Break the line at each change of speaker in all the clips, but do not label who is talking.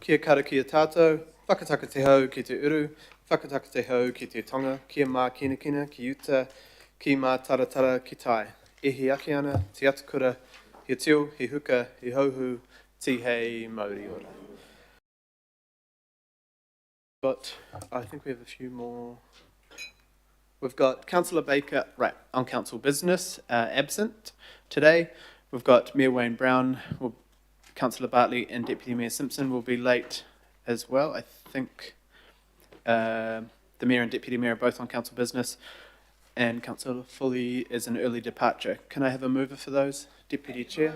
Kia kara kia tātou, whakataka te hau ki te uru, whakataka te hau ki te tonga, kia mā kina kina, ki uta, ki mā taratara ki tai. E hi ake ana, te atukura, he tio, he huka, he hauhu, ti hei mauri ora. But I think we have a few more. We've got Councillor Baker, right, on council business, absent today. We've got Mayor Wayne Brown, Councillor Bartley and Deputy Mayor Simpson will be late as well. I think the Mayor and Deputy Mayor are both on council business, and Councillor Foley is an early departure. Can I have a mover for those? Deputy Chair?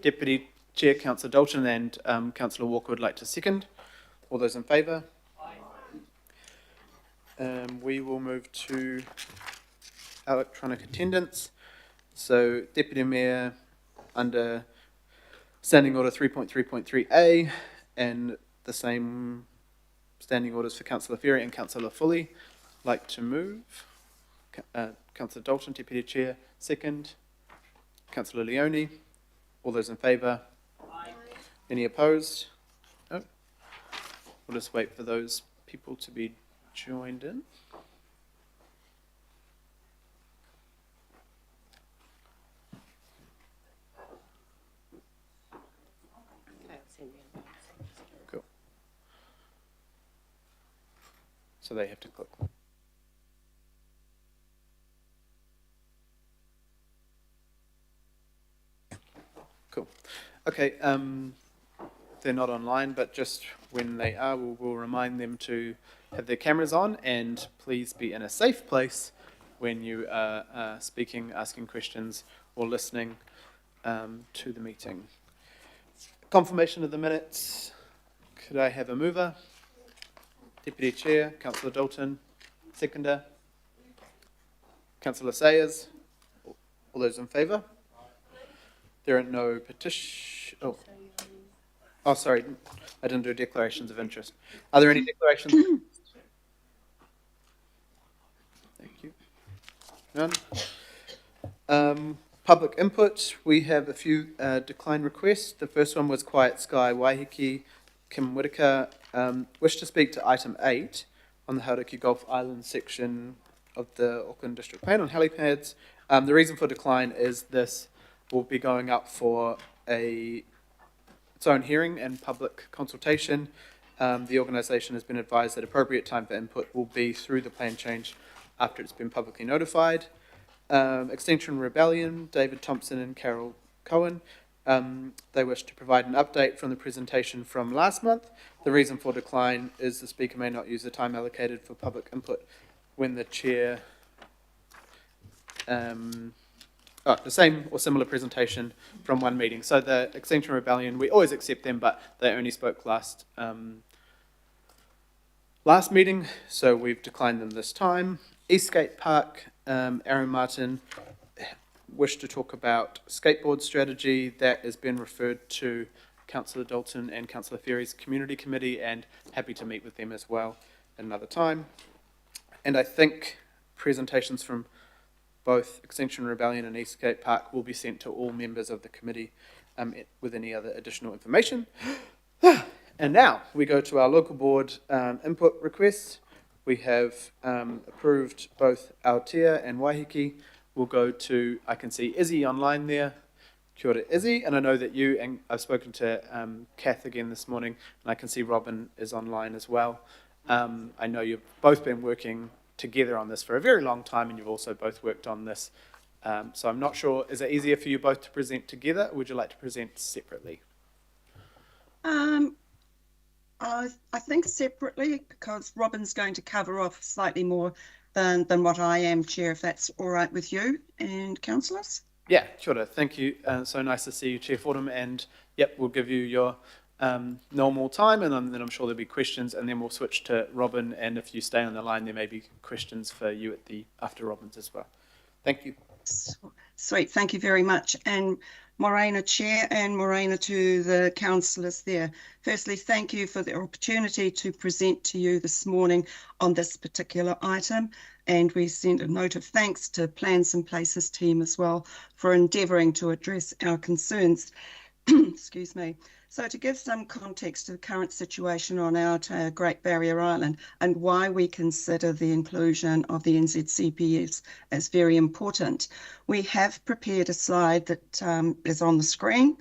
Deputy Chair, Councillor Dalton, and Councillor Walker would like to second. All those in favour? We will move to electronic attendance. So, Deputy Mayor, under Standing Order 3.3.3a, and the same standing orders for Councillor Ferry and Councillor Foley, like to move. Councillor Dalton, Deputy Chair, second. Councillor Leone, all those in favour? Aye. Any opposed? No. We'll just wait for those people to be joined in. Cool. So they have to click. Cool. Okay, they're not online, but just when they are, we'll remind them to have their cameras on, and please be in a safe place when you are speaking, asking questions, or listening to the meeting. Confirmation of the minutes. Could I have a mover? Deputy Chair, Councillor Dalton. Seconder. Councillor Sayers. All those in favour? There are no petitions. Oh, sorry, I didn't do declarations of interest. Are there any declarations? Thank you. None. Public input. We have a few decline requests. The first one was Quiet Sky Waiheke. Kim Whitaker wished to speak to item 8 on the Hauraki Gulf Island section of the Auckland District Plan on helipads. The reason for decline is this will be going up for its own hearing and public consultation. The organisation has been advised that appropriate time for input will be through the plan change after it's been publicly notified. Extinction Rebellion, David Thompson and Carol Cohen. They wish to provide an update from the presentation from last month. The reason for decline is the speaker may not use the time allocated for public input when the chair the same or similar presentation from one meeting. So the Extinction Rebellion, we always accept them, but they only spoke last meeting, so we've declined them this time. Eastgate Park, Aaron Martin wished to talk about skateboard strategy. That has been referred to Councillor Dalton and Councillor Ferry's community committee, and happy to meet with them as well at another time. And I think presentations from both Extinction Rebellion and Eastgate Park will be sent to all members of the committee with any other additional information. And now we go to our local board input requests. We have approved both Aotea and Waiheke. We'll go to, I can see Izzy online there. Kia ora, Izzy. And I know that you, and I've spoken to Kath again this morning, and I can see Robin is online as well. I know you've both been working together on this for a very long time, and you've also both worked on this. So I'm not sure, is it easier for you both to present together, or would you like to present separately?
I think separately, because Robin's going to cover off slightly more than what I am, Chair, if that's all right with you and councillors.
Yeah, sure. Thank you. So nice to see you, Chair Fordham, and yep, we'll give you your normal time, and then I'm sure there'll be questions, and then we'll switch to Robin, and if you stay on the line, there may be questions for you after Robin's as well. Thank you.
Sweet, thank you very much. And Morena Chair, and Morena to the councillors there. Firstly, thank you for the opportunity to present to you this morning on this particular item, and we send a note of thanks to Plans and Places team as well for endeavouring to address our concerns. Excuse me. So to give some context to the current situation on Aotearoa Great Barrier Island and why we consider the inclusion of the NZCPS as very important, we have prepared a slide that is on the screen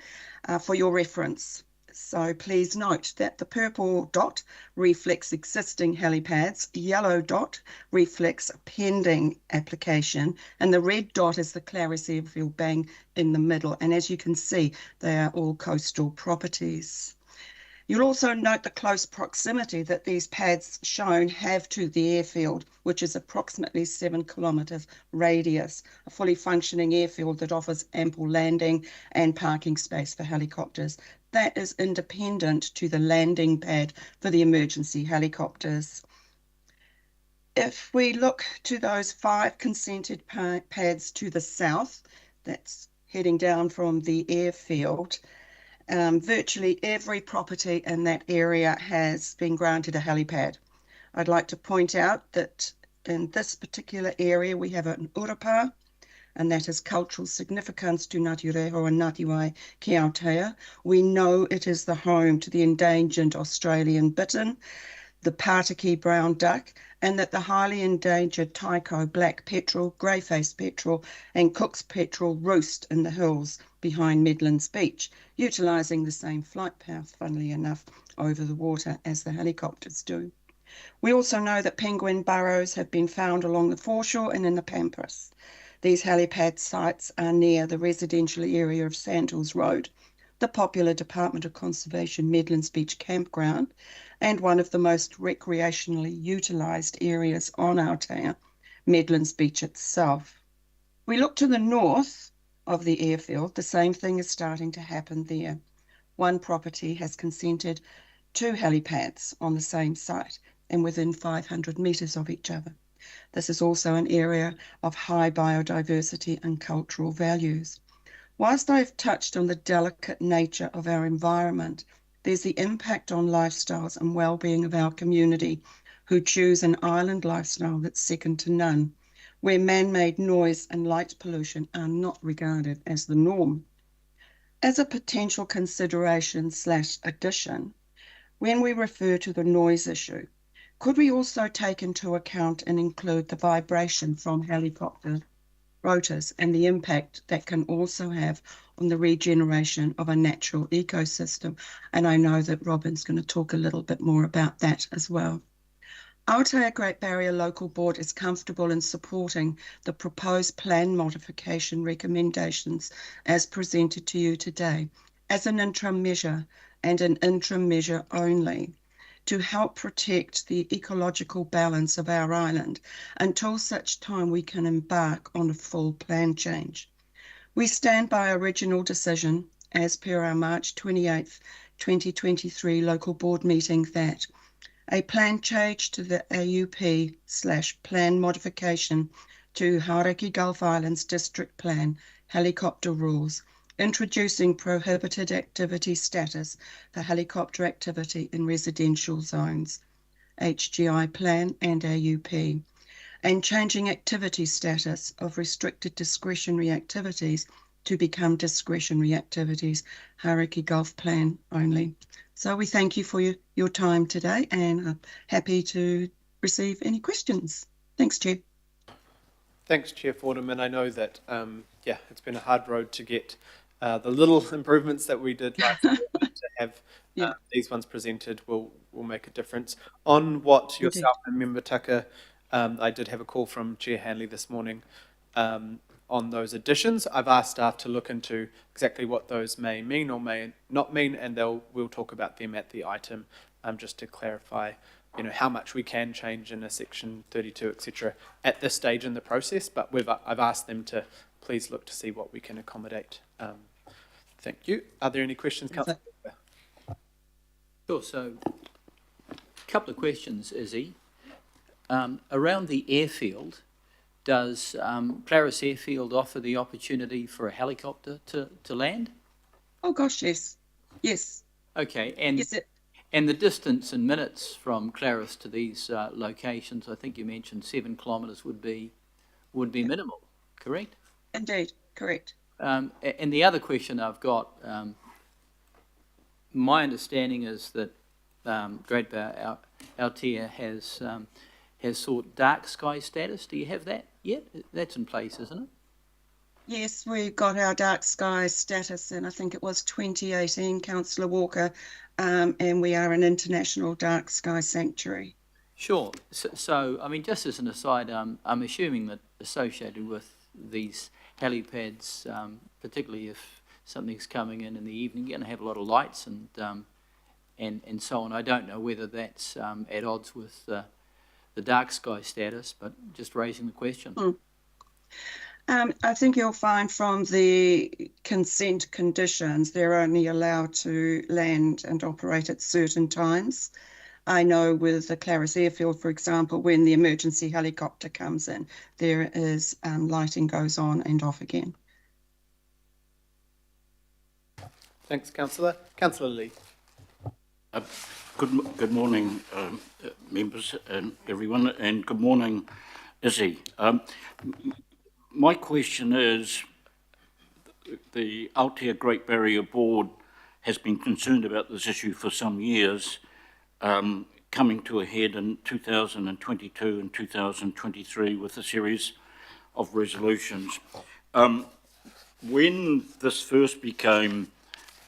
for your reference. So please note that the purple dot reflects existing helipads, yellow dot reflects a pending application, and the red dot is the Clarice Airfield bang in the middle. And as you can see, they are all coastal properties. You'll also note the close proximity that these pads shown have to the airfield, which is approximately 7 kilometres radius, a fully functioning airfield that offers ample landing and parking space for helicopters. That is independent to the landing pad for the emergency helicopters. If we look to those 5 consented pads to the south, that's heading down from the airfield, virtually every property in that area has been granted a helipad. I'd like to point out that in this particular area we have an urapa, and that is cultural significance to Ngāti Reo and Ngāti Wai ki Aotearoa. We know it is the home to the endangered Australian bittern, the Pātiki brown duck, and that the highly endangered taiko black petrel, grey-faced petrel, and Cook's petrel roost in the hills behind Medlands Beach, utilising the same flight path, funnily enough, over the water as the helicopters do. We also know that penguin burrows have been found along the foreshore and in the pampas. These helipad sites are near the residential area of Sandhills Road, the popular Department of Conservation Medlands Beach campground, and one of the most recreationally utilised areas on Aotearoa, Medlands Beach itself. We look to the north of the airfield, the same thing is starting to happen there. One property has consented 2 helipads on the same site and within 500 metres of each other. This is also an area of high biodiversity and cultural values. Whilst I've touched on the delicate nature of our environment, there's the impact on lifestyles and well-being of our community who choose an island lifestyle that's second to none, where man-made noise and light pollution are not regarded as the norm. As a potential consideration/addition, when we refer to the noise issue, could we also take into account and include the vibration from helicopter rotors and the impact that can also have on the regeneration of a natural ecosystem? And I know that Robin's going to talk a little bit more about that as well. Aotearoa Great Barrier Local Board is comfortable in supporting the proposed plan modification recommendations as presented to you today as an interim measure and an interim measure only, to help protect the ecological balance of our island until such time we can embark on a full plan change. We stand by our original decision as per our March 28th, 2023 local board meeting that a plan change to the AUP/plan modification to Hauraki Gulf Islands District Plan helicopter rules, introducing prohibited activity status for helicopter activity in residential zones, HGI plan and AUP, and changing activity status of restricted discretionary activities to become discretionary activities, Hauraki Gulf plan only. So we thank you for your time today, and I'm happy to receive any questions. Thanks, Chair.
Thanks, Chair Fordham, and I know that, it's been a hard road to get the little improvements that we did last year, but to have these ones presented will make a difference. On what yourself and Member Tucker, I did have a call from Chair Hanley this morning on those additions. I've asked staff to look into exactly what those may mean or may not mean, and we'll talk about them at the item, just to clarify, how much we can change in a section 32, etc. at this stage in the process. But I've asked them to please look to see what we can accommodate. Thank you. Are there any questions, Councillor?
Sure. So, a couple of questions, Izzy. Around the airfield, does Clarice Airfield offer the opportunity for a helicopter to land?
Oh gosh, yes. Yes.
Okay, and
yes,
and the distance in minutes from Clarice to these locations, I think you mentioned 7 kilometres would be minimal, correct?
Indeed, correct.
And the other question I've got, my understanding is that Great Bay Aotea has sought dark sky status. Do you have that yet? That's in place, isn't it?
Yes, we got our dark sky status in, I think it was 2018, Councillor Walker, and we are an international dark sky sanctuary.
Sure. So I mean, just as an aside, I'm assuming that associated with these helipads, particularly if something's coming in the evening, you're going to have a lot of lights and so on. I don't know whether that's at odds with the dark sky status, but just raising the question.
I think you'll find from the consent conditions, they're only allowed to land and operate at certain times. I know with the Claris Airfield, for example, when the emergency helicopter comes in, there is lighting goes on and off again.
Thanks, Councillor. Councillor Lee.
Good morning, members and everyone, and good morning, Izzy. My question is, the Aotea Great Barrier Board has been concerned about this issue for some years, coming to a head in 2022 and 2023 with a series of resolutions. When this first became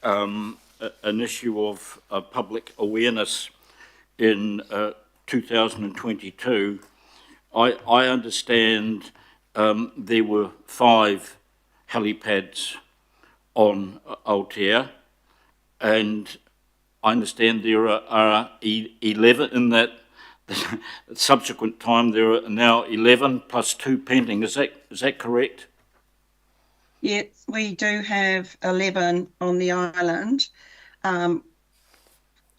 an issue of public awareness in 2022, I understand there were 5 helipads on Aotea, and I understand there are 11 in that subsequent time. There are now 11 plus 2 pending. Is that correct?
Yes, we do have 11 on the island. 2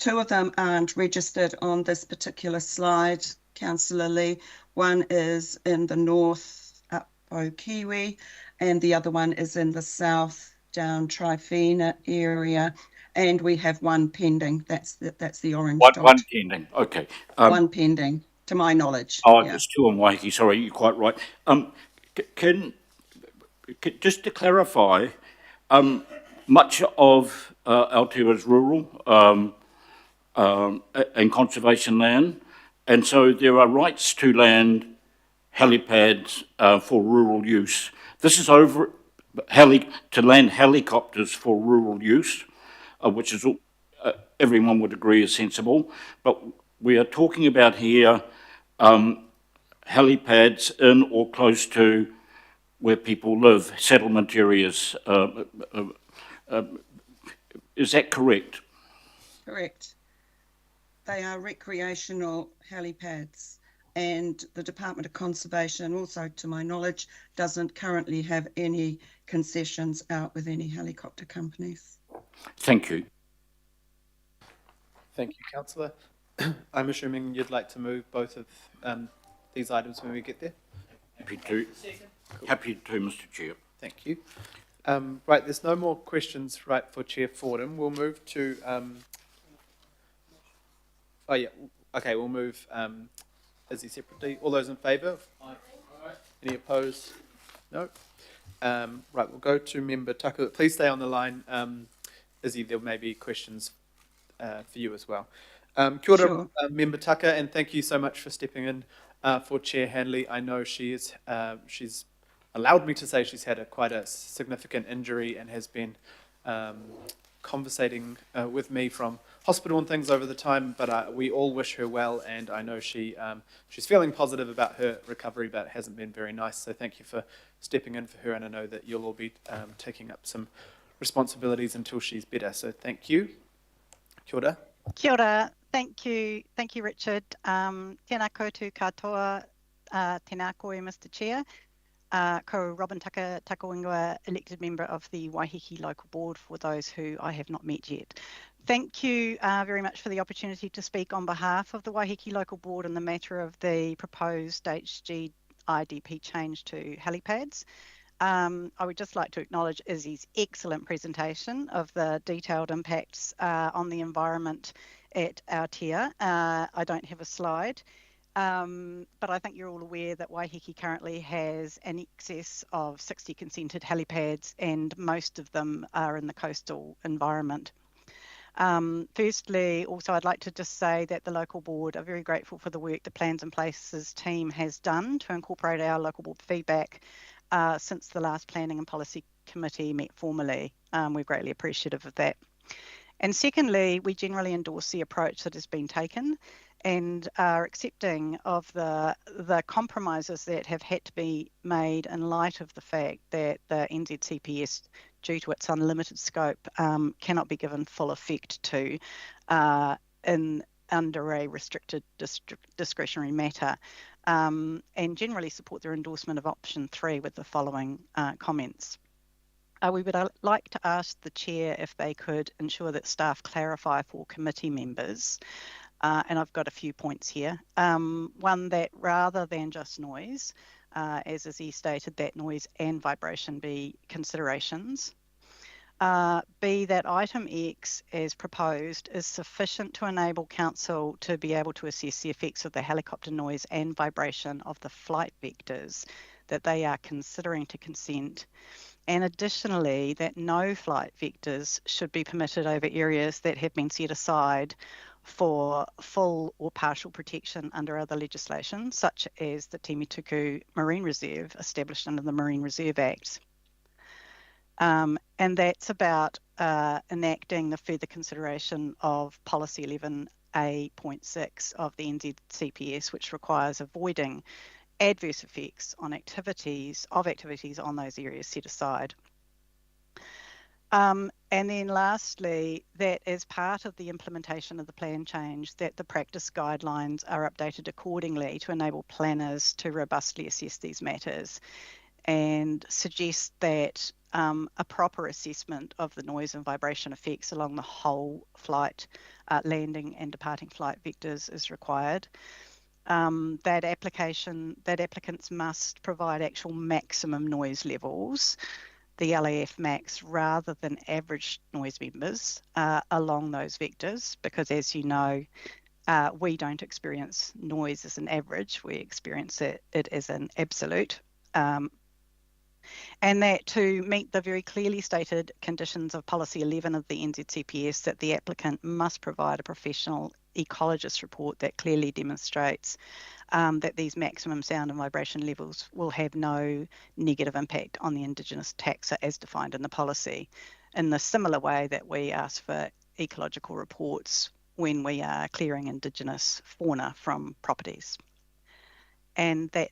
of them aren't registered on this particular slide, Councillor Lee. One is in the north, up Okiwi, and the other one is in the south, down Trifina area. And we have 1 pending. That's the orange dot.
One pending. Okay.
1 pending, to my knowledge.
Oh,
yeah.
there's 2 on Waiheke. Sorry, you're quite right. Just to clarify, much of Aotea is rural and conservation land, and so there are rights to land helipads for rural use. This is to land helicopters for rural use, which is everyone would agree is sensible. But we are talking about here helipads in or close to where people live, settlement areas. Is that correct?
Correct. They are recreational helipads, and the Department of Conservation, also to my knowledge, doesn't currently have any concessions out with any helicopter companies.
Thank you.
Thank you, Councillor. I'm assuming you'd like to move both of these items when we get there?
Happy to. Happy to, Mr. Chair.
Thank you. Right, there's no more questions for Chair Fordham. We'll move to... we'll move Izzy separately. All those in favour? Aye. Any opposed? No. Right, we'll go to Member Tucker. Please stay on the line. Izzy, there may be questions for you as well. Kia ora,
Sure.
Member Tucker, and thank you so much for stepping in for Chair Hanley. I know she's allowed me to say she's had quite a significant injury and has been conversating with me from hospital and things over the time, but we all wish her well, and I know she's feeling positive about her recovery, but it hasn't been very nice, so thank you for stepping in for her, and I know that you'll all be taking up some responsibilities until she's better, so thank you. Kia ora.
Kia ora. Thank you, Richard. Tēnā koutou katoa, tēnā koe, Mr. Chair. Ko Robin Tucker, Takawingua, elected member of the Waiheke Local Board, for those who I have not met yet. Thank you very much for the opportunity to speak on behalf of the Waiheke Local Board in the matter of the proposed HG IDP change to helipads. I would just like to acknowledge Izzy's excellent presentation of the detailed impacts on the environment at Aotea. I don't have a slide. But I think you're all aware that Waiheke currently has an excess of 60 consented helipads, and most of them are in the coastal environment. Firstly, also I'd like to just say that the local board are very grateful for the work the Plans and Places team has done to incorporate our local board feedback since the last Planning and Policy Committee met formally. We're greatly appreciative of that. And secondly, we generally endorse the approach that has been taken and are accepting of the compromises that have had to be made in light of the fact that the NZCPS, due to its unlimited scope, cannot be given full effect to under a restricted discretionary matter, and generally support their endorsement of option 3 with the following comments. We would like to ask the chair if they could ensure that staff clarify for committee members, and I've got a few points here. One, that rather than just noise, as he stated, that noise and vibration be considerations. B, that item X, as proposed, is sufficient to enable council to be able to assess the effects of the helicopter noise and vibration of the flight vectors that they are considering to consent. And additionally, that no flight vectors should be permitted over areas that have been set aside for full or partial protection under other legislation, such as the Timutuku Marine Reserve established under the Marine Reserve Act. And that's about enacting the further consideration of Policy 11A.6 of the NZCPS, which requires avoiding adverse effects on activities on those areas set aside. And then lastly, that as part of the implementation of the plan change, that the practice guidelines are updated accordingly to enable planners to robustly assess these matters, and suggest that a proper assessment of the noise and vibration effects along the whole flight, landing and departing flight vectors is required. That applicants must provide actual maximum noise levels, the LAF max, rather than average noise members along those vectors, because as you know, we don't experience noise as an average, we experience it as an absolute. And that to meet the very clearly stated conditions of Policy 11 of the NZCPS, that the applicant must provide a professional ecologist report that clearly demonstrates that these maximum sound and vibration levels will have no negative impact on the Indigenous taxa as defined in the policy, in the similar way that we ask for ecological reports when we are clearing Indigenous fauna from properties. And that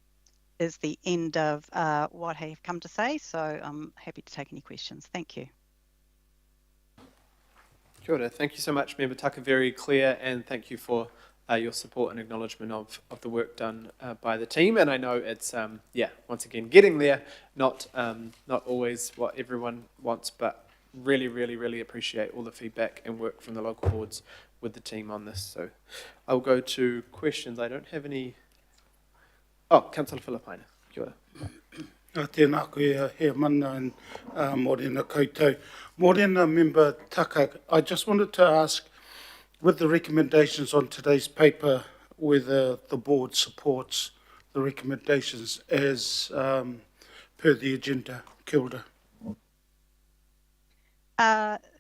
is the end of what I have come to say, so I'm happy to take any questions. Thank you.
Kia ora. Thank you so much, Member Tucker. Very clear, and thank you for your support and acknowledgement of the work done by the team. And I know it's, once again, getting there, not always what everyone wants, but really appreciate all the feedback and work from the local boards with the team on this. So I'll go to questions. I don't have any. Oh, Councillor Filipaina. Kia ora.
Tēnā koe he mana and mōrena koutou. Mōrena Member Tucker, I just wanted to ask, with the recommendations on today's paper, whether the board supports the recommendations as per the agenda. Kia ora.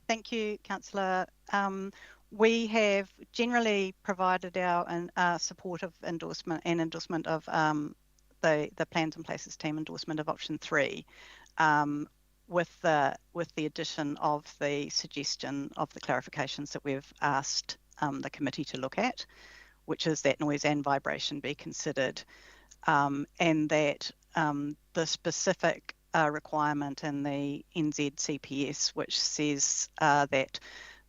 Thank you, Councillor. We have generally provided our support of endorsement of the Plans and Places team endorsement of option 3, with the addition of the suggestion of the clarifications that we've asked the committee to look at, which is that noise and vibration be considered, and that the specific requirement in the NZCPS, which says that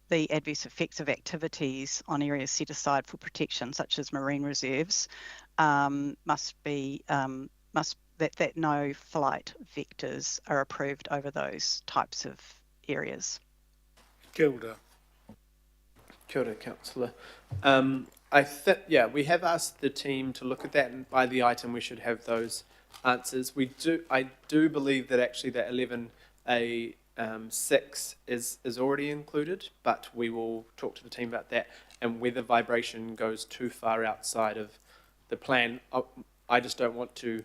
the adverse effects of activities on areas set aside for protection, such as marine reserves, must that no flight vectors are approved over those types of areas.
Kia ora.
Kia ora, Councillor. We have asked the team to look at that, and by the item we should have those answers. I do believe that actually that 11A6 is already included, but we will talk to the team about that, and whether vibration goes too far outside of the plan. I just don't want to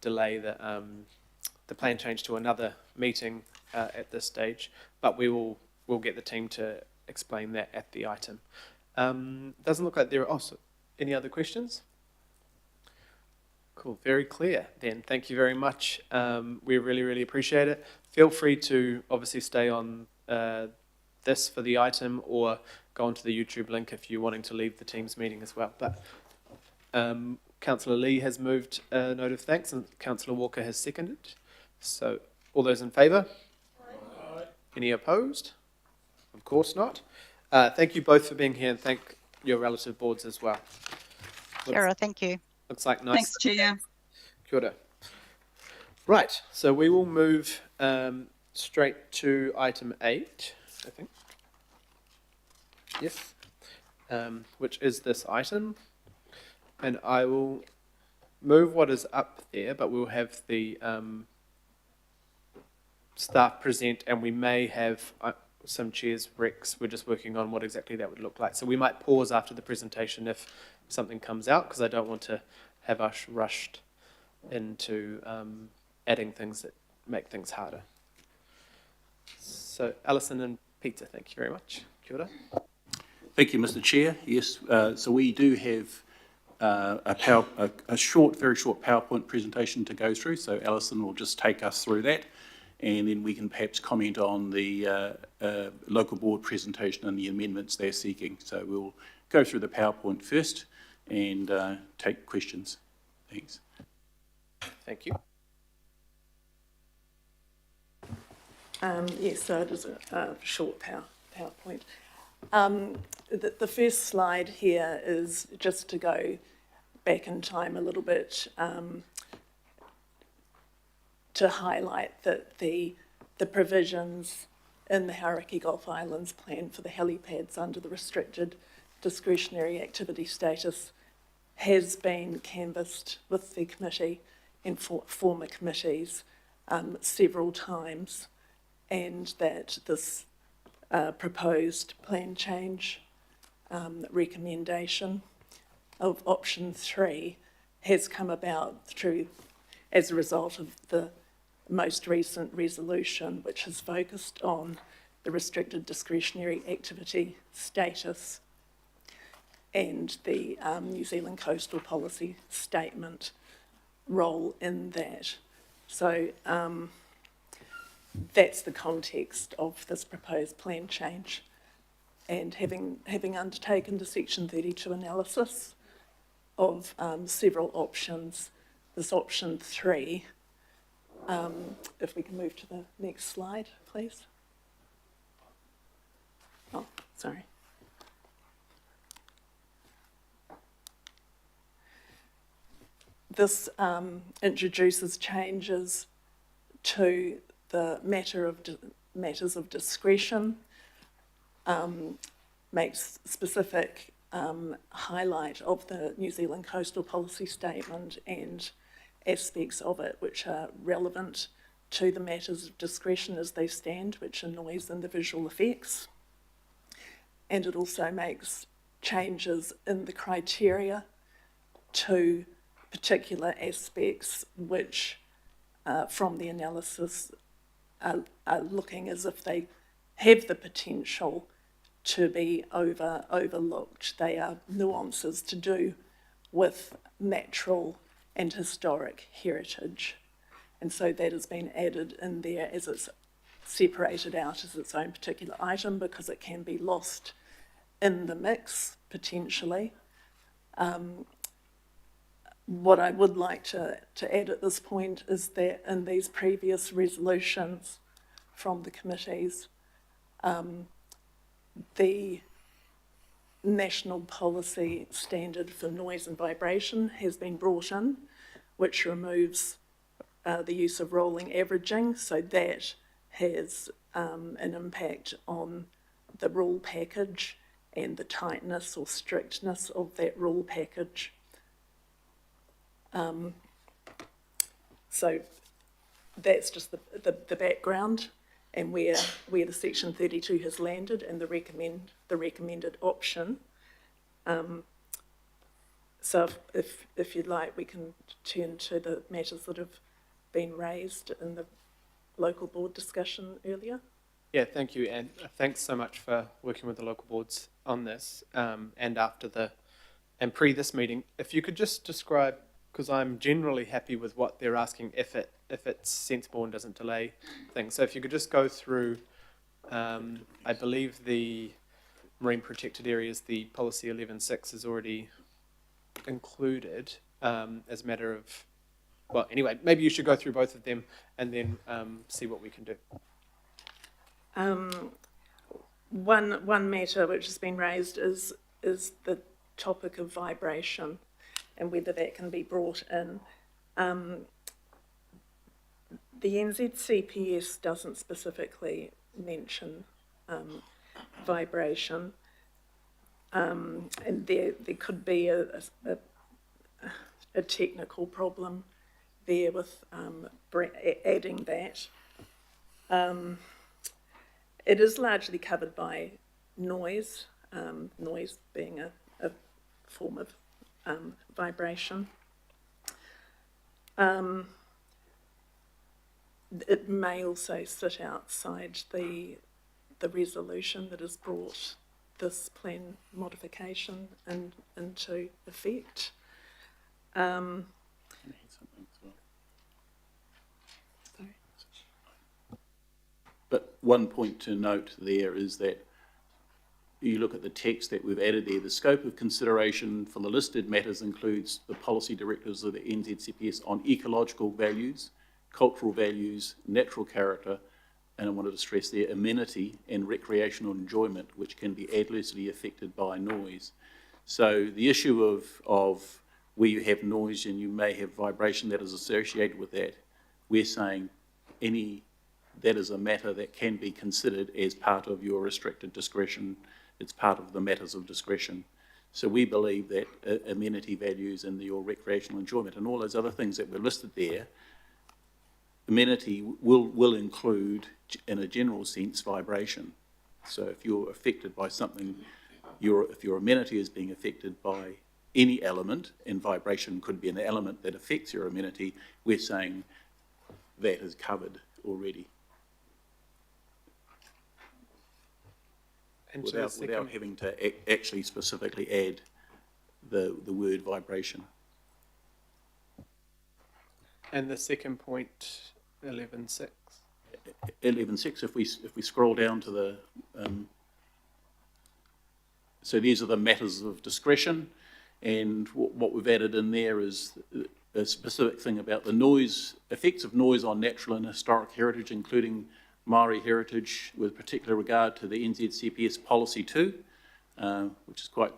delay the plan change to another meeting at this stage, but we'll get the team to explain that at the item. Doesn't look like there are also any other questions. Cool, very clear then. Thank you very much. We really, really appreciate it. Feel free to obviously stay on this for the item or go onto the YouTube link if you're wanting to leave the Teams meeting as well. But Councillor Lee has moved a note of thanks and Councillor Walker has seconded. So all those in favour? Aye. Any opposed? Of course not. Thank you both for being here and thank your relative boards as well.
Kia ora, thank you.
Looks like nice.
Thanks, Chair.
Kia ora. Right, so we will move straight to item 8, I think. Yes, which is this item. And I will move what is up there, but we'll have the staff present and we may have some chairs recs. We're just working on what exactly that would look like. So we might pause after the presentation if something comes out, because I don't want to have us rushed into adding things that make things harder. So Alison and Peter, thank you very much. Kia ora.
Thank you, Mr. Chair. Yes, so we do have a very short PowerPoint presentation to go through. So Alison will just take us through that, and then we can perhaps comment on the local board presentation and the amendments they're seeking. So we'll go through the PowerPoint first and take questions. Thanks.
Thank you.
Yes, so it is a short PowerPoint. The first slide here is just to go back in time a little bit to highlight that the provisions in the Hauraki Gulf Islands plan for the helipads under the restricted discretionary activity status has been canvassed with the committee and former committees several times, and that this proposed plan change recommendation of option 3 has come about as a result of the most recent resolution, which has focused on the restricted discretionary activity status and the New Zealand Coastal Policy Statement role in that. So that's the context of this proposed plan change. And having undertaken the Section 32 analysis of several options, this option 3, if we can move to the next slide, please. Oh, sorry. This introduces changes to the matters of discretion, makes specific highlight of the New Zealand Coastal Policy Statement and aspects of it which are relevant to the matters of discretion as they stand, which are noise and the visual effects. And it also makes changes in the criteria to particular aspects which, from the analysis, are looking as if they have the potential to be overlooked. They are nuances to do with natural and historic heritage. And so that has been added in there as it's separated out as its own particular item because it can be lost in the mix, potentially. What I would like to add at this point is that in these previous resolutions from the committees, the national policy standard for noise and vibration has been brought in, which removes the use of rolling averaging, so that has an impact on the rule package and the tightness or strictness of that rule package. So that's just the background and where the Section 32 has landed and the recommended option. So if you'd like, we can turn to the matters that have been raised in the local board discussion earlier.
Yeah, thank you, and thanks so much for working with the local boards on this, and after and pre this meeting. If you could just describe, because I'm generally happy with what they're asking if it's sensible and doesn't delay things. So if you could just go through, I believe the marine protected areas, the policy 11.6 is already included as a matter of, well, anyway, maybe you should go through both of them and then see what we can do.
One matter which has been raised is the topic of vibration and whether that can be brought in. The NZCPS doesn't specifically mention vibration, and there could be a technical problem there with adding that. It is largely covered by noise, noise being a form of vibration. It may also sit outside the resolution that has brought this plan modification into effect.
But one point to note there is that you look at the text that we've added there, the scope of consideration for the listed matters includes the policy directives of the NZCPS on ecological values, cultural values, natural character, and I wanted to stress there, amenity and recreational enjoyment, which can be adversely affected by noise. So the issue of where you have noise and you may have vibration that is associated with that, we're saying that is a matter that can be considered as part of your restricted discretion. It's part of the matters of discretion. So we believe that amenity values and your recreational enjoyment and all those other things that were listed there, amenity will include, in a general sense, vibration. So if you're affected by something, if your amenity is being affected by any element, and vibration could be an element that affects your amenity, we're saying that is covered already.
And
without having to actually specifically add the word vibration.
And the second point, 11.6.
11.6, if we scroll down to the so these are the matters of discretion, and what we've added in there is a specific thing about the noise, effects of noise on natural and historic heritage, including Māori heritage, with particular regard to the NZCPS Policy 2, which is quite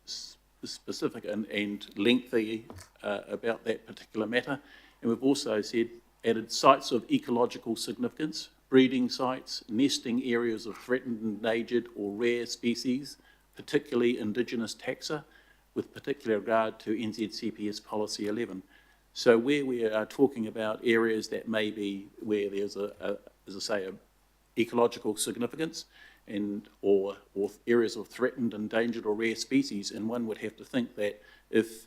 specific and lengthy about that particular matter. And we've also added sites of ecological significance, breeding sites, nesting areas of threatened, endangered or rare species, particularly indigenous taxa, with particular regard to NZCPS Policy 11. So where we are talking about areas that may be where there's as I say, ecological significance or areas of threatened, endangered or rare species, and one would have to think that if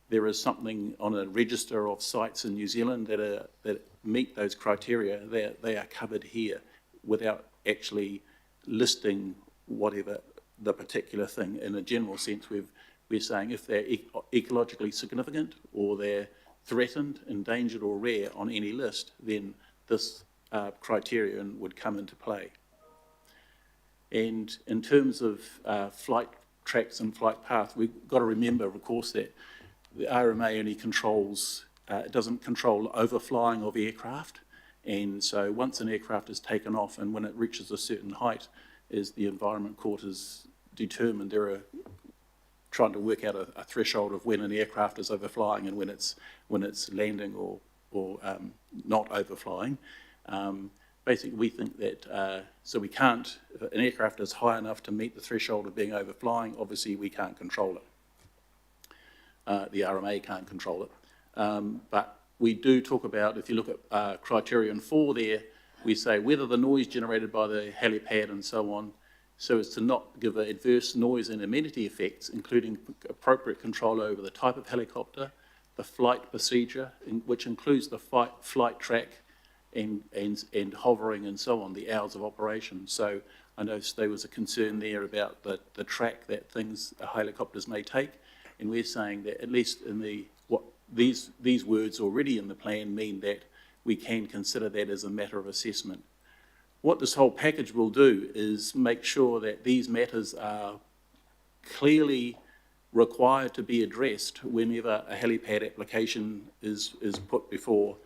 there is something on a register of sites in New Zealand that meet those criteria, they are covered here without actually listing whatever the particular thing. In a general sense, we're saying if they're ecologically significant or they're threatened, endangered or rare on any list, then this criterion would come into play. And in terms of flight tracks and flight path, we've got to remember, of course, that the RMA only controls, it doesn't control overflying of aircraft. And so once an aircraft is taken off and when it reaches a certain height, as the Environment Court has determined, they're trying to work out a threshold of when an aircraft is overflying and when it's landing or not overflying. Basically, we think that, so we can't, if an aircraft is high enough to meet the threshold of being overflying, obviously we can't control it. The RMA can't control it. But we do talk about, if you look at criterion 4 there, we say whether the noise generated by the helipad and so on, so as to not give adverse noise and amenity effects, including appropriate control over the type of helicopter, the flight procedure, which includes the flight track, and hovering and so on, the hours of operation. So I noticed there was a concern there about the track that helicopters may take, and we're saying that at least in these words already in the plan mean that we can consider that as a matter of assessment. What this whole package will do is make sure that these matters are clearly required to be addressed whenever a helipad application is put before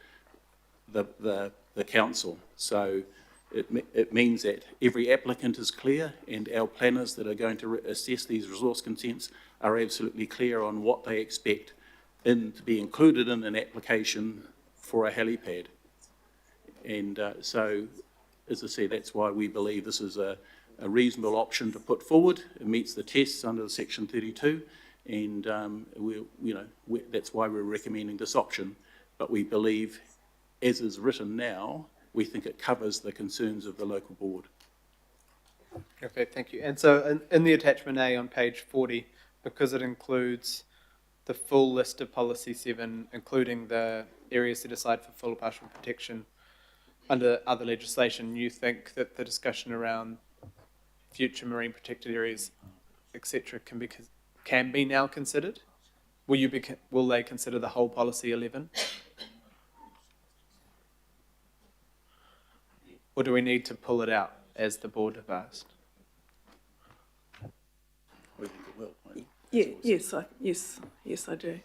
the council. So it means that every applicant is clear, and our planners that are going to assess these resource consents are absolutely clear on what they expect to be included in an application for a helipad. And so, as I say, that's why we believe this is a reasonable option to put forward. It meets the tests under Section 32, and that's why we're recommending this option. But we believe, as is written now, we think it covers the concerns of the local board.
Okay, thank you. And so in the attachment A on page 40, because it includes the full list of policy 7, including the areas set aside for full or partial protection under other legislation, you think that the discussion around future marine protected areas, etc., can be now considered? Will they consider the whole policy 11? Or do we need to pull it out, as the board have asked?
We think it will. Right?
Yes, I do.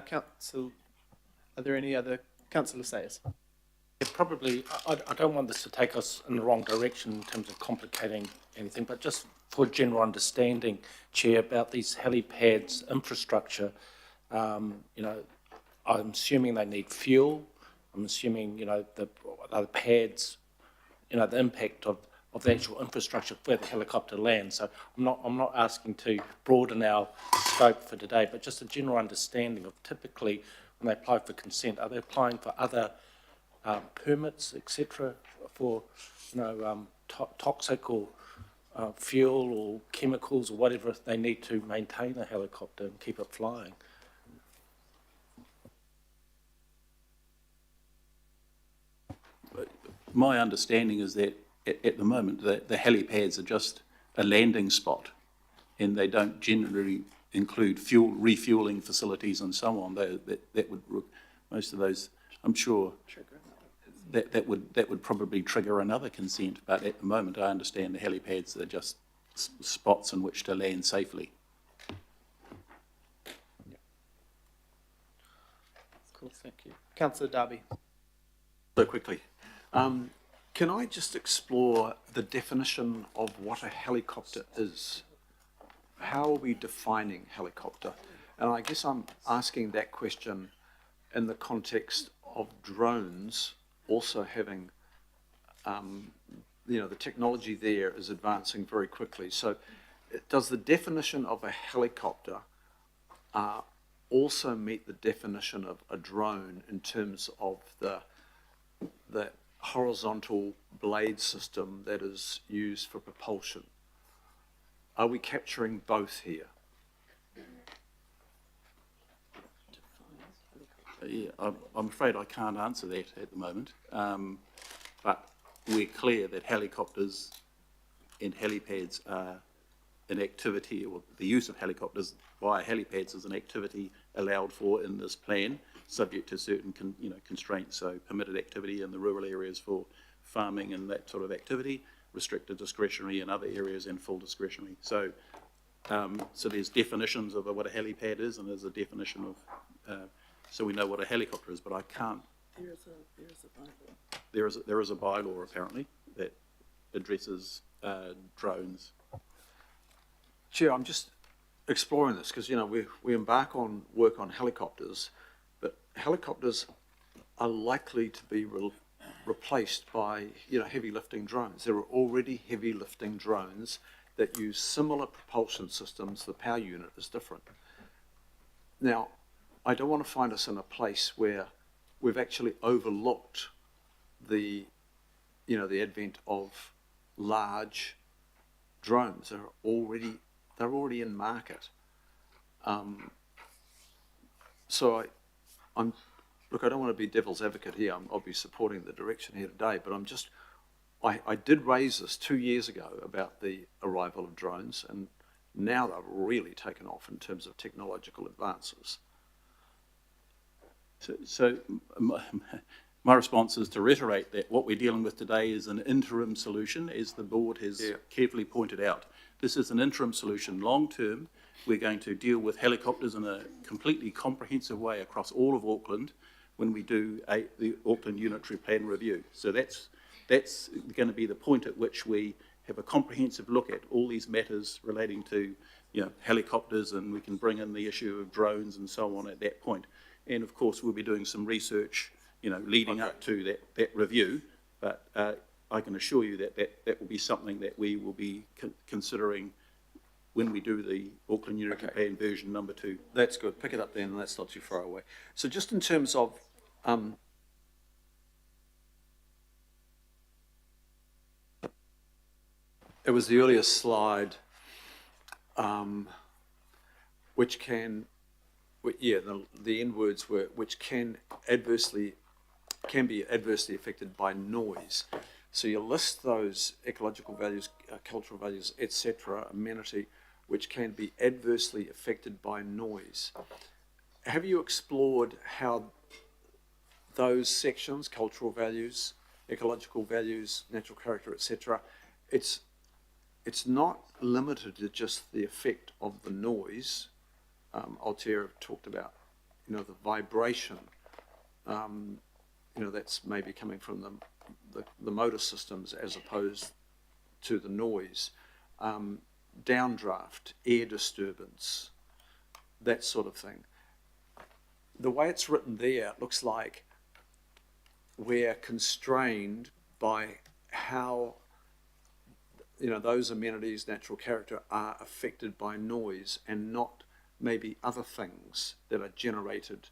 Council, are there any other councillor sayers?
Yeah, probably, I don't want this to take us in the wrong direction in terms of complicating anything, but just for general understanding, Chair, about these helipads infrastructure, I'm assuming they need fuel. I'm assuming, the pads, the impact of the actual infrastructure where the helicopter lands. So I'm not asking to broaden our scope for today, but just a general understanding of typically when they apply for consent, are they applying for other permits, etc., for toxic or fuel or chemicals or whatever they need to maintain a helicopter and keep it flying?
My understanding is that at the moment the helipads are just a landing spot, and they don't generally include refuelling facilities and so on. That would most of those, I'm sure, that would probably trigger another consent. But at the moment, I understand the helipads are just spots in which to land safely.
Cool, thank you. Councillor Darby.
So quickly, can I just explore the definition of what a helicopter is? How are we defining helicopter? And I guess I'm asking that question in the context of drones also having, the technology there is advancing very quickly. So does the definition of a helicopter also meet the definition of a drone in terms of the horizontal blade system that is used for propulsion? Are we capturing both here?
Yeah, I'm afraid I can't answer that at the moment, but we're clear that helicopters and helipads are an activity, or the use of helicopters via helipads is an activity allowed for in this plan, subject to certain constraints. So permitted activity in the rural areas for farming and that sort of activity, restricted discretionary in other areas, and full discretionary. So so there's definitions of what a helipad is, and there's a definition of so we know what a helicopter is, but I can't.
There is a bylaw.
There is a bylaw apparently that addresses drones.
Chair, I'm just exploring this because, we embark on work on helicopters, but helicopters are likely to be replaced by, heavy lifting drones. There are already heavy lifting drones that use similar propulsion systems. The power unit is different. Now, I don't want to find us in a place where we've actually overlooked the advent of large drones. They're already in market. So I'm look, I don't want to be devil's advocate here. I'll be supporting the direction here today, but I did raise this 2 years ago about the arrival of drones, and now they've really taken off in terms of technological advances.
So my response is to reiterate that what we're dealing with today is an interim solution, as the board has carefully pointed out. This is an interim solution. Long term, we're going to deal with helicopters in a completely comprehensive way across all of Auckland when we do the Auckland Unitary Plan review. So that's going to be the point at which we have a comprehensive look at all these matters relating to, helicopters, and we can bring in the issue of drones and so on at that point. And of course, we'll be doing some research, leading up to that review. But I can assure you that will be something that we will be considering when we do the Auckland Unitary Plan version number 2.
That's good. Pick it up then, and that's not too far away. So just in terms of it was the earlier slide, which can, the end words were which can be adversely affected by noise. So you list those ecological values, cultural values, etc., amenity, which can be adversely affected by noise. Have you explored how those sections, cultural values, ecological values, natural character, etc., it's not limited to just the effect of the noise. Altair talked about, the vibration, that's maybe coming from the motor systems as opposed to the noise. Downdraft, air disturbance, that sort of thing. The way it's written there, it looks like we're constrained by how those amenities, natural character, are affected by noise and not maybe other things that are generated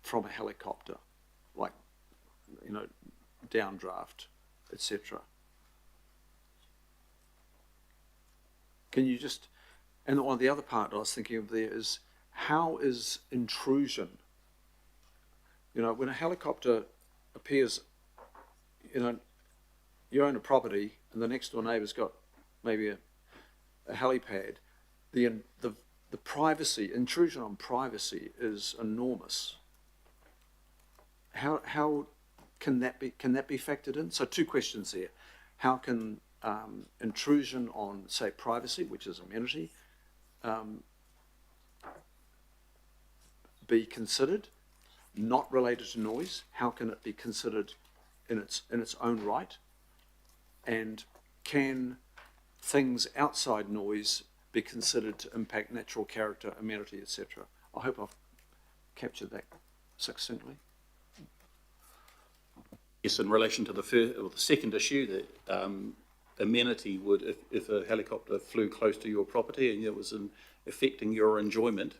from a helicopter, like, downdraft, etc. Can you just, and on the other part I was thinking of there is, how is intrusion? When a helicopter appears, you own a property and the next door neighbour's got maybe a helipad, the privacy, intrusion on privacy is enormous. How can that be factored in? So 2 questions there. How can intrusion on, say, privacy, which is amenity, be considered, not related to noise? How can it be considered in its own right? And can things outside noise be considered to impact natural character, amenity, etc.? I hope I've captured that succinctly.
Yes, in relation to the second issue, that amenity would, if a helicopter flew close to your property and it was affecting your enjoyment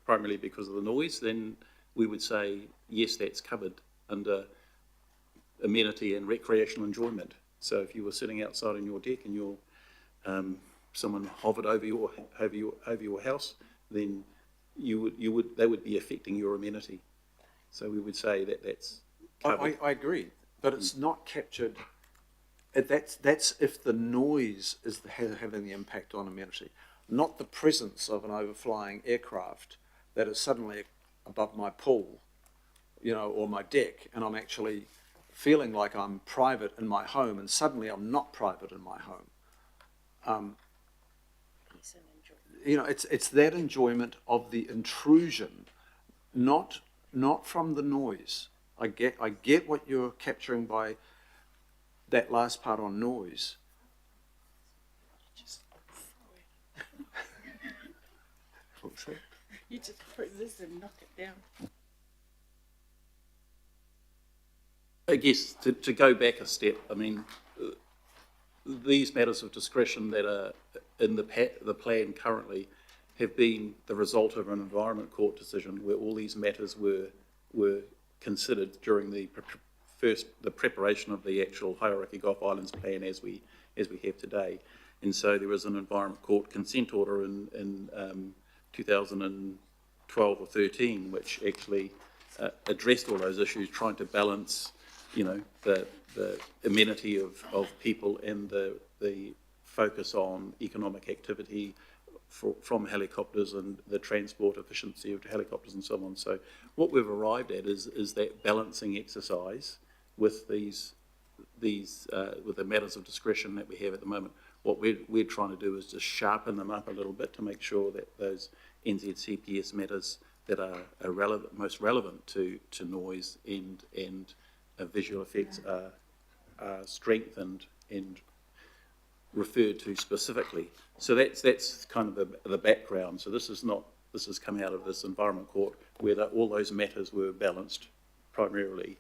primarily because of the noise, then we would say, yes, that's covered under amenity and recreational enjoyment. So if you were sitting outside on your deck and someone hovered over your house, then they would be affecting your amenity. So we would say that's covered.
I agree, but it's not captured. That's if the noise is having the impact on amenity, not the presence of an overflying aircraft that is suddenly above my pool, or my deck, and I'm actually feeling like I'm private in my home, and suddenly I'm not private in my home. It's that enjoyment of the intrusion, not from the noise. I get what you're capturing by that last part on noise.
You just put this and knock it down.
I guess to go back a step, these matters of discretion that are in the plan currently have been the result of an Environment Court decision where all these matters were considered during the preparation of the actual Hauraki Gulf Islands plan as we have today. And so there was an Environment Court consent order in 2000 and 12 or 13, which actually addressed all those issues, trying to balance, the amenity of people and the focus on economic activity from helicopters and the transport efficiency of helicopters and so on. So what we've arrived at is that balancing exercise with with the matters of discretion that we have at the moment. What we're trying to do is just sharpen them up a little bit to make sure that those NZCPS matters that are most relevant to noise and visual effects are strengthened and referred to specifically. So that's kind of the background. So this has come out of this Environment Court where all those matters were balanced primarily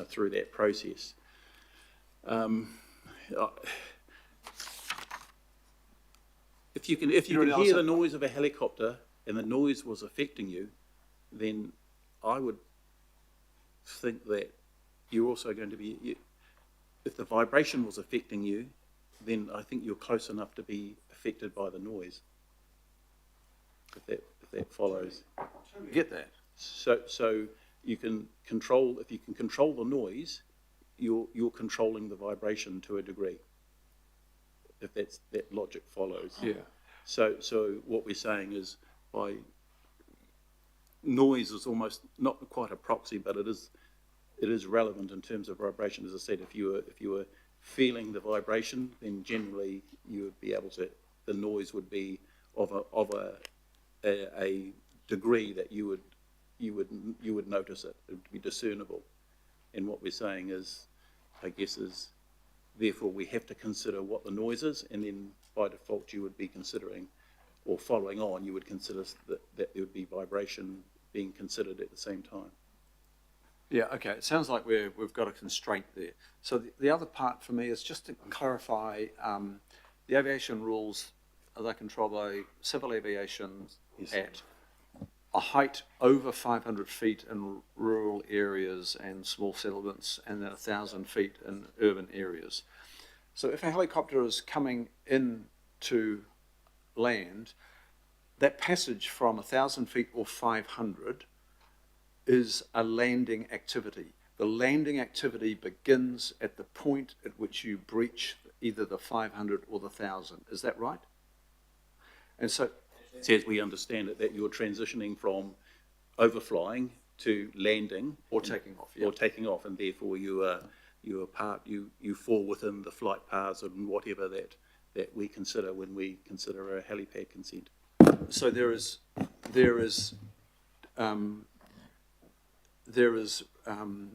through that process. If you can hear the noise of a helicopter and the noise was affecting you, then I would think that you're also going to be, if the vibration was affecting you, then I think you're close enough to be affected by the noise. If that follows.
Get that?
So you can control, if you can control the noise, you're controlling the vibration to a degree. If that logic follows.
Yeah.
So what we're saying is noise is almost not quite a proxy, but it is relevant in terms of vibration. As I said, if you were feeling the vibration, then generally you would be able to. The noise would be of a degree that you would notice it. It would be discernible. And what we're saying is, I guess, is therefore we have to consider what the noise is, and then by default you would be considering, or following on, you would consider that there would be vibration being considered at the same time.
Yeah, okay. It sounds like we've got a constraint there. So the other part for me is just to clarify the aviation rules. They're controlled by Civil Aviation at a height over 500 feet in rural areas and small settlements, and then 1,000 feet in urban areas. So if a helicopter is coming in to land, that passage from 1,000 feet or 500 is a landing activity. The landing activity begins at the point at which you breach either the 500 or the 1,000. Is that right? And so,
as we understand it, that you're transitioning from overflying to landing
or taking off, yeah.
or taking off, and therefore you fall within the flight paths and whatever that we consider when we consider a helipad consent.
So there is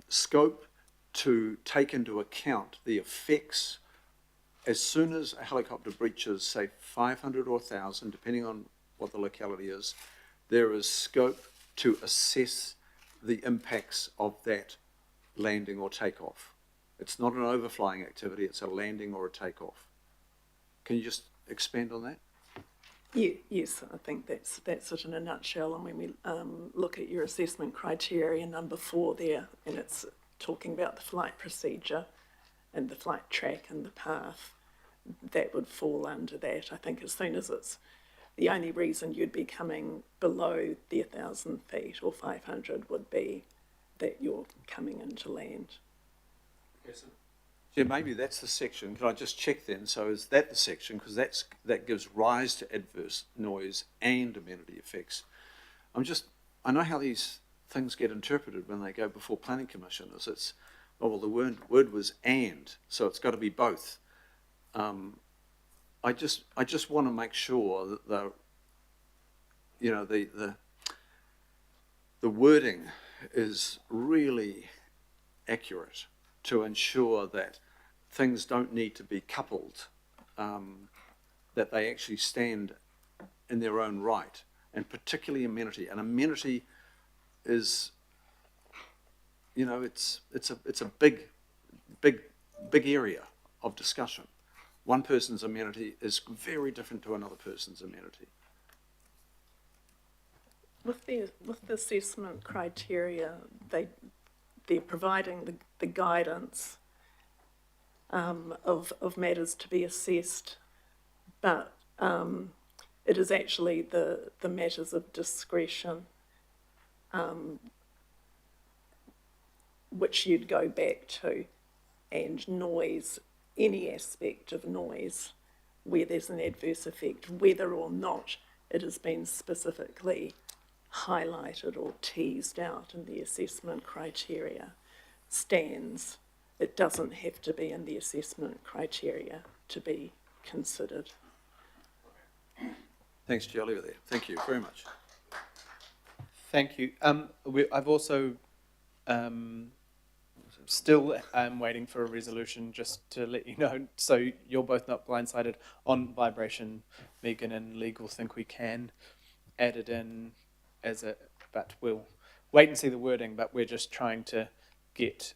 scope to take into account the effects as soon as a helicopter breaches, say 500 or 1,000, depending on what the locality is. There is scope to assess the impacts of that landing or takeoff. It's not an overflying activity, it's a landing or a takeoff. Can you just expand on that?
Yes, I think that's it in a nutshell. And when we look at your assessment criteria, number 4 there, and it's talking about the flight procedure and the flight track and the path, that would fall under that. I think as soon as it's the only reason you'd be coming below the 1,000 feet or 500 would be that you're coming into land.
Yes. Yeah, maybe that's the section. Can I just check then? So is that the section? Because that gives rise to adverse noise and amenity effects. I know how these things get interpreted when they go before planning commissioners. It's, well, the word was and, so it's got to be both. I just want to make sure that the wording is really accurate to ensure that things don't need to be coupled, that they actually stand in their own right, and particularly amenity. And amenity is, it's a big area of discussion. One person's amenity is very different to another person's amenity.
With the assessment criteria, they're providing the guidance of matters to be assessed, but it is actually the matters of discretion which you'd go back to, and noise, any aspect of noise where there's an adverse effect, whether or not it has been specifically highlighted or teased out in the assessment criteria, stands. It doesn't have to be in the assessment criteria to be considered.
Thanks, Chair. I'll leave it there. Thank you very much.
Thank you. I've also still waiting for a resolution, just to let you know, so you're both not blindsided on vibration. Megan and legal think we can add it in as a, but we'll wait and see the wording, but we're just trying to get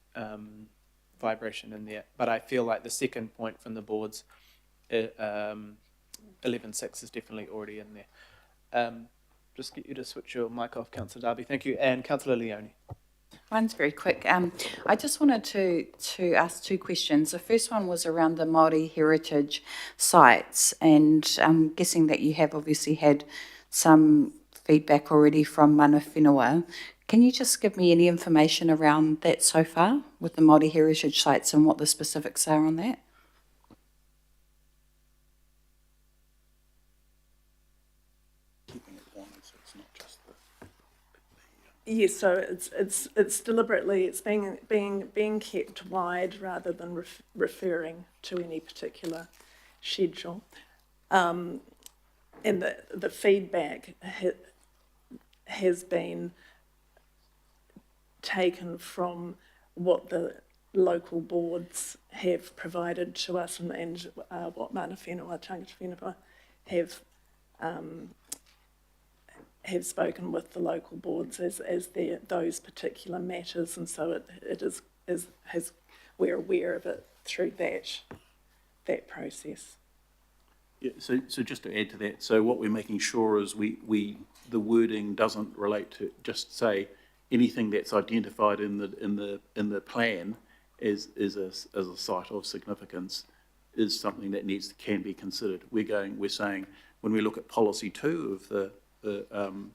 vibration in there. But I feel like the second point from the boards, 11.6 is definitely already in there. Just get you to switch your mic off, Councillor Darby. Thank you. And Councillor Leone.
Mine's very quick. I just wanted to ask two questions. The first one was around the Māori heritage sites, and I'm guessing that you have obviously had some feedback already from mana whenua. Can you just give me any information around that so far with the Māori heritage sites and what the specifics are on that?
Yes, so it's deliberately, it's being kept wide rather than referring to any particular schedule. And the feedback has been taken from what the local boards have provided to us and what mana whenua, tangata whenua have spoken with the local boards as those particular matters, and so we're aware of it through that process.
Yeah, so just to add to that, so what we're making sure is the wording doesn't relate to just say anything that's identified in the plan as a site of significance is something that can be considered. We're saying when we look at policy 2 of the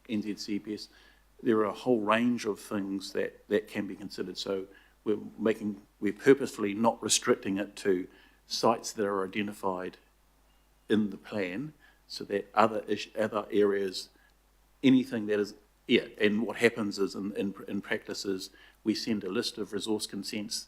NZCPS, there are a whole range of things that can be considered. So we're purposefully not restricting it to sites that are identified in the plan, so that other areas, anything that is, yeah, and what happens is in practice is we send a list of resource consents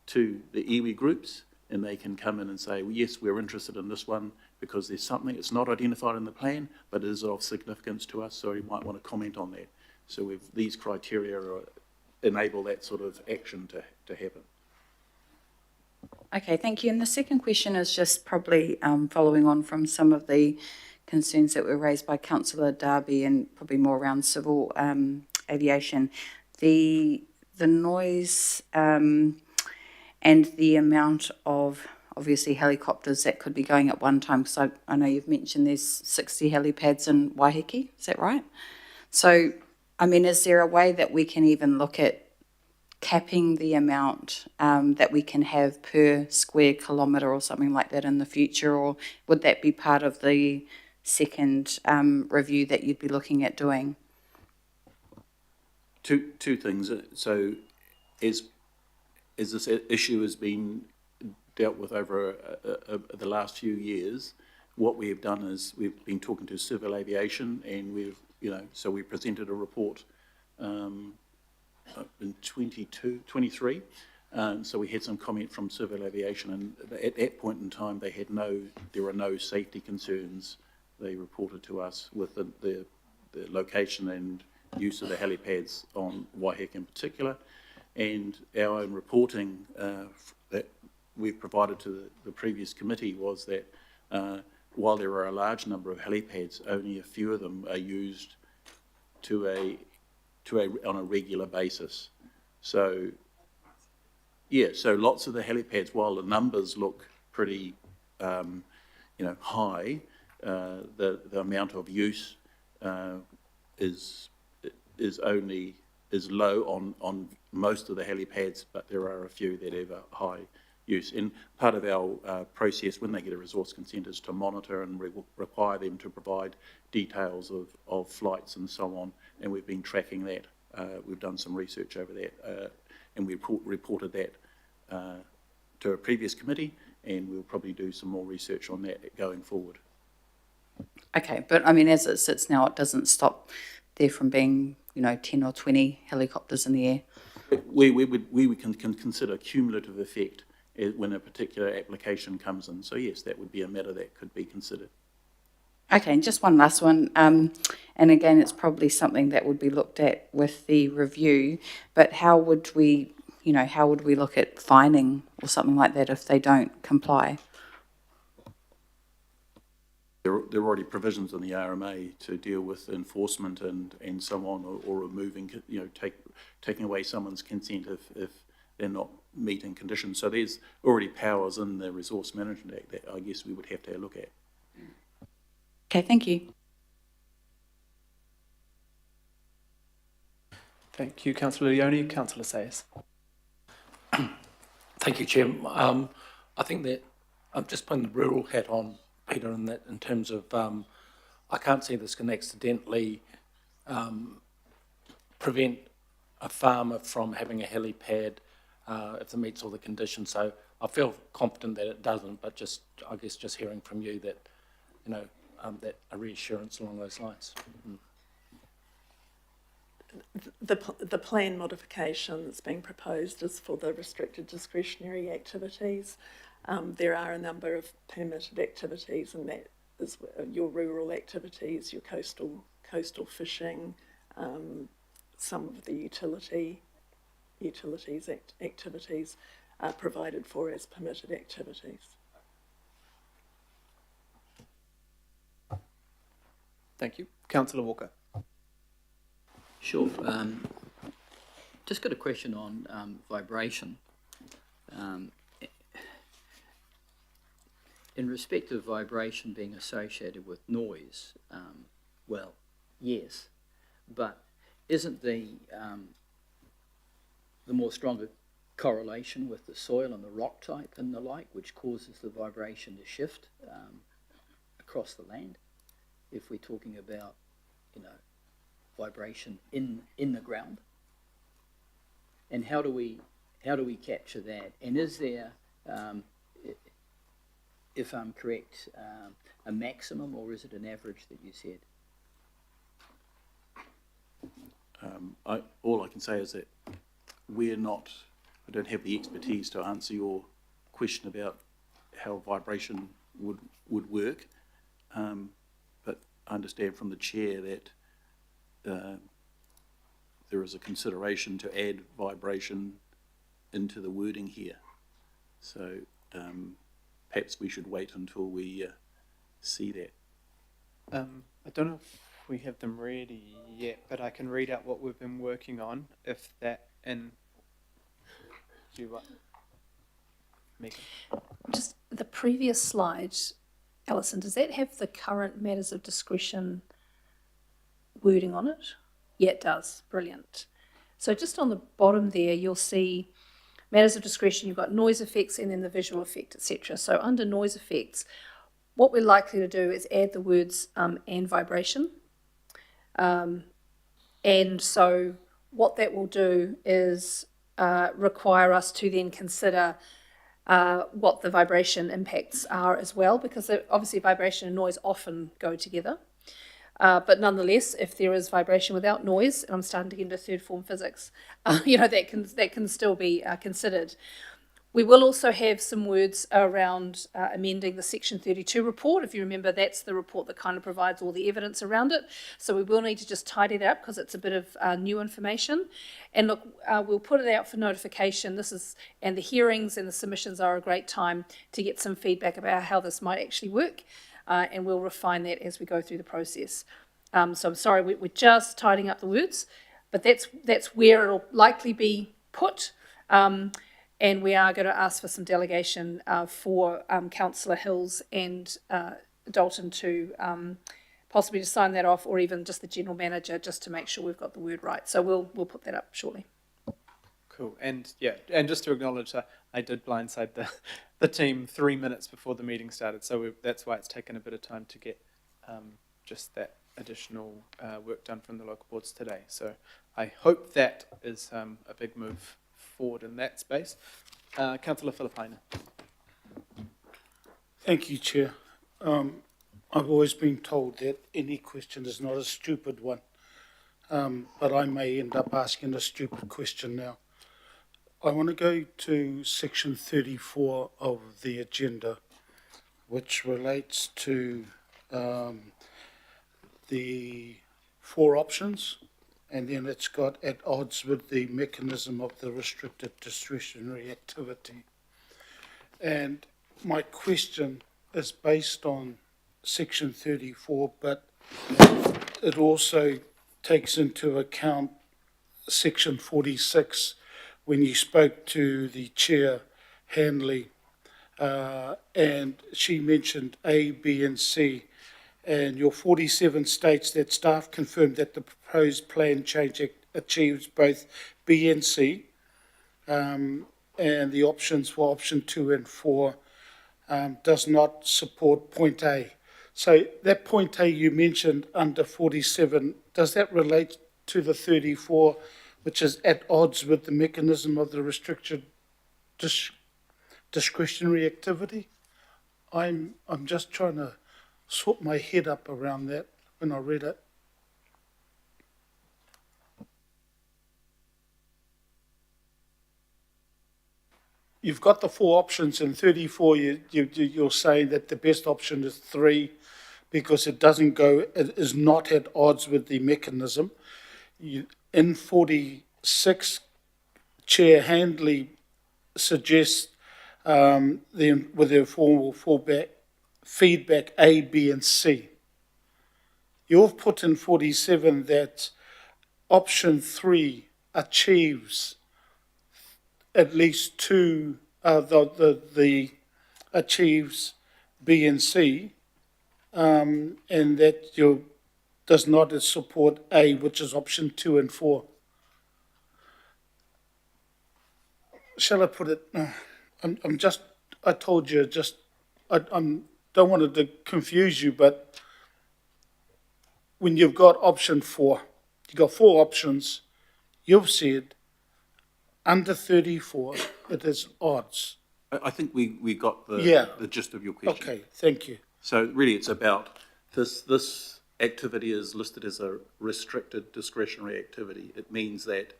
to the iwi groups, and they can come in and say, well, yes, we're interested in this one because there's something that's not identified in the plan, but is of significance to us, so you might want to comment on that. So these criteria enable that sort of action to happen.
Okay, thank you. And the second question is just probably following on from some of the concerns that were raised by Councillor Darby and probably more around civil aviation. The noise and the amount of obviously helicopters that could be going at one time, because I know you've mentioned there's 60 helipads in Waiheke, is that right? So, I mean, is there a way that we can even look at capping the amount that we can have per square kilometre or something like that in the future, or would that be part of the second review that you'd be looking at doing?
Two things. So as this issue has been dealt with over the last few years, what we have done is we've been talking to civil aviation, and so we presented a report in 23. So we had some comment from civil aviation, and at that point in time there were no safety concerns. They reported to us with the location and use of the helipads on Waiheke in particular, and our own reporting that we've provided to the previous committee was that while there are a large number of helipads, only a few of them are used on a regular basis. So yeah, so lots of the helipads, while the numbers look pretty high, the amount of use is low on most of the helipads, but there are a few that have a high use. And part of our process when they get a resource consent is to monitor and require them to provide details of flights and so on, and we've been tracking that We've done some research over that, and we reported that to a previous committee, and we'll probably do some more research on that going forward.
Okay, but I mean, as it sits now, it doesn't stop there from being, 10 or 20 helicopters in the air.
We can consider cumulative effect when a particular application comes in. So yes, that would be a matter that could be considered.
Okay, and just one last one. And again, it's probably something that would be looked at with the review, but how would we look at fining or something like that if they don't comply?
There are already provisions in the RMA to deal with enforcement and so on, or removing, taking away someone's consent if they're not meeting conditions. So there's already powers in the Resource Management Act that I guess we would have to look at.
Okay, thank you.
Thank you, Councillor Leone. Councillor Sayers.
Thank you, Chair. I think that I'm just putting the rural hat on, Peter, in that in terms of I can't see this can accidentally prevent a farmer from having a helipad if it meets all the conditions. So I feel confident that it doesn't, but I guess just hearing from you that, that a reassurance along those lines.
The plan modification that's being proposed is for the restricted discretionary activities. There are a number of permitted activities, and that is your rural activities, your coastal fishing, some of the utilities activities are provided for as permitted activities.
Thank you. Councillor Walker.
Sure. Just got a question on vibration. In respect of vibration being associated with noise, well, yes, but isn't the more stronger correlation with the soil and the rock type and the like, which causes the vibration to shift across the land? If we're talking about, vibration in the ground, and how do we capture that? And is there, if I'm correct, a maximum, or is it an average that you said?
All I can say is that I don't have the expertise to answer your question about how vibration would work, but I understand from the chair that there is a consideration to add vibration into the wording here. So perhaps we should wait until we see that.
I don't know if we have them ready yet, but I can read out what we've been working on, if that, and do you what? Megan?
Just the previous slide, Alison, does that have the current matters of discretion wording on it? Yeah, it does. Brilliant. So just on the bottom there, you'll see matters of discretion. You've got noise effects and then the visual effect, etc. So under noise effects, what we're likely to do is add the words and vibration. And so what that will do is require us to then consider what the vibration impacts are as well, because obviously vibration and noise often go together. But nonetheless, if there is vibration without noise, and I'm starting to get into third form physics, that can still be considered. We will also have some words around amending the Section 32 report. If you remember, that's the report that kind of provides all the evidence around it. So we will need to just tidy that up because it's a bit of new information. And look, we'll put it out for notification. And the hearings and the submissions are a great time to get some feedback about how this might actually work. And we'll refine that as we go through the process. So I'm sorry, we're just tidying up the words, but that's where it'll likely be put. And we are going to ask for some delegation for Councillor Hills and Dalton to possibly to sign that off, or even just the General Manager, just to make sure we've got the word right. So we'll put that up shortly.
Cool. And yeah, and just to acknowledge that I did blindside the team 3 minutes before the meeting started, so that's why it's taken a bit of time to get just that additional work done from the local boards today. So I hope that is a big move forward in that space. Councillor Filipaina.
Thank you, Chair. I've always been told that any question is not a stupid one, but I may end up asking a stupid question now. I want to go to section 34 of the agenda, which relates to the 4 options, and then it's got at odds with the mechanism of the restricted discretionary activity. And my question is based on section 34, but it also takes into account section 46 when you spoke to the Chair, Hanley, and she mentioned A, B and C, and your 47 states that staff confirmed that the proposed plan change achieves both B and C, and the options for option 2 and 4 does not support point A. So that point A you mentioned under 47, does that relate to the 34, which is at odds with the mechanism of the restricted discretionary activity? I'm just trying to sort my head up around that when I read it. You've got the 4 options in 34. You're saying that the best option is 3 because it is not at odds with the mechanism. In 46, Chair Handley suggests with their formal feedback A, B and C. You've put in 47 that option 3 achieves at least 2, achieves B and C, and that does not support A, which is option 2 and 4. Shall I put it? I told you, I don't want to confuse you, but when you've got option 4, you've got 4 options, you've said under 34, it is odds.
I think we got the gist of your question.
Okay, thank you.
So really it's about this activity is listed as a restricted discretionary activity. It means that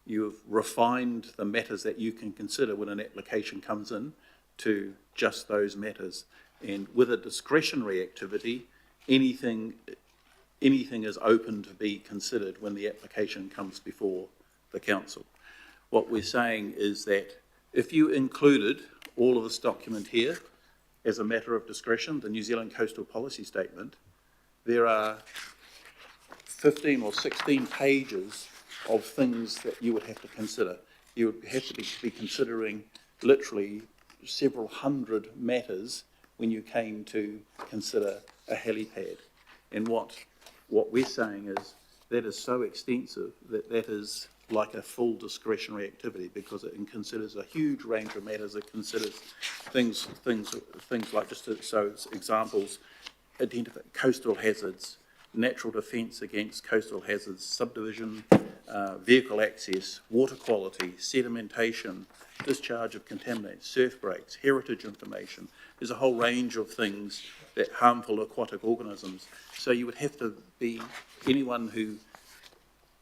you've refined the matters that you can consider when an application comes in to just those matters. And with a discretionary activity, anything is open to be considered when the application comes before the council. What we're saying is that if you included all of this document here as a matter of discretion, the New Zealand Coastal Policy Statement, there are 15 or 16 pages of things that you would have to consider. You would have to be considering literally several hundred matters when you came to consider a helipad. And what we're saying is that is so extensive that is like a full discretionary activity because it considers a huge range of matters. It considers things like, examples, identify coastal hazards, natural defence against coastal hazards, subdivision, vehicle access, water quality, sedimentation, discharge of contaminants, surf breaks, heritage information. There's a whole range of things that harmful aquatic organisms. So you would have to be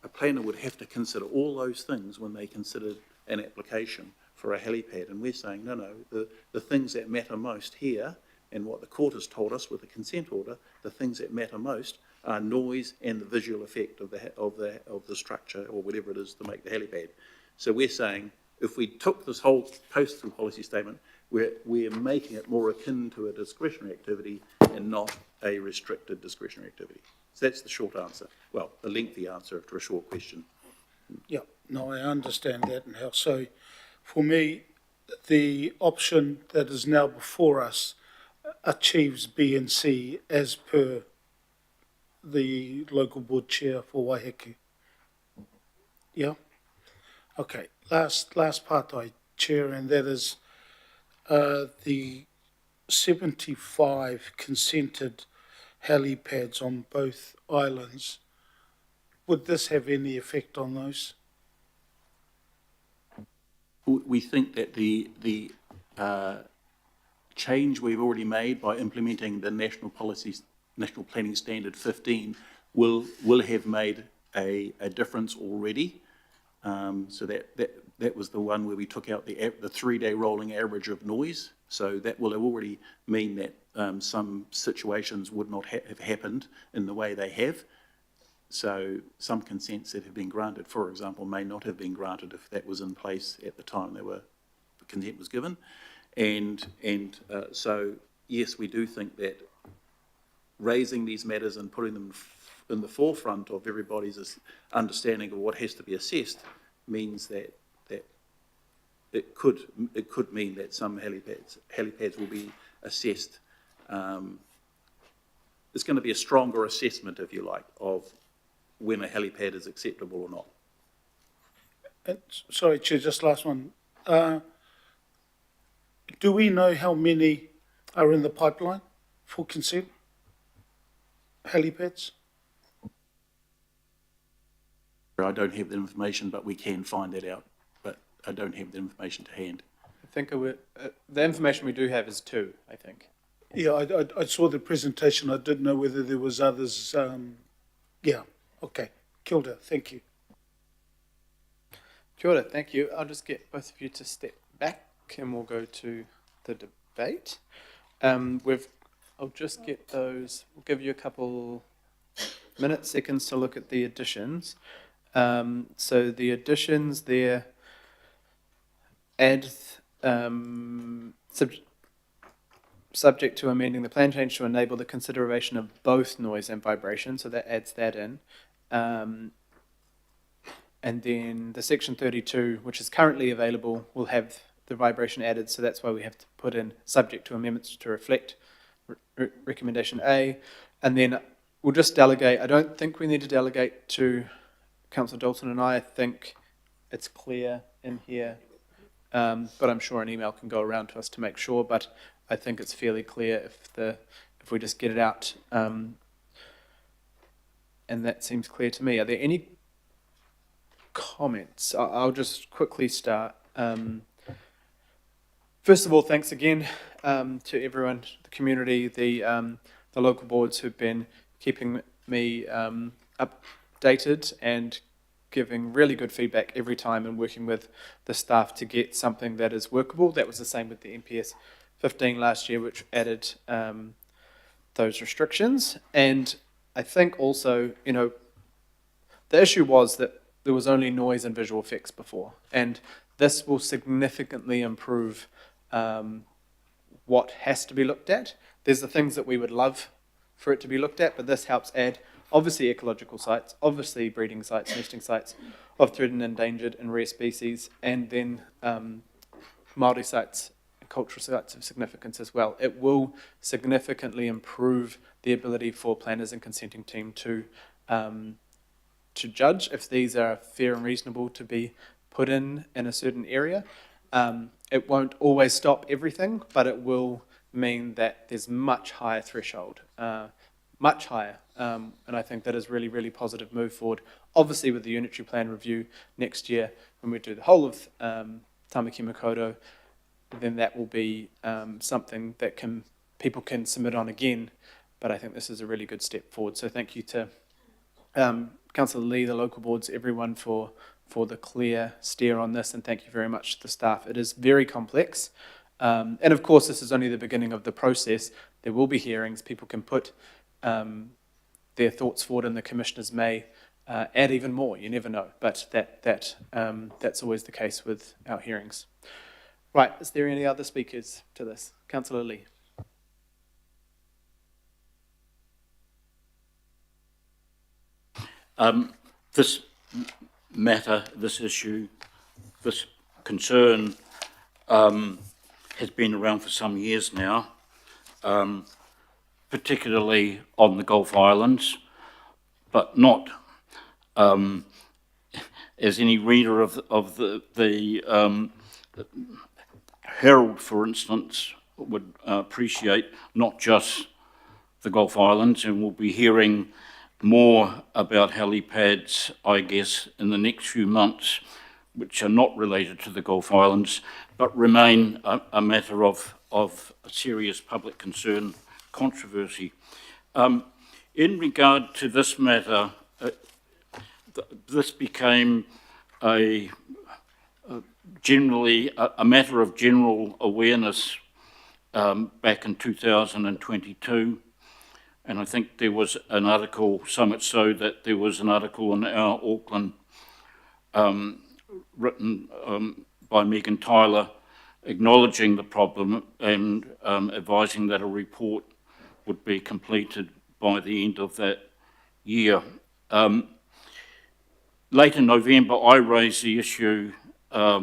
a planner would have to consider all those things when they considered an application for a helipad. And we're saying, no, the things that matter most here, and what the court has told us with the consent order, the things that matter most are noise and the visual effect of the structure or whatever it is to make the helipad. So we're saying if we took this whole coastal policy statement, we're making it more akin to a discretionary activity and not a restricted discretionary activity. So that's the short answer. Well, the lengthy answer to a short question.
Yeah, no, I understand that and how. So for me, the option that is now before us achieves B and C as per the local board chair for Waiheku. Yeah? Okay, last part I chair, and that is the 75 consented helipads on both islands. Would this have any effect on those?
We think that the change we've already made by implementing the National Planning Standard 15 will have made a difference already. So that was the one where we took out the 3-day rolling average of noise. So that will already mean that some situations would not have happened in the way they have. So some consents that have been granted, for example, may not have been granted if that was in place at the time the consent was given. So yes, we do think that raising these matters and putting them in the forefront of everybody's understanding of what has to be assessed means that it could mean that some helipads will be assessed. It's going to be a stronger assessment, if you like, of when a helipad is acceptable or not.
Sorry, Chair, just last one. Do we know how many are in the pipeline for consent? Helipads?
I don't have the information, but we can find that out. But I don't have the information to hand.
I think the information we do have is 2, I think.
Yeah, I saw the presentation. I didn't know whether there was others. Yeah, okay. Kia ora, thank you.
Kia ora, thank you. I'll just get both of you to step back and we'll go to the debate. I'll just get those. We'll give you a couple minutes, seconds to look at the additions. So the additions there add subject to amending the plan change to enable the consideration of both noise and vibration. So that adds that in. And then the section 32, which is currently available, will have the vibration added. So that's why we have to put in subject to amendments to reflect recommendation A. And then we'll just delegate. I don't think we need to delegate to Councillor Dalton and I think it's clear in here, but I'm sure an email can go around to us to make sure. But I think it's fairly clear if we just get it out, and that seems clear to me. Are there any comments? I'll just quickly start. First of all, thanks again to everyone, the community, the local boards who've been keeping me updated and giving really good feedback every time and working with the staff to get something that is workable. That was the same with the NPS 15 last year, which added those restrictions. And I think also, the issue was that there was only noise and visual effects before, and this will significantly improve what has to be looked at. There's the things that we would love for it to be looked at, but this helps add, obviously, ecological sites, obviously breeding sites, nesting sites of threatened, endangered and rare species, and then Māori sites and cultural sites of significance as well. It will significantly improve the ability for planners and consenting team to judge if these are fair and reasonable to be put in a certain area. It won't always stop everything, but it will mean that there's much higher threshold, much higher. And I think that is really, really positive move forward. Obviously, with the unitary plan review next year, when we do the whole of Tamaki Makaurau, then that will be something that people can submit on again. But I think this is a really good step forward. So thank you to Councillor Lee, the local boards, everyone for the clear steer on this, and thank you very much to the staff. It is very complex. And of course, this is only the beginning of the process. There will be hearings. People can put their thoughts forward, and the commissioners may add even more. You never know, but that's always the case with our hearings. Right, is there any other speakers to this? Councillor Lee.
This matter, this issue, this concern has been around for some years now, particularly on the Gulf Islands, but not as any reader of the Herald, for instance, would appreciate, not just the Gulf Islands, and we'll be hearing more about helipads, I guess, in the next few months, which are not related to the Gulf Islands, but remain a matter of serious public concern, controversy. In regard to this matter, this became generally a matter of general awareness back in 2022. And I think there was an article, so much so that there was an article in our Auckland written by Megan Tyler acknowledging the problem and advising that a report would be completed by the end of that year. Late in November, I raised the issue at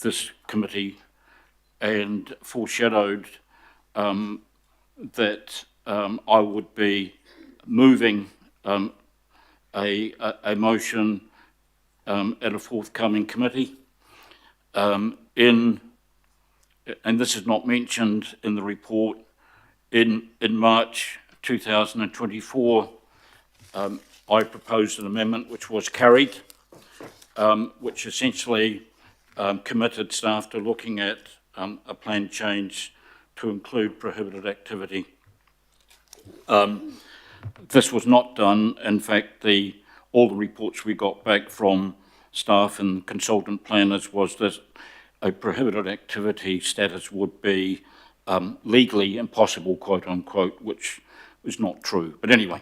this committee and foreshadowed that I would be moving a motion at a forthcoming committee. And this is not mentioned in the report, in March 2024, I proposed an amendment which was carried, which essentially committed staff to looking at a plan change to include prohibited activity. This was not done. In fact, all the reports we got back from staff and consultant planners was that a prohibited activity status would be legally impossible, quote unquote, which was not true. But anyway,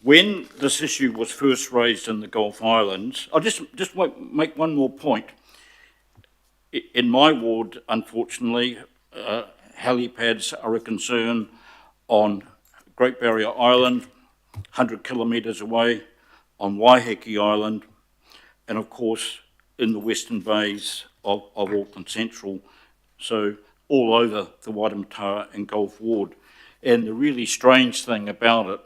when this issue was first raised in the Gulf Islands, I'll just make one more point. In my ward, unfortunately, helipads are a concern on Great Barrier Island, 100 kilometres away, on Waiheke Island, and of course in the western bays of Auckland Central, so all over the Waitemata and Gulf Ward. And the really strange thing about it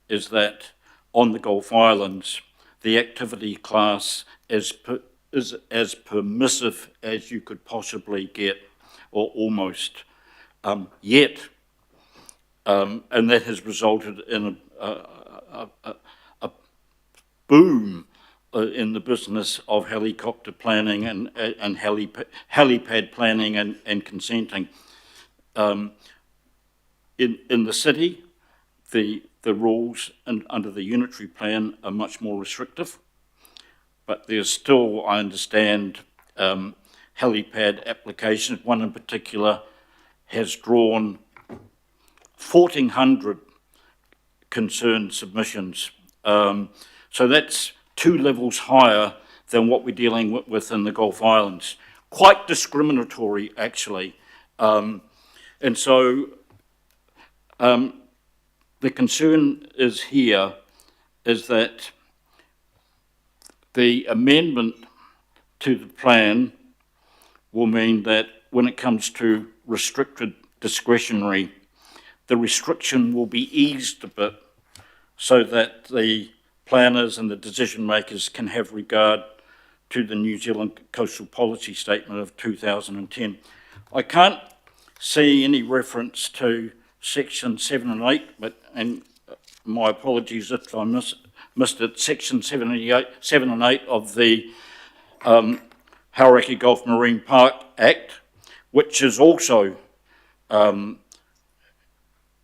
is that on the Gulf Islands, the activity class is as permissive as you could possibly get, or almost yet. And that has resulted in a boom in the business of helicopter planning and helipad planning and consenting. In the city, the rules under the unitary plan are much more restrictive, but there's still, I understand, helipad applications. One in particular has drawn 1,400 concerned submissions. So that's 2 levels higher than what we're dealing with in the Gulf Islands. Quite discriminatory, actually. And so the concern is that the amendment to the plan will mean that when it comes to restricted discretionary, the restriction will be eased a bit so that the planners and the decision makers can have regard to the New Zealand Coastal Policy Statement of 2010. I can't see any reference to Section 7 and 8, and my apologies if I missed it, Section 7 and 8 of the Hauraki Gulf Marine Park Act, which is also,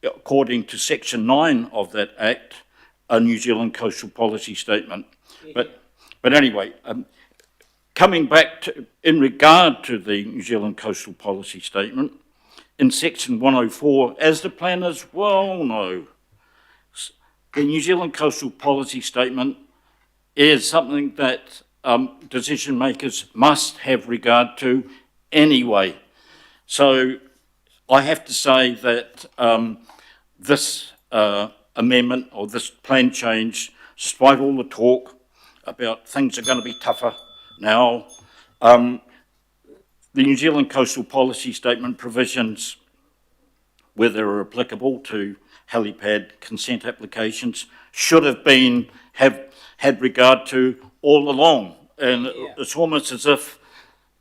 according to Section 9 of that Act, a New Zealand Coastal Policy Statement. But anyway, coming back to, in regard to the New Zealand Coastal Policy Statement, in Section 104, as the planners well know, the New Zealand Coastal Policy Statement is something that decision makers must have regard to anyway. So I have to say that this amendment or this plan change, despite all the talk about things are going to be tougher now, the New Zealand Coastal Policy Statement provisions, where they're applicable to helipad consent applications, should have had regard to all along. And it's almost as if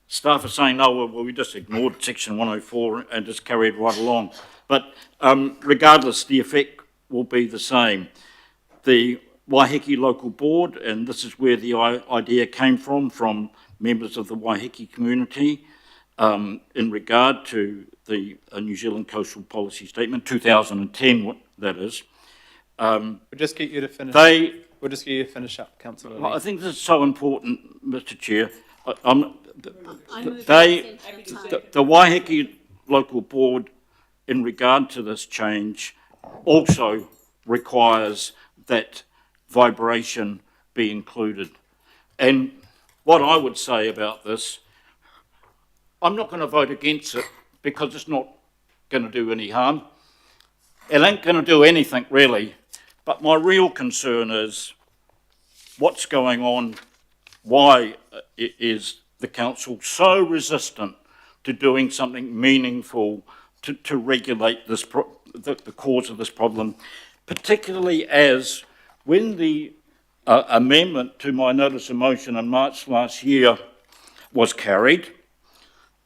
staff are saying, no, well, we just ignored section 104 and just carried right along. But regardless, the effect will be the same. The Waiheke Local Board, and this is where the idea came from members of the Waiheke community, in regard to the New Zealand Coastal Policy Statement, 2010, that is.
We'll just get you to finish. We'll just get you to finish up, Councillor Lee.
I think this is so important, Mr. Chair. The Waiheke Local Board, in regard to this change, also requires that vibration be included. And what I would say about this, I'm not going to vote against it because it's not going to do any harm. It ain't going to do anything really. But my real concern is what's going on. Why is the council so resistant to doing something meaningful to regulate this the cause of this problem, particularly as when the amendment to my notice of motion in March last year was carried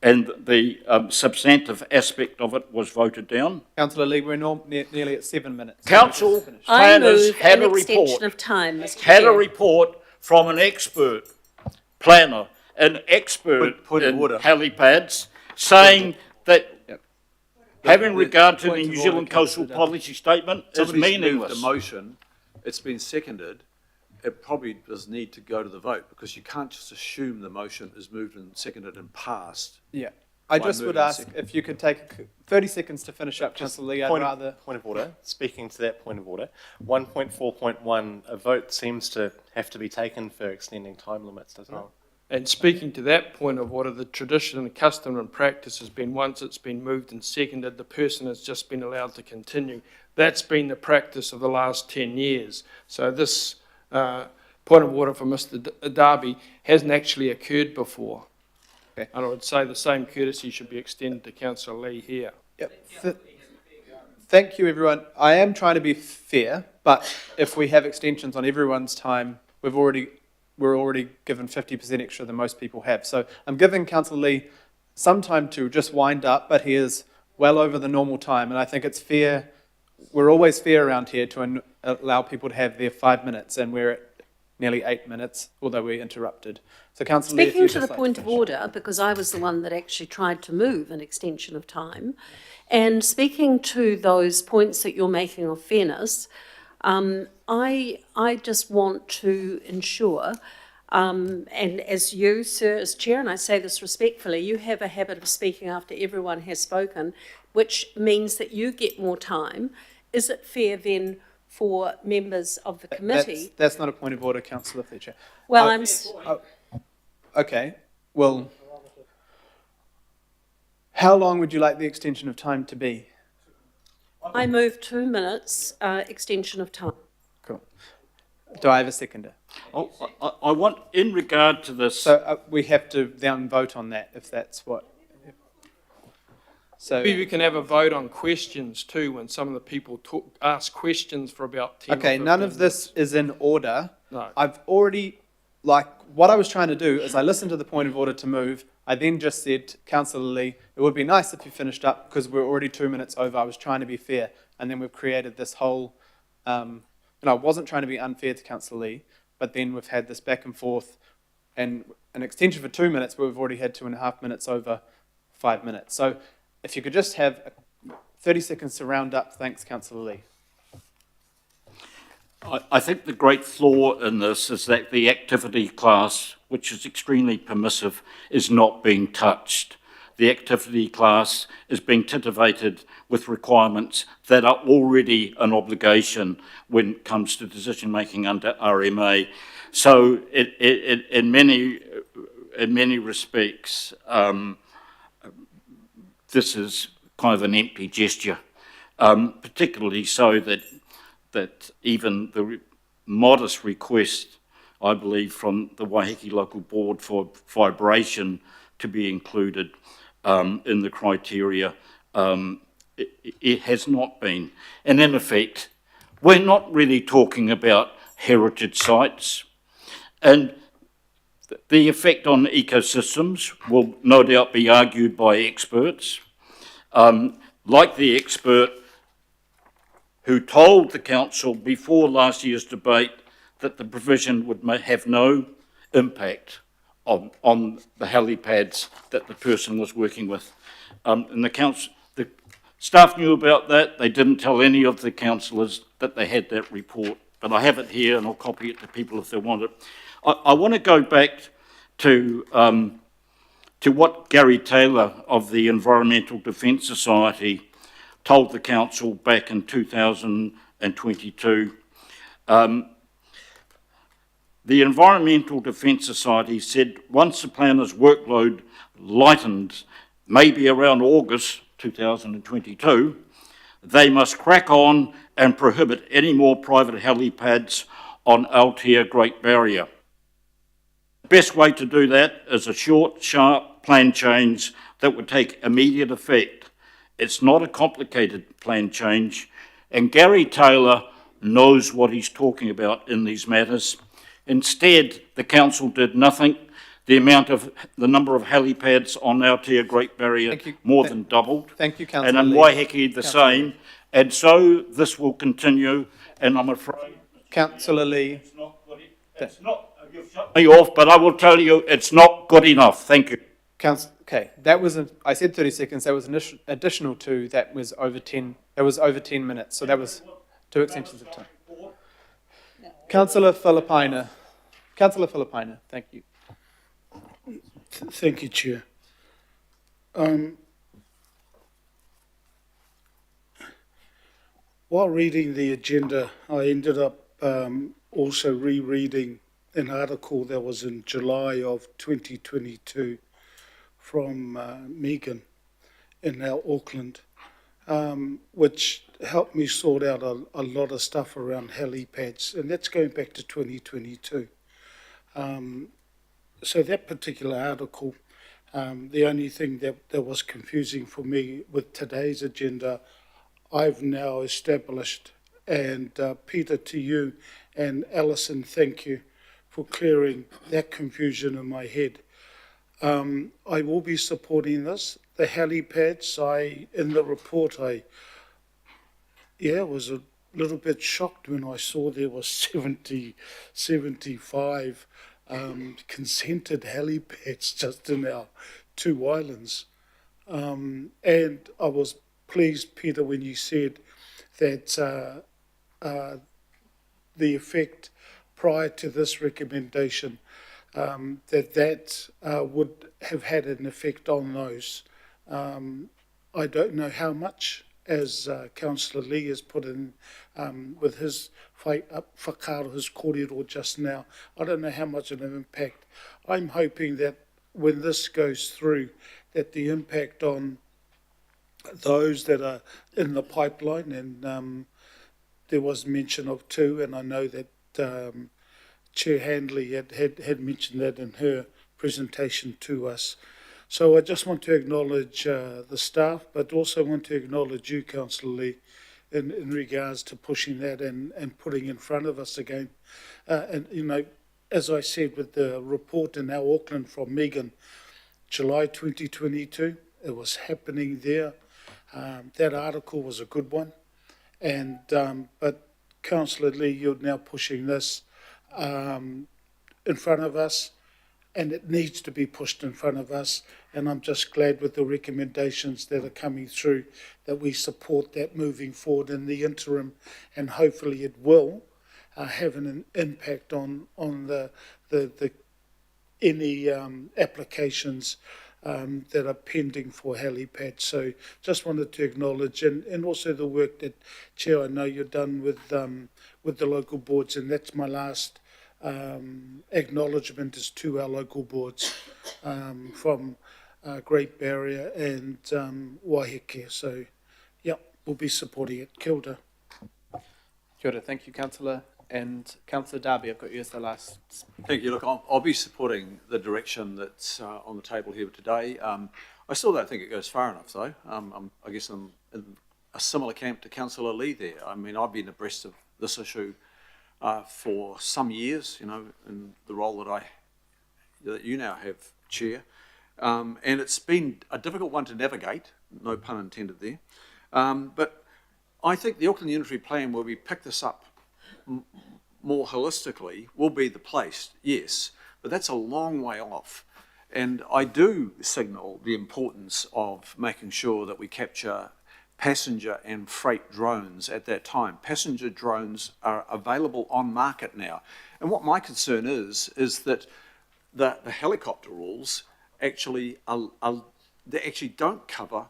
and the substantive aspect of it was voted down.
Councillor Lee, we're nearly at 7 minutes.
Council planners had a report.
Of time, Mr.
Had
Chair.
a report from an expert planner, an expert
Point of
in
order.
helipads, saying that
Yep.
having regard to the
Point
New
of order,
Zealand Coastal
Councillor
Policy Statement is
Somebody's moved
meaningless.
a motion, it's been seconded, it probably does need to go to the vote, because you can't just assume the motion is moved and seconded and passed.
Yeah. I
By
just would
moving
ask
second.
if you could take 30 seconds to finish up, Councillor Lee. I'd rather...
Point of order, speaking to that point of order, 1.4.1, a vote seems to have to be taken for extending time limits, doesn't it?
And speaking to that point of order, the tradition and custom and practice has been once it's been moved and seconded, the person has just been allowed to continue. That's been the practice of the last 10 years. So this point of order for Mr. Darby hasn't actually occurred before.
Okay.
And I would say the same courtesy should be extended to Councillor Lee here.
Yep. Thank you, everyone. I am trying to be fair, but if we have extensions on everyone's time, we're already given 50% extra than most people have. So I'm giving Councillor Lee some time to just wind up, but he is well over the normal time, and I think it's fair. We're always fair around here to allow people to have their 5 minutes, and we're at nearly 8 minutes, although we interrupted. So Councillor Lee, if
Speaking
you'd
to
just
the
like
point of
finish.
order, because I was the one that actually tried to move an extension of time, and speaking to those points that you're making of fairness, I just want to ensure, and as you, sir, as chair, and I say this respectfully, you have a habit of speaking after everyone has spoken, which means that you get more time. Is it fair then for members of the committee?
That's not a point of order, Councillor Fletcher.
Well,
Okay, well, how long would you like the extension of time to be?
I move 2 minutes extension of time.
Cool. Do I have a seconder?
I want, in regard to this...
So we have to then vote on that, if that's what... So,
Maybe we can have a vote on questions too, when some of the people ask questions for about 10
okay,
or 15
none of this
minutes.
is in order.
No.
I've already, what I was trying to do is I listened to the point of order to move. I then just said, Councillor Lee, it would be nice if you finished up because we're already 2 minutes over. I was trying to be fair. And then we've created this whole, I wasn't trying to be unfair to Councillor Lee, but then we've had this back and forth and an extension for 2 minutes where we've already had 2.5 minutes over 5 minutes. So if you could just have 30 seconds to round up. Thanks, Councillor Lee.
I think the great flaw in this is that the activity class, which is extremely permissive, is not being touched. The activity class is being titivated with requirements that are already an obligation when it comes to decision making under RMA. So in many respects, this is kind of an empty gesture, particularly so that even the modest request, I believe, from the Waiheke Local Board for vibration to be included in the criteria, it has not been. And in effect, we're not really talking about heritage sites. And The effect on ecosystems will no doubt be argued by experts, like the expert who told the council before last year's debate that the provision would have no impact on the helipads that the person was working with. And the staff knew about that. They didn't tell any of the councillors that they had that report, but I have it here and I'll copy it to people if they want it. I want to go back to what Gary Taylor of the Environmental Defence Society told the council back in 2022. The Environmental Defence Society said once the planner's workload lightened, maybe around August 2022, they must crack on and prohibit any more private helipads on Aotea Great Barrier. The best way to do that is a short, sharp plan change that would take immediate effect. It's not a complicated plan change, and Gary Taylor knows what he's talking about in these matters. Instead, the council did nothing. The number of helipads on Aotea Great Barrier more than doubled.
Thank you, Councillor
And in
Lee.
Waiheke the same. And so this will continue, and I'm afraid...
Councillor Lee.
It's not, you've shut me off, but I will tell you it's not good enough. Thank you.
Okay, that was, I said 30 seconds, that was an additional 2, that was over 10 minutes, so that was 2 extensions of time. Councillor Filipaina. Councillor Filipaina, thank you.
Thank you, Chair. While reading the agenda, I ended up also rereading an article that was in July of 2022 from Megan in our Auckland, which helped me sort out a lot of stuff around helipads, and that's going back to 2022. So that particular article, the only thing that was confusing for me with today's agenda, I've now established, and Peter, to you, and Alison, thank you for clearing that confusion in my head. I will be supporting this. The helipads, in the report, was a little bit shocked when I saw there was 75 consented helipads just in our 2 islands. And I was pleased, Peter, when you said that the effect prior to this recommendation, that would have had an effect on those. I don't know how much, as Councillor Lee has put in with his whakaaro, his kōrero just now. I don't know how much of an impact. I'm hoping that when this goes through, that the impact on those that are in the pipeline, and there was mention of 2, and I know that Chair Handley had mentioned that in her presentation to us. So I just want to acknowledge the staff, but also want to acknowledge you, Councillor Lee, in regards to pushing that and putting in front of us again. And, you know, as I said with the report in our Auckland from Megan, July 2022, it was happening there. That article was a good one. And but Councillor Lee, you're now pushing this in front of us, and it needs to be pushed in front of us. And I'm just glad with the recommendations that are coming through that we support that moving forward in the interim, and hopefully it will have an impact on the any applications that are pending for helipads. So just wanted to acknowledge, and also the work that, Chair, I know you've done with the local boards, and that's my last acknowledgement is to our local boards from Great Barrier and Waiheke. So, yeah, we'll be supporting it. Kia ora.
Kia ora. Thank you, Councillor. And Councillor Darby, I've got you as the last.
Thank you. Look, I'll be supporting the direction that's on the table here today. I still don't think it goes far enough, though. I guess I'm in a similar camp to Councillor Lee there. I mean, I've been abreast of this issue for some years, you know, in the role that I that you now have, Chair. And it's been a difficult one to navigate, no pun intended there. But I think the Auckland Unitary Plan, where we pick this up more holistically, will be the place, yes, but that's a long way off. And I do signal the importance of making sure that we capture passenger and freight drones at that time. Passenger drones are available on market now. And what my concern is that the helicopter rules actually they actually don't cover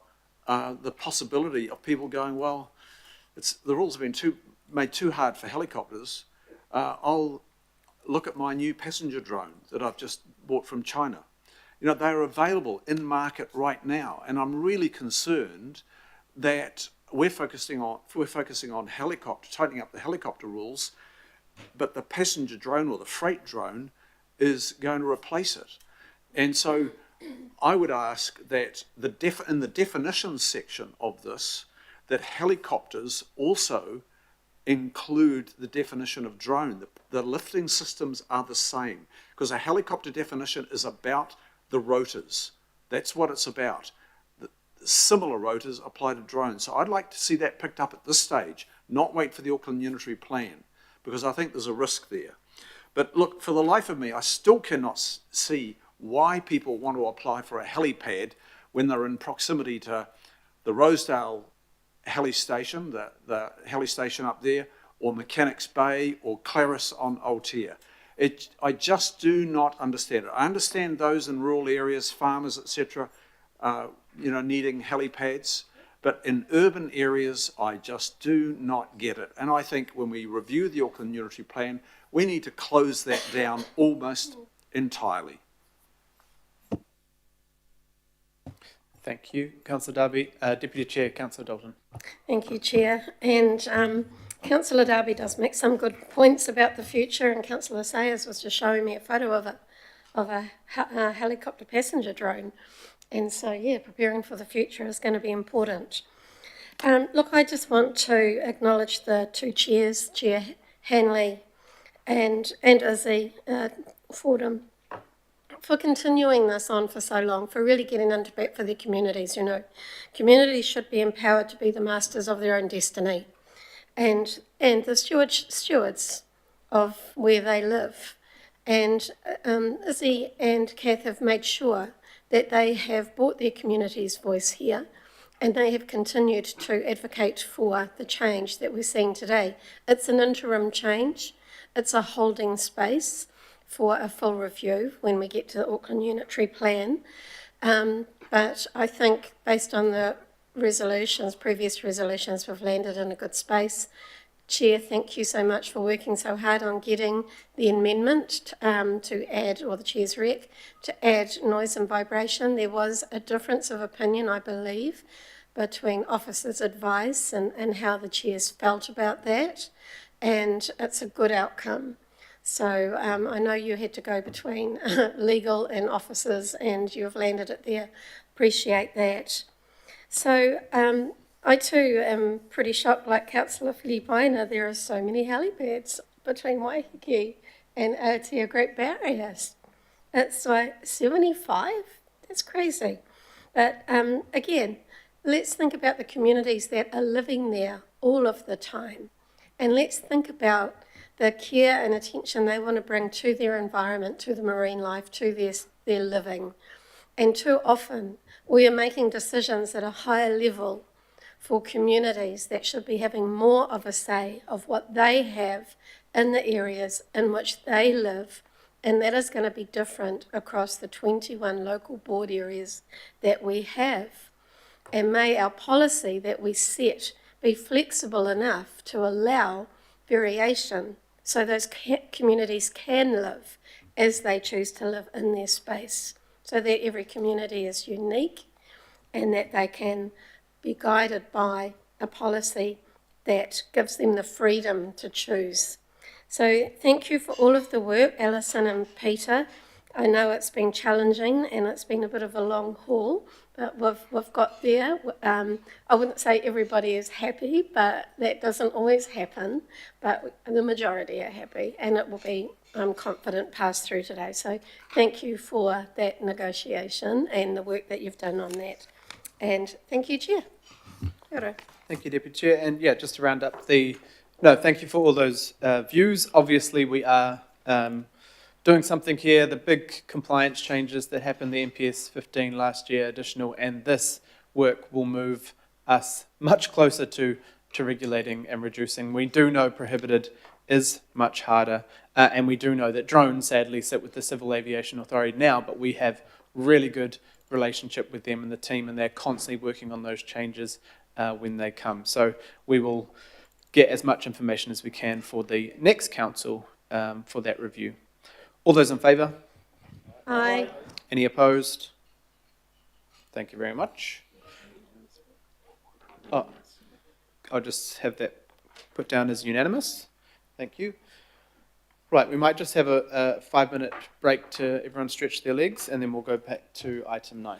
the possibility of people going, well, the rules have been made too hard for helicopters. I'll look at my new passenger drone that I've just bought from China. You know, they're available in market right now, and I'm really concerned that we're focusing on helicopter, tightening up the helicopter rules, but the passenger drone or the freight drone is going to replace it. And so I would ask that in the definitions section of this, that helicopters also include the definition of drone. The lifting systems are the same, because a helicopter definition is about the rotors. That's what it's about. The similar rotors apply to drones. So I'd like to see that picked up at this stage, not wait for the Auckland Unitary Plan, because I think there's a risk there. But look, for the life of me, I still cannot see why people want to apply for a helipad when they're in proximity to the Rosedale heli station, the heli station up there, or Mechanics Bay, or Clarice on Aotea. I just do not understand it. I understand those in rural areas, farmers, etc., needing helipads, but in urban areas, I just do not get it. And I think when we review the Auckland Unitary Plan, we need to close that down almost entirely.
Thank you, Councillor Darby. Deputy Chair, Councillor Dalton.
Thank you, Chair. And Councillor Darby does make some good points about the future, and Councillor Sayers was just showing me a photo of a helicopter passenger drone. And so, yeah, preparing for the future is going to be important. Look, I just want to acknowledge the two chairs, Chair Hanley and Izzy Fordham, for continuing this on for so long, for really getting into bat for their communities. You know, communities should be empowered to be the masters of their own destiny, and the stewards of where they live. And Izzy and Kath have made sure that they have brought their community's voice here, and they have continued to advocate for the change that we're seeing today. It's an interim change. It's a holding space for a full review when we get to the Auckland Unitary Plan. But I think based on the previous resolutions, we've landed in a good space. Chair, thank you so much for working so hard on getting the amendment to add, or the Chair's rec, to add noise and vibration. There was a difference of opinion, I believe, between officers' advice and how the Chairs felt about that, and it's a good outcome. So I know you had to go between legal and officers, and you've landed it there. Appreciate that. So I too am pretty shocked, like Councillor Filipina. There are so many helipads between Waiheke and Aotea Great Barriers. It's like 75. That's crazy. But again, let's think about the communities that are living there all of the time. And let's think about the care and attention they want to bring to their environment, to the marine life, to their living. And too often, we are making decisions at a higher level for communities that should be having more of a say of what they have in the areas in which they live. And that is going to be different across the 21 local board areas that we have. And may our policy that we set be flexible enough to allow variation so those communities can live as they choose to live in their space, so that every community is unique and that they can be guided by a policy that gives them the freedom to choose. So thank you for all of the work, Alison and Peter, I know it's been challenging and it's been a bit of a long haul, but we've got there. I wouldn't say everybody is happy, but that doesn't always happen. But the majority are happy, and it will be, I'm confident, passed through today. So thank you for that negotiation and the work that you've done on that. And thank you, Chair. Kia ora.
Thank you, Deputy Chair. And yeah, just to round up thank you for all those views. Obviously, we are doing something here. The big compliance changes that happened, the NPS 15 last year additional, and this work will move us much closer to regulating and reducing. We do know prohibited is much harder, and we do know that drones sadly sit with the Civil Aviation Authority now, but we have really good relationship with them and the team, and they're constantly working on those changes when they come. So we will get as much information as we can for the next council for that review. All those in favour?
Aye.
Any opposed? Thank you very much. Oh, I'll just have that put down as unanimous. Thank you. Right, we might just have a 5-minute break to everyone stretch their legs, and then we'll go back to item 9.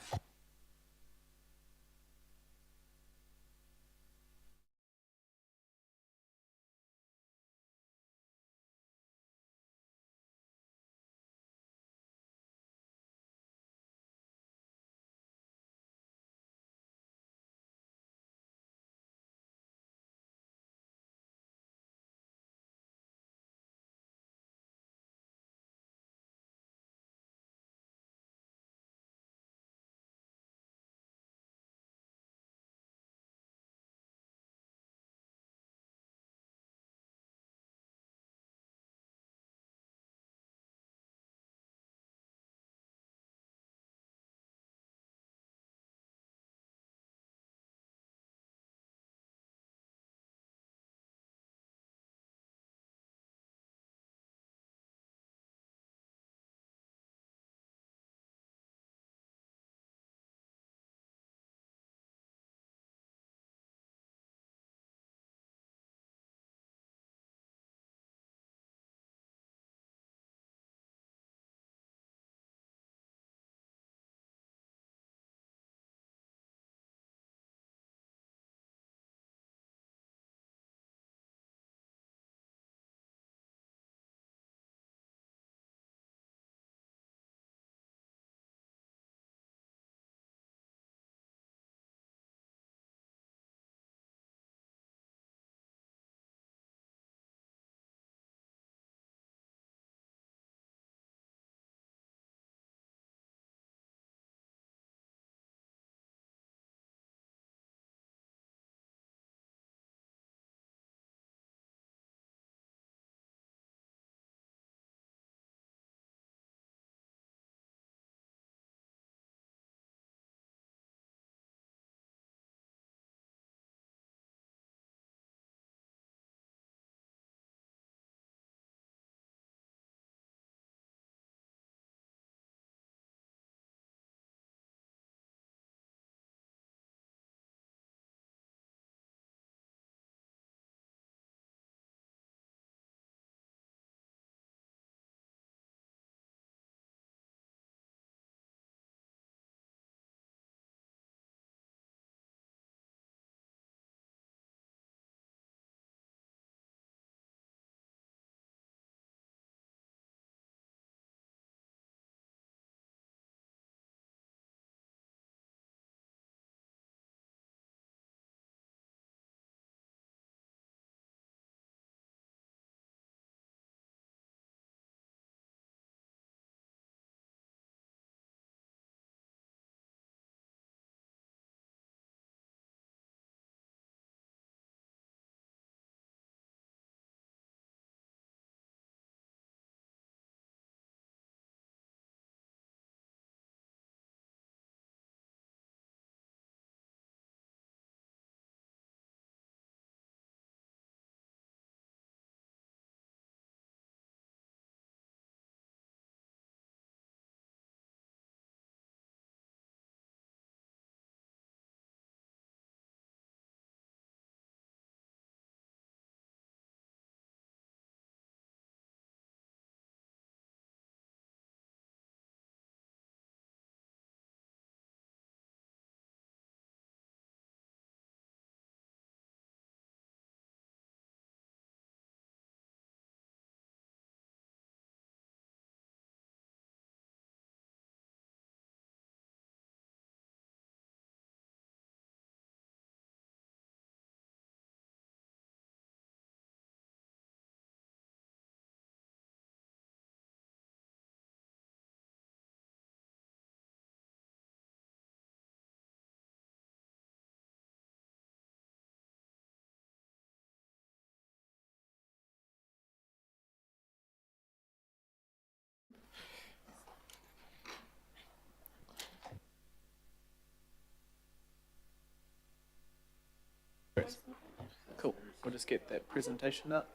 Cool. We'll just get that presentation up.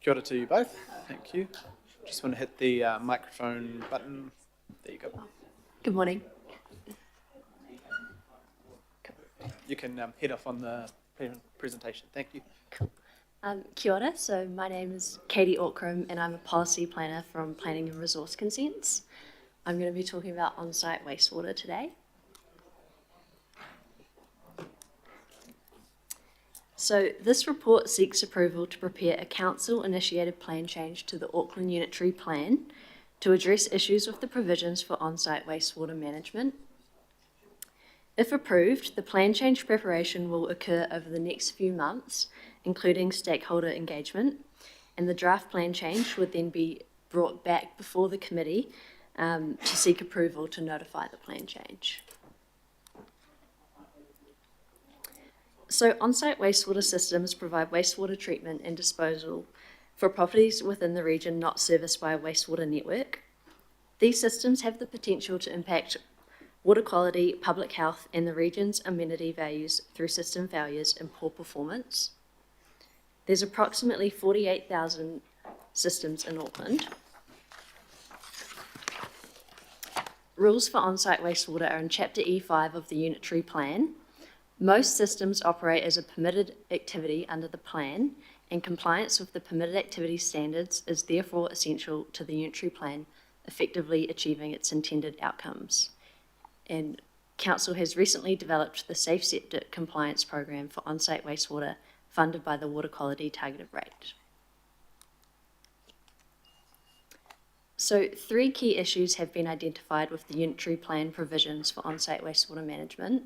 Kia ora to you both. Thank you. Just want to hit the microphone button. There you go.
Good morning.
You can head off on the presentation. Thank you.
Kia ora. So my name is Katie Auckram and I'm a policy planner from Planning and Resource Consents. I'm going to be talking about on-site wastewater today. So this report seeks approval to prepare a council-initiated plan change to the Auckland Unitary Plan to address issues with the provisions for on-site wastewater management. If approved, the plan change preparation will occur over the next few months, including stakeholder engagement, and the draft plan change would then be brought back before the committee to seek approval to notify the plan change. So on-site wastewater systems provide wastewater treatment and disposal for properties within the region not serviced by a wastewater network. These systems have the potential to impact water quality, public health, and the region's amenity values through system failures and poor performance. There's approximately 48,000 systems in Auckland. Rules for on-site wastewater are in Chapter E5 of the Unitary Plan. Most systems operate as a permitted activity under the plan, and compliance with the permitted activity standards is therefore essential to the Unitary Plan effectively achieving its intended outcomes. And Council has recently developed the Safe Septic Compliance Program for on-site wastewater funded by the Water Quality Targeted Rate. So 3 key issues have been identified with the Unitary Plan provisions for on-site wastewater management.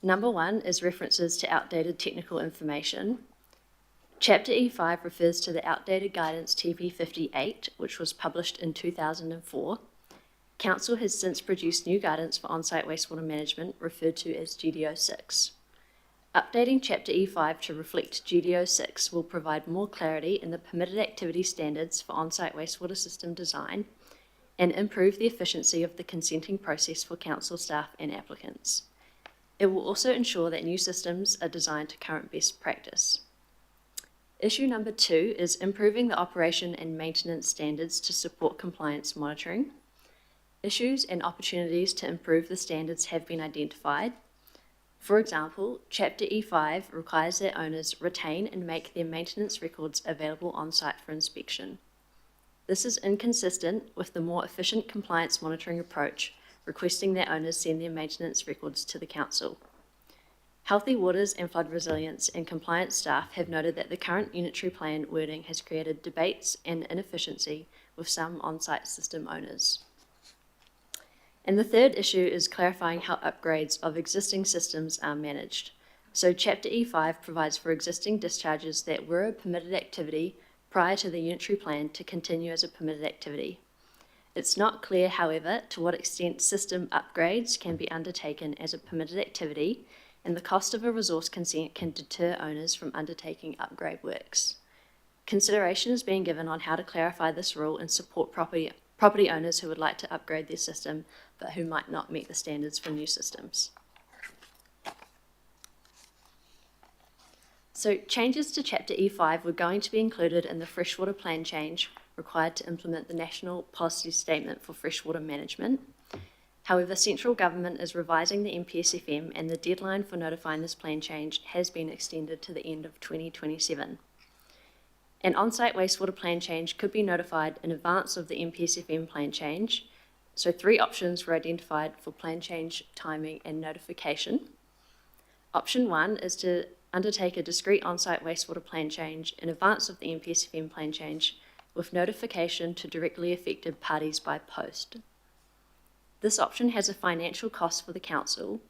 Number 1 is references to outdated technical information. Chapter E5 refers to the outdated guidance TP58, which was published in 2004. Council has since produced new guidance for on-site wastewater management, referred to as GDO 6. Updating Chapter E5 to reflect GDO 6 will provide more clarity in the permitted activity standards for on-site wastewater system design and improve the efficiency of the consenting process for council staff and applicants. It will also ensure that new systems are designed to current best practice. Issue number 2 is improving the operation and maintenance standards to support compliance monitoring. Issues and opportunities to improve the standards have been identified. For example, Chapter E5 requires that owners retain and make their maintenance records available on-site for inspection. This is inconsistent with the more efficient compliance monitoring approach, requesting that owners send their maintenance records to the council. Healthy Waters and Flood Resilience and compliance staff have noted that the current Unitary Plan wording has created debates and inefficiency with some on-site system owners. And the third issue is clarifying how upgrades of existing systems are managed. So Chapter E5 provides for existing discharges that were a permitted activity prior to the Unitary Plan to continue as a permitted activity. It's not clear, however, to what extent system upgrades can be undertaken as a permitted activity, and the cost of a resource consent can deter owners from undertaking upgrade works. Consideration is being given on how to clarify this rule and support property owners who would like to upgrade their system, but who might not meet the standards for new systems. So changes to Chapter E5 were going to be included in the freshwater plan change required to implement the National Policy Statement for Freshwater Management. However, central government is revising the NPSFM and the deadline for notifying this plan change has been extended to the end of 2027. An on-site wastewater plan change could be notified in advance of the NPSFM plan change. So 3 options were identified for plan change timing and notification. Option 1 is to undertake a discrete on-site wastewater plan change in advance of the NPSFM plan change with notification to directly affected parties by post. This option has a financial cost for the council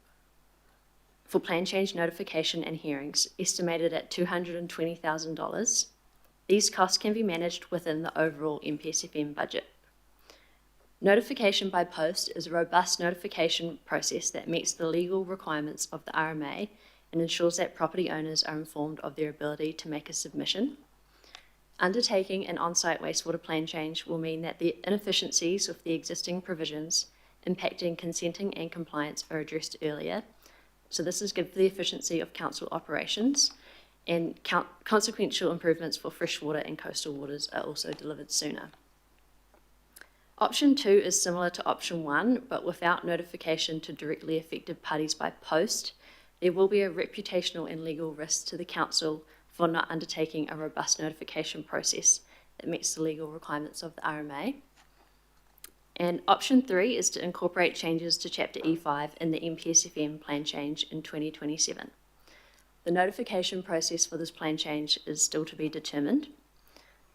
for plan change notification and hearings, estimated at $220,000. These costs can be managed within the overall NPSFM budget. Notification by post is a robust notification process that meets the legal requirements of the RMA and ensures that property owners are informed of their ability to make a submission. Undertaking an on-site wastewater plan change will mean that the inefficiencies of the existing provisions impacting consenting and compliance are addressed earlier. So this is good for the efficiency of council operations, and consequential improvements for freshwater and coastal waters are also delivered sooner. Option 2 is similar to option 1, but without notification to directly affected parties by post. There will be a reputational and legal risk to the council for not undertaking a robust notification process that meets the legal requirements of the RMA. And option 3 is to incorporate changes to Chapter E5 in the MPSFM plan change in 2027. The notification process for this plan change is still to be determined.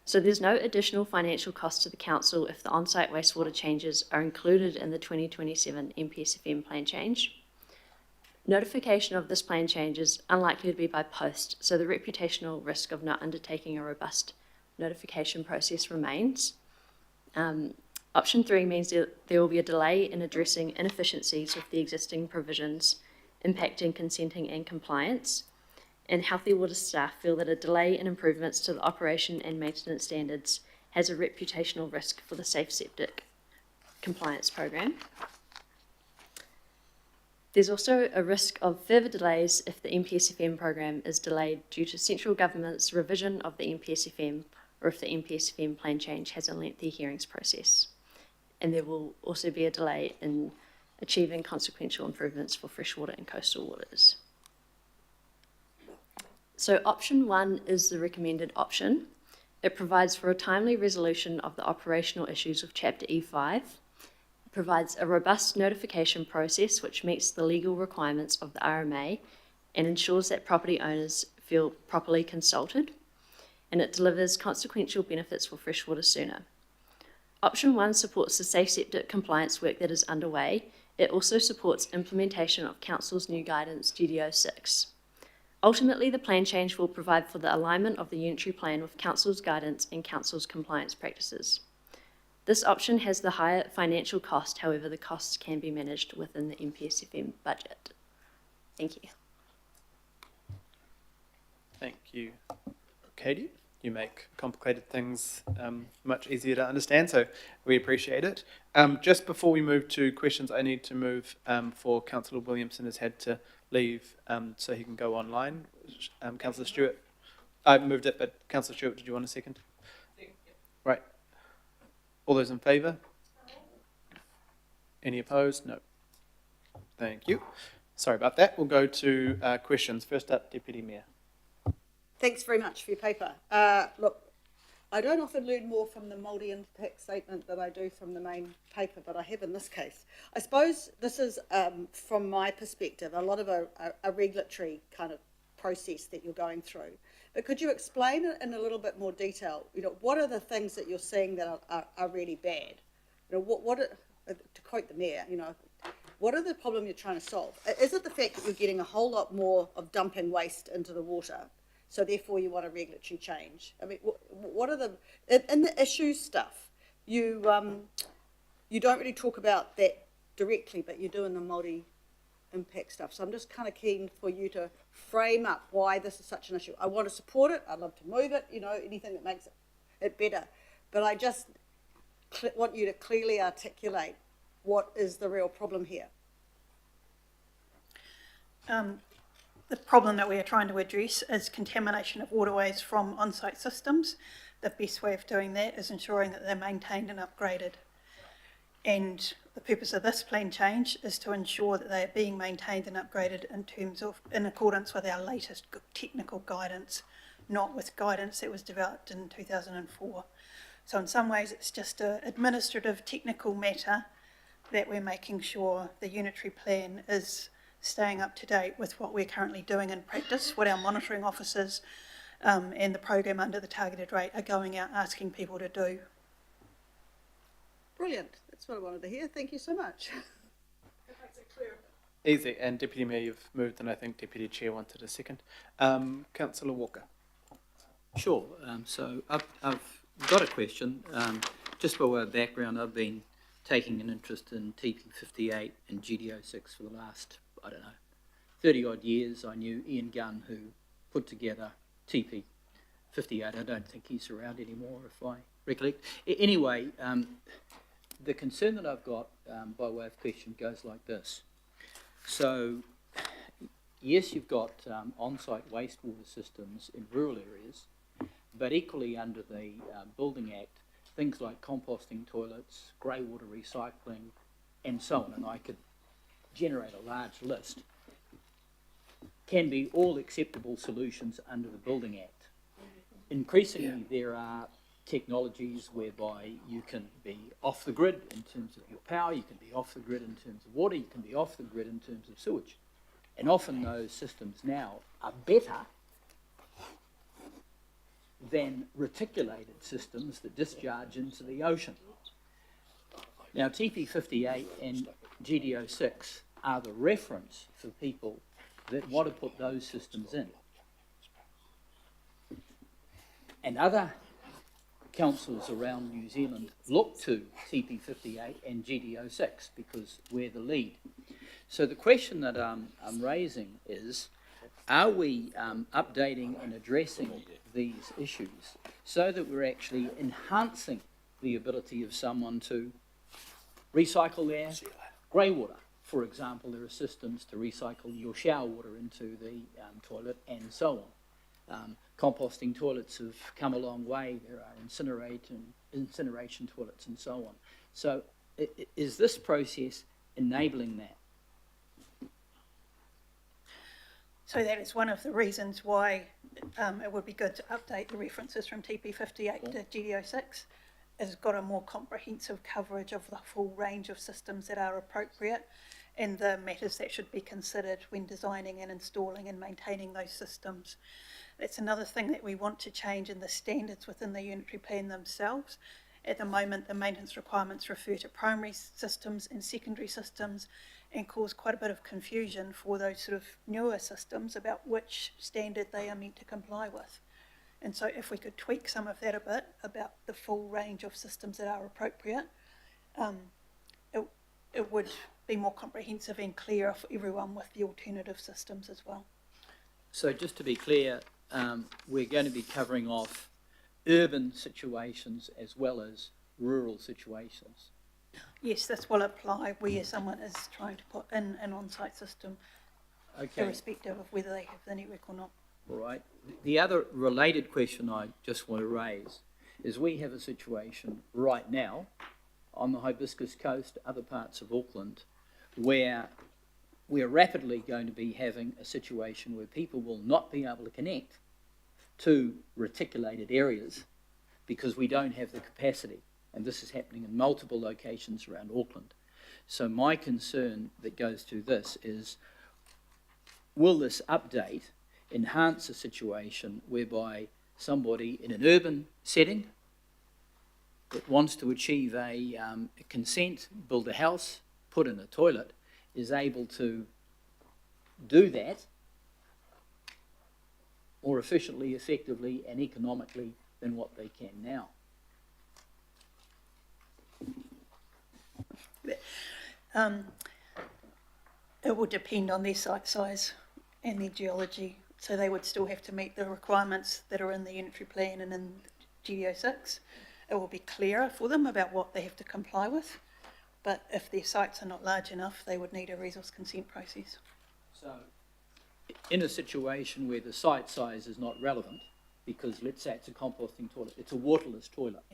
So there's no additional financial cost to the council if the on-site wastewater changes are included in the 2027 MPSFM plan change. Notification of this plan change is unlikely to be by post, so the reputational risk of not undertaking a robust notification process remains. Option 3 means that there will be a delay in addressing inefficiencies with the existing provisions impacting consenting and compliance, and Healthy Water staff feel that a delay in improvements to the operation and maintenance standards has a reputational risk for the Safe Septic compliance program. There's also a risk of further delays if the MPSFM program is delayed due to central government's revision of the MPSFM, or if the MPSFM plan change has a lengthy hearings process. And there will also be a delay in achieving consequential improvements for freshwater and coastal waters. So option 1 is the recommended option. It provides for a timely resolution of the operational issues of Chapter E5. It provides a robust notification process which meets the legal requirements of the RMA and ensures that property owners feel properly consulted. And it delivers consequential benefits for freshwater sooner. Option 1 supports the Safe Septic compliance work that is underway. It also supports implementation of Council's new guidance, GDO 6. Ultimately, the plan change will provide for the alignment of the unitary plan with Council's guidance and Council's compliance practices. This option has the higher financial cost, however, the costs can be managed within the MPSFM budget. Thank you.
Thank you, Katie. You make complicated things much easier to understand, so we appreciate it. Just before we move to questions, I need to move for Councillor Williamson has had to leave so he can go online. Councillor Stewart, I moved it, but Councillor Stewart, did you want a second? Right. All those in favour? Any opposed? No. Thank you. Sorry about that. We'll go to questions. First up, Deputy Mayor.
Thanks very much for your paper. Look, I don't often learn more from the multi-impact statement than I do from the main paper, but I have in this case. I suppose this is, from my perspective, a lot of a regulatory kind of process that you're going through. But could you explain it in a little bit more detail? You know, what are the things that you're seeing that are really bad? You know, to quote the mayor, you know, what are the problems you're trying to solve? Is it the fact that you're getting a whole lot more of dumping waste into the water, so therefore you want a regulatory change? I mean, what are the, in the issue stuff, you don't really talk about that directly, but you do in the multi-impact stuff. So I'm just kind of keen for you to frame up why this is such an issue. I want to support it, I'd love to move it, you know, anything that makes it better. But I just want you to clearly articulate what is the real problem here.
The problem that we are trying to address is contamination of waterways from on-site systems. The best way of doing that is ensuring that they're maintained and upgraded. And the purpose of this plan change is to ensure that they are being maintained and upgraded in accordance with our latest technical guidance, not with guidance that was developed in 2004. So in some ways it's just an administrative technical matter that we're making sure the unitary plan is staying up to date with what we're currently doing in practice, what our monitoring officers and the program under the targeted rate are going out asking people to do.
Brilliant. That's what I wanted to hear. Thank you so much.
That makes it clear.
Easy. And Deputy Mayor, you've moved, and I think Deputy Chair wanted a second. Councillor Walker.
Sure. So I've got a question. Just by way of background, I've been taking an interest in TP58 and GDO 6 for the last, 30 odd years. I knew Ian Gunn, who put together TP. 58, I don't think he's around anymore, if I recollect. Anyway, the concern that I've got by way of question goes like this. So, yes, you've got on-site wastewater systems in rural areas, but equally under the Building Act, things like composting toilets, grey water recycling, and so on, and I could generate a large list, can be all acceptable solutions under the Building Act. Increasingly, there are technologies whereby you can be off the grid in terms of your power, you can be off the grid in terms of water, you can be off the grid in terms of sewage. And often those systems now are better than reticulated systems that discharge into the ocean. Now, TP58 and GDO6 are the reference for people that want to put those systems in. And other councils around New Zealand look to TP58 and GDO6 because we're the lead. So the question that I'm raising is, are we updating and addressing these issues so that we're actually enhancing the ability of someone to recycle their grey water? For example, there are systems to recycle your shower water into the toilet and so on. Composting toilets have come a long way. There are incineration toilets and so on. So is this process enabling that?
So that is one of the reasons why it would be good to update the references from TP58 to GDO6. It's got a more comprehensive coverage of the full range of systems that are appropriate and the matters that should be considered when designing and installing and maintaining those systems. That's another thing that we want to change in the standards within the unitary plan themselves. At the moment, the maintenance requirements refer to primary systems and secondary systems and cause quite a bit of confusion for those sort of newer systems about which standard they are meant to comply with. And so if we could tweak some of that a bit about the full range of systems that are appropriate, it would be more comprehensive and clearer for everyone with the alternative systems as well.
So just to be clear, we're going to be covering off urban situations as well as rural situations.
Yes, this will apply where someone is trying to put in an on-site system, irrespective of whether they have the network or not.
All right. The other related question I just want to raise is we have a situation right now on the Hibiscus Coast, other parts of Auckland, where we're rapidly going to be having a situation where people will not be able to connect to reticulated areas because we don't have the capacity. And this is happening in multiple locations around Auckland. So my concern that goes to this is, will this update enhance a situation whereby somebody in an urban setting that wants to achieve a consent, build a house, put in a toilet, is able to do that more efficiently, effectively, and economically than what they can now?
It would depend on their site size and their geology. So they would still have to meet the requirements that are in the unitary plan and in GDO6. It will be clearer for them about what they have to comply with. But if their sites are not large enough, they would need a resource consent process. So
in a situation where the site size is not relevant, because let's say it's a composting toilet, it's a waterless toilet,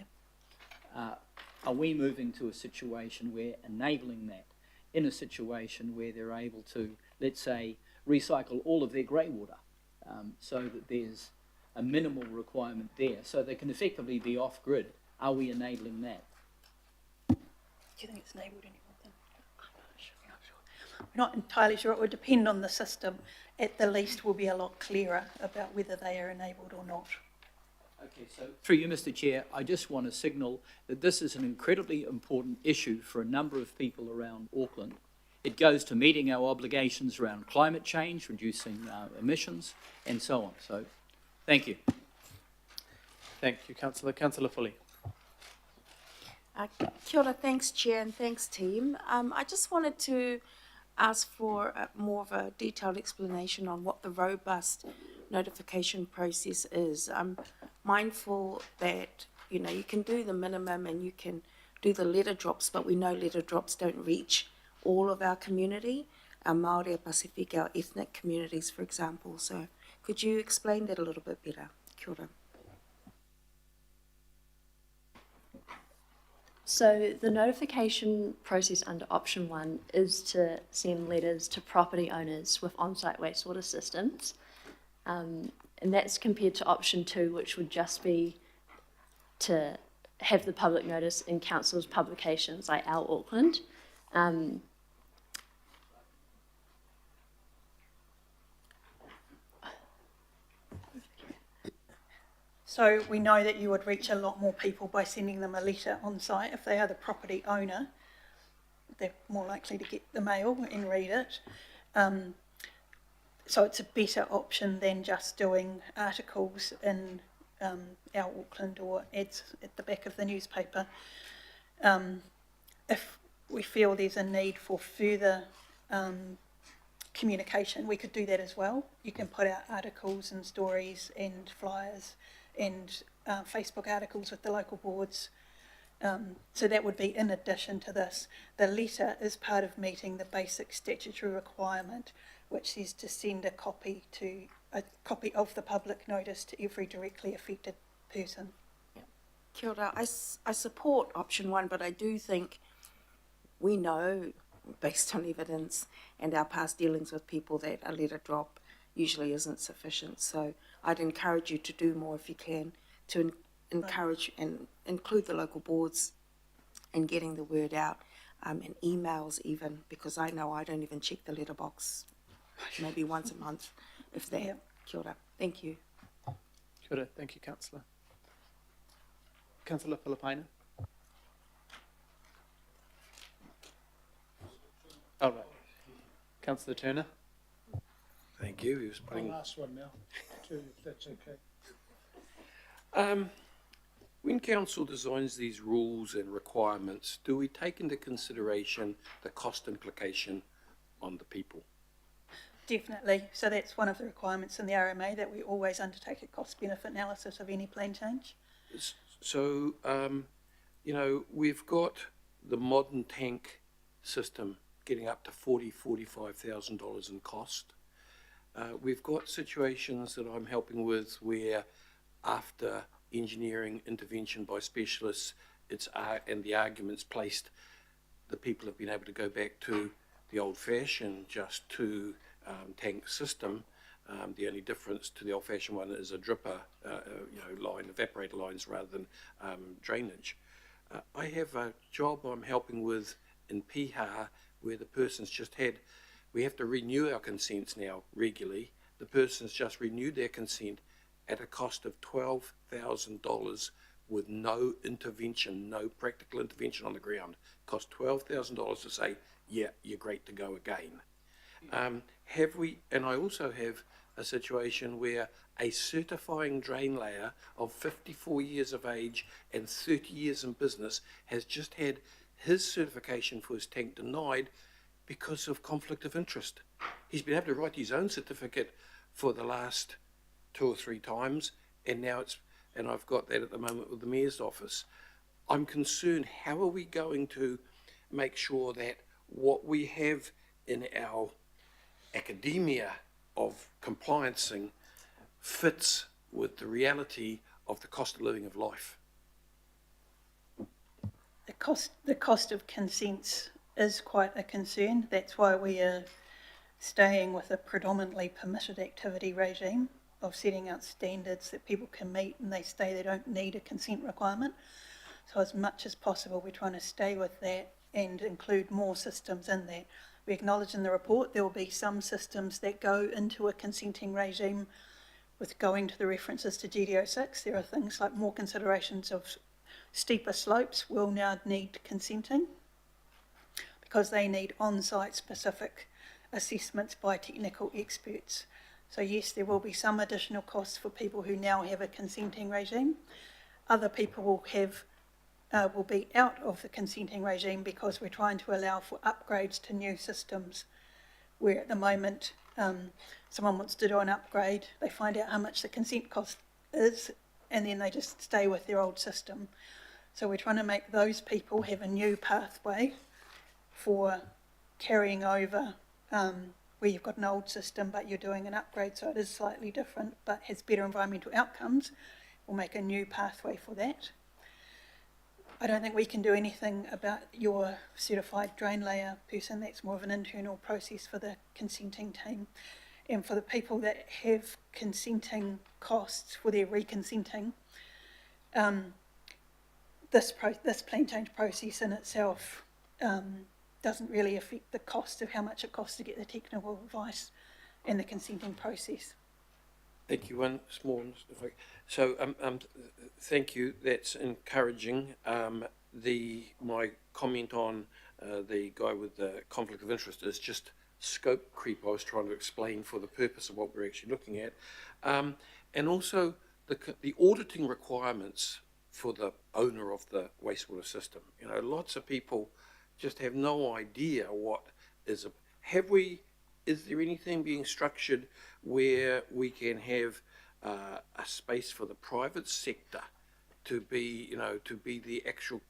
are we moving to a situation where enabling that in a situation where they're able to, let's say, recycle all of their grey water so that there's a minimal requirement there, so they can effectively be off-grid? Are we enabling that?
Do you think it's enabled anymore then? I'm not sure. We're not entirely sure. It would depend on the system. At the least, we'll be a lot clearer about whether they are enabled or not.
Okay, so through you, Mr. Chair, I just want to signal that this is an incredibly important issue for a number of people around Auckland. It goes to meeting our obligations around climate change, reducing emissions, and so on. So, thank you.
Thank you, Councillor. Councillor Foley.
Kia ora, thanks Chair and thanks team. I just wanted to ask for more of a detailed explanation on what the robust notification process is. I'm mindful that, you know, you can do the minimum and you can do the letter drops, but we know letter drops don't reach all of our community, our Māori, our Pacific, our ethnic communities, for example. So could you explain that a little bit better? Kia ora.
So the notification process under option 1 is to send letters to property owners with on-site wastewater systems. And that's compared to option 2, which would just be to have the public notice in council's publications like Our Auckland.
So we know that you would reach a lot more people by sending them a letter on site. If they are the property owner, they're more likely to get the mail and read it. So it's a better option than just doing articles in Our Auckland or ads at the back of the newspaper. If we feel there's a need for further communication, we could do that as well. You can put out articles and stories and flyers and Facebook articles with the local boards. So that would be in addition to this. The letter is part of meeting the basic statutory requirement, which is to send a copy of the public notice to every directly affected person.
Kia ora. I support option 1, but I do think we know, based on evidence and our past dealings with people, that a letter drop usually isn't sufficient. So I'd encourage you to do more if you can, to encourage and include the local boards in getting the word out, and emails even, because I know I don't even check the letterbox, maybe once a month, if that. Yeah. Kia ora. Thank you.
Kia ora. Thank you, Councillor. Councillor Filipaina. All right. Councillor Turner.
Thank you. He was putting...
Last one now, too, if that's okay.
When council designs these rules and requirements, do we take into consideration the cost implication on the people?
Definitely. So that's one of the requirements in the RMA, that we always undertake a cost-benefit analysis of any plan change.
So, you know, we've got the modern tank system getting up to $40,000-$45,000 in cost. We've got situations that I'm helping with where, after engineering intervention by specialists, and the arguments placed, the people have been able to go back to the old-fashioned just two tank system. The only difference to the old-fashioned one is a dripper, line, evaporator lines rather than drainage. I have a job I'm helping with in Piha where the person's just had, we have to renew our consents now regularly. The person's just renewed their consent at a cost of $12,000 with no intervention, no practical intervention on the ground. Cost $12,000 to say, yeah, you're great to go again. And I also have a situation where a certifying drain layer of 54 years of age and 30 years in business has just had his certification for his tank denied because of conflict of interest. He's been able to write his own certificate for the last 2 or 3 times, and now and I've got that at the moment with the Mayor's office. I'm concerned, how are we going to make sure that what we have in our academia of compliancing fits with the reality of the cost of living of life?
The cost of consents is quite a concern. That's why we are staying with a predominantly permitted activity regime of setting out standards that people can meet, and they don't need a consent requirement. So as much as possible, we're trying to stay with that and include more systems in that. We acknowledge in the report there will be some systems that go into a consenting regime with going to the references to GDO6. There are things like more considerations of steeper slopes will now need consenting because they need on-site specific assessments by technical experts. So yes, there will be some additional costs for people who now have a consenting regime. Other people will be out of the consenting regime because we're trying to allow for upgrades to new systems, where at the moment someone wants to do an upgrade, they find out how much the consent cost is, and then they just stay with their old system. So we're trying to make those people have a new pathway for carrying over where you've got an old system but you're doing an upgrade, so it is slightly different but has better environmental outcomes. We'll make a new pathway for that. I don't think we can do anything about your certified drain layer person. That's more of an internal process for the consenting team. And for the people that have consenting costs for their reconsenting, this plan change process in itself doesn't really affect the cost of how much it costs to get the technical advice and the consenting process.
Thank you. One small, so thank you. That's encouraging. My comment on the guy with the conflict of interest is just scope creep. I was trying to explain for the purpose of what we're actually looking at, and also the auditing requirements for the owner of the wastewater system. You know, lots of people just have no idea what is. Is there anything being structured where we can have a space for the private sector to be, the actual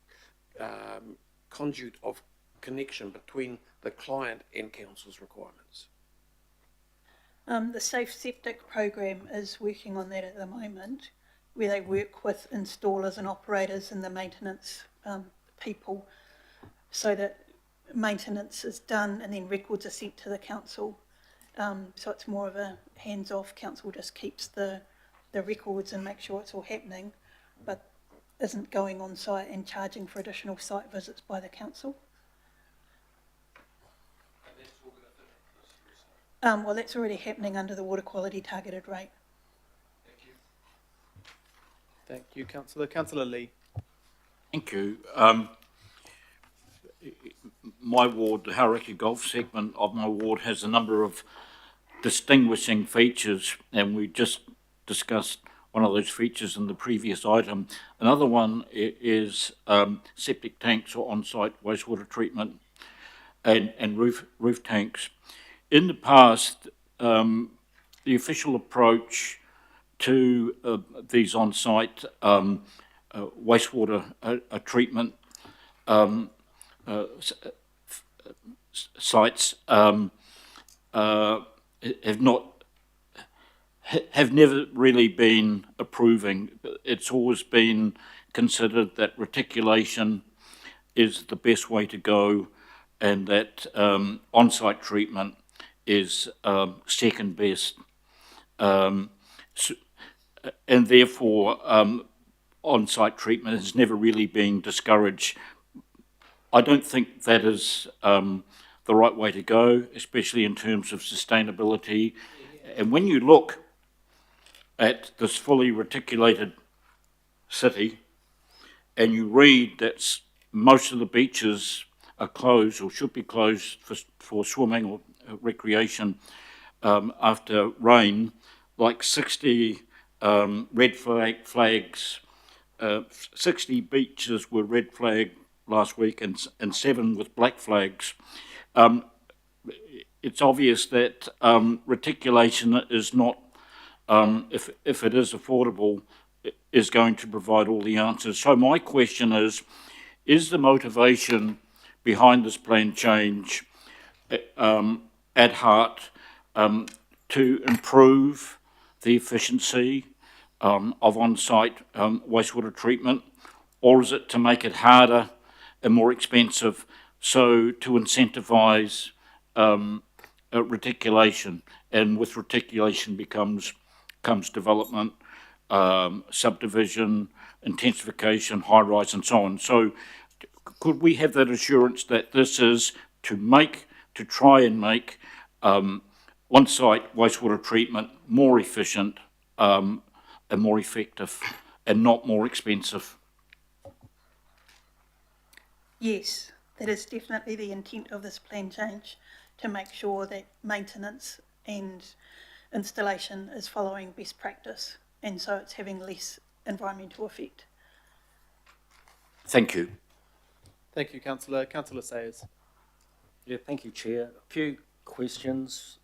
conduit of connection between the client and council's requirements?
The Safe Septic program is working on that at the moment, where they work with installers and operators and the maintenance people, so that maintenance is done and then records are sent to the council. So it's more of a hands-off. Council just keeps the records and makes sure it's all happening, but isn't going on site and charging for additional site visits by the council. Well, that's already happening under the water quality targeted rate.
Thank you, Councillor. Councillor Lee.
Thank you. My ward, the Hauraki Golf segment of my ward, has a number of distinguishing features, and we just discussed one of those features in the previous item. Another one is septic tanks or on-site wastewater treatment and roof tanks. In the past, the official approach to these on-site wastewater treatment sites have never really been approving. It's always been considered that reticulation is the best way to go, and that on-site treatment is second best, and therefore on-site treatment has never really been discouraged. I don't think that is the right way to go, especially in terms of sustainability. And when you look at this fully reticulated city and you read that most of the beaches are closed or should be closed for swimming or recreation after rain, like 60 red flags, 60 beaches were red flagged last week and 7 with black flags. It's obvious that reticulation is not, if it is affordable, is going to provide all the answers. So my question is the motivation behind this plan change at heart to improve the efficiency of on-site wastewater treatment, or is it to make it harder and more expensive, so to incentivise reticulation? And with reticulation comes development, subdivision, intensification, high-rise and so on. So could we have that assurance that this is to try and make on-site wastewater treatment more efficient and more effective and not more expensive?
Yes, that is definitely the intent of this plan change, to make sure that maintenance and installation is following best practice, and so it's having less environmental effect.
Thank you.
Thank you, Councillor. Councillor Sayers.
Yeah, thank you, Chair. A few questions.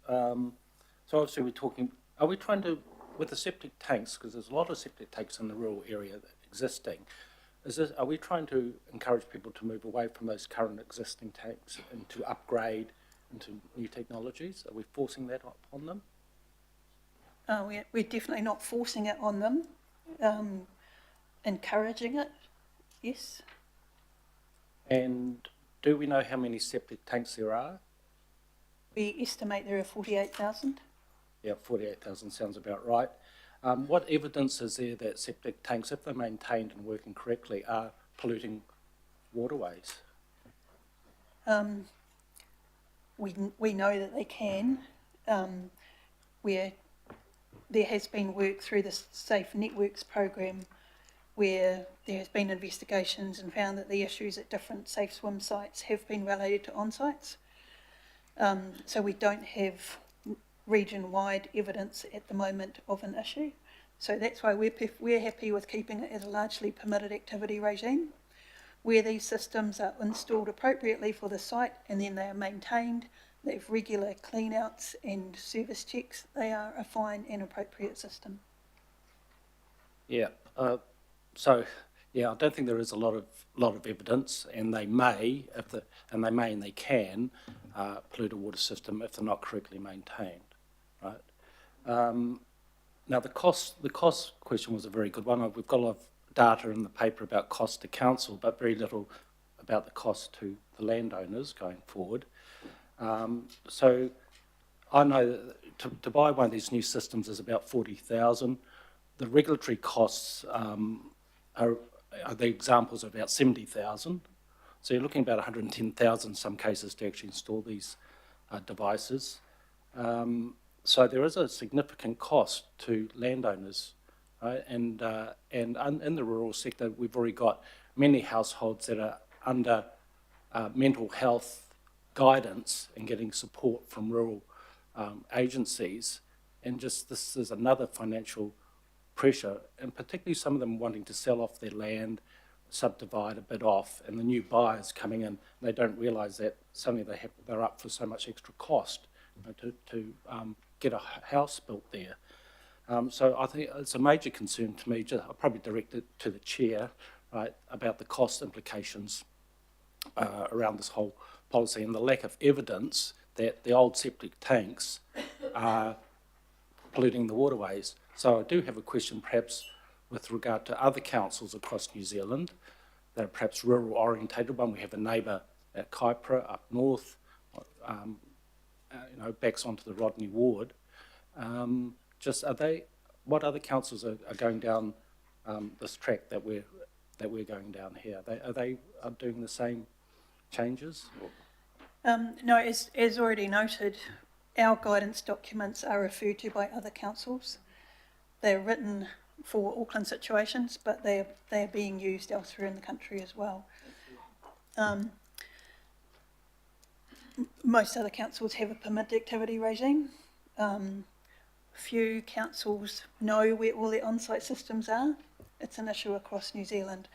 So obviously we're talking, are we trying to, with the septic tanks, because there's a lot of septic tanks in the rural area that existing, are we trying to encourage people to move away from those current existing tanks and to upgrade into new technologies? Are we forcing that on them?
We're definitely not forcing it on them, encouraging it, yes.
And do we know how many septic tanks there are?
We estimate there are 48,000.
Yeah, 48,000 sounds about right. What evidence is there that septic tanks, if they're maintained and working correctly, are polluting waterways?
We know that they can. Where there has been work through the Safe Networks program where there has been investigations and found that the issues at different safe swim sites have been related to on-sites. So we don't have region-wide evidence at the moment of an issue. So that's why we're happy with keeping it as a largely permitted activity regime. Where these systems are installed appropriately for the site and then they are maintained, they have regular clean-outs and service checks, they are a fine and appropriate system.
Yeah, so yeah, I don't think there is a lot of evidence, and they may, and they can pollute a water system if they're not correctly maintained, right? Now the cost question was a very good one. We've got a lot of data in the paper about cost to council, but very little about the cost to the landowners going forward. So I know that to buy one of these new systems is about 40,000. The regulatory costs are the examples of about 70,000. So you're looking about 110,000 in some cases to actually install these devices. So there is a significant cost to landowners, right? And in the rural sector, we've already got many households that are under mental health guidance and getting support from rural agencies. And just this is another financial pressure, and particularly some of them wanting to sell off their land, subdivide a bit off, and the new buyers coming in, they don't realise that suddenly they're up for so much extra cost, you know, to get a house built there. So I think it's a major concern to me. I'll probably direct it to the chair, right, about the cost implications around this whole policy and the lack of evidence that the old septic tanks are polluting the waterways. So I do have a question perhaps with regard to other councils across New Zealand that are perhaps rural orientated. One, we have a neighbour at Kaupapa up north, you know, backs onto the Rodney Ward. What other councils are going down this track that we're going down here? Are they doing the same changes?
No, as already noted, our guidance documents are referred to by other councils. They're written for Auckland situations, but they're being used elsewhere in the country as well. Most other councils have a permitted activity regime. Few councils know where all their on-site systems are. It's an issue across New Zealand,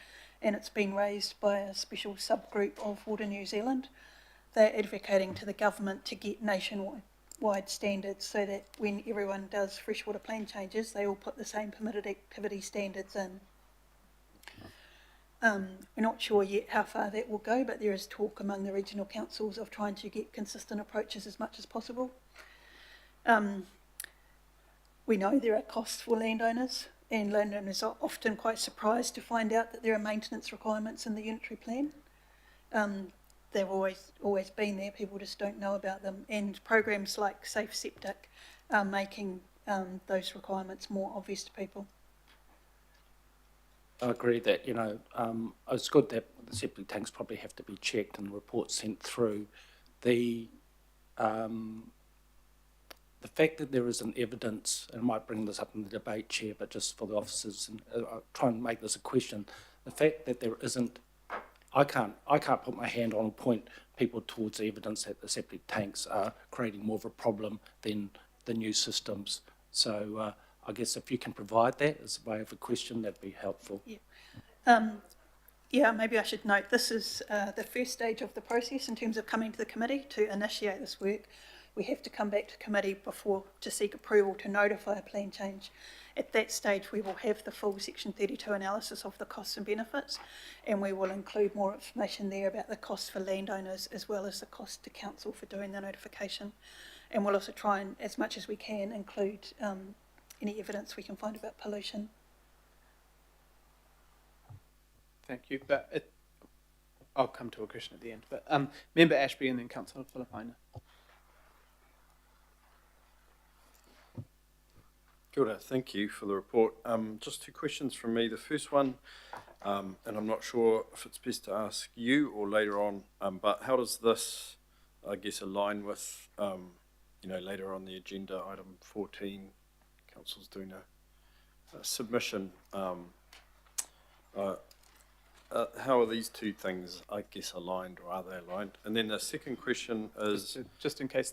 and it's been raised by a special subgroup of Water New Zealand. They're advocating to the government to get nationwide standards so that when everyone does freshwater plan changes, they all put the same permitted activity standards in. We're not sure yet how far that will go, but there is talk among the regional councils of trying to get consistent approaches as much as possible. We know there are costs for landowners, and landowners are often quite surprised to find out that there are maintenance requirements in the unitary plan. They've always been there, people just don't know about them, and programs like Safe Septic are making those requirements more obvious to people.
I agree that, you know, it's good that the septic tanks probably have to be checked and reports sent through. The fact that there isn't evidence, and I might bring this up in the debate, Chair, but just for the officers, and I'll try and make this a question, the fact that there isn't, I can't put my hand on and point people towards the evidence that the septic tanks are creating more of a problem than the new systems. So I guess if you can provide that as a way of a question, that'd be helpful.
Yeah. Yeah, maybe I should note this is the first stage of the process in terms of coming to the committee to initiate this work. we have to come back to committee before to seek approval to notify a plan change. At that stage, we will have the full Section 32 analysis of the costs and benefits, and we will include more information there about the cost for landowners as well as the cost to council for doing the notification. And we'll also try and, as much as we can, include any evidence we can find about pollution.
Thank you. But I'll come to a question at the end. But Member Ashby and then Councillor Filipaina.
Kia ora, thank you for the report. Just two questions from me. The first one, and I'm not sure if it's best to ask you or later on, but how does this, I guess, align with, later on the agenda, item 14, Council's doing a submission. How are these two things, I guess, aligned, or are they aligned? And then the second question is...
Just in case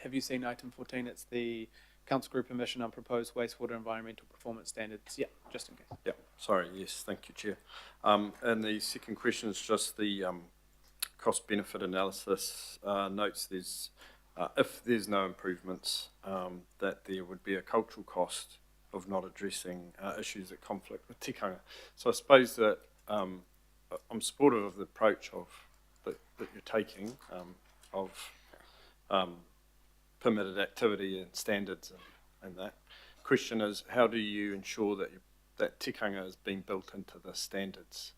have you seen item 14? It's the Council Group Permission on Proposed Wastewater Environmental Performance Standards. Yeah, just in case. Yeah,
sorry, yes, thank you, Chair. And the second question is just the cost-benefit analysis notes there's, if there's no improvements, that there would be a cultural cost of not addressing issues that conflict with tikanga. So I suppose that I'm supportive of the approach that you're taking of permitted activity and standards and that. Question is, how do you ensure that tikanga is being built into the standards?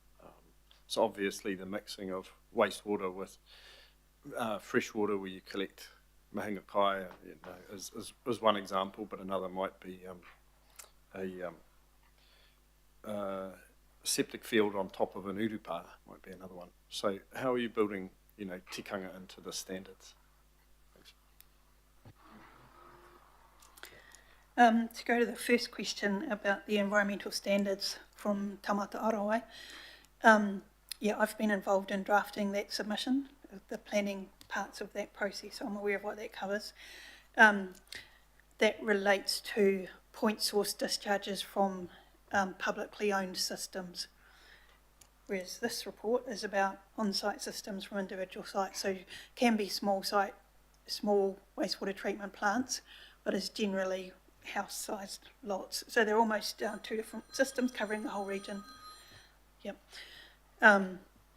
So obviously the mixing of wastewater with fresh water where you collect mahinga kai is one example, but another might be a septic field on top of an urupa might be another one. So how are you building, tikanga into the standards?
To go to the first question about the environmental standards from Tamata Arawai, yeah, I've been involved in drafting that submission, the planning parts of that process, so I'm aware of what that covers. That relates to point source discharges from publicly owned systems, whereas this report is about on-site systems from individual sites. So can be small wastewater treatment plants, but is generally house-sized lots. So they're almost two different systems covering the whole region. Yep.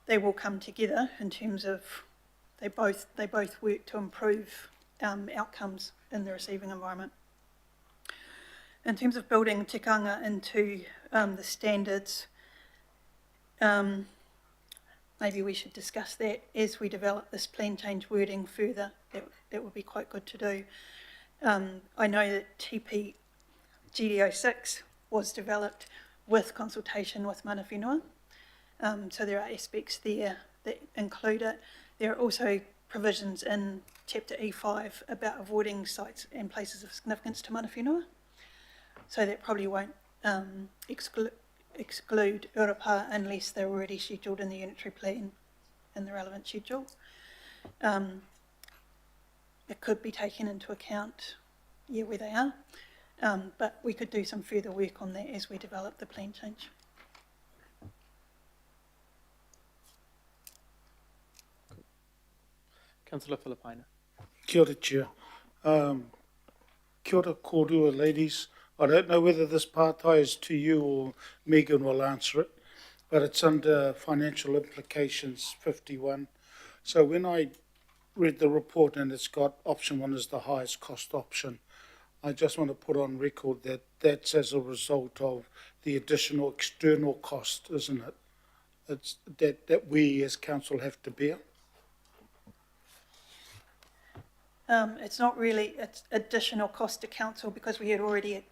They will come together in terms of they both work to improve outcomes in the receiving environment. In terms of building tikanga into the standards, maybe we should discuss that as we develop this plan change wording further. That would be quite good to do. I know that TP GDO6 was developed with consultation with mana whenua, so there are aspects there that include it. There are also provisions in Chapter E5 about avoiding sites and places of significance to mana whenua, so that probably won't exclude urupa unless they're already scheduled in the unitary plan in the relevant schedule. It could be taken into account, yeah, where they are, but we could do some further work on that as we develop the plan change.
Councillor Filipaina.
Kia ora, Chair. Kia ora, kōrua, ladies. I don't know whether this pātai is to you or Megan will answer it, but it's under financial implications 51. So when I read the report and it's got option 1 as the highest cost option, I just want to put on record that that's as a result of the additional external cost, isn't it? It's that we as council have to bear.
It's not really, it's additional cost to council because we had already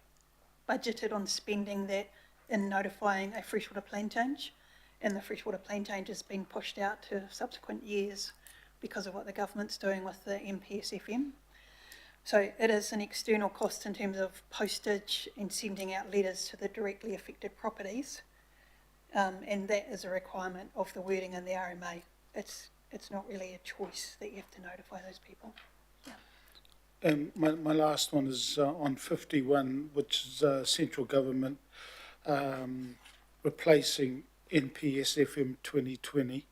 budgeted on spending that in notifying a freshwater plan change, and the freshwater plan change has been pushed out to subsequent years because of what the government's doing with the MPSFM. So it is an external cost in terms of postage and sending out letters to the directly affected properties, and that is a requirement of the wording in the RMA. It's not really a choice that you have to notify those people.
And my last one is on 51, which is central government replacing NPSFM 2020.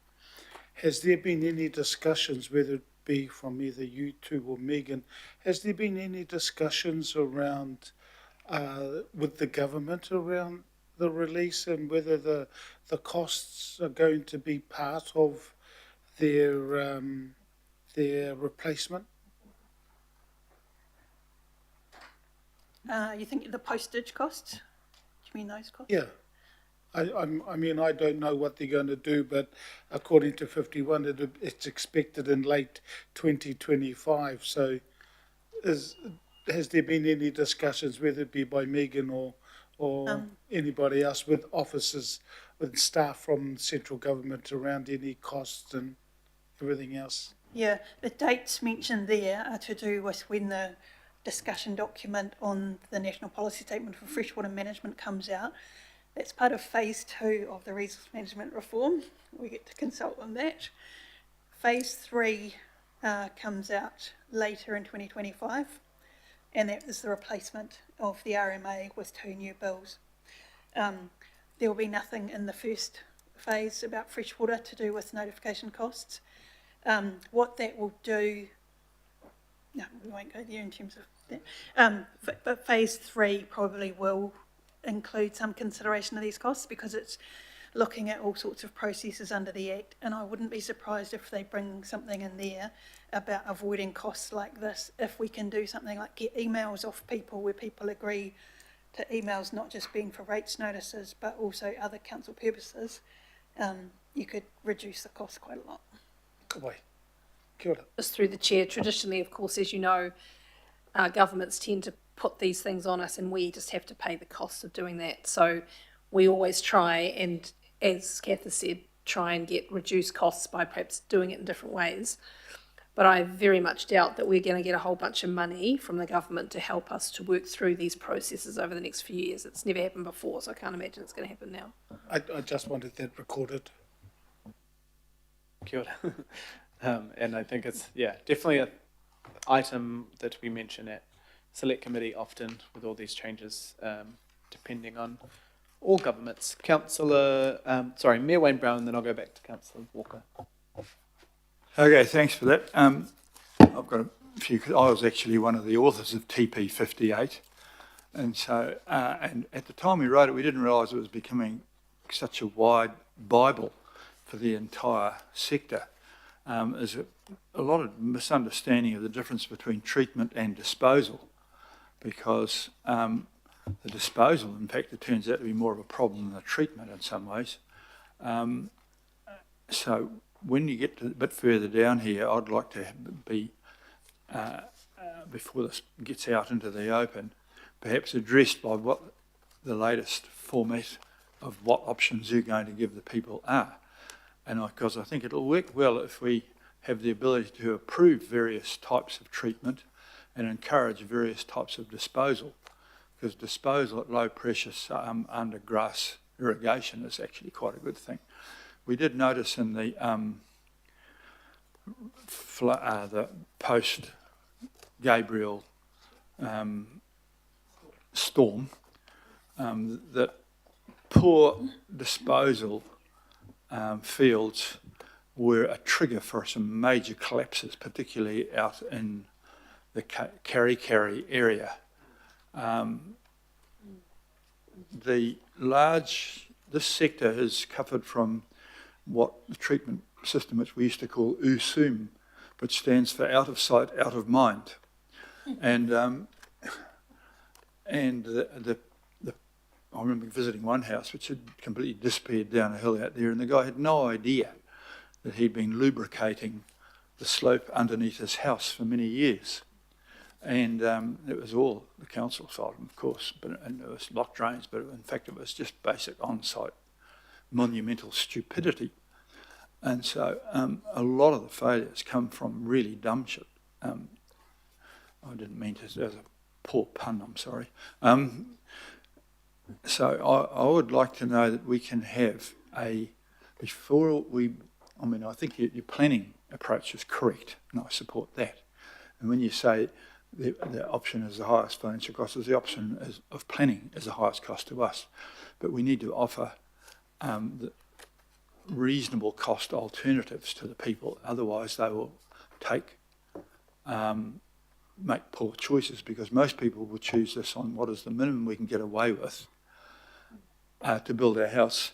Has there been any discussions whether be from either you two or Megan. Has there been any discussions around with the government around the release and whether the costs are going to be part of their replacement?
You think the postage costs? Do you mean those costs?
Yeah. I mean, I don't know what they're going to do, but according to 51, it's expected in late 2025. So has there been any discussions, whether it be by Megan or anybody else, with officers, with staff from central government around any costs and everything else?
Yeah, the dates mentioned there are to do with when the discussion document on the National Policy Statement for Freshwater Management comes out. That's part of phase 2 of the resource management reform. We get to consult on that. Phase 3 comes out later in 2025, and that is the replacement of the RMA with 2 new bills. There will be nothing in the first phase about freshwater to do with notification costs. What that will do, no, we won't go there in terms of that, but phase 3 probably will include some consideration of these costs because it's looking at all sorts of processes under the Act, and I wouldn't be surprised if they bring something in there about avoiding costs like this. If we can do something like get emails off people where people agree to emails not just being for rates notices but also other council purposes, you could reduce the cost quite a lot.
Good way. Kia ora.
Just through the chair, traditionally, of course, as you know, governments tend to put these things on us and we just have to pay the costs of doing that. So we always try and, as Kath has said, try and get reduced costs by perhaps doing it in different ways. But I very much doubt that we're going to get a whole bunch of money from the government to help us to work through these processes over the next few years. It's never happened before, so I can't imagine it's going to happen now.
I just wanted that recorded.
Kia ora. And I think it's, definitely an item that we mention at Select Committee often with all these changes, depending on all governments. Mayor Wayne Brown, then I'll go back to Councillor Walker.
Okay, thanks for that. I've got a few. I was actually one of the authors of TP 58, and so and at the time we wrote it, we didn't realise it was becoming such a wide Bible for the entire sector. There's a lot of misunderstanding of the difference between treatment and disposal, because the disposal, in fact, it turns out to be more of a problem than the treatment in some ways. So when you get a bit further down here, I'd like to be, before this gets out into the open, perhaps addressed by what the latest format of what options you're going to give the people are. And because I think it'll work well if we have the ability to approve various types of treatment and encourage various types of disposal, because disposal at low pressure under grass irrigation is actually quite a good thing. We did notice in the post-Gabriel storm that poor disposal fields were a trigger for some major collapses, particularly out in the Kari area. This sector is covered from what the treatment system which we used to call USUM, which stands for out of sight, out of mind. And I remember visiting one house which had completely disappeared down a hill out there, and the guy had no idea that he'd been lubricating the slope underneath his house for many years. And it was all the council's fault, of course, and it was lock drains, but in fact it was just basic on-site monumental stupidity. And so a lot of the failures come from really dumb shit. I didn't mean to, as a poor pun, I'm sorry. So I would like to know that we can have I think your planning approach is correct, and I support that. And when you say the option is the highest financial cost, the option of planning is the highest cost to us. But we need to offer the reasonable cost alternatives to the people, otherwise they will make poor choices, because most people will choose this on what is the minimum we can get away with to build our house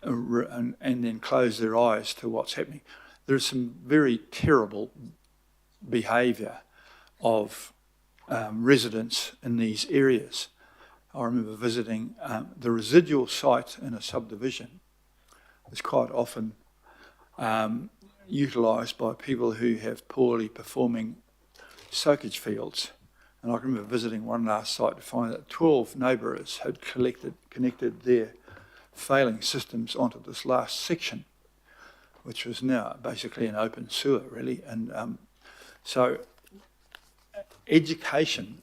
and then close their eyes to what's happening. There's some very terrible behaviour of residents in these areas. I remember visiting the residual site in a subdivision is quite often utilised by people who have poorly performing soakage fields. And I remember visiting one last site to find that 12 neighbours had connected their failing systems onto this last section, which was now basically an open sewer, really. And so education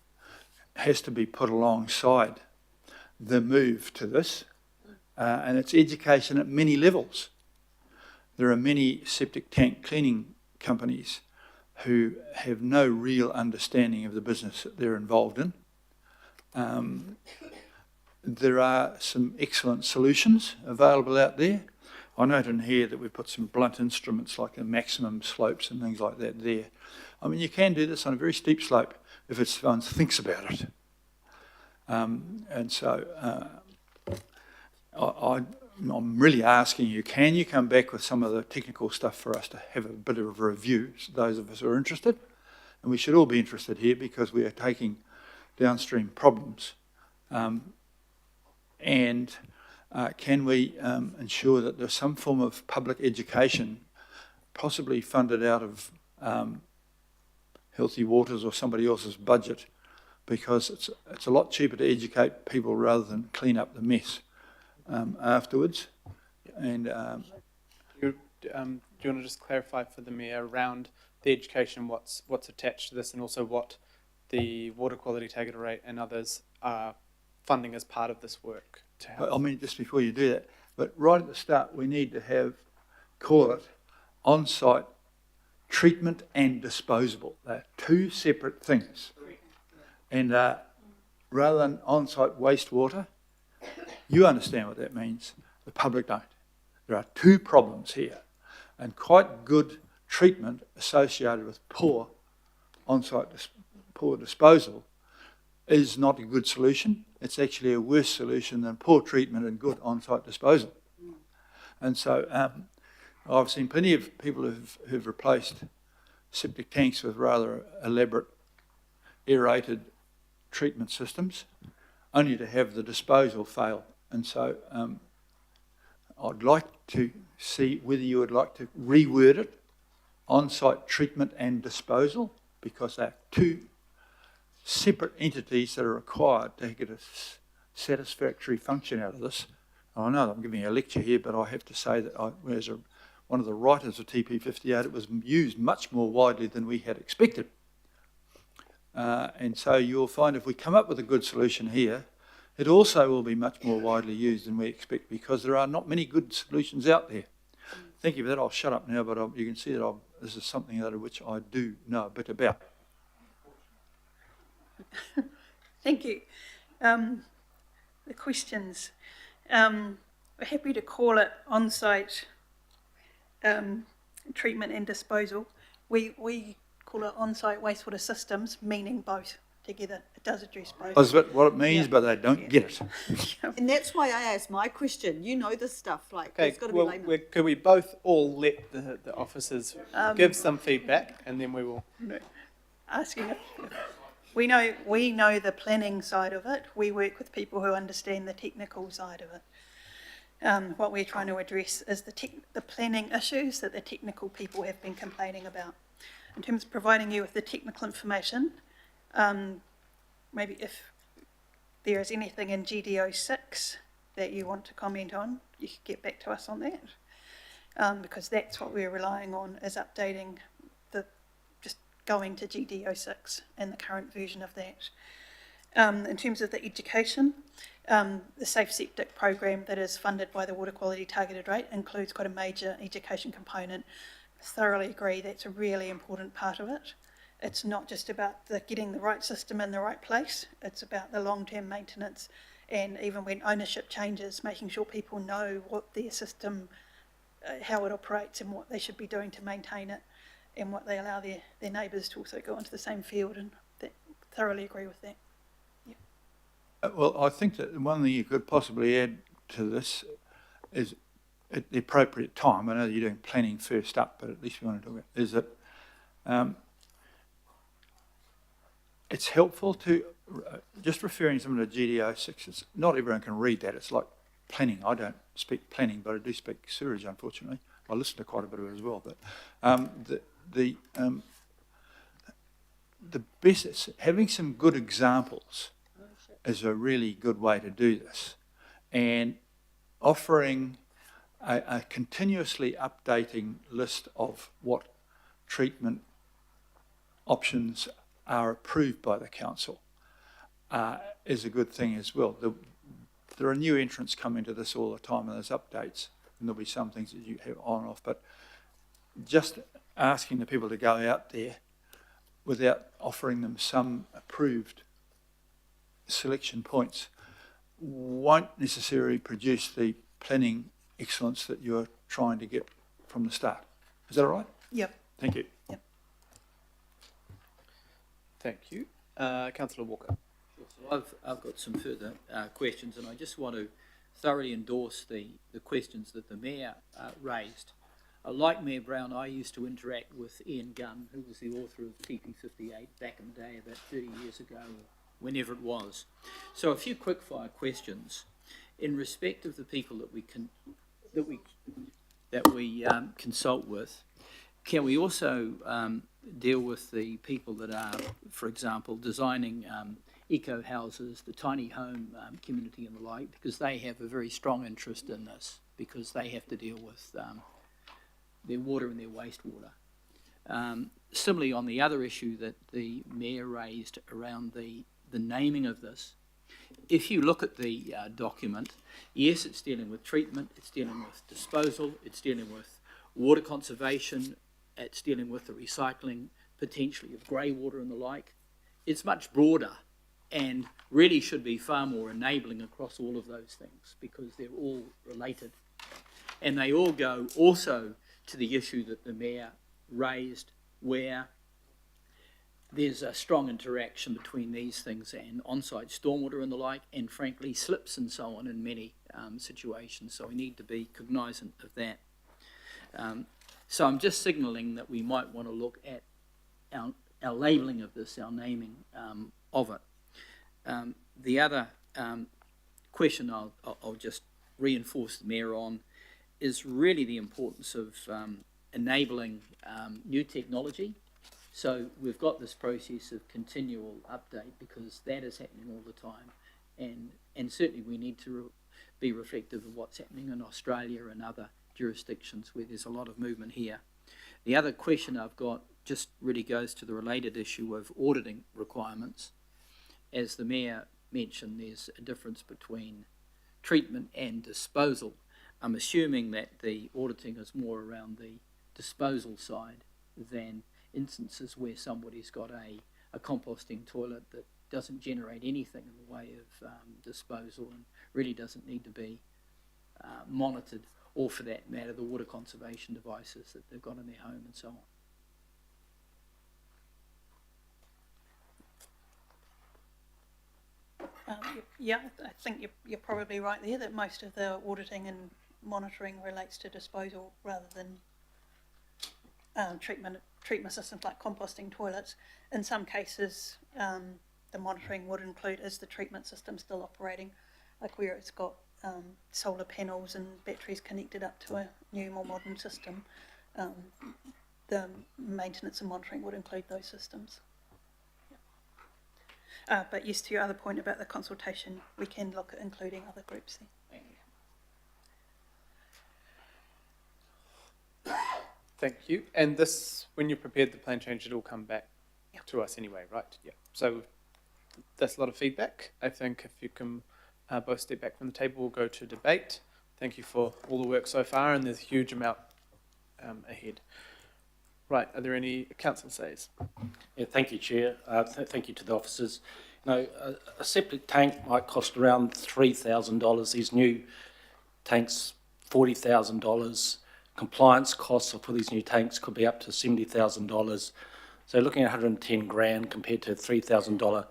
has to be put alongside the move to this, and it's education at many levels. There are many septic tank cleaning companies who have no real understanding of the business that they're involved in. There are some excellent solutions available out there. I note in here that we've put some blunt instruments like the maximum slopes and things like that there. I mean, you can do this on a very steep slope if someone thinks about it. And so I'm really asking you, can you come back with some of the technical stuff for us to have a bit of a review, those of us who are interested? And we should all be interested here because we are taking downstream problems. And can we ensure that there's some form of public education, possibly funded out of Healthy Waters or somebody else's budget, because it's a lot cheaper to educate people rather than clean up the mess afterwards. And
do you want to just clarify for the Mayor around the education, what's attached to this, and also what the Water Quality Targeted Rate and others are funding as part of this work to help?
I mean, just before you do that, but right at the start, we need to call it on-site treatment and disposable. They're two separate things. And rather than on-site wastewater, you understand what that means. The public don't. There are two problems here, and quite good treatment associated with poor on-site poor disposal is not a good solution. It's actually a worse solution than poor treatment and good on-site disposal. And so I've seen plenty of people who've replaced septic tanks with rather elaborate aerated treatment systems, only to have the disposal fail. And so I'd like to see whether you would like to reword it, on-site treatment and disposal, because they're two separate entities that are required to get a satisfactory function out of this. I know that I'm giving you a lecture here, but I have to say that as one of the writers of TP58, it was used much more widely than we had expected. And so you'll find if we come up with a good solution here, it also will be much more widely used than we expect, because there are not many good solutions out there. Thank you for that. I'll shut up now, but you can see that this is something which I do know a bit about.
Thank you. The questions. We're happy to call it on-site treatment and disposal. We call it on-site wastewater systems, meaning both together. It does address both.
That's what it means, but they don't get it.
And that's why I asked my question. You know this stuff. Like,
Okay,
it's got to be layman.
could we both all let the officers give some feedback, and then we will...
Asking if we know the planning side of it. We work with people who understand the technical side of it. What we're trying to address is the planning issues that the technical people have been complaining about. In terms of providing you with the technical information, maybe if there is anything in GDO 6 that you want to comment on, you could get back to us on that, because that's what we're relying on, is updating going to GDO 6 and the current version of that. In terms of the education, the Safe Septic program that is funded by the Water Quality Targeted Rate includes quite a major education component. I thoroughly agree that's a really important part of it. It's not just about getting the right system in the right place, it's about the long-term maintenance, and even when ownership changes, making sure people know what their system, how it operates and what they should be doing to maintain it. and what they allow their neighbours to also go onto the same field, and thoroughly agree with that.
Well, I think that one thing you could possibly add to this is at the appropriate time. I know you're doing planning first up, but at least we want to talk about is that it's helpful to just referring someone to GDO 6. Not everyone can read that. It's like planning. I don't speak planning, but I do speak sewerage, unfortunately. I listen to quite a bit of it as well. But the best, having some good examples is a really good way to do this, and offering a continuously updating list of what treatment options are approved by the council is a good thing as well. There are new entrants coming to this all the time, and there's updates, and there'll be some things that you have on and off, but just asking the people to go out there without offering them some approved selection points won't necessarily produce the planning excellence that you're trying to get from the start. Is that all right?
Yep.
Thank you.
Yep.
Thank you. Councillor Walker.
So I've got some further questions, and I just want to thoroughly endorse the questions that the Mayor raised. Like Mayor Brown, I used to interact with Ian Gunn, who was the author of TP58 back in the day, about 30 years ago, whenever it was. So a few quick-fire questions in respect of the people that we consult with. Can we also deal with the people that are, for example, designing eco houses, the tiny home community and the like, because they have a very strong interest in this, because they have to deal with their water and their wastewater. Similarly, on the other issue that the Mayor raised around the naming of this, if you look at the document, yes, it's dealing with treatment, it's dealing with disposal, it's dealing with water conservation, it's dealing with the recycling potentially of grey water and the like. It's much broader and really should be far more enabling across all of those things, because they're all related. And they all go also to the issue that the Mayor raised, where there's a strong interaction between these things and on-site stormwater and the like, and frankly slips and so on in many situations, so we need to be cognisant of that. So I'm just signalling that we might want to look at our labelling of this, our naming of it. The other question I'll just reinforce the Mayor on is really the importance of enabling new technology. So we've got this process of continual update, because that is happening all the time, and certainly we need to be reflective of what's happening in Australia and other jurisdictions where there's a lot of movement here. The other question I've got just really goes to the related issue of auditing requirements. As the Mayor mentioned, there's a difference between treatment and disposal. I'm assuming that the auditing is more around the disposal side than instances where somebody's got a composting toilet that doesn't generate anything in the way of disposal and really doesn't need to be monitored, or for that matter, the water conservation devices that they've got in their home and so on.
Yeah, I think you're probably right there, that most of the auditing and monitoring relates to disposal rather than treatment systems like composting toilets. In some cases, the monitoring would include, is the treatment system still operating, like where it's got solar panels and batteries connected up to a new, more modern system. The maintenance and monitoring would include those systems. But yes, to your other point about the consultation, we can look at including other groups there.
Thank you. And this, when you prepared the plan change, it'll come back to us anyway, right? Yeah. So that's a lot of feedback. I think if you can both step back from the table, we'll go to debate. Thank you for all the work so far, and there's a huge amount ahead. Right, are there any council says?
Yeah, thank you, Chair. Thank you to the officers. You know, a septic tank might cost around $3,000. These new tanks, $40,000. compliance costs for these new tanks could be up to $70,000. So looking at 110 grand compared to a $3,000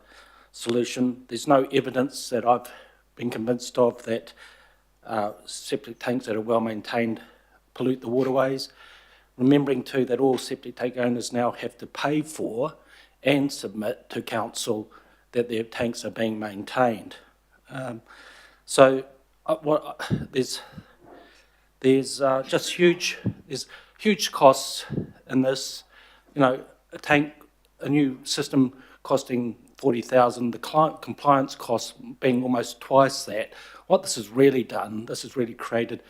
solution, there's no evidence that I've been convinced of that septic tanks that are well maintained pollute the waterways. Remembering too that all septic tank owners now have to pay for and submit to council that their tanks are being maintained. There's just huge costs in this. You know, a new system costing 40,000, the compliance costs being almost twice that. What this has really done, this has really created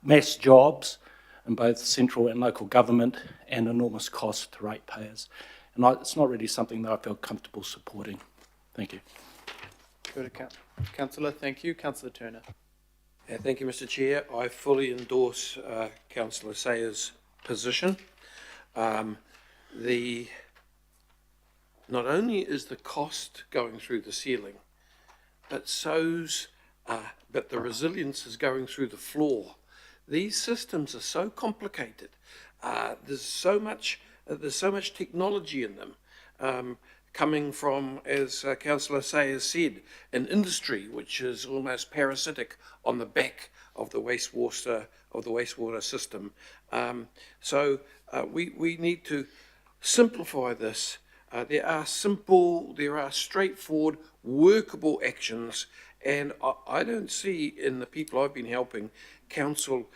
mass jobs in both central and local government and enormous costs to ratepayers. And it's not really something that I feel comfortable supporting. Thank you.
Good, Councillor. Thank you. Councillor Turner.
Thank you, Mr. Chair. I fully endorse Councillor Sayers' position. Not only is the cost going through the ceiling, but the resilience is going through the floor. These systems are so complicated. There's so much technology in them, coming from, as Councillor Sayers said, an industry which is almost parasitic on the back of the wastewater system. We need to simplify this. There are straightforward, workable actions, and I don't see in the people I've been helping council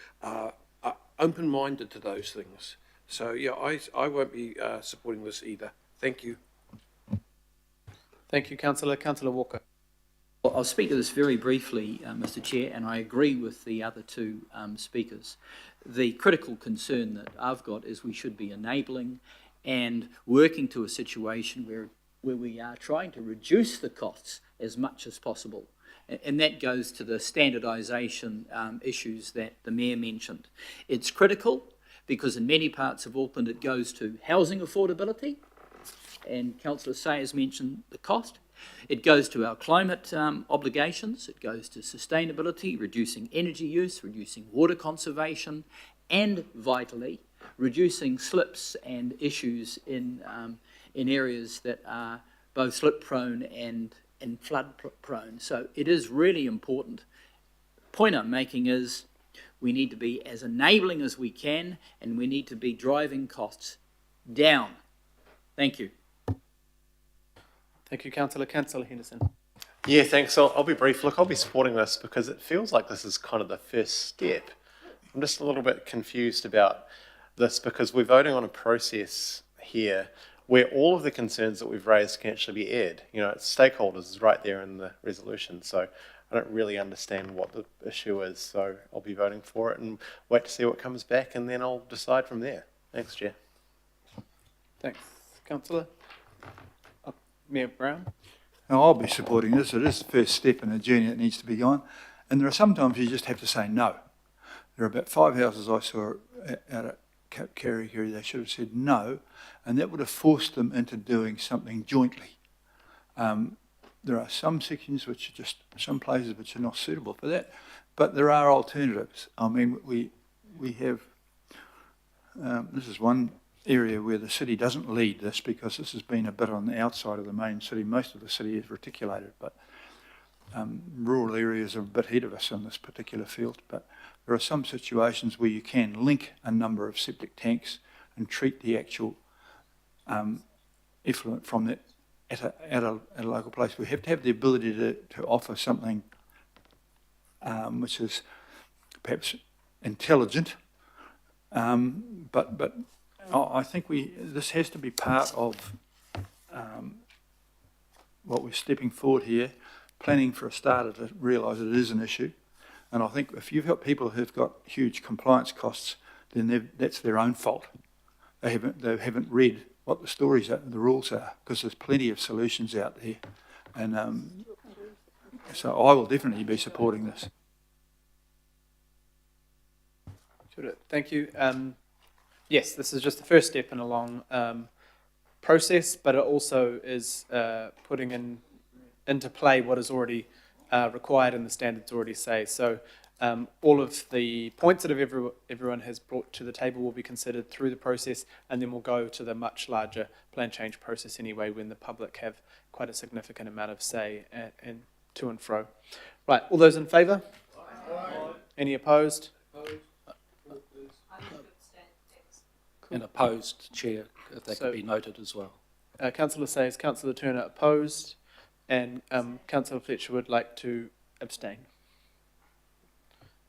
open-minded to those things. So yeah, I won't be supporting this either. Thank you.
Thank you, Councillor. Councillor Walker.
Well, I'll speak to this very briefly, Mr. Chair, and I agree with the other two speakers. The critical concern that I've got is we should be enabling and working to a situation where we are trying to reduce the costs as much as possible. And that goes to the standardisation issues that the Mayor mentioned. It's critical because in many parts of Auckland it goes to housing affordability, and Councillor Sayers mentioned the cost. It goes to our climate obligations, it goes to sustainability, reducing energy use, reducing water conservation, and vitally, reducing slips and issues in areas that are both slip-prone and flood-prone. So it is really important. The point I'm making is we need to be as enabling as we can, and we need to be driving costs down. Thank you.
Thank you, Councillor. Councillor Henderson.
Yeah, thanks. I'll be brief. Look, I'll be supporting this because it feels like this is kind of the first step. I'm just a little bit confused about this because we're voting on a process here where all of the concerns that we've raised can actually be aired. You know, it's stakeholders is right there in the resolution. So I don't really understand what the issue is. So I'll be voting for it and wait to see what comes back, and then I'll decide from there. Thanks, Chair.
Thanks, Councillor. Mayor Brown.
Now, I'll be supporting this. It is the first step in a journey that needs to be gone. And there are sometimes you just have to say no. There are about 5 houses I saw out at Kaupapa. They should have said no, and that would have forced them into doing something jointly. There are some sections which are just, some places which are not suitable for that, but there are alternatives. I mean, we have, this is one area where the city doesn't lead this because this has been a bit on the outside of the main city. Most of the city is reticulated, but rural areas are a bit ahead of us in this particular field. But there are some situations where you can link a number of septic tanks and treat the actual effluent from that at a local place. We have to have the ability to offer something which is perhaps intelligent, but I think this has to be part of what we're stepping forward here, planning for a starter to realise it is an issue. And I think if you've got people who've got huge compliance costs, then that's their own fault. They haven't read what the stories are, the rules are, because there's plenty of solutions out there. And so I will definitely be supporting this.
Thank you. Yes, this is just the first step in a long process, but it also is putting into play what is already required and the standards already say. So All of the points that everyone has brought to the table will be considered through the process, and then we'll go to the much larger plan change process anyway, when the public have quite a significant amount of say and to and fro. Right, all those in favour? Any opposed?
And opposed, Chair, if that
So-
could be noted as well.
Councillor Sayes, Councillor Turner opposed, and Councillor Fletcher would like to abstain.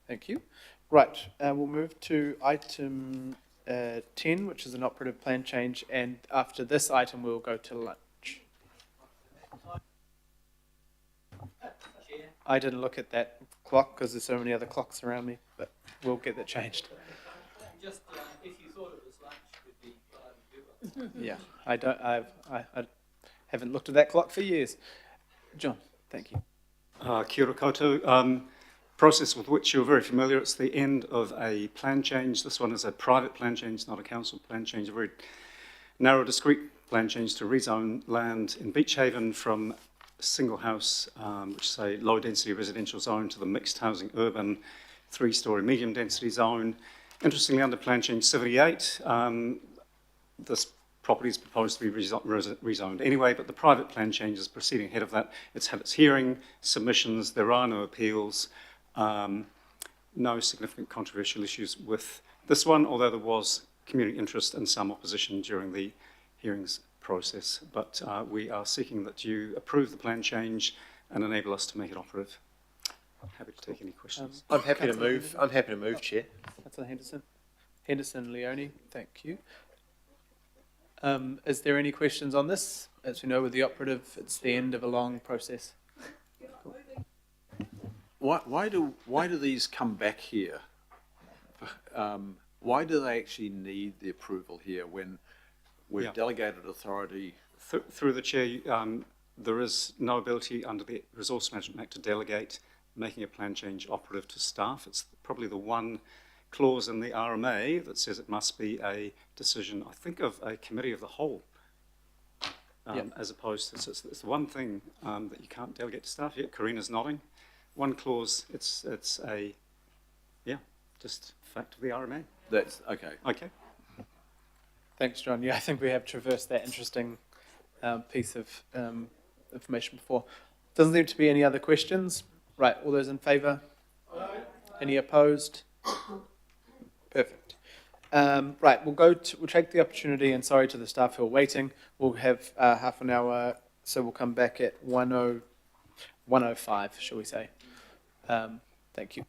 Thank you. Right, we'll move to item 10, which is an operative plan change, and after this item, we'll go to lunch. I didn't look at that clock because there's so many other clocks around me, but we'll get that changed.
Just, if you thought it was lunch, it would be
Yeah, I haven't looked at that clock for years. John, thank you.
Kia ora koutou. Process with which you're very familiar. It's the end of a plan change. This one is a private plan change, not a council plan change. A very narrow, discrete plan change to rezone land in Beach Haven from single house, which is a low density residential zone, to the mixed housing urban 3-storey medium density zone. Interestingly, under plan change 78, this property is proposed to be rezoned anyway, but the private plan change is proceeding ahead of that. It's had its hearing, submissions, there are no appeals, no significant controversial issues with this one, although there was community interest and some opposition during the hearings process. But we are seeking that you approve the plan change and enable us to make it operative. I'm happy to take any questions.
I'm happy to move. I'm happy to move, Chair.
Councillor Henderson. Henderson Leone, thank you. Is there any questions on this? As we know, with the operative, it's the end of a long process.
Why do these come back here? Why do they actually need the approval here when we've delegated authority?
Through the Chair, there is no ability under the Resource Management Act to delegate making a plan change operative to staff. It's probably the one clause in the RMA that says it must be a decision, I think, of a committee of the whole, as opposed to, it's the one thing that you can't delegate to staff. Yeah, Karina's nodding. One clause, it's a, just fact of the RMA.
That's, okay.
Okay.
Thanks, John. Yeah, I think we have traversed that interesting piece of information before. Doesn't seem to be any other questions. Right, all those in favour? Any opposed? Perfect. Right, we'll take the opportunity, and sorry to the staff who are waiting. We'll have half an hour, so we'll come back at 1:05, shall we say. Thank you.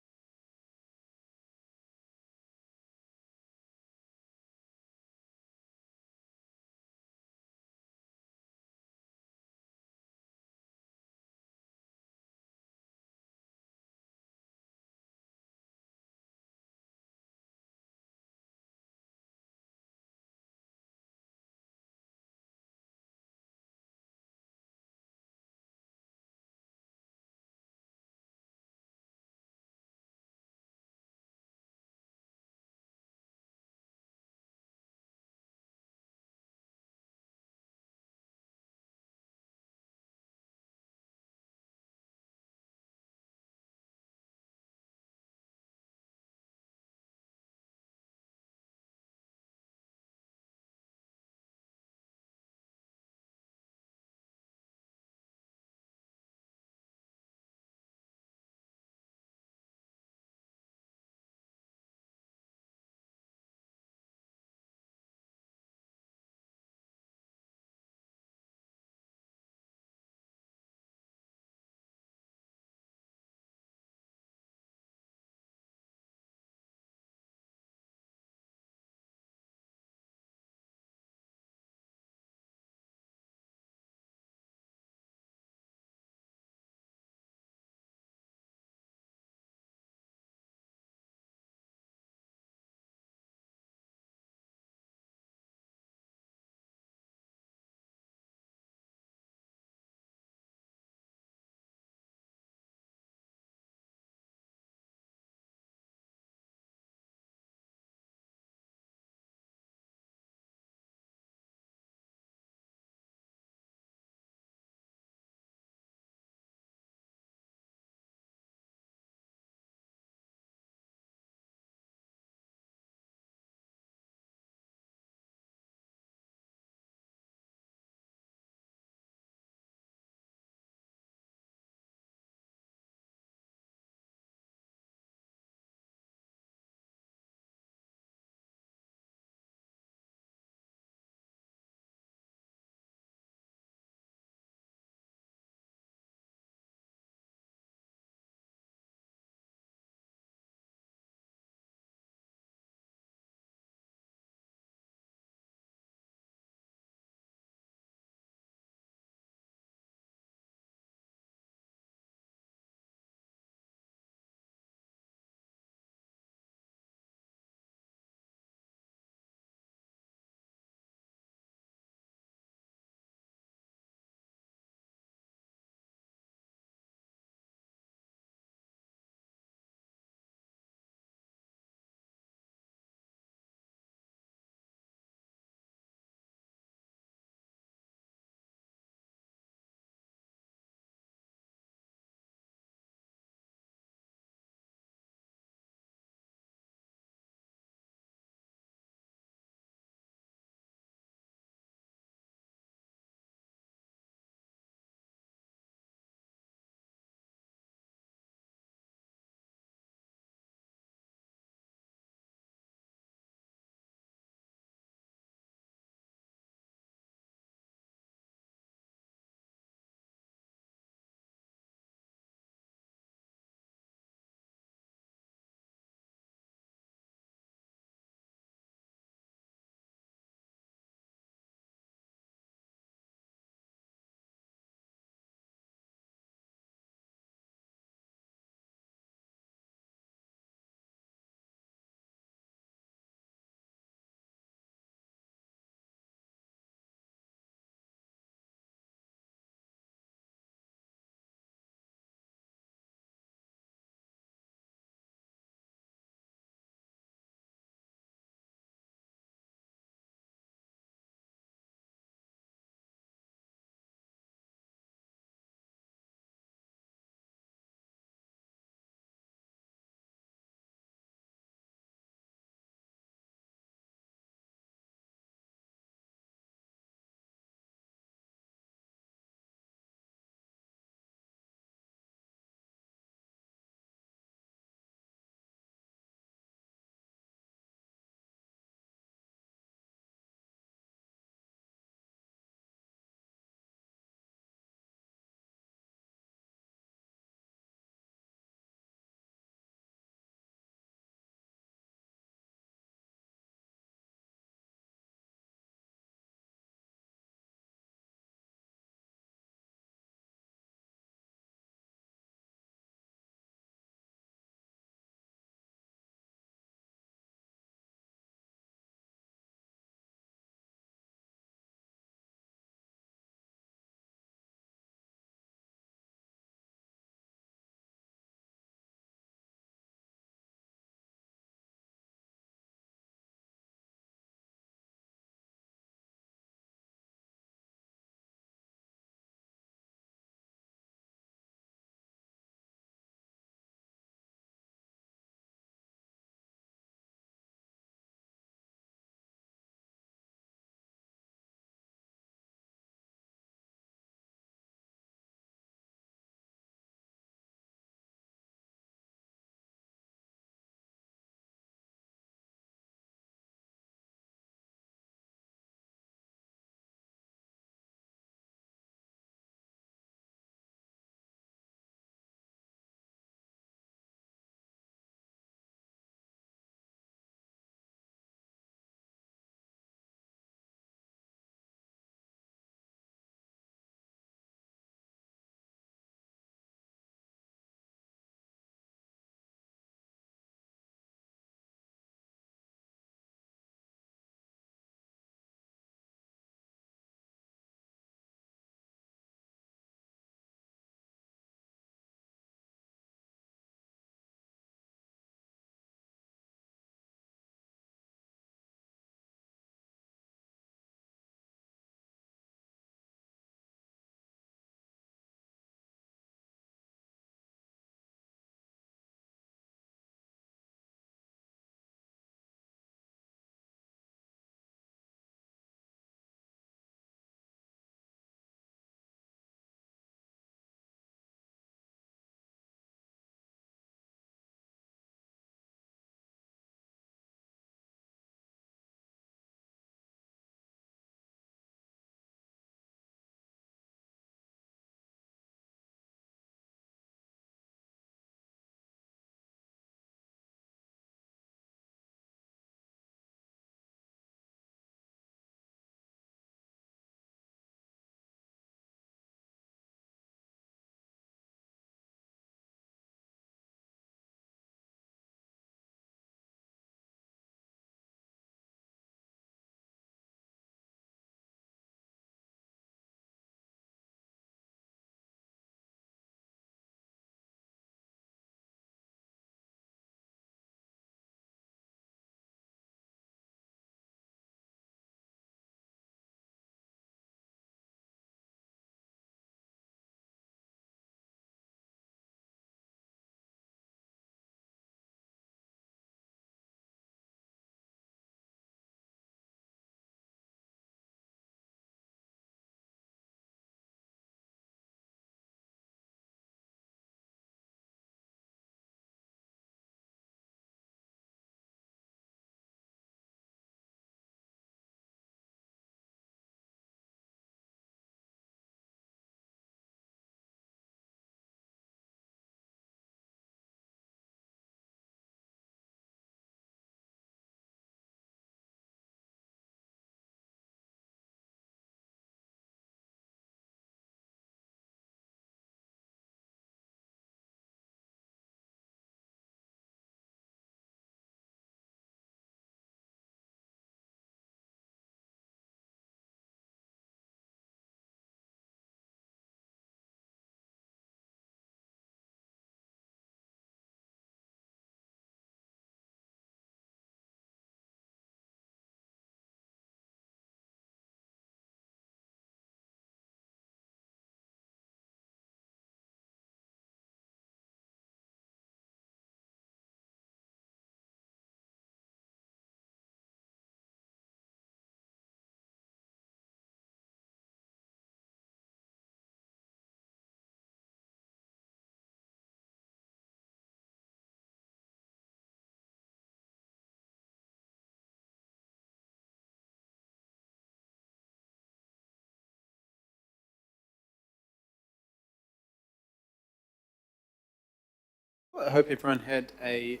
I hope everyone had a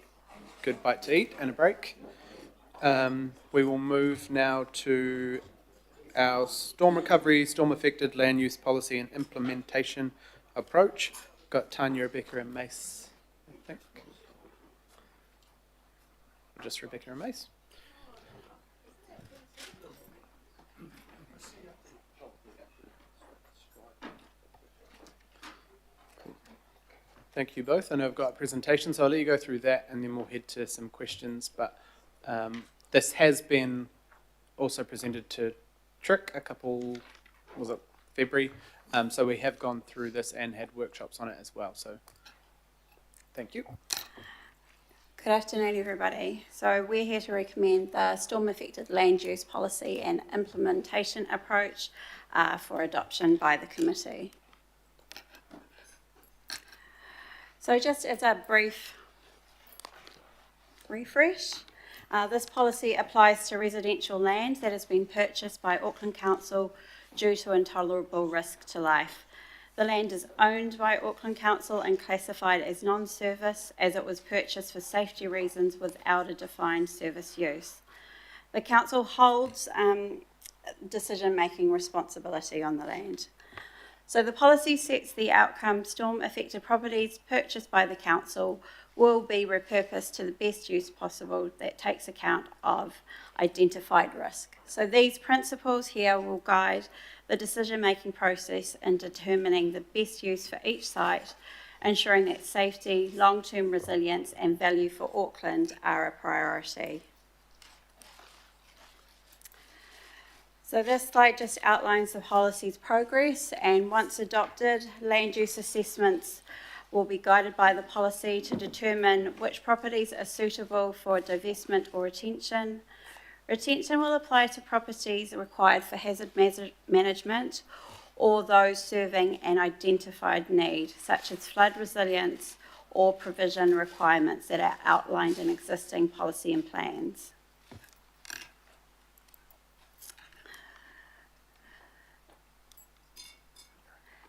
good bite to eat and a break. We will move now to our storm recovery, storm affected land use policy and implementation approach. Got Tanya, Rebecca and Mace, I think. Just Rebecca and Mace. Thank you both. I know I've got a presentation, so I'll let you go through that and then we'll head to some questions. But this has been also presented to Trick a couple, was it February? So we have gone through this and had workshops on it as well. So thank you.
Good afternoon, everybody. So we're here to recommend the storm affected land use policy and implementation approach for adoption by the committee. So just as a brief refresh, this policy applies to residential land that has been purchased by Auckland Council due to intolerable risk to life. The land is owned by Auckland Council and classified as non-service as it was purchased for safety reasons without a defined service use. The council holds decision-making responsibility on the land. So the policy sets the outcome: storm affected properties purchased by the council will be repurposed to the best use possible that takes account of identified risk. So these principles here will guide the decision-making process in determining the best use for each site, ensuring that safety, long-term resilience and value for Auckland are a priority. So this slide just outlines the policy's progress, and once adopted, land use assessments will be guided by the policy to determine which properties are suitable for divestment or retention. Retention will apply to properties required for hazard management or those serving an identified need, such as flood resilience or provision requirements that are outlined in existing policy and plans.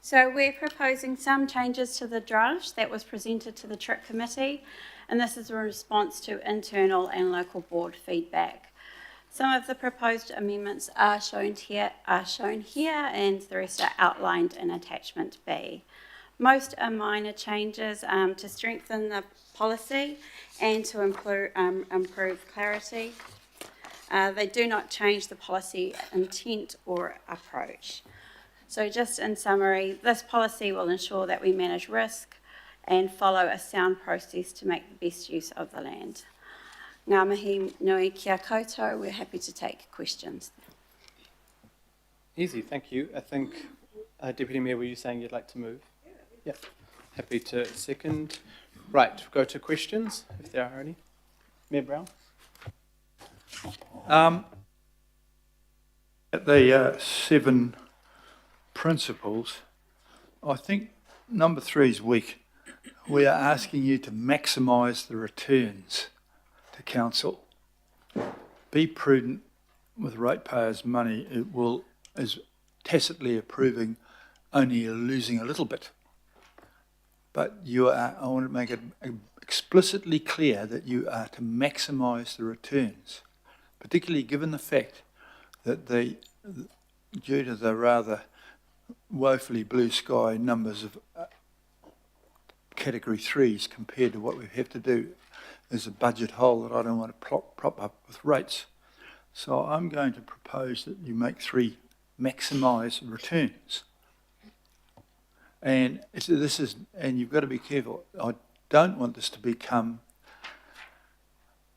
So we're proposing some changes to the draft that was presented to the TRIC committee, and this is a response to internal and local board feedback. Some of the proposed amendments are shown here, and the rest are outlined in attachment B. Most are minor changes to strengthen the policy and to improve clarity. They do not change the policy intent or approach. So just in summary, this policy will ensure that we manage risk and follow a sound process to make the best use of the land. Ngā mihi nui kia koutou, we're happy to take questions.
Easy, thank you. I think, Deputy Mayor, were you saying you'd like to move? Yeah. Happy to second. Right, go to questions, if there are any. Mayor Brown?
At the 7 principles, I think number 3 is weak. We are asking you to maximise the returns to council. Be prudent with ratepayers' money. It is tacitly approving only losing a little bit. But I want to make it explicitly clear that you are to maximise the returns, particularly given the fact that due to the rather woefully blue sky numbers of category 3s compared to what we have to do, there's a budget hole that I don't want to prop up with rates. So I'm going to propose that you make 3 maximise returns. And and you've got to be careful. I don't want this to become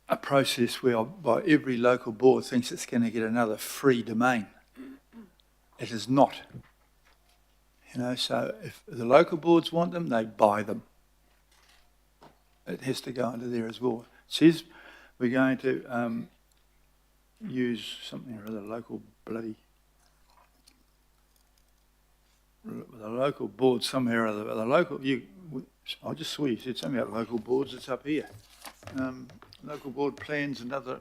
a process whereby every local board thinks it's going to get another free domain. It is not. So if the local boards want them, they buy them. It has to go under there as well. It says we're going to use something or other, local board somewhere or other. I just saw you said something about local boards. It's up here. Local board plans and other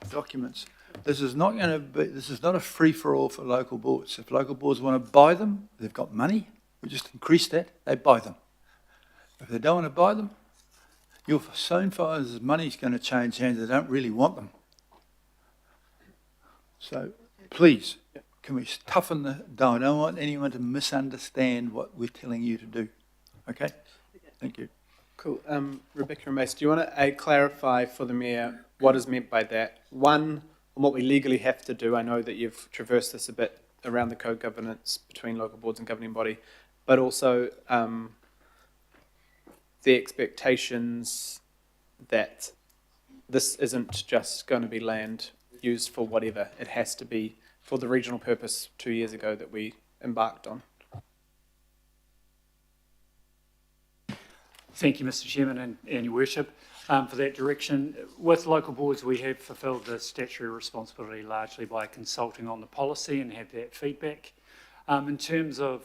documents. This is not a free-for-all for local boards. If local boards want to buy them, they've got money. We just increase that, they buy them. If they don't want to buy them, You're so far as money's going to change hands, they don't really want them. So please, can we toughen the down? I don't want anyone to misunderstand what we're telling you to do. Okay? Thank you.
Cool. Rebecca and Mace, do you want to clarify for the Mayor what is meant by that? One, on what we legally have to do. I know that you've traversed this a bit around the co-governance between local boards and governing body, but also the expectations that this isn't just going to be land used for whatever. It has to be for the regional purpose 2 years ago that we embarked on.
Thank you, Mr. Chairman and Your Worship, for that direction. With local boards, we have fulfilled the statutory responsibility largely by consulting on the policy and had that feedback. In terms of,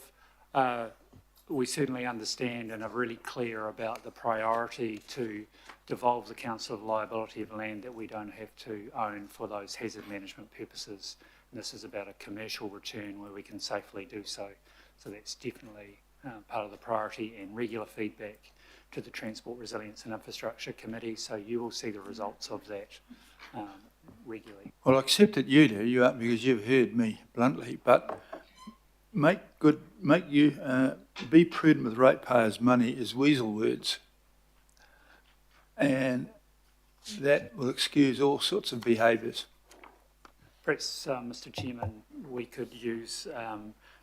we certainly understand and are really clear about the priority to devolve the council of liability of land that we don't have to own for those hazard management purposes. And this is about a commercial return where we can safely do so. So that's definitely part of the priority and regular feedback to the Transport Resilience and Infrastructure Committee, so you will see the results of that regularly.
Well, I accept that you do, you are, because you've heard me bluntly, but be prudent with ratepayers' money is weasel words. And that will excuse all sorts of behaviours.
Perhaps, Mr. Chairman, we could use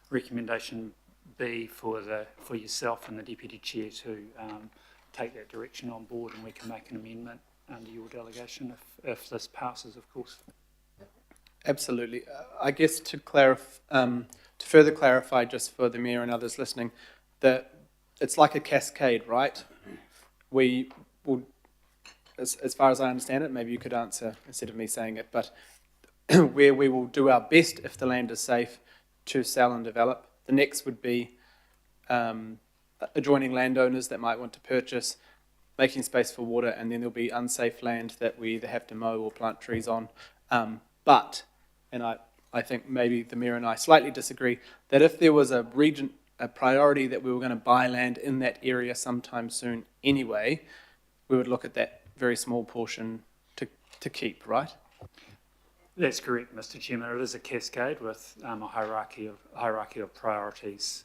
recommendation B for yourself and the Deputy Chair to take that direction on board, and we can make an amendment under your delegation if this passes, of course.
Absolutely. I guess to further clarify, just for the Mayor and others listening, that it's like a cascade, right? We will, as far as I understand it, maybe you could answer instead of me saying it, but where we will do our best if the land is safe to sell and develop. The next would be adjoining landowners that might want to purchase, making space for water, and then there'll be unsafe land that we either have to mow or plant trees on. But, and I think maybe the Mayor and I slightly disagree, that if there was a priority that we were going to buy land in that area sometime soon anyway, we would look at that very small portion to keep, right?
That's correct, Mr. Chairman. It is a cascade with a hierarchy of priorities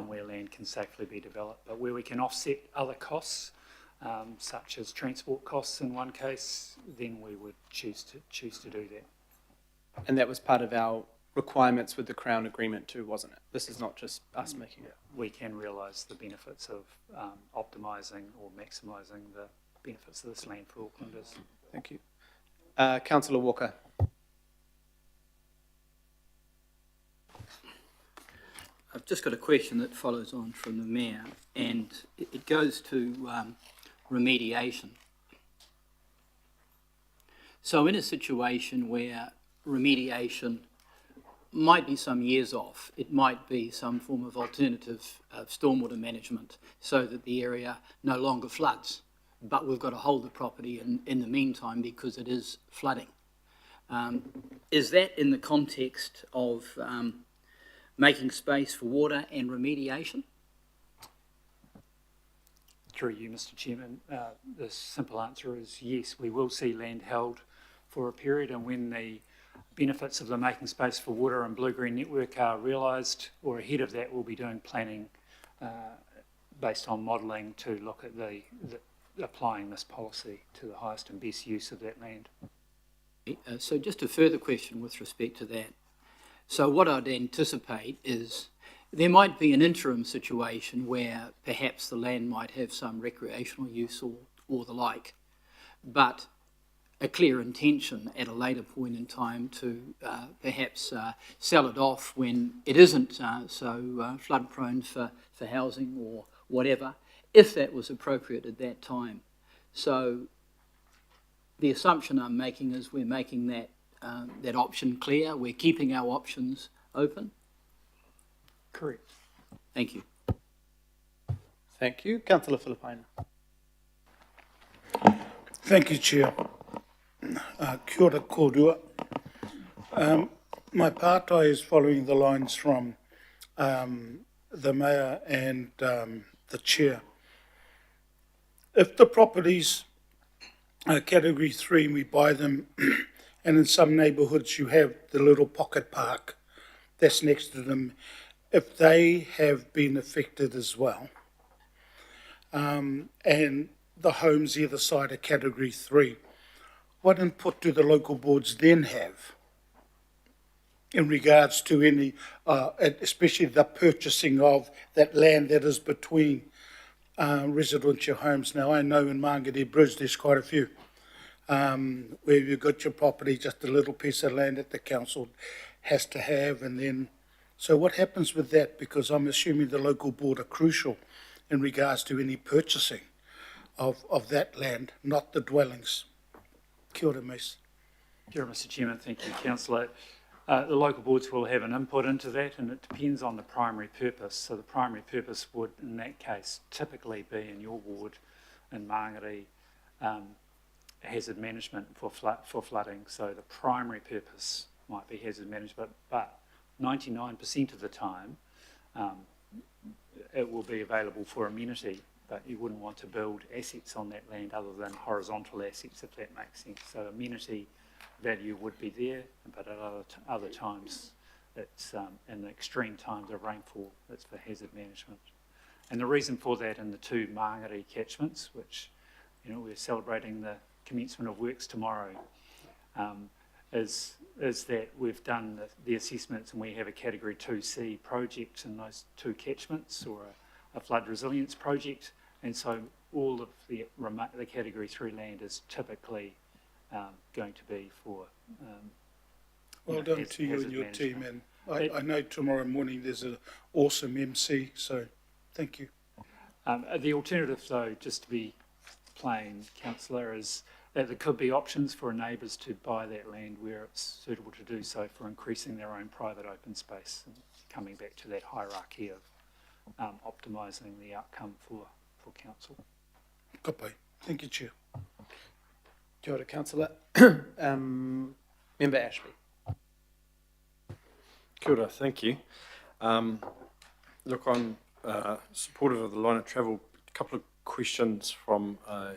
where land can safely be developed, but where we can offset other costs, such as transport costs in one case, then we would choose to do that.
And that was part of our requirements with the Crown Agreement too, wasn't it? This is not just us making it.
We can realise the benefits of optimising or maximising the benefits of this land for Aucklanders.
Thank you. Councillor Walker.
I've just got a question that follows on from the Mayor, and it goes to remediation. So in a situation where remediation might be some years off, it might be some form of alternative stormwater management so that the area no longer floods, but we've got to hold the property in the meantime because it is flooding. Is that in the context of making space for water and remediation?
Through you, Mr. Chairman, the simple answer is yes, we will see land held for a period, and when the benefits of the making space for water and blue-green network are realised, or ahead of that, we'll be doing planning based on modelling to look at the applying this policy to the highest and best use of that land.
So just a further question with respect to that. So what I'd anticipate is there might be an interim situation where perhaps the land might have some recreational use or the like, but a clear intention at a later point in time to perhaps sell it off when it isn't so flood prone for housing or whatever, if that was appropriate at that time. So the assumption I'm making is we're making that option clear, we're keeping our options open?
Correct.
Thank you.
Thank you. Councillor Filipaina.
Thank you, Chair. Kia ora kōrua. My pātai is following the lines from the Mayor and the Chair. if the properties are category 3 and we buy them, and in some neighbourhoods you have the little pocket park that's next to them, if they have been affected as well, and the homes either side are category 3, what input do the local boards then have in regards to any, especially the purchasing of that land that is between residential homes? Now, I know in Māngere Bridge there's quite a few where you've got your property, just a little piece of land that the council has to have, and then, so what happens with that? Because I'm assuming the local board are crucial in regards to any purchasing of that land, not the dwellings. Kia ora, Mace.
Kia ora, Mr Chairman. Thank you, Councillor. The local boards will have an input into that, and it depends on the primary purpose. So the primary purpose would, in that case, typically be in your ward in Māngere, hazard management for flooding. So the primary purpose might be hazard management, but 99% of the time it will be available for amenity, but you wouldn't want to build assets on that land other than horizontal assets, if that makes sense. So amenity value would be there, but at other times, it's in the extreme times of rainfall, it's for hazard management. And the reason for that in the 2 Māngere catchments, which, you know, we're celebrating the commencement of works tomorrow, is that we've done the assessments and we have a category 2C project in those 2 catchments, or a flood resilience project, and so all of the category 3 land is typically going to be for
well done to you and your team, and I know tomorrow morning there's an awesome MC, so thank you.
The alternative, though, just to be plain, Councillor, is that there could be options for neighbours to buy that land where it's suitable to do so for increasing their own private open space, and coming back to that hierarchy of optimising the outcome for council.
Kapai. Thank you, Chair.
Kia ora, Councillor. Member Ashby.
Kia ora, thank you. Look, I'm supportive of the line of travel. A couple of questions from a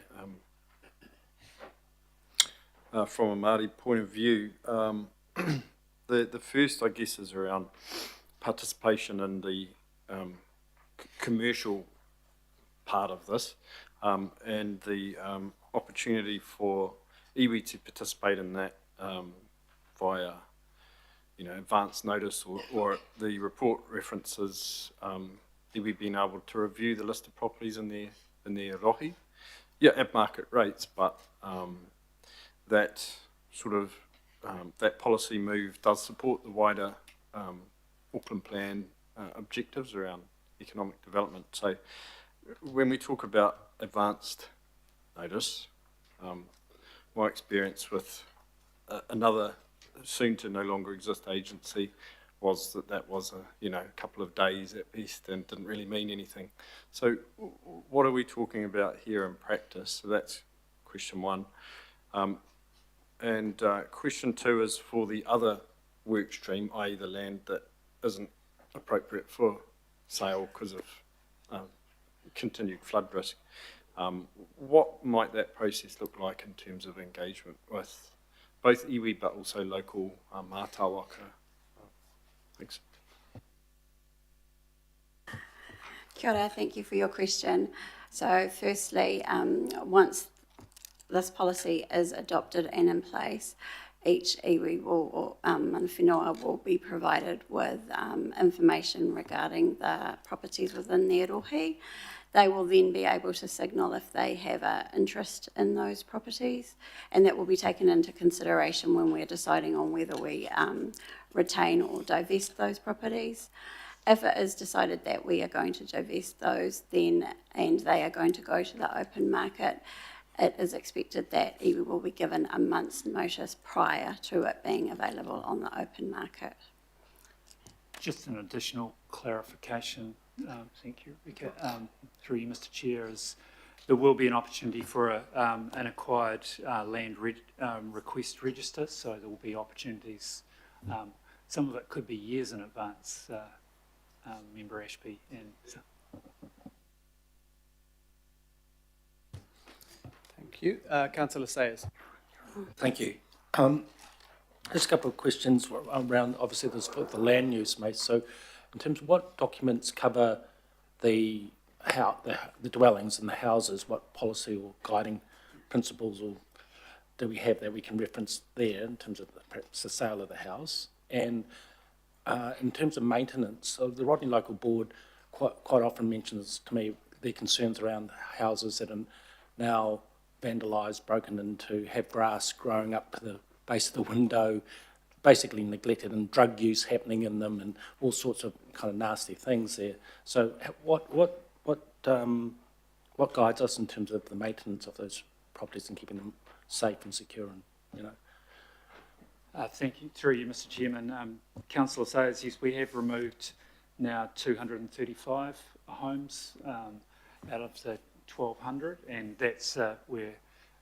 Māori point of view. The first, I guess, is around participation in the commercial part of this, and the opportunity for iwi to participate in that via, you know, advance notice, or the report references iwi being able to review the list of properties in their rohi, yeah, at market rates, but that sort of that policy move does support the wider Auckland Plan objectives around economic development. So when we talk about advanced notice, my experience with another soon to no longer exist agency was that was a couple of days at best and didn't really mean anything. So what are we talking about here in practice? So that's question one. And question two is for the other work stream, i.e. the land that isn't appropriate for sale because of continued flood risk. What might that process look like in terms of engagement with both iwi but also local mātāwaka? Thanks.
Kia ora, thank you for your question. So firstly, once this policy is adopted and in place, each iwi or mana whenua will be provided with information regarding the properties within their rohi. They will then be able to signal if they have an interest in those properties, and that will be taken into consideration when we're deciding on whether we retain or divest those properties. If it is decided that we are going to divest those, then, and they are going to go to the open market, it is expected that iwi will be given a month's notice prior to it being available on the open market.
Just an additional clarification, thank you, Rebecca, through you, Mr Chair, is there will be an opportunity for an acquired land request register, so there will be opportunities. Some of it could be years in advance, Member Ashby. And so.
Thank you. Councillor Sayers.
Thank you. Just a couple of questions around, obviously, this for the land use, mate. So in terms of what documents cover the dwellings and the houses, what policy or guiding principles or do we have that we can reference there in terms of perhaps the sale of the house? And in terms of maintenance, so the Rodney Local Board quite often mentions to me their concerns around houses that are now vandalised, broken into, have grass growing up to the base of the window, basically neglected, and drug use happening in them, and all sorts of kind of nasty things there. So what guides us in terms of the maintenance of those properties and keeping them safe and secure, and you know?
Thank you. Through you, Mr. Chairman. Councillor Sayers, yes, we have removed now 235 homes out of the 1,200, and that's we're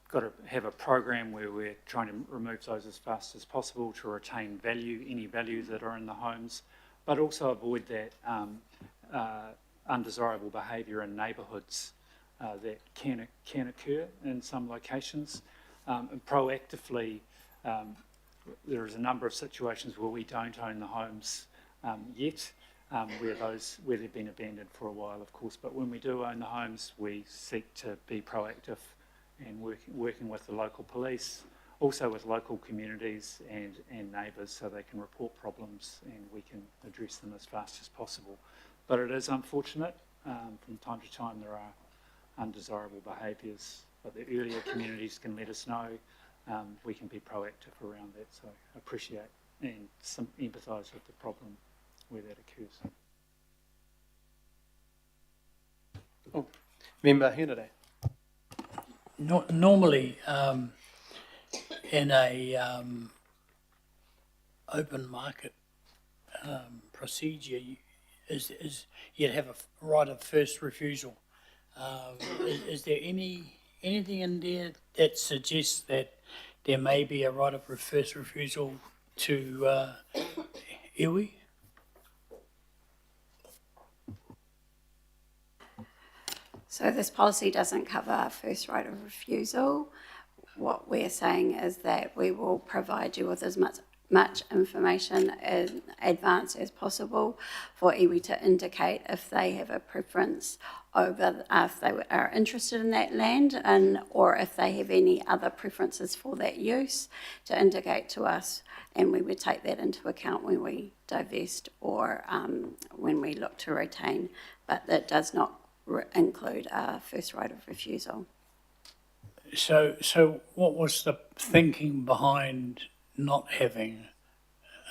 got to have a program where we're trying to remove those as fast as possible to retain value, any value that are in the homes, but also avoid that undesirable behaviour in neighbourhoods that can occur in some locations. And proactively, there is a number of situations where we don't own the homes yet, where they've been abandoned for a while, of course. But when we do own the homes, we seek to be proactive and working with the local police, also with local communities and neighbours, so they can report problems and we can address them as fast as possible. But it is unfortunate. From time to time there are undesirable behaviours, but the earlier communities can let us know, we can be proactive around that. So I appreciate and empathise with the problem where that occurs.
Oh, Member Henare.
Normally, in a open market procedure, is you'd have a right of first refusal. Is there anything in there that suggests that there may be a right of first refusal to iwi?
So this policy doesn't cover first right of refusal. What we're saying is that we will provide you with as much information in advance as possible for iwi to indicate if they have a preference over, if they are interested in that land, and or if they have any other preferences for that use, to indicate to us, and we would take that into account when we divest or when we look to retain. But that does not include a first right of refusal.
So what was the thinking behind not having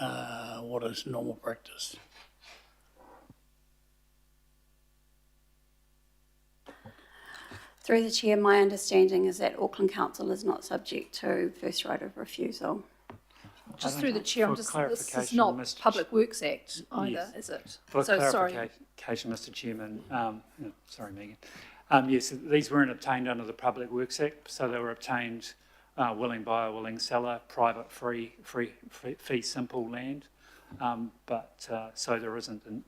what is normal practice?
Through the Chair, my understanding is that Auckland Council is not subject to first right of refusal.
Just through the Chair, this is not
Mr.
Public Works Act either,
Yes.
is it?
For
So,
clarification, Mr. Chairman, sorry, Megan. Yes, these weren't obtained under the Public Works Act, so they were obtained willing buyer, willing seller, private, fee simple land. So there isn't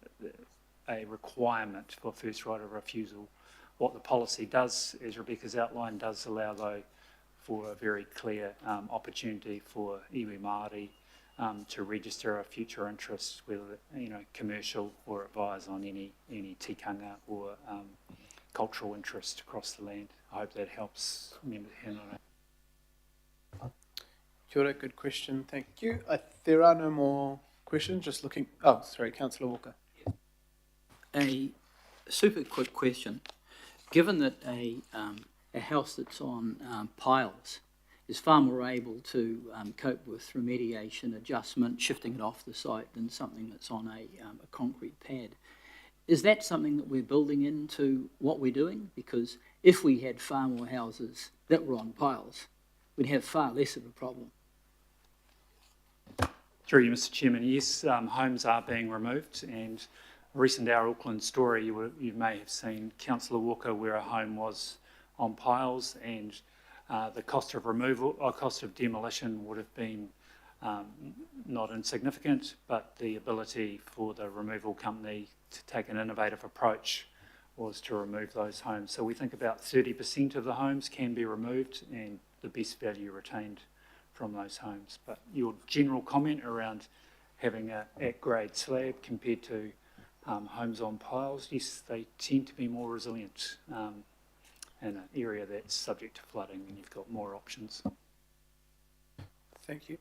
a requirement for first right of refusal. What the policy does, as Rebecca's outlined, does allow, though, for a very clear opportunity for iwi Māori to register a future interest, whether commercial or advise on any tikanga or cultural interest across the land. I hope that helps. Member Henare.
Kia ora, good question, thank you. There are no more questions, just looking, oh, sorry, Councillor Walker.
A super quick question. Given that a house that's on piles is far more able to cope with remediation, adjustment, shifting it off the site than something that's on a concrete pad, is that something that we're building into what we're doing? Because if we had far more houses that were on piles, we'd have far less of a problem.
Through you, Mr. Chairman, yes, homes are being removed, and a recent Our Auckland story, you may have seen Councillor Walker, where a home was on piles, and the cost of removal or cost of demolition would have been not insignificant, but the ability for the removal company to take an innovative approach was to remove those homes. So we think about 30% of the homes can be removed and the best value retained from those homes. But your general comment around having a at-grade slab compared to homes on piles, yes, they tend to be more resilient in an area that's subject to flooding, and you've got more options.
Thank you.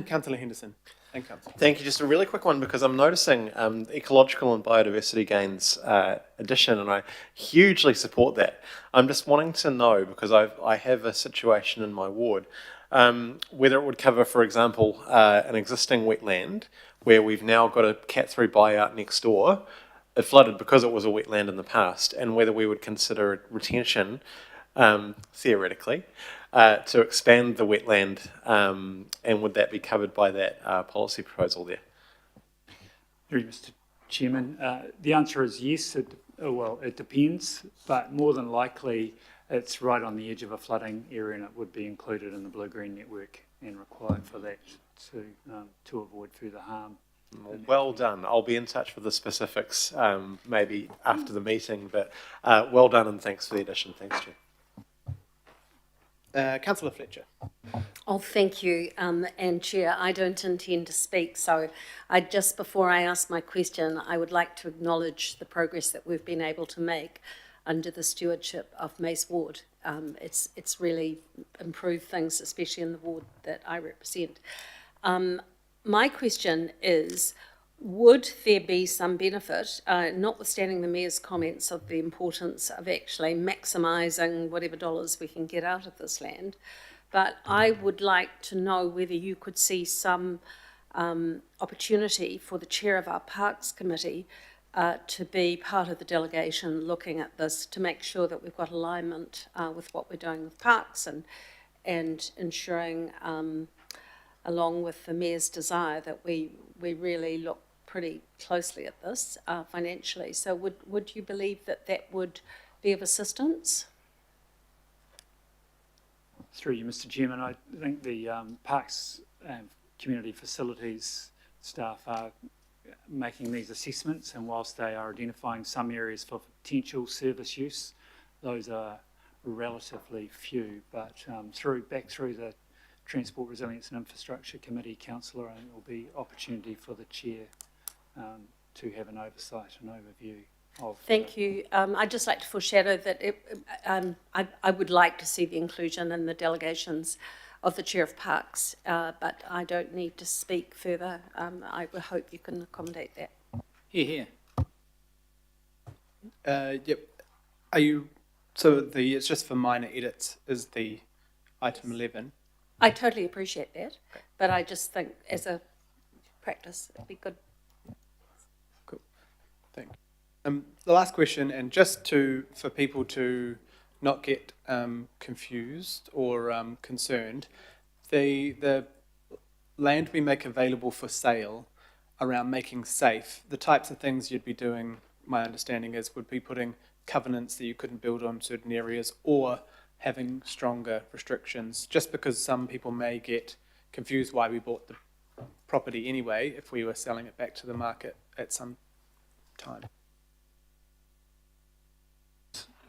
Councillor Henderson. Thank you, Councillor.
Thank you. Just a really quick one, because I'm noticing ecological and biodiversity gains addition, and I hugely support that. I'm just wanting to know, because I have a situation in my ward, whether it would cover, for example, an existing wetland where we've now got a Cat 3 buyout next door. It flooded because it was a wetland in the past, and whether we would consider retention, theoretically, to expand the wetland, and would that be covered by that policy proposal there?
Mr. Chairman, the answer is yes. It depends, but more than likely it's right on the edge of a flooding area, and it would be included in the blue-green network and required for that to avoid further harm.
Well done. I'll be in touch with the specifics maybe after the meeting, but well done and thanks for the addition. Thanks, Chair.
Councillor Fletcher.
Oh, thank you. And Chair, I don't intend to speak, so before I ask my question, I would like to acknowledge the progress that we've been able to make under the stewardship of Mace Ward. It's really improved things, especially in the ward that I represent. My question is, would there be some benefit, notwithstanding the Mayor's comments of the importance of actually maximising whatever dollars we can get out of this land, but I would like to know whether you could see some opportunity for the chair of our Parks Committee to be part of the delegation looking at this, to make sure that we've got alignment with what we're doing with parks and ensuring, along with the Mayor's desire, that we really look pretty closely at this financially. So would you believe that that would be of assistance?
Through you, Mr. Chairman, I think the Parks and Community Facilities staff are making these assessments, and whilst they are identifying some areas for potential service use, those are relatively few. But back through the Transport, Resilience and Infrastructure Committee, Councillor, and there will be opportunity for the Chair to have an oversight and overview of...
Thank you. I'd just like to foreshadow that I would like to see the inclusion in the delegations of the Chair of Parks, but I don't need to speak further. I would hope you can accommodate that.
Here.
Yep. Are you... So it's just for minor edits is the item 11.
I totally appreciate that, but I just think as a practice, it'd be good.
Cool. Thank you. The last question, and just for people to not get confused or concerned, the land we make available for sale around making safe, the types of things you'd be doing, my understanding is, would be putting covenants that you couldn't build on certain areas or having stronger restrictions, just because some people may get confused why we bought the property anyway if we were selling it back to the market at some time.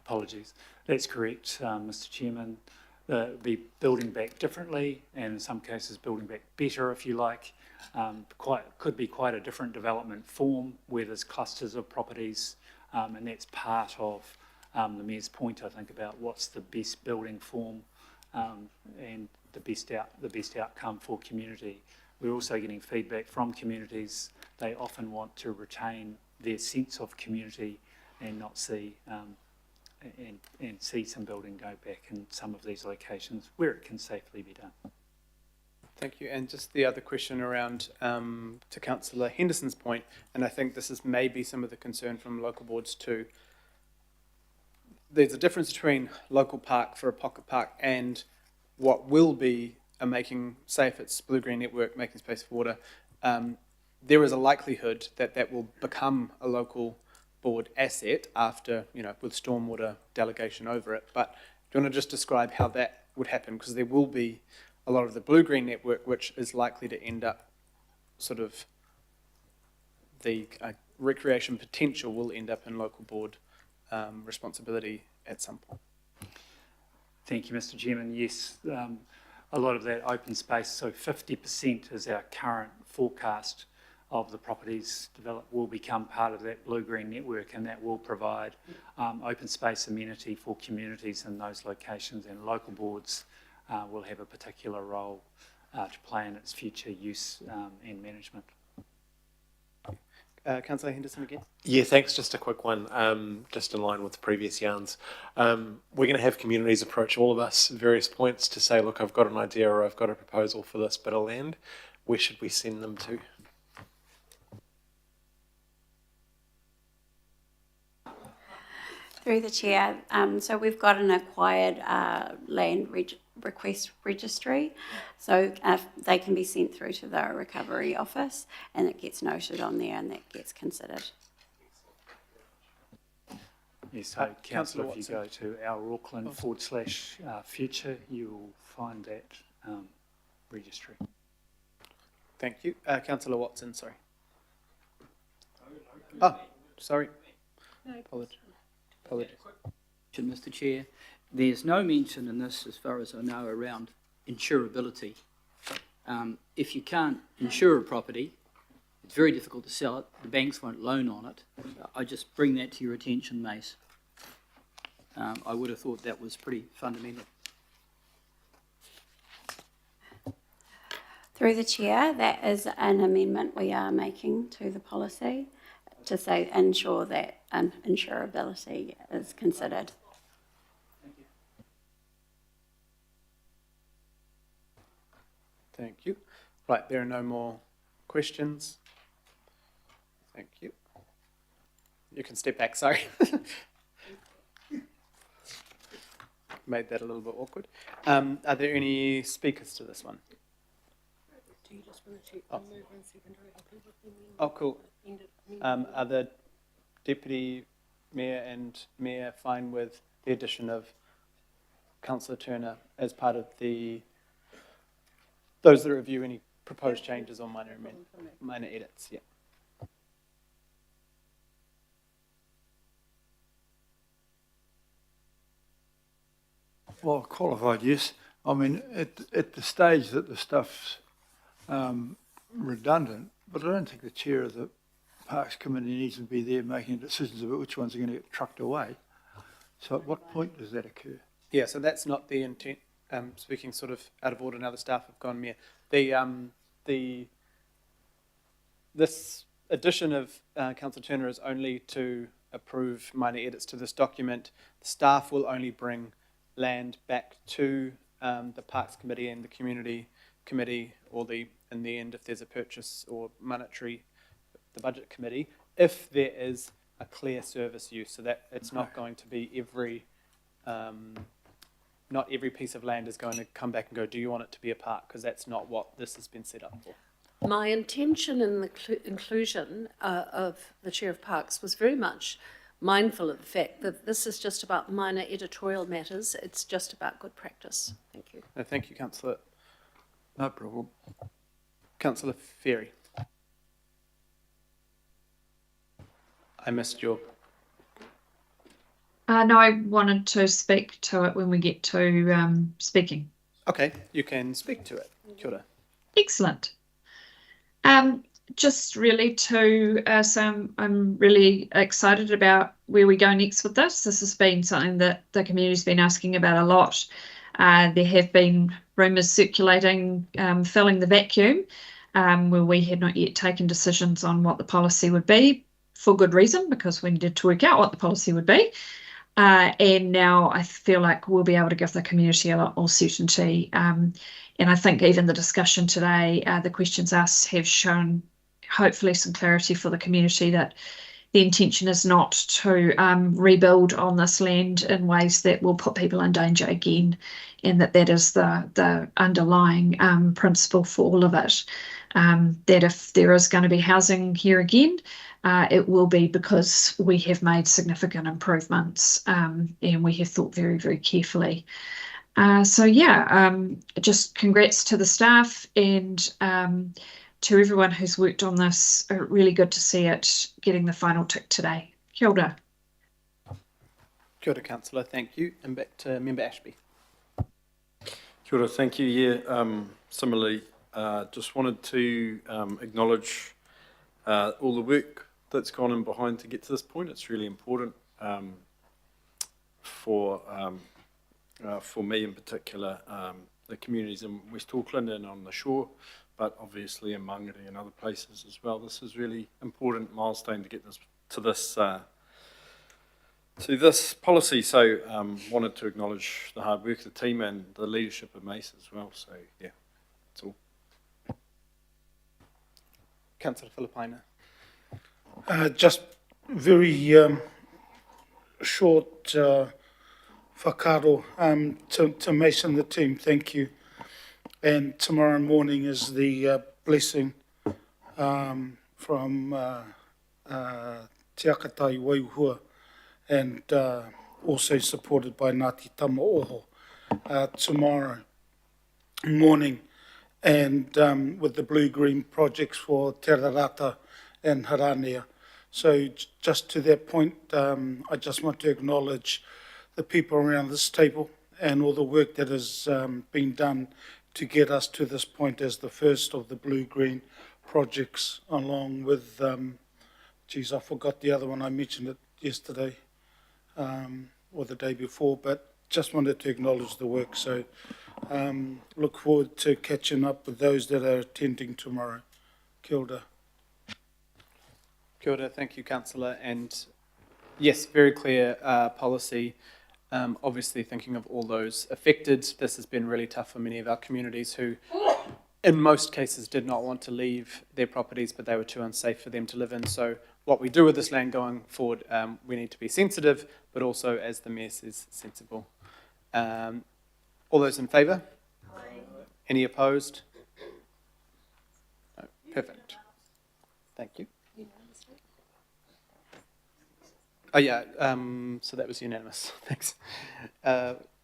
Apologies. That's correct, Mr. Chairman. Be building back differently, and in some cases building back better, if you like. Could be quite a different development form where there's clusters of properties, and that's part of the Mayor's point, I think, about what's the best building form and the best outcome for community. We're also getting feedback from communities. They often want to retain their sense of community and not see and see some building go back in some of these locations where it can safely be done.
Thank you. And just the other question around to Councillor Henderson's point, and I think this is maybe some of the concern from local boards too. There's a difference between local park for a pocket park and what will be a making safe, it's blue-green network, making space for water. There is a likelihood that that will become a local board asset after, with stormwater delegation over it. But do you want to just describe how that would happen? Because there will be a lot of the blue-green network which is likely to end up sort of the recreation potential will end up in local board responsibility at some point.
Thank you, Mr. Chairman. Yes, a lot of that open space, so 50% is our current forecast of the properties developed, will become part of that blue-green network, and that will provide open space amenity for communities in those locations, and local boards will have a particular role to play in its future use and management.
Councillor Henderson again.
Yeah, thanks. Just a quick one, just in line with the previous yarns. We're going to have communities approach all of us at various points to say, look, I've got an idea or I've got a proposal for this bit of land. Where should we send them to?
Through the chair, so we've got an acquired land request registry, so they can be sent through to the recovery office, and it gets noted on there, and that gets considered.
Yes, so Councillor, if you go to our Auckland /future, you will find that registry.
Thank you. Councillor Watson, sorry. Oh, sorry. Apologies.
Mr. Chair, there's no mention in this, as far as I know, around insurability. If you can't insure a property, it's very difficult to sell it. The banks won't loan on it. I just bring that to your attention, Mace. I would have thought that was pretty fundamental.
Through the chair, that is an amendment we are making to the policy to say ensure that insurability is considered.
Thank you. Right, there are no more questions. Thank you. You can step back, sorry. Made that a little bit awkward. Are there any speakers to this one?
Do you just want to check the move and secondary?
Oh, cool. Are the Deputy Mayor and Mayor fine with the addition of Councillor Turner as part of those that review any proposed changes or minor edits? Yeah.
Well, qualified, yes. I mean, at the stage that the stuff's redundant, but I don't think the chair of the Parks Committee needs to be there making decisions about which ones are going to get trucked away. So at what point does that occur?
Yeah, so that's not the intent. Speaking sort of out of order, and other staff have gone, Mayor. This addition of Councillor Turner is only to approve minor edits to this document. The staff will only bring land back to the Parks Committee and the Community Committee, or in the end, if there's a purchase or monetary, the Budget Committee, if there is a clear service use, so that it's not going to be not every piece of land is going to come back and go, do you want it to be a park? Because that's not what this has been set up for.
My intention in the inclusion of the Chair of Parks was very much mindful of the fact that this is just about minor editorial matters. It's just about good practice. Thank you.
No, thank you, Councillor.
No problem.
Councillor Ferry. I missed your...
No, I wanted to speak to it when we get to speaking.
Okay, you can speak to it. Kia ora.
Excellent. Just really so I'm really excited about where we go next with this. This has been something that the community's been asking about a lot. There have been rumours circulating, filling the vacuum, where we had not yet taken decisions on what the policy would be, for good reason, because we needed to work out what the policy would be. And now I feel like we'll be able to give the community a lot more certainty. And I think even the discussion today, the questions asked have shown hopefully some clarity for the community that the intention is not to rebuild on this land in ways that will put people in danger again, and that is the underlying principle for all of it. That if there is going to be housing here again, it will be because we have made significant improvements and we have thought very, very carefully. Just congrats to the staff and to everyone who's worked on this. Really good to see it getting the final tick today. Kia ora.
Kia ora, Councillor, thank you. And back to Member Ashby.
Kia ora, thank you. Yeah, similarly, just wanted to acknowledge all the work that's gone in behind to get to this point. It's really important for me in particular, the communities in West Auckland and on the shore, but obviously in Mangere and other places as well. This is really important milestone to get this to this policy. So wanted to acknowledge the hard work of the team and the leadership of Mace as well. So yeah, that's all.
Councillor Filipina.
Just very short whakaaro to Mace and the team, thank you. And tomorrow morning is the blessing from Te Akatai Waihua, and also supported by Ngāti Tamaoho tomorrow morning, and with the blue-green projects for Te Rarata and Haranea. So just to that point, I just want to acknowledge the people around this table and all the work that has been done to get us to this point as the first of the blue-green projects, along with, geez, I forgot the other one, I mentioned it yesterday or the day before, but just wanted to acknowledge the work. So look forward to catching up with those that are attending tomorrow. Kia ora.
Kia ora, thank you, Councillor. And yes, very clear policy. Obviously thinking of all those affected. This has been really tough for many of our communities who, in most cases, did not want to leave their properties, but they were too unsafe for them to live in. So what we do with this land going forward, we need to be sensitive, but also, as the Mayor says, sensible. All those in favour? Aye. Any opposed? No. Perfect. Thank you. Oh yeah, so that was unanimous. Thanks.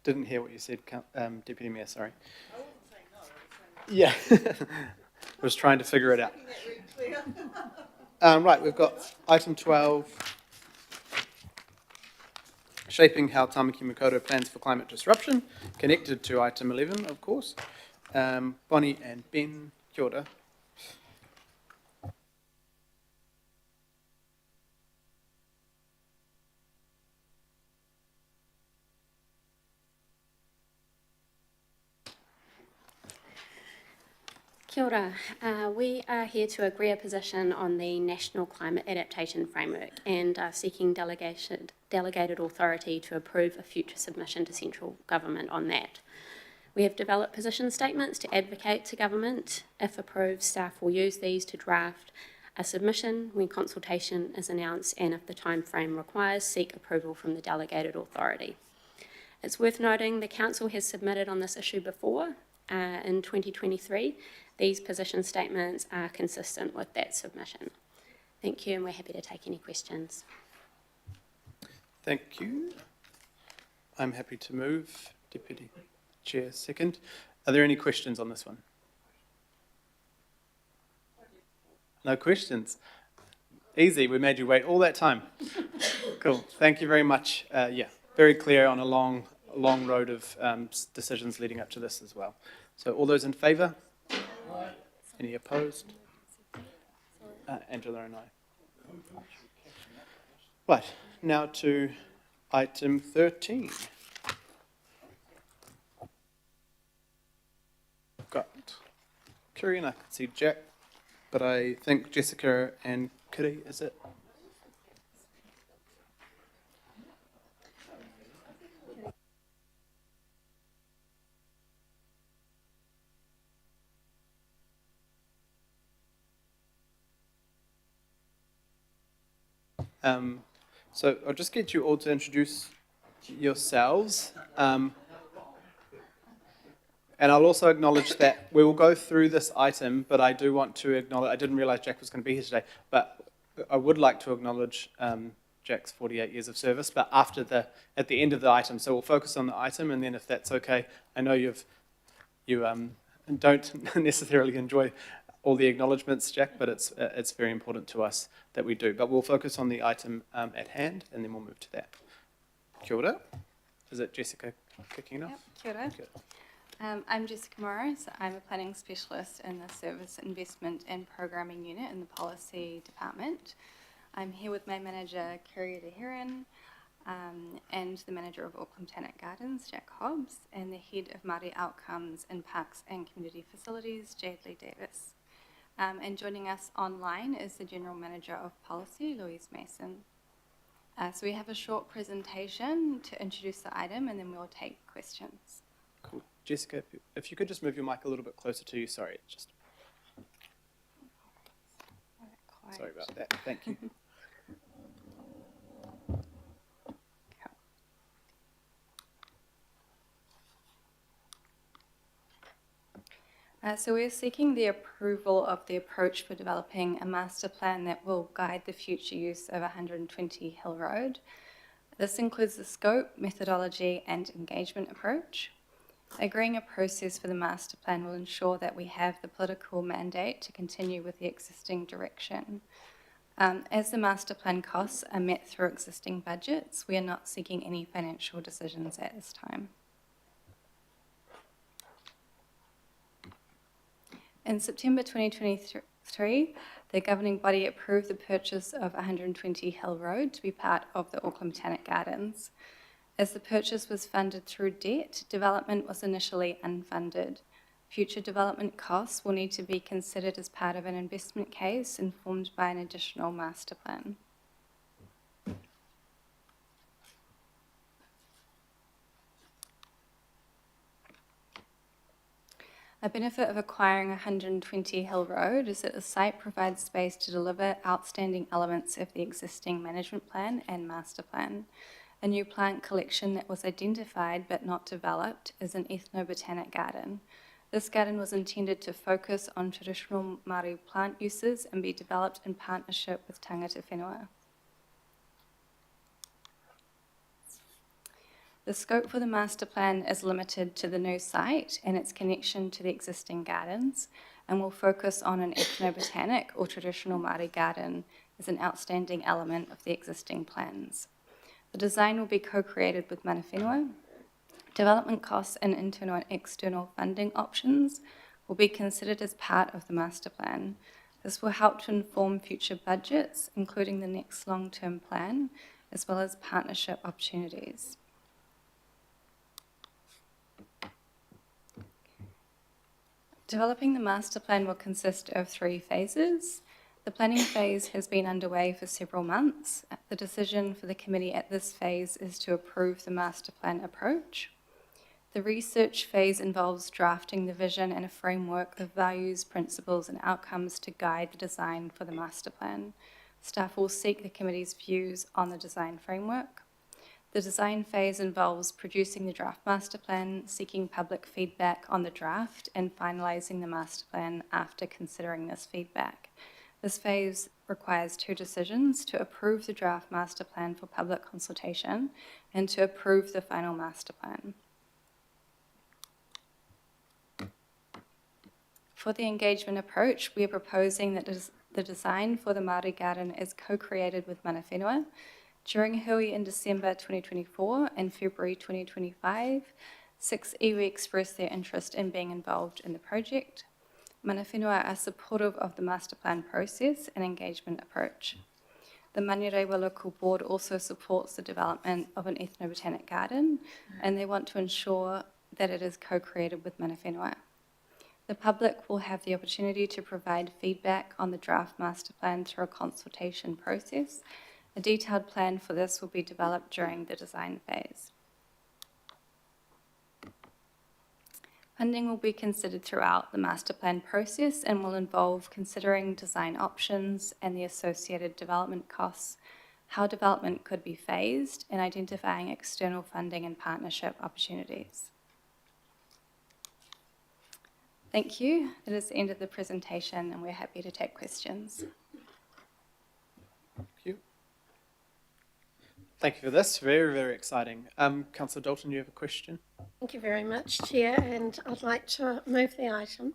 Didn't hear what you said, Deputy Mayor, sorry.
I wasn't saying no, I was saying
Yeah, I was trying to figure it out. Right, we've got item 12, shaping how Tāmaki Makaurau plans for climate disruption, connected to item 11, of course. Bonnie and Ben, kia ora.
Kia ora. We are here to agree a position on the National Climate Adaptation Framework and are seeking delegated authority to approve a future submission to central government on that. We have developed position statements to advocate to government. If approved, staff will use these to draft a submission when consultation is announced, and if the time frame requires, seek approval from the delegated authority. It's worth noting the Council has submitted on this issue before in 2023. These position statements are consistent with that submission. Thank you, and we're happy to take any questions.
Thank you. I'm happy to move. Deputy Chair, second. Are there any questions on this one? No questions? Easy, we made you wait all that time. Cool, thank you very much. Yeah, very clear on a long road of decisions leading up to this as well. So all those in favour? Any opposed? Angela and I. Right, now to item 13. Got Kiri and I can see Jack, but I think Jessica and Kiri, is it? So I'll just get you all to introduce yourselves. And I'll also acknowledge that we will go through this item, but I do want to acknowledge, I didn't realise Jack was going to be here today, but I would like to acknowledge Jack's 48 years of service, but at the end of the item. So we'll focus on the item, and then if that's okay, I know you don't necessarily enjoy all the acknowledgements, Jack, but it's very important to us that we do. But we'll focus on the item at hand, and then we'll move to that. Kia ora. Is it Jessica kicking off?
Kia ora. I'm Jessica Morris. I'm a planning specialist in the Service Investment and Programming Unit in the Policy Department. I'm here with my manager, Kerry Heron, and the manager of Auckland Botanic Gardens, Jack Hobbs, and the head of Māori Outcomes in Parks and Community Facilities, Jade Lee Davis. And joining us online is the General Manager of Policy, Louise Mason. So we have a short presentation to introduce the item, and then we'll take questions.
Cool. Jessica, if you could just move your mic a little bit closer to you. Sorry, just... Sorry about that. Thank you.
So we're seeking the approval of the approach for developing a master plan that will guide the future use of 120 Hill Road. This includes the scope, methodology, and engagement approach. Agreeing a process for the master plan will ensure that we have the political mandate to continue with the existing direction. As the master plan costs are met through existing budgets, we are not seeking any financial decisions at this time. In September 2023, the governing body approved the purchase of 120 Hill Road to be part of the Auckland Botanic Gardens. As the purchase was funded through debt, development was initially unfunded. Future development costs will need to be considered as part of an investment case informed by an additional master plan. A benefit of acquiring 120 Hill Road is that the site provides space to deliver outstanding elements of the existing management plan and master plan. A new plant collection that was identified but not developed is an ethnobotanic garden. This garden was intended to focus on traditional Māori plant uses and be developed in partnership with tangata whenua. The scope for the master plan is limited to the new site and its connection to the existing gardens, and will focus on an ethnobotanic or traditional Māori garden as an outstanding element of the existing plans. The design will be co-created with mana whenua. Development costs and internal and external funding options will be considered as part of the master plan. This will help to inform future budgets, including the next long-term plan, as well as partnership opportunities. Developing the master plan will consist of 3 phases. The planning phase has been underway for several months. The decision for the committee at this phase is to approve the master plan approach. The research phase involves drafting the vision and a framework of values, principles, and outcomes to guide the design for the master plan. Staff will seek the committee's views on the design framework. The design phase involves producing the draft master plan, seeking public feedback on the draft, and finalising the master plan after considering this feedback. This phase requires 2 decisions: to approve the draft master plan for public consultation and to approve the final master plan. For the engagement approach, we are proposing that the design for the Māori garden is co-created with mana whenua. During Hui in December 2024 and February 2025, 6 iwi expressed their interest in being involved in the project. Mana whenua are supportive of the master plan process and engagement approach. The Manirewa local board also supports the development of an ethnobotanic garden, and they want to ensure that it is co-created with mana whenua. The public will have the opportunity to provide feedback on the draft master plan through a consultation process. A detailed plan for this will be developed during the design phase. Funding will be considered throughout the master plan process and will involve considering design options and the associated development costs, how development could be phased, and identifying external funding and partnership opportunities. Thank you. That is the end of the presentation, and we're happy to take questions.
Thank you for this. Very, very exciting. Councillor Dalton, you have a question?
Thank you very much, Chair, and I'd like to move the item.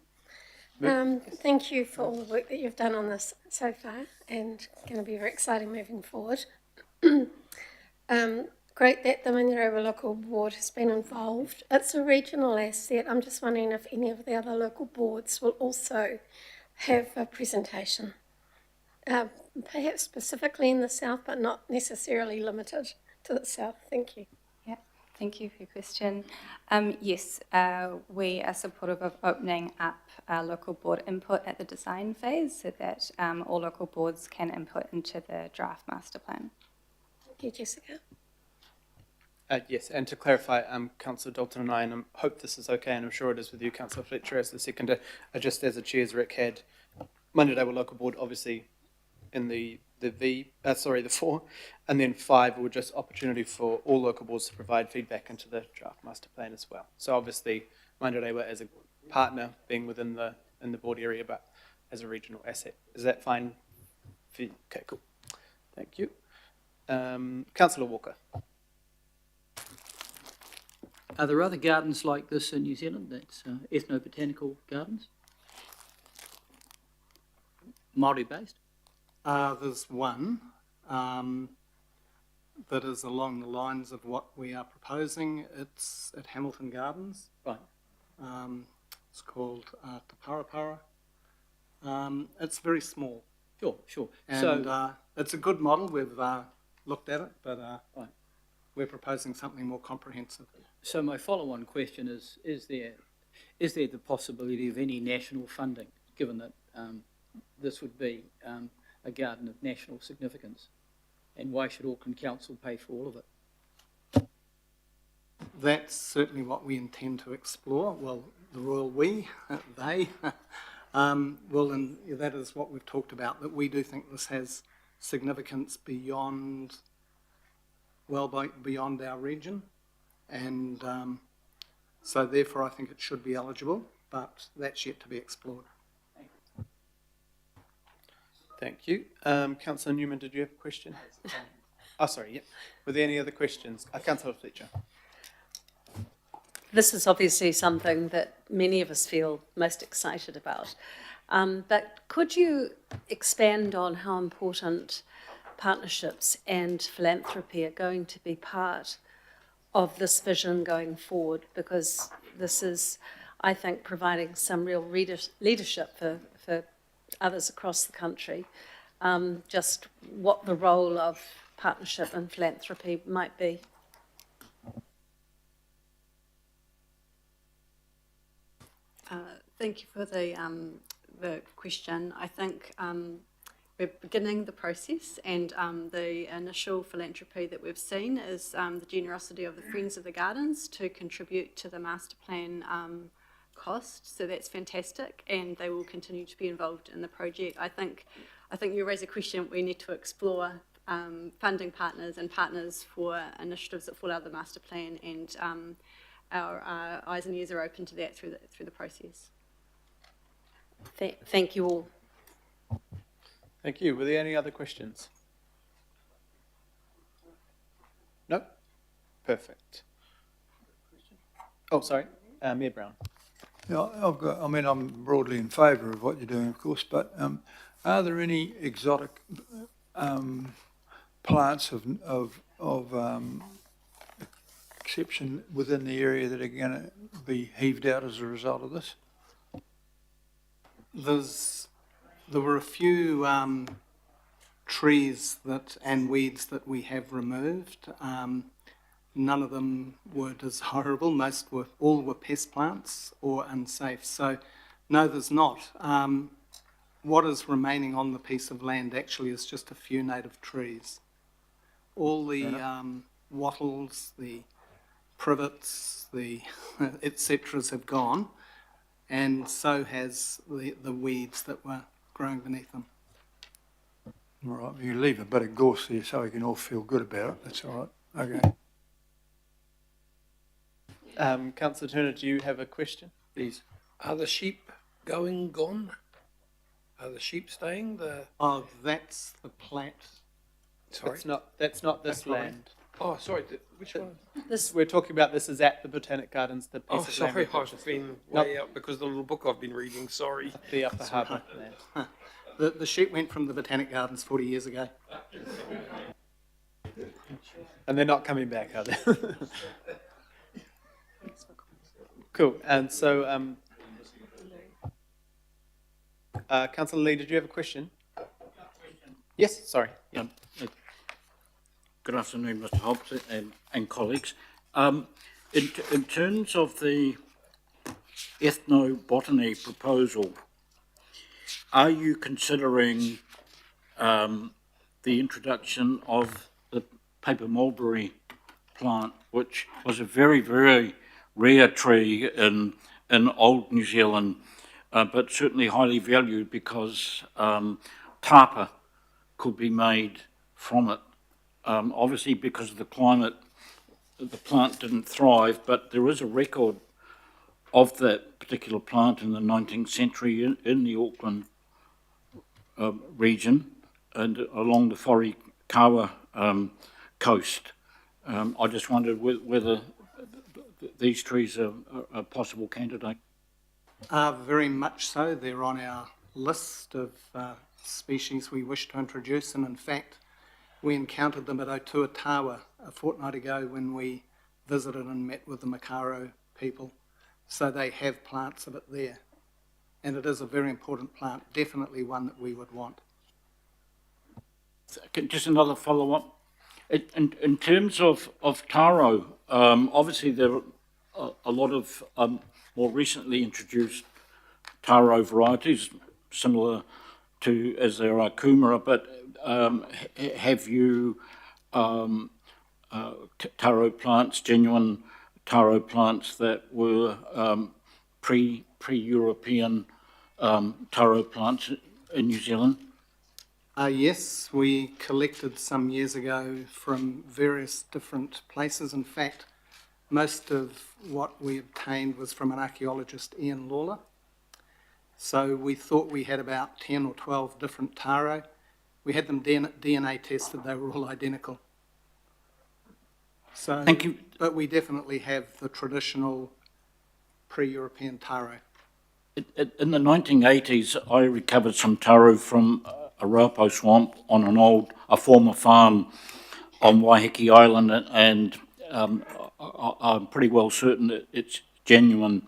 Thank you for all the work that you've done on this so far, and going to be very exciting moving forward. great that the Manurewa Local Board has been involved. It's a regional asset. I'm just wondering if any of the other local boards will also have a presentation, perhaps specifically in the south, but not necessarily limited to the south. Thank you.
Yeah, thank you for your question. Yes, we are supportive of opening up local board input at the design phase so that all local boards can input into the draft master plan.
Thank you, Jessica.
Yes, and to clarify, Councillor Dalton and I, and I hope this is okay, and I'm sure it is with you, Councillor Fletcher, as the seconder, just as a chair's rec had, Manurewa Local Board, obviously, in the 4, and then 5 were just opportunity for all local boards to provide feedback into the draft master plan as well. So obviously, Manurewa as a partner being within in the board area, but as a regional asset. Is that fine for you? Okay, cool. Thank you. Councillor Walker.
Are there other gardens like this in New Zealand? That's ethnobotanical gardens? Māori based?
There's one that is along the lines of what we are proposing. It's at Hamilton Gardens.
Right.
It's called Te Parapara. It's very small.
Sure.
And
So
it's a good model. We've looked at it, but
right.
We're proposing something more comprehensive.
So my follow-on question is there the possibility of any national funding, given that this would be a garden of national significance? And why should Auckland Council pay for all of it?
That's certainly what we intend to explore. Well, the royal we, they, well, and that is what we've talked about, that we do think this has significance beyond, beyond our region. And so therefore I think it should be eligible, but that's yet to be explored.
Thank you. Councillor Newman, did you have a question? Oh, sorry, yeah. Were there any other questions? Councillor Fletcher.
This is obviously something that many of us feel most excited about. But could you expand on how important partnerships and philanthropy are going to be part of this vision going forward? Because this is, I think, providing some real leadership for others across the country, just what the role of partnership and philanthropy might be.
Thank you for the question. I think we're beginning the process, and the initial philanthropy that we've seen is the generosity of the Friends of the Gardens to contribute to the master plan cost. So that's fantastic, and they will continue to be involved in the project. I think you raise a question we need to explore funding partners and partners for initiatives that fall out of the master plan, and our eyes and ears are open to that through the process.
Thank you all.
Thank you. Were there any other questions? No? Perfect. Oh, sorry. Mayor Brown.
Yeah, I'm broadly in favour of what you're doing, of course, but are there any exotic plants of exception within the area that are going to be heaved out as a result of this?
There were a few trees and weeds that we have removed. None of them were desirable. All were pest plants or unsafe. So no, there's not. What is remaining on the piece of land actually is just a few native trees. All the wattles, the privets, the etc.s have gone, and so has the weeds that were growing beneath them.
All right, you leave a bit of gorse there so we can all feel good about it. That's all right. Okay.
Councillor Turner, do you have a question?
Please. Are the sheep gone? Are the sheep staying?
Oh, that's the plat.
Sorry?
That's not this land.
Oh, sorry, which one?
We're talking about this is at the Botanic Gardens, the piece of land.
Sorry, I've been way out because of the little book I've been reading, sorry.
The Upper Harbour land.
The sheep went from the Botanic Gardens 40 years ago.
And they're not coming back, are they? Cool. And so, Councillor Lee, did you have a question? Yes, sorry. Yeah.
Good afternoon, Mr. Hobbs and colleagues. In terms of the ethnobotany proposal, are you considering the introduction of the paper mulberry plant, which was a very, very rare tree in old New Zealand, but certainly highly valued because tapa could be made from it. Obviously, because of the climate, the plant didn't thrive, but there is a record of that particular plant in the 19th century in the Auckland region and along the Whorikawa coast. I just wondered whether these trees are a possible candidate.
Very much so. They're on our list of species we wish to introduce, and in fact, we encountered them at Otuatawa a fortnight ago when we visited and met with the Makaro people. So they have plants of it there. And it is a very important plant, definitely one that we would want.
Just another follow-up. In terms of taro, obviously there are a lot of more recently introduced taro varieties, similar to as there are kumara, but have you taro plants, genuine taro plants that were pre-European taro plants in New Zealand?
Yes, we collected some years ago from various different places. In fact, most of what we obtained was from an archaeologist, Ian Lawler. So we thought we had about 10 or 12 different taro. We had them DNA tested, they were all identical. So,
thank you.
But we definitely have the traditional pre-European taro.
In the 1980s, I recovered some taro from a raupo swamp on a former farm on Waiheke Island, and I'm pretty well certain that it's genuine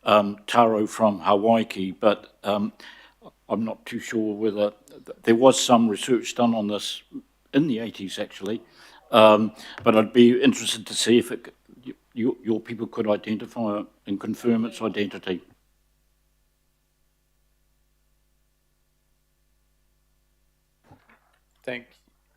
taro from Hawaii, but I'm not too sure whether there was some research done on this in the 80s actually, but I'd be interested to see if your people could identify it and confirm its identity.
Thank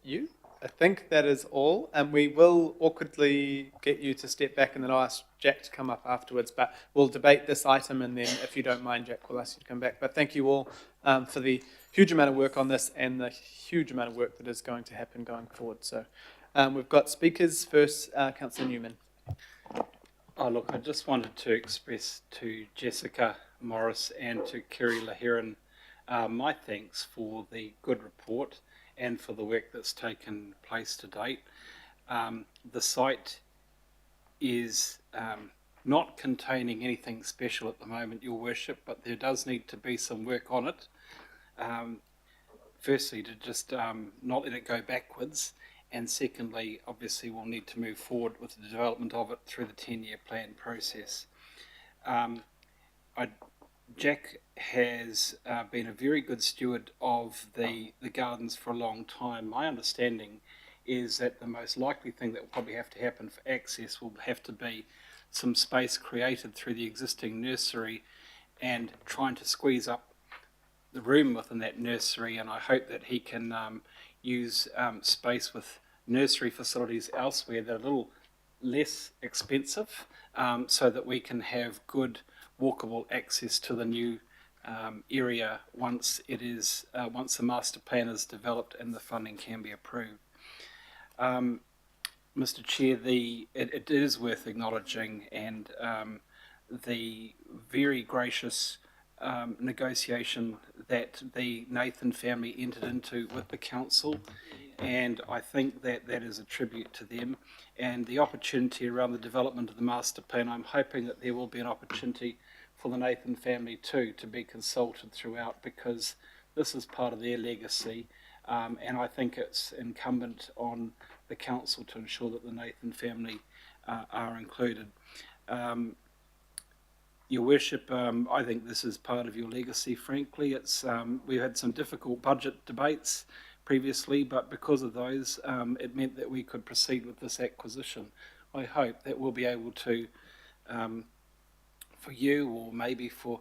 you. I think that is all, and we will awkwardly get you to step back, and then I'll ask Jack to come up afterwards, but we'll debate this item, and then if you don't mind, Jack, we'll ask you to come back. But thank you all for the huge amount of work on this and the huge amount of work that is going to happen going forward. So we've got speakers. First, Councillor Newman.
Oh, look, I just wanted to express to Jessica Morris and to Kerry Lahiran my thanks for the good report and for the work that's taken place to date. The site is not containing anything special at the moment, Your Worship, but there does need to be some work on it. Firstly, to just not let it go backwards, and secondly, obviously we'll need to move forward with the development of it through the 10-year plan process. Jack has been a very good steward of the gardens for a long time. My understanding is that the most likely thing that will probably have to happen for access will have to be some space created through the existing nursery and trying to squeeze up the room within that nursery, and I hope that he can use space with nursery facilities elsewhere that are a little less expensive, so that we can have good walkable access to the new area once the master plan is developed and the funding can be approved. Mr. Chair, it is worth acknowledging and the very gracious negotiation that the Nathan family entered into with the council, and I think that is a tribute to them, and the opportunity around the development of the master plan. I'm hoping that there will be an opportunity for the Nathan family too to be consulted throughout, because this is part of their legacy, and I think it's incumbent on the council to ensure that the Nathan family are included. Your Worship, I think this is part of your legacy, frankly. It's we've had some difficult budget debates previously, but because of those, it meant that we could proceed with this acquisition. I hope that we'll be able to, for you or maybe for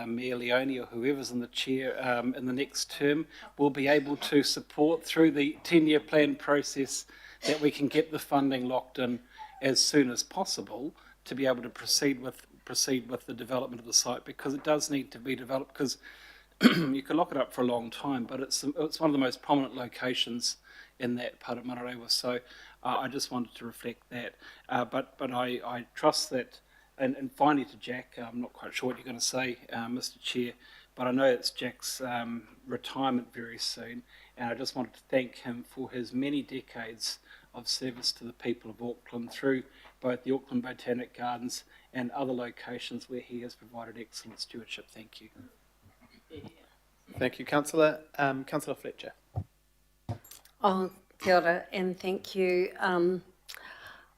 Mayor Leone or whoever's in the chair in the next term, we'll be able to support through the 10-year plan process that we can get the funding locked in as soon as possible to be able to proceed with the development of the site, because it does need to be developed, because you can lock it up for a long time, but it's one of the most prominent locations in that part of Manarewa. So I just wanted to reflect that. But I trust that, and finally to Jack, I'm not quite sure what you're going to say, Mr. Chair, but I know it's Jack's retirement very soon, and I just wanted to thank him for his many decades of service to the people of Auckland through both the Auckland Botanic Gardens and other locations where he has provided excellent stewardship. Thank you.
Thank you, Councillor. Councillor Fletcher.
Oh, kia ora, and thank you.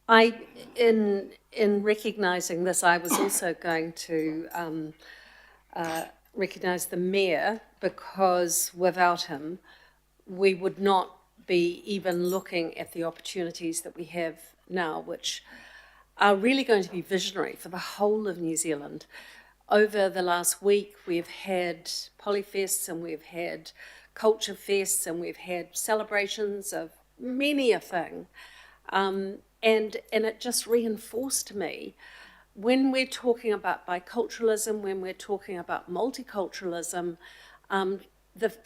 In recognising this, I was also going to recognise the Mayor, because without him, we would not be even looking at the opportunities that we have now, which are really going to be visionary for the whole of New Zealand. Over the last week, we've had polyfests and we've had culture fests and we've had celebrations of many a thing. And it just reinforced to me, when we're talking about biculturalism, when we're talking about multiculturalism,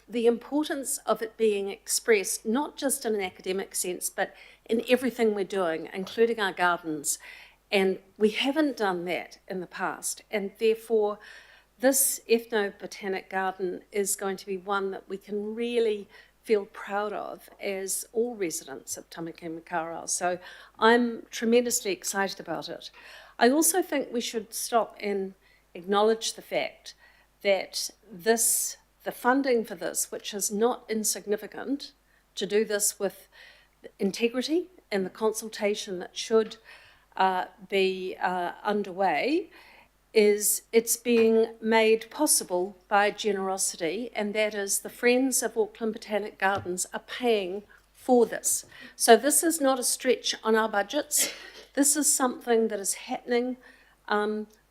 the importance of it being expressed, not just in an academic sense, but in everything we're doing, including our gardens. And we haven't done that in the past. And therefore, this ethnobotanic garden is going to be one that we can really feel proud of as all residents of Tamaki Makaurau. So I'm tremendously excited about it. I also think we should stop and acknowledge the fact that the funding for this, which is not insignificant, to do this with integrity and the consultation that should be underway, it's being made possible by generosity, and that is the Friends of Auckland Botanic Gardens are paying for this. So this is not a stretch on our budgets. This is something that is happening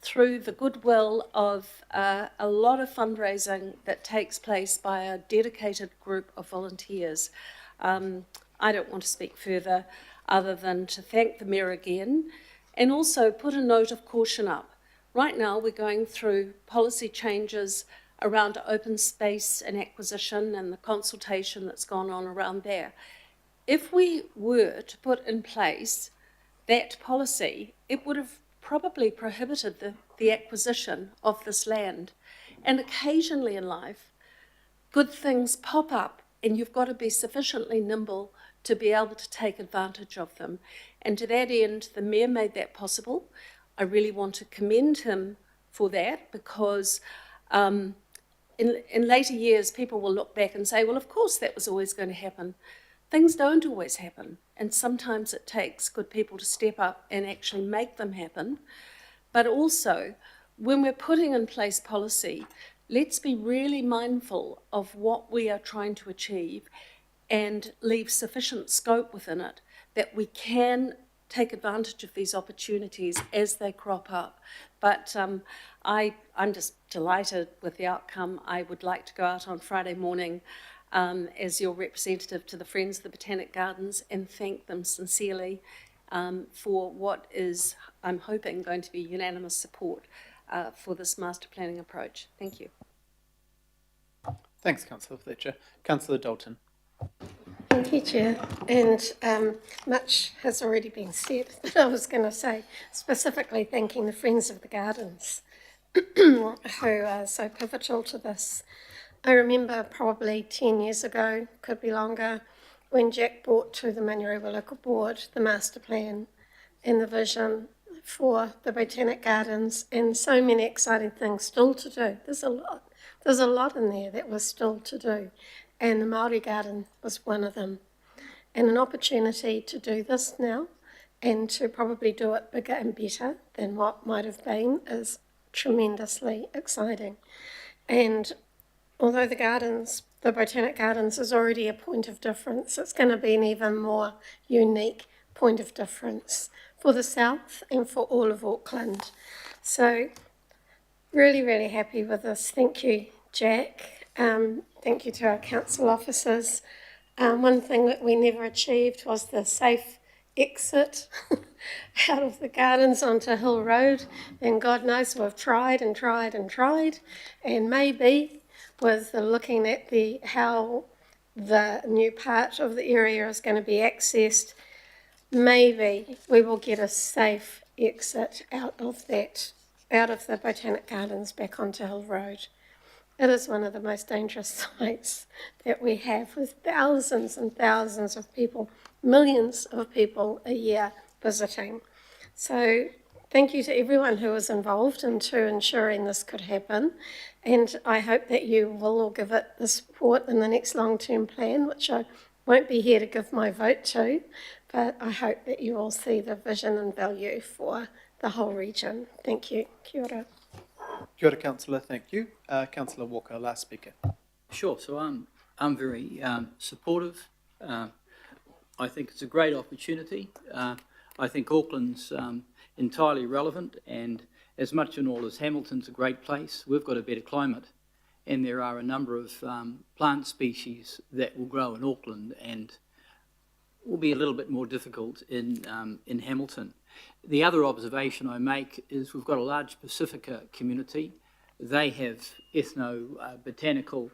through the goodwill of a lot of fundraising that takes place by a dedicated group of volunteers. I don't want to speak further other than to thank the Mayor again, and also put a note of caution up. Right now we're going through policy changes around open space and acquisition and the consultation that's gone on around there. If we were to put in place that policy, it would have probably prohibited the acquisition of this land. And occasionally in life, good things pop up and you've got to be sufficiently nimble to be able to take advantage of them. And to that end, the Mayor made that possible. I really want to commend him for that, because in later years, people will look back and say, well, of course that was always going to happen. Things don't always happen, and sometimes it takes good people to step up and actually make them happen. But also, when we're putting in place policy, let's be really mindful of what we are trying to achieve and leave sufficient scope within it that we can take advantage of these opportunities as they crop up. But I'm just delighted with the outcome. I would like to go out on Friday morning as your representative to the Friends of the Botanic Gardens and thank them sincerely for what is, I'm hoping, going to be unanimous support for this master planning approach. Thank you.
Thanks, Councillor Fletcher. Councillor Dalton.
Thank you, Chair. And much has already been said, but I was going to say, specifically thanking the Friends of the Gardens, who are so pivotal to this. I remember probably 10 years ago, could be longer, when Jack brought to the Manarewa Local Board the master plan and the vision for the Botanic Gardens, and so many exciting things still to do. There's a lot There's a lot in there that was still to do, and the Māori garden was one of them. And an opportunity to do this now and to probably do it bigger and better than what might have been is tremendously exciting. And although the Botanic Gardens is already a point of difference, it's going to be an even more unique point of difference for the south and for all of Auckland. So really, really happy with this. Thank you, Jack. Thank you to our council officers. One thing that we never achieved was the safe exit out of the gardens onto Hill Road, and God knows we've tried and tried and tried, and maybe with the looking at how the new part of the area is going to be accessed, maybe we will get a safe exit out of the Botanic Gardens back onto Hill Road. It is one of the most dangerous sites that we have, with thousands and thousands of people, millions of people a year visiting. So thank you to everyone who was involved into ensuring this could happen, and I hope that you will all give it the support in the next long-term plan, which I won't be here to give my vote to, but I hope that you all see the vision and value for the whole region. Thank you. Kia ora.
Kia ora, Councillor, thank you. Councillor Walker, last speaker.
Sure, so I'm very supportive. I think it's a great opportunity. I think Auckland's entirely relevant, and as much and all as Hamilton's a great place, we've got a better climate, and there are a number of plant species that will grow in Auckland and will be a little bit more difficult in Hamilton. The other observation I make is we've got a large Pacifica community. They have ethno-botanical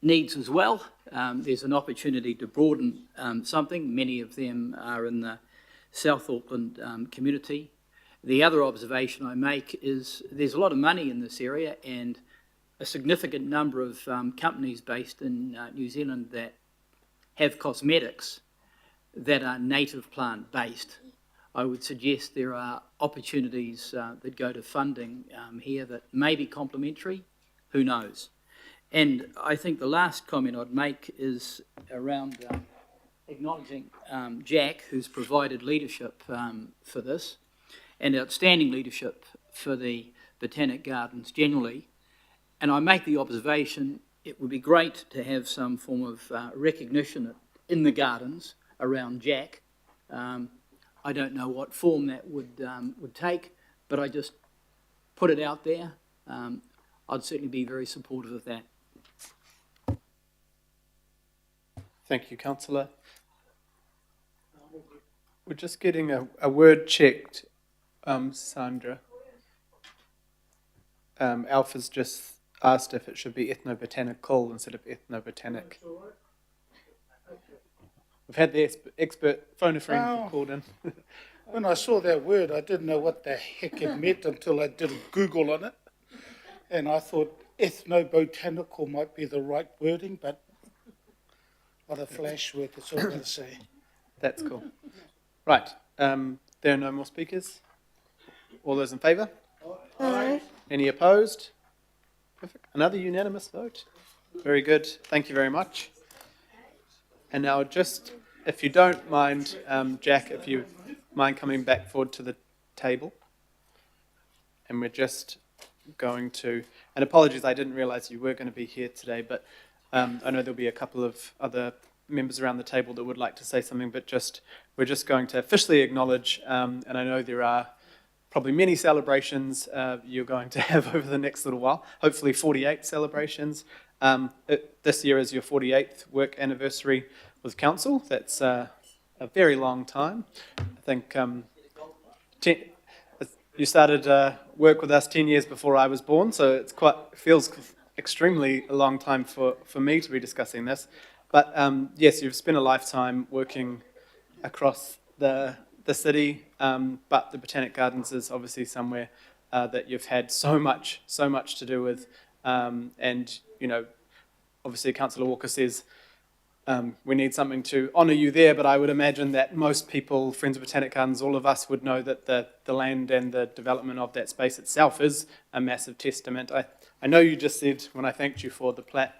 needs as well. There's an opportunity to broaden something. Many of them are in the South Auckland community. The other observation I make is there's a lot of money in this area, and a significant number of companies based in New Zealand that have cosmetics that are native plant based. I would suggest there are opportunities that go to funding here that may be complementary, who knows. And I think the last comment I'd make is around acknowledging Jack, who's provided leadership for this, and outstanding leadership for the Botanic Gardens generally. And I make the observation it would be great to have some form of recognition in the gardens around Jack. I don't know what form that would take, but I just put it out there. I'd certainly be very supportive of that.
Thank you, Councillor. We're just getting a word checked, Sandra. Alpha's just asked if it should be ethnobotanical instead of ethnobotanic. We've had the expert phone a friend who called in.
When I saw that word, I didn't know what the heck it meant until I did a Google on it. And I thought ethnobotanical might be the right wording, but what a flash word, that's all I'm going to say.
That's cool. Right, there are no more speakers. All those in favour?
Aye.
Any opposed? Perfect. Another unanimous vote. Very good. Thank you very much. And now just, if you don't mind, Jack, if you mind coming back forward to the table. And we're just going to, and apologies, I didn't realise you were going to be here today, but I know there'll be a couple of other members around the table that would like to say something, but we're just going to officially acknowledge, and I know there are probably many celebrations you're going to have over the next little while, hopefully 48 celebrations. This year is your 48th work anniversary with council. That's a very long time. I think you started work with us 10 years before I was born, so it feels extremely a long time for me to be discussing this. But yes, you've spent a lifetime working across the city, but the Botanic Gardens is obviously somewhere that you've had so much to do with, and you know, obviously Councillor Walker says we need something to honour you there, but I would imagine that most people, Friends of Botanic Gardens, all of us would know that the land and the development of that space itself is a massive testament. I know you just said, when I thanked you for the Platt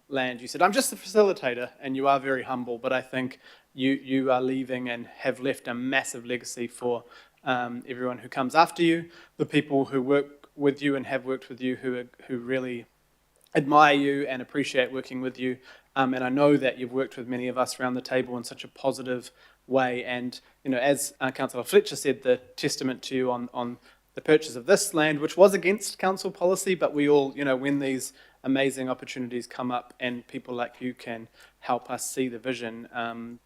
land, you said, I'm just a facilitator, and you are very humble, but I think you are leaving and have left a massive legacy for everyone who comes after you, the people who work with you and have worked with you, who really admire you and appreciate working with you. And I know that you've worked with many of us around the table in such a positive way. And, you know, as Councillor Fletcher said, the testament to you on the purchase of this land, which was against council policy, but we all, you know, when these amazing opportunities come up and people like you can help us see the vision,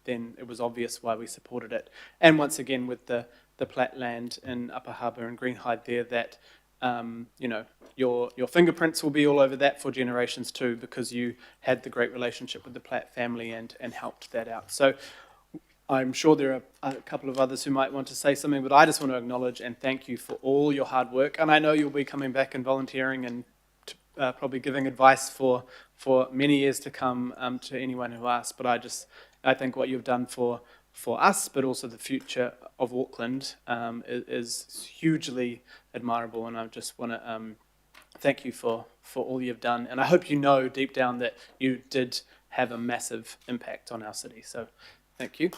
then it was obvious why we supported it. And once again, with the Platt land in Upper Harbour and Greenhide there, that you know, your fingerprints will be all over that for generations too, because you had the great relationship with the Platt family and helped that out. So I'm sure there are a couple of others who might want to say something, but I just want to acknowledge and thank you for all your hard work. And I know you'll be coming back and volunteering and probably giving advice for many years to come to anyone who asks. But I think what you've done for us, but also the future of Auckland, is hugely admirable, and I just want to thank you for all you've done. And I hope you know deep down that you did have a massive impact on our city. So thank you.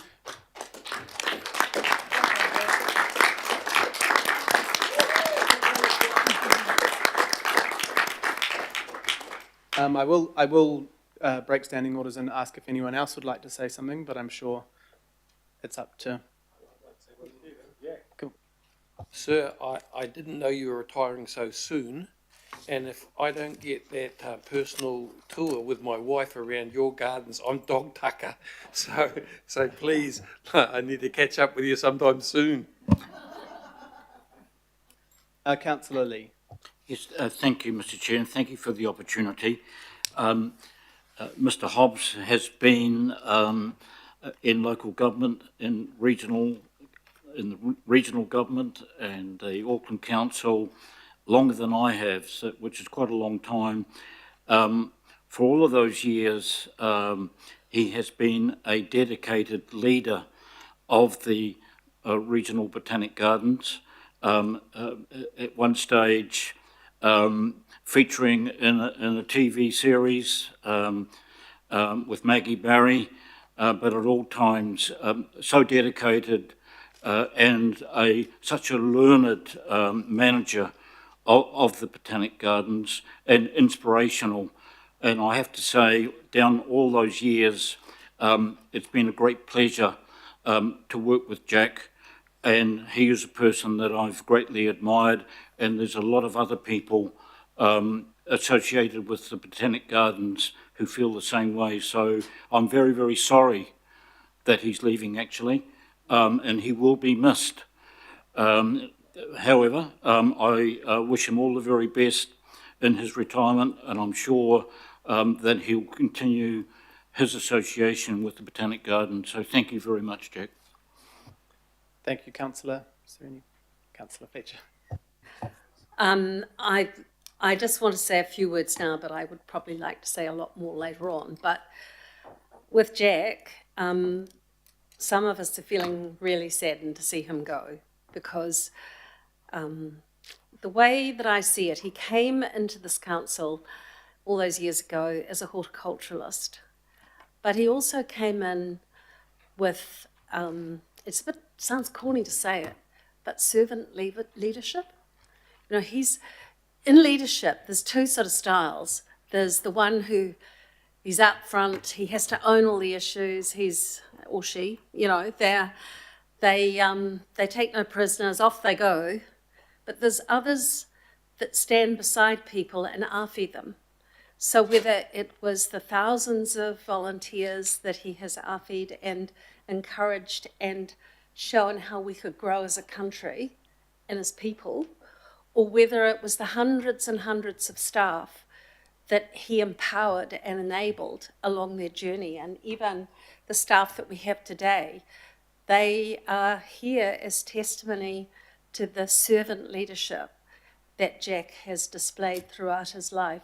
I will break standing orders and ask if anyone else would like to say something, but I'm sure it's up to... Cool.
Sir, I didn't know you were retiring so soon, and if I don't get that personal tour with my wife around your gardens, I'm dog tucker. So please, I need to catch up with you sometime soon.
Councillor Lee.
Yes, thank you, Mr. Chair, and thank you for the opportunity. Mr. Hobbs has been in local government, in the regional government and the Auckland Council longer than I have, which is quite a long time. For all of those years, he has been a dedicated leader of the regional botanic gardens. At one stage, featuring in a TV series with Maggie Barry, but at all times so dedicated and such a learned manager of the botanic gardens and inspirational. And I have to say, down all those years, it's been a great pleasure to work with Jack, and he is a person that I've greatly admired, and there's a lot of other people associated with the botanic gardens who feel the same way. So I'm very, very sorry that he's leaving, actually, and he will be missed. However, I wish him all the very best in his retirement, and I'm sure that he'll continue his association with the Botanic Garden. So thank you very much, Jack.
Thank you, Councillor. Is there any? Councillor Fletcher.
I just want to say a few words now, but I would probably like to say a lot more later on. But with Jack, some of us are feeling really saddened to see him go, because the way that I see it, he came into this council all those years ago as a horticulturalist, but he also came in with, sounds corny to say it, but servant leadership. You know, he's in leadership. There's two sort of styles. There's the one who he's up front. He has to own all the issues. He's or she, you know, they take no prisoners. Off they go. But there's others that stand beside people and ARFI them. So whether it was the thousands of volunteers that he has ARFI'd and encouraged and shown how we could grow as a country and as people, or whether it was the hundreds and hundreds of staff that he empowered and enabled along their journey, and even the staff that we have today, they are here as testimony to the servant leadership that Jack has displayed throughout his life.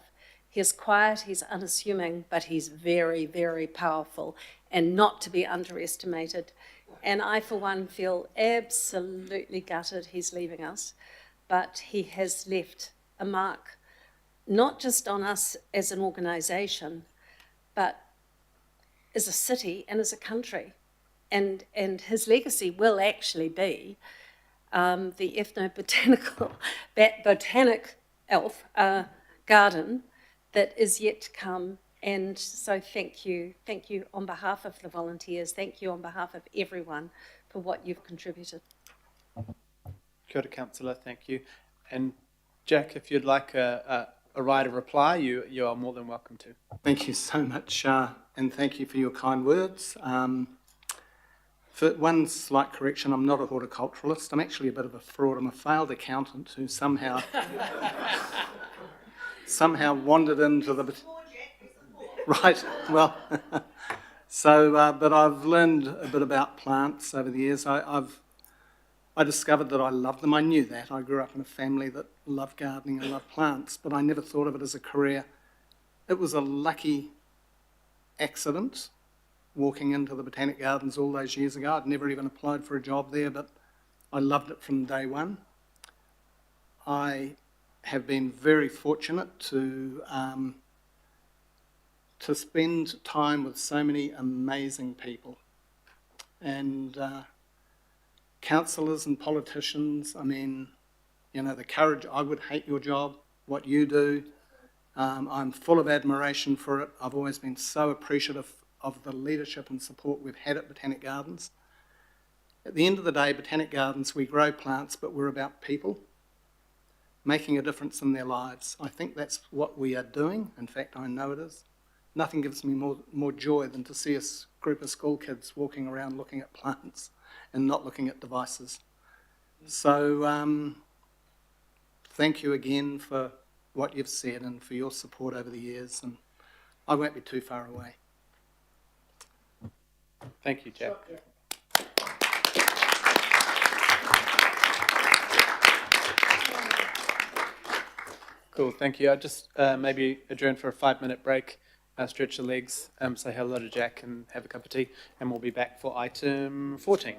He's quiet, he's unassuming, but he's very, very powerful and not to be underestimated. And I, for one, feel absolutely gutted he's leaving us, but he has left a mark, not just on us as an organisation, but as a city and as a country. And his legacy will actually be the ethnobotanical botanic elf garden that is yet to come. And so thank you on behalf of the volunteers, thank you on behalf of everyone for what you've contributed.
Kia ora, Councillor, thank you. And Jack, if you'd like a right of reply, you are more than welcome to.
Thank you so much, and thank you for your kind words. For one slight correction, I'm not a horticulturalist. I'm actually a bit of a fraud. I'm a failed accountant who somehow wandered into the... Right, well, so, but I've learned a bit about plants over the years. I discovered that I loved them. I knew that. I grew up in a family that loved gardening and loved plants, but I never thought of it as a career. It was a lucky accident walking into the Botanic Gardens all those years ago. I'd never even applied for a job there, but I loved it from day one. I have been very fortunate to spend time with so many amazing people. And councillors and politicians, I mean, you know, the courage, I would hate your job, what you do. I'm full of admiration for it. I've always been so appreciative of the leadership and support we've had at Botanic Gardens. At the end of the day, Botanic Gardens, we grow plants, but we're about people, making a difference in their lives. I think that's what we are doing. In fact, I know it is. Nothing gives me more joy than to see a group of school kids walking around looking at plants and not looking at devices. So thank you again for what you've said and for your support over the years, and I won't be too far away.
Thank you, Jack. Cool, thank you. I'll just maybe adjourn for a 5-minute break, stretch the legs, say hello to Jack and have a cup of tea, and we'll be back for item 14.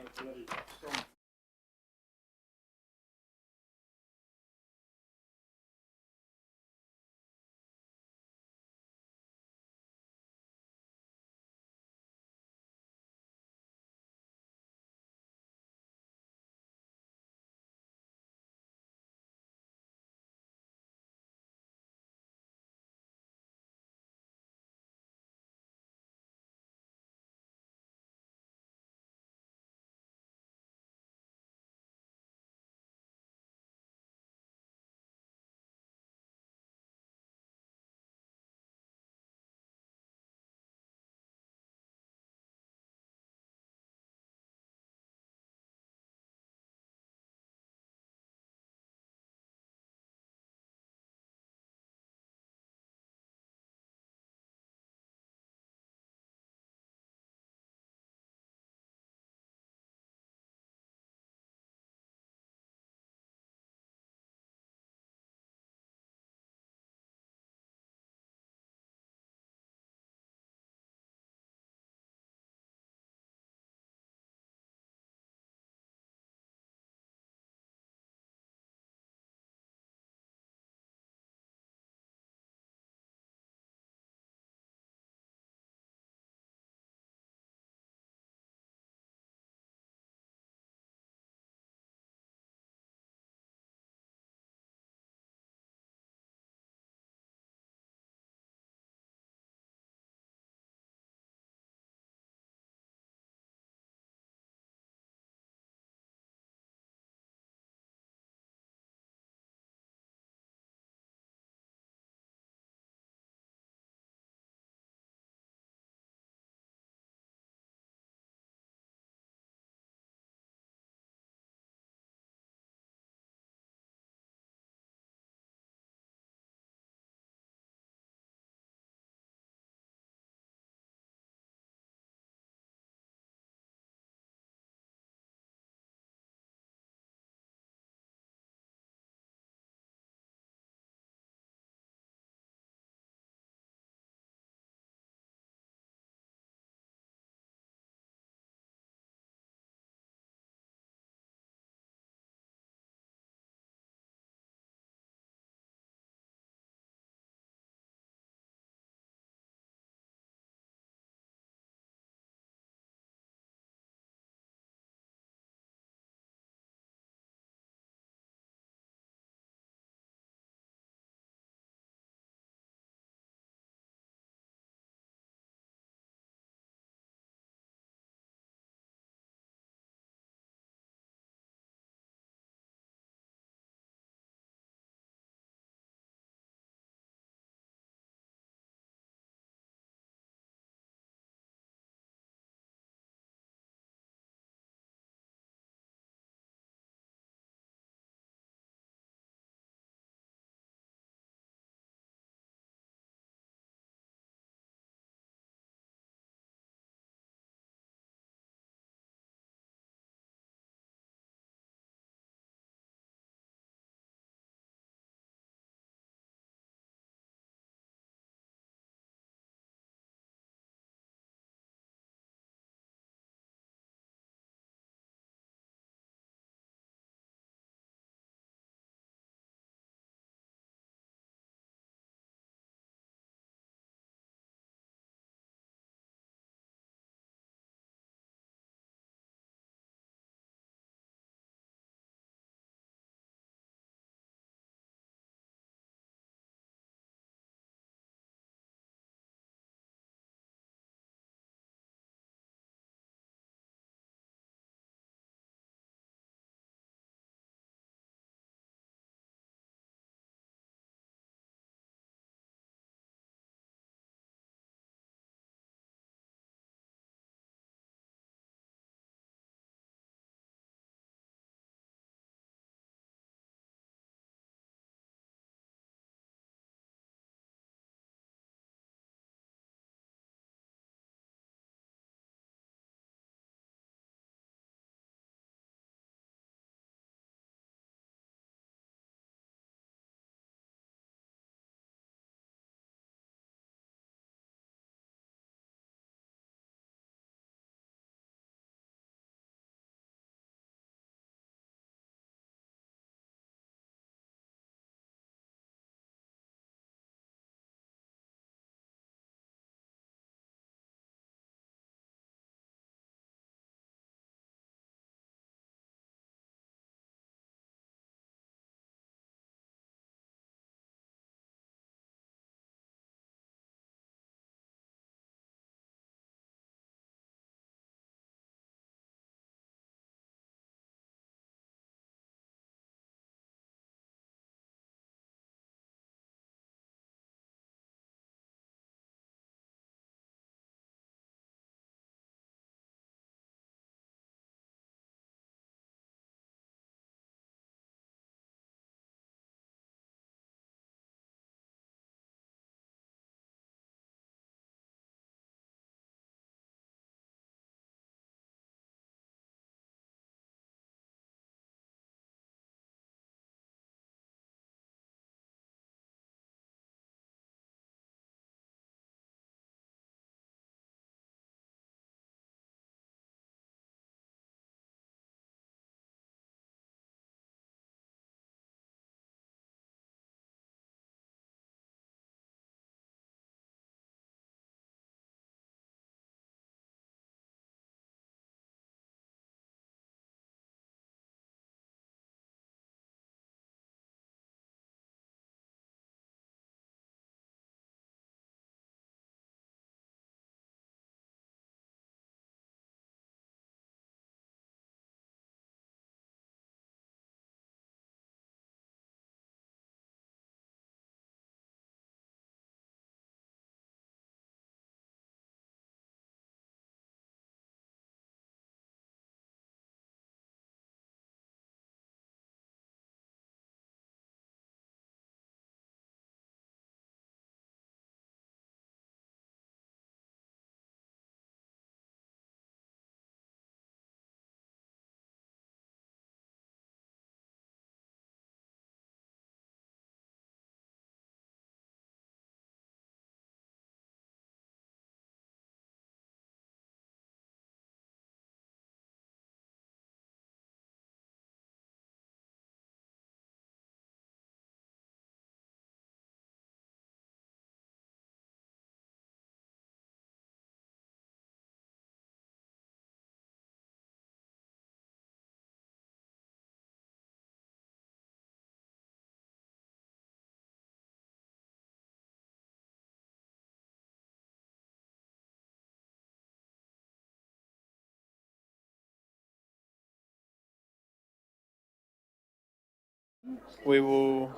We will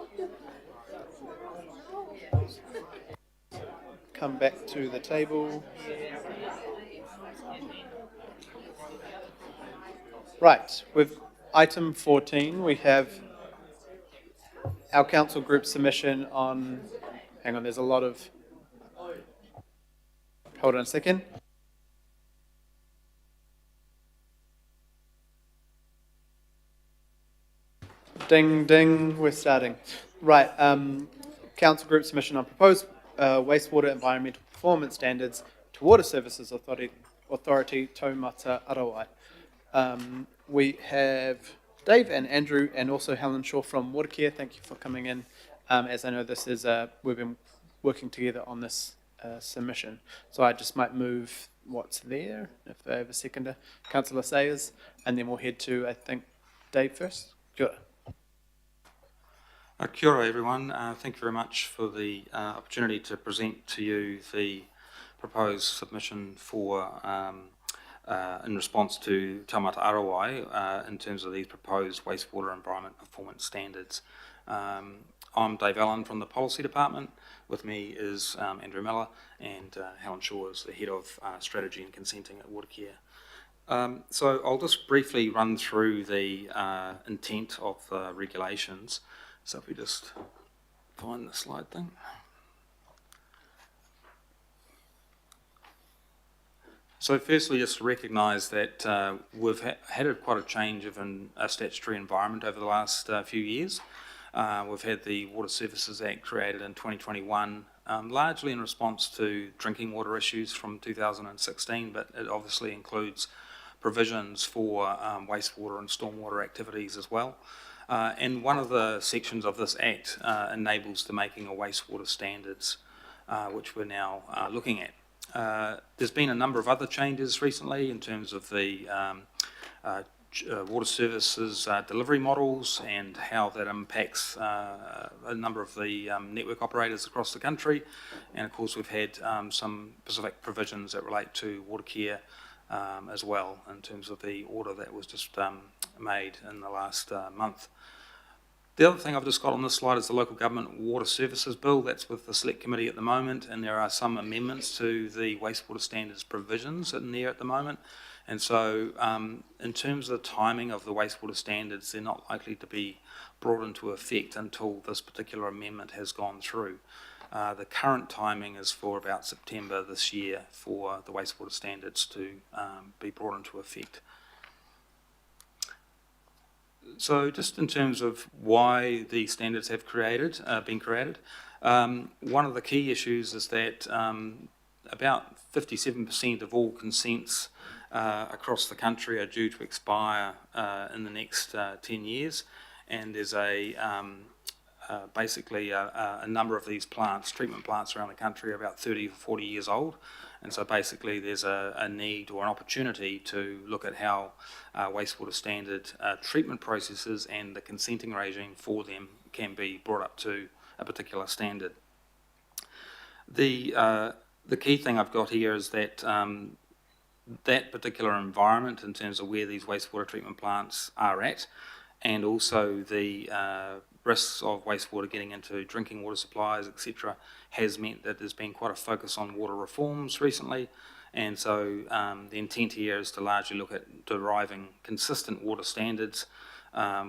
come back to the table. Right, with item 14, we have our council group submission on, hang on, there's a lot of, hold on a second. Ding, ding, we're starting. Right, council group submission on proposed wastewater environmental performance standards to Water Services Authority Taumata Arawai. We have Dave and Andrew and also Helen Shaw from Watercare. Thank you for coming in. As I know, this is we've been working together on this submission. So I just might move what's there, if I have a seconder, Councillor Sayers, and then we'll head to, I think, Dave first. Sure.
Kia ora everyone, thank you very much for the opportunity to present to you the proposed submission for in response to Taumata Arawai in terms of these proposed wastewater environment performance standards. I'm Dave Allen from the Policy Department. With me is Andrew Miller, and Helen Shaw is the Head of Strategy and Consenting at Watercare. So I'll just briefly run through the intent of the regulations. So if we just find the slide thing. So firstly, just to recognise that we've had quite a change of a statutory environment over the last few years. We've had the Water Services Act created in 2021, largely in response to drinking water issues from 2016, but it obviously includes provisions for wastewater and stormwater activities as well. And one of the sections of this Act enables the making of wastewater standards, which we're now looking at. There's been a number of other changes recently in terms of the water services delivery models and how that impacts a number of the network operators across the country. And of course we've had some specific provisions that relate to Watercare as well in terms of the order that was just made in the last month. The other thing I've just got on this slide is the Local Government Water Services Bill. That's with the Select Committee at the moment, and there are some amendments to the wastewater standards provisions in there at the moment. And so in terms of the timing of the wastewater standards, they're not likely to be brought into effect until this particular amendment has gone through. The current timing is for about September this year for the wastewater standards to be brought into effect. So just in terms of why the standards have been created, one of the key issues is that about 57% of all consents across the country are due to expire in the next 10 years, and there's basically a number of these treatment plants around the country are about 30 or 40 years old. And so basically there's a need or an opportunity to look at how wastewater standard treatment processes and the consenting regime for them can be brought up to a particular standard. The key thing I've got here is that that particular environment in terms of where these wastewater treatment plants are at, and also the risks of wastewater getting into drinking water supplies, etc., has meant that there's been quite a focus on water reforms recently. And so the intent here is to largely look at deriving consistent water standards,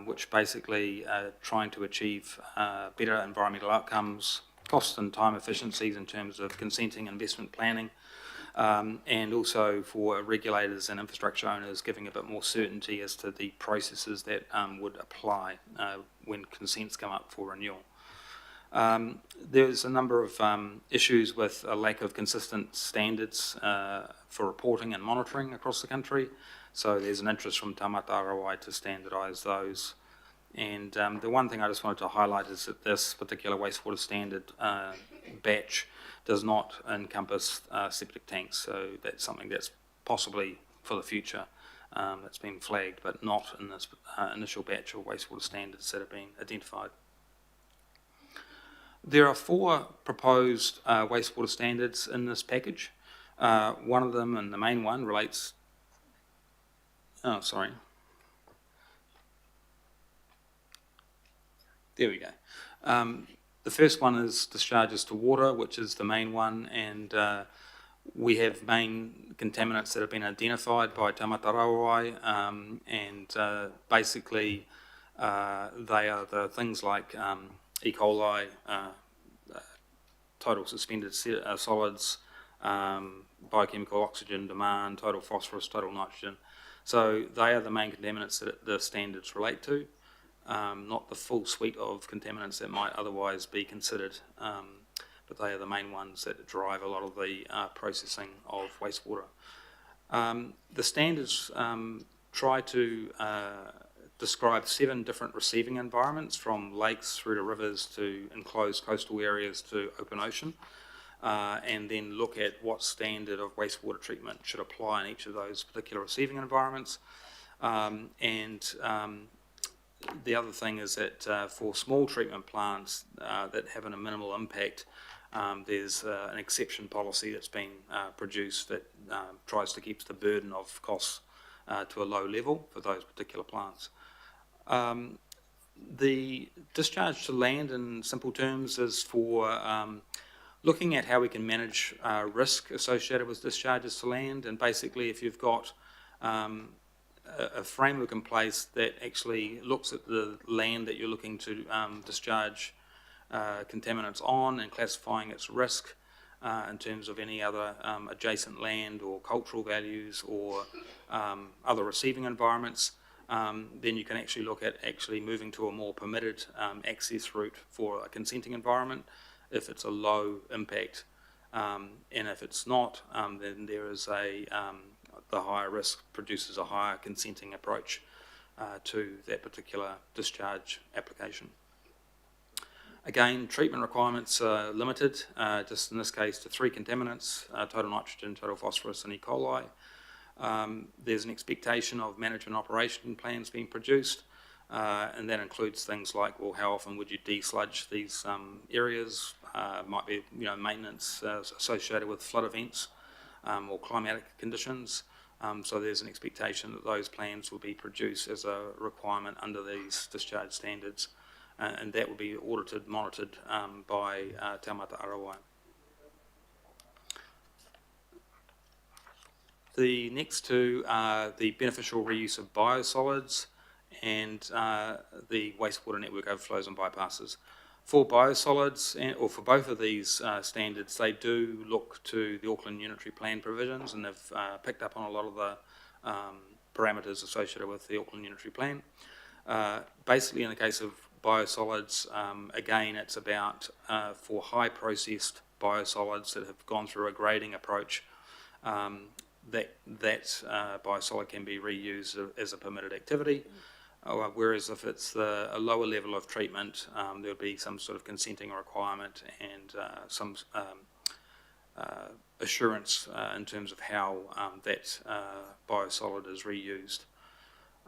which basically are trying to achieve better environmental outcomes, cost and time efficiencies in terms of consenting investment planning, and also for regulators and infrastructure owners giving a bit more certainty as to the processes that would apply when consents come up for renewal. There's a number of issues with a lack of consistent standards for reporting and monitoring across the country, so there's an interest from Taumata Arawai to standardise those. And the one thing I just wanted to highlight is that this particular wastewater standard batch does not encompass septic tanks, so that's something that's possibly for the future that's been flagged, but not in this initial batch of wastewater standards that have been identified. There are 4 proposed wastewater standards in this package. One of them, and the main one, relates... Oh, sorry. There we go. The first one is discharges to water, which is the main one, and we have main contaminants that have been identified by Taumata Rawai, and basically they are the things like E. coli, total suspended solids, biochemical oxygen demand, total phosphorus, total nitrogen. So they are the main contaminants that the standards relate to, not the full suite of contaminants that might otherwise be considered, but they are the main ones that drive a lot of the processing of wastewater. The standards try to describe 7 different receiving environments, from lakes through to rivers to enclosed coastal areas to open ocean, and then look at what standard of wastewater treatment should apply in each of those particular receiving environments. The other thing is that for small treatment plants that have a minimal impact, there's an exception policy that's been produced that tries to keep the burden of costs to a low level for those particular plants. The discharge to land, in simple terms, is for looking at how we can manage risk associated with discharges to land, and basically if you've got a framework in place that actually looks at the land that you're looking to discharge contaminants on and classifying its risk in terms of any other adjacent land or cultural values or other receiving environments, then you can actually look at actually moving to a more permitted access route for a consenting environment if it's a low impact, and if it's not, then there is the higher risk produces a higher consenting approach to that particular discharge application. Again, treatment requirements are limited, just in this case to 3 contaminants, total nitrogen, total phosphorus and E. coli. There's an expectation of management operation plans being produced, and that includes things like, well, how often would you desludge these areas? Might be, maintenance associated with flood events or climatic conditions. So there's an expectation that those plans will be produced as a requirement under these discharge standards, and that will be audited, monitored by Taumata Rawai. The next 2 are the beneficial reuse of biosolids and the wastewater network overflows and bypasses. For biosolids, or for both of these standards, they do look to the Auckland Unitary Plan provisions, and they've picked up on a lot of the parameters associated with the Auckland Unitary Plan. Basically, in the case of biosolids, again, it's about for high processed biosolids that have gone through a grading approach, that biosolid can be reused as a permitted activity. Whereas if it's a lower level of treatment, there'll be some sort of consenting requirement and some assurance in terms of how that biosolid is reused.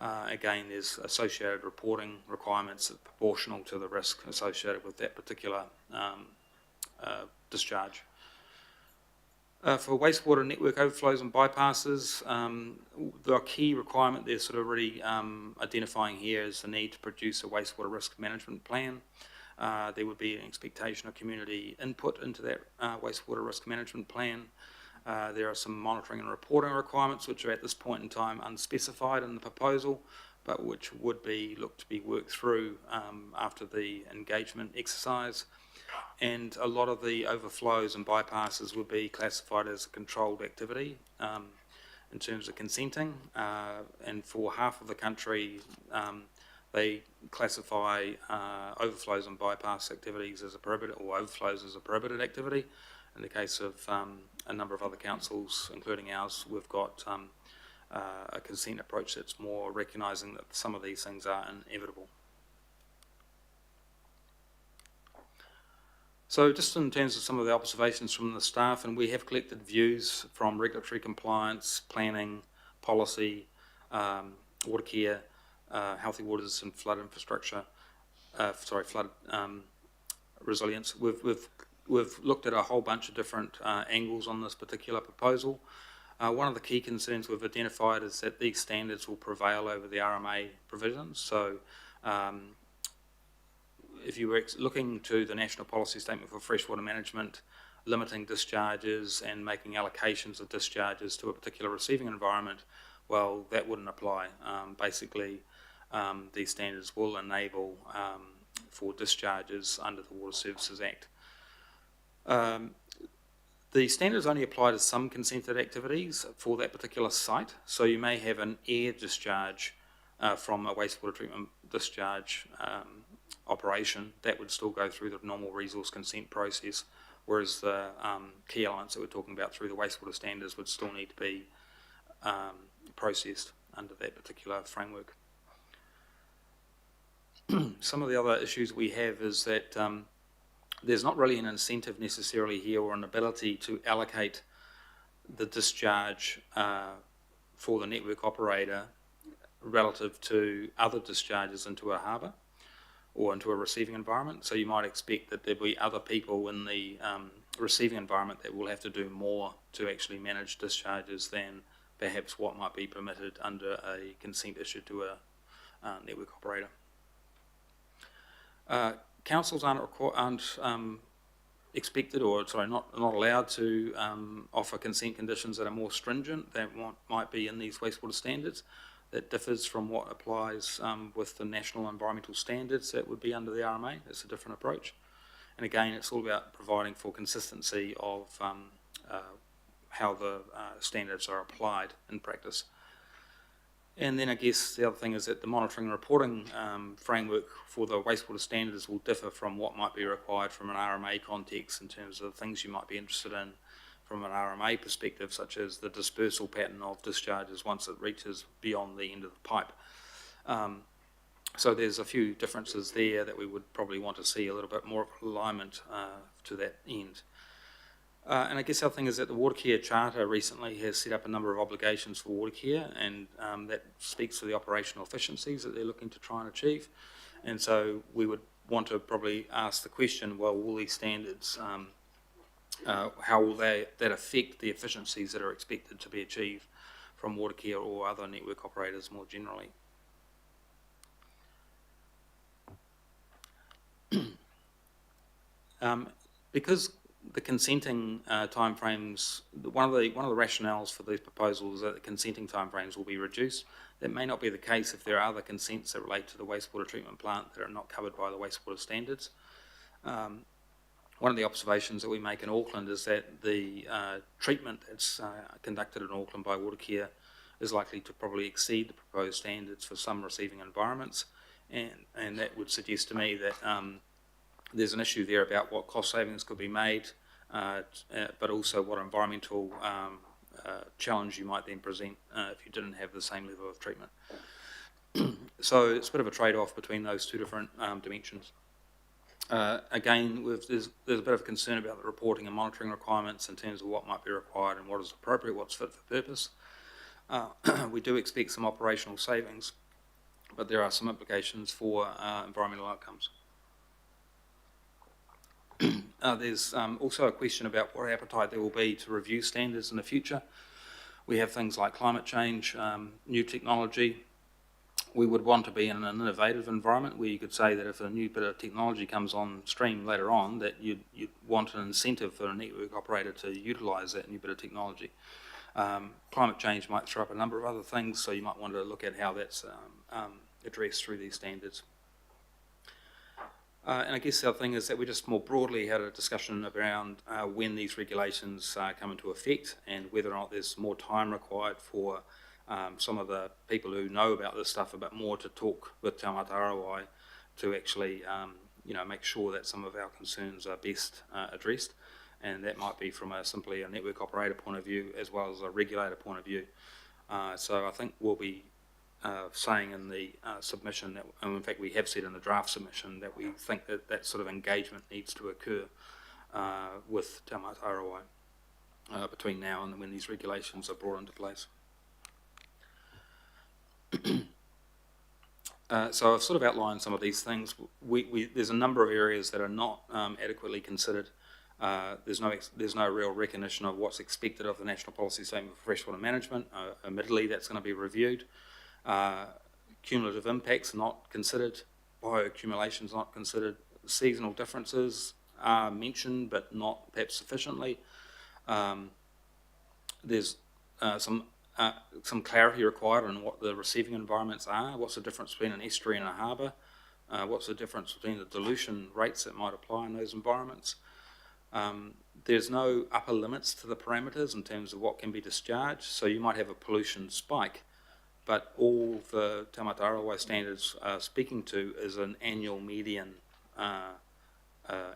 Again, there's associated reporting requirements that are proportional to the risk associated with that particular discharge. For wastewater network overflows and bypasses, the key requirement they're sort of really identifying here is the need to produce a wastewater risk management plan. There would be an expectation of community input into that wastewater risk management plan. There are some monitoring and reporting requirements which are at this point in time unspecified in the proposal, but which would be looked to be worked through after the engagement exercise. And a lot of the overflows and bypasses would be classified as a controlled activity in terms of consenting. And for half of the country, they classify overflows and bypass activities as a prohibited, or overflows as a prohibited activity. In the case of a number of other councils, including ours, we've got a consent approach that's more recognising that some of these things are inevitable. So just in terms of some of the observations from the staff, and we have collected views from regulatory compliance, planning, policy, water care, healthy waters and flood infrastructure, flood resilience. We've looked at a whole bunch of different angles on this particular proposal. One of the key concerns we've identified is that these standards will prevail over the RMA provisions. So if you were looking to the National Policy Statement for Freshwater Management, limiting discharges and making allocations of discharges to a particular receiving environment, well, that wouldn't apply. Basically, these standards will enable for discharges under the Water Services Act. The standards only apply to some consented activities for that particular site, so you may have an air discharge from a wastewater treatment discharge operation. That would still go through the normal resource consent process, whereas the key elements that we're talking about through the wastewater standards would still need to be processed under that particular framework. Some of the other issues we have is that there's not really an incentive necessarily here or an ability to allocate the discharge for the network operator relative to other discharges into a harbour or into a receiving environment. So you might expect that there'll be other people in the receiving environment that will have to do more to actually manage discharges than perhaps what might be permitted under a consent issued to a network operator. Councils aren't expected, or sorry, not allowed to offer consent conditions that are more stringent than what might be in these wastewater standards. That differs from what applies with the national environmental standards that would be under the RMA. It's a different approach. And again, it's all about providing for consistency of how the standards are applied in practice. And then I guess the other thing is that the monitoring and reporting framework for the wastewater standards will differ from what might be required from an RMA context in terms of things you might be interested in from an RMA perspective, such as the dispersal pattern of discharges once it reaches beyond the end of the pipe. So there's a few differences there that we would probably want to see a little bit more of alignment to that end. And I guess the other thing is that the Watercare Charter recently has set up a number of obligations for Watercare, and that speaks to the operational efficiencies that they're looking to try and achieve. And so we would want to probably ask the question, well, will these standards, how will that affect the efficiencies that are expected to be achieved from Watercare or other network operators more generally? Because the consenting timeframes, one of the rationales for these proposals is that the consenting timeframes will be reduced. That may not be the case if there are other consents that relate to the wastewater treatment plant that are not covered by the wastewater standards. One of the observations that we make in Auckland is that the treatment that's conducted in Auckland by Watercare is likely to probably exceed the proposed standards for some receiving environments, and that would suggest to me that there's an issue there about what cost savings could be made, but also what environmental challenge you might then present if you didn't have the same level of treatment. So it's a bit of a trade-off between those two different dimensions. Again, there's a bit of concern about the reporting and monitoring requirements in terms of what might be required and what is appropriate, what's fit for purpose. We do expect some operational savings, but there are some implications for environmental outcomes. There's also a question about what appetite there will be to review standards in the future. We have things like climate change, new technology. We would want to be in an innovative environment where you could say that if a new bit of technology comes on stream later on, that you'd want an incentive for a network operator to utilise that new bit of technology. Climate change might throw up a number of other things, so you might want to look at how that's addressed through these standards. And I guess the other thing is that we just more broadly had a discussion around when these regulations come into effect and whether or not there's more time required for some of the people who know about this stuff a bit more to talk with Te Aroha to actually make sure that some of our concerns are best addressed, and that might be from simply a network operator point of view as well as a regulator point of view. So I think we'll be saying in the submission that, and in fact we have said in the draft submission, that we think that that sort of engagement needs to occur with Te Aroha between now and when these regulations are brought into place. So I've sort of outlined some of these things. There's a number of areas that are not adequately considered. There's no real recognition of what's expected of the National Policy Statement for Freshwater Management. Admittedly, that's going to be reviewed. Cumulative impacts are not considered. Bioaccumulation is not considered. seasonal differences are mentioned, but not perhaps sufficiently. There's some clarity required on what the receiving environments are. What's the difference between an estuary and a harbour? What's the difference between the dilution rates that might apply in those environments? There's no upper limits to the parameters in terms of what can be discharged. So you might have a pollution spike, but all the Te Awamutu standards are speaking to is an annual median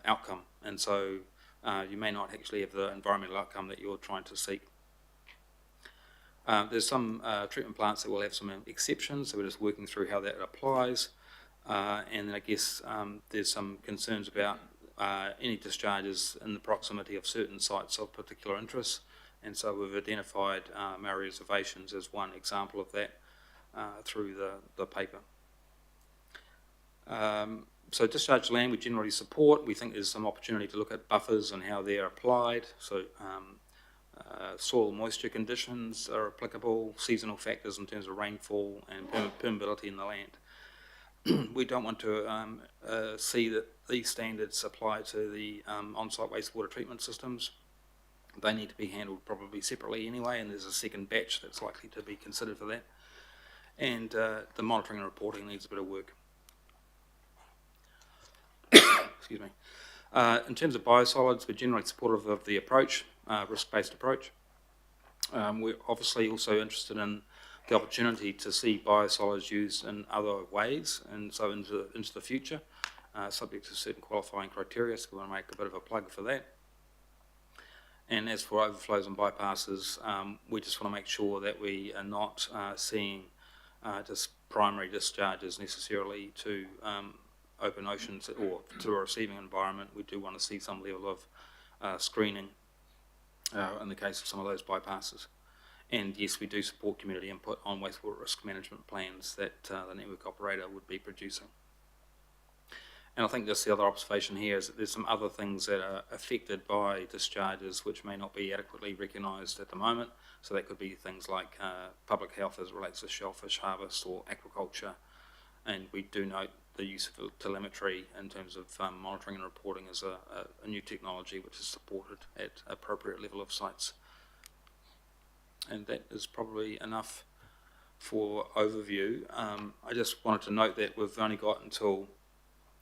outcome. And so you may not actually have the environmental outcome that you're trying to seek. There's some treatment plants that will have some exceptions, so we're just working through how that applies. And then I guess there's some concerns about any discharges in the proximity of certain sites of particular interest. And so we've identified Maori reservations as one example of that through the paper. So discharge land we generally support. We think there's some opportunity to look at buffers and how they're applied. So soil moisture conditions are applicable, seasonal factors in terms of rainfall and permeability in the land. We don't want to see that these standards apply to the on-site wastewater treatment systems. They need to be handled probably separately anyway, and there's a second batch that's likely to be considered for that. And the monitoring and reporting needs a bit of work. Excuse me. In terms of biosolids, we're generally supportive of the approach, risk-based approach. We're obviously also interested in the opportunity to see biosolids used in other ways, and so into the future, subject to certain qualifying criteria, so we want to make a bit of a plug for that. And as for overflows and bypasses, we just want to make sure that we are not seeing just primary discharges necessarily to open oceans or to a receiving environment. We do want to see some level of screening in the case of some of those bypasses. And yes, we do support community input on wastewater risk management plans that the network operator would be producing. And I think just the other observation here is that there's some other things that are affected by discharges which may not be adequately recognised at the moment. So that could be things like public health as it relates to shellfish harvest or aquaculture. And we do note the use of telemetry in terms of monitoring and reporting as a new technology which is supported at appropriate level of sites. And that is probably enough for overview. I just wanted to note that we've only got until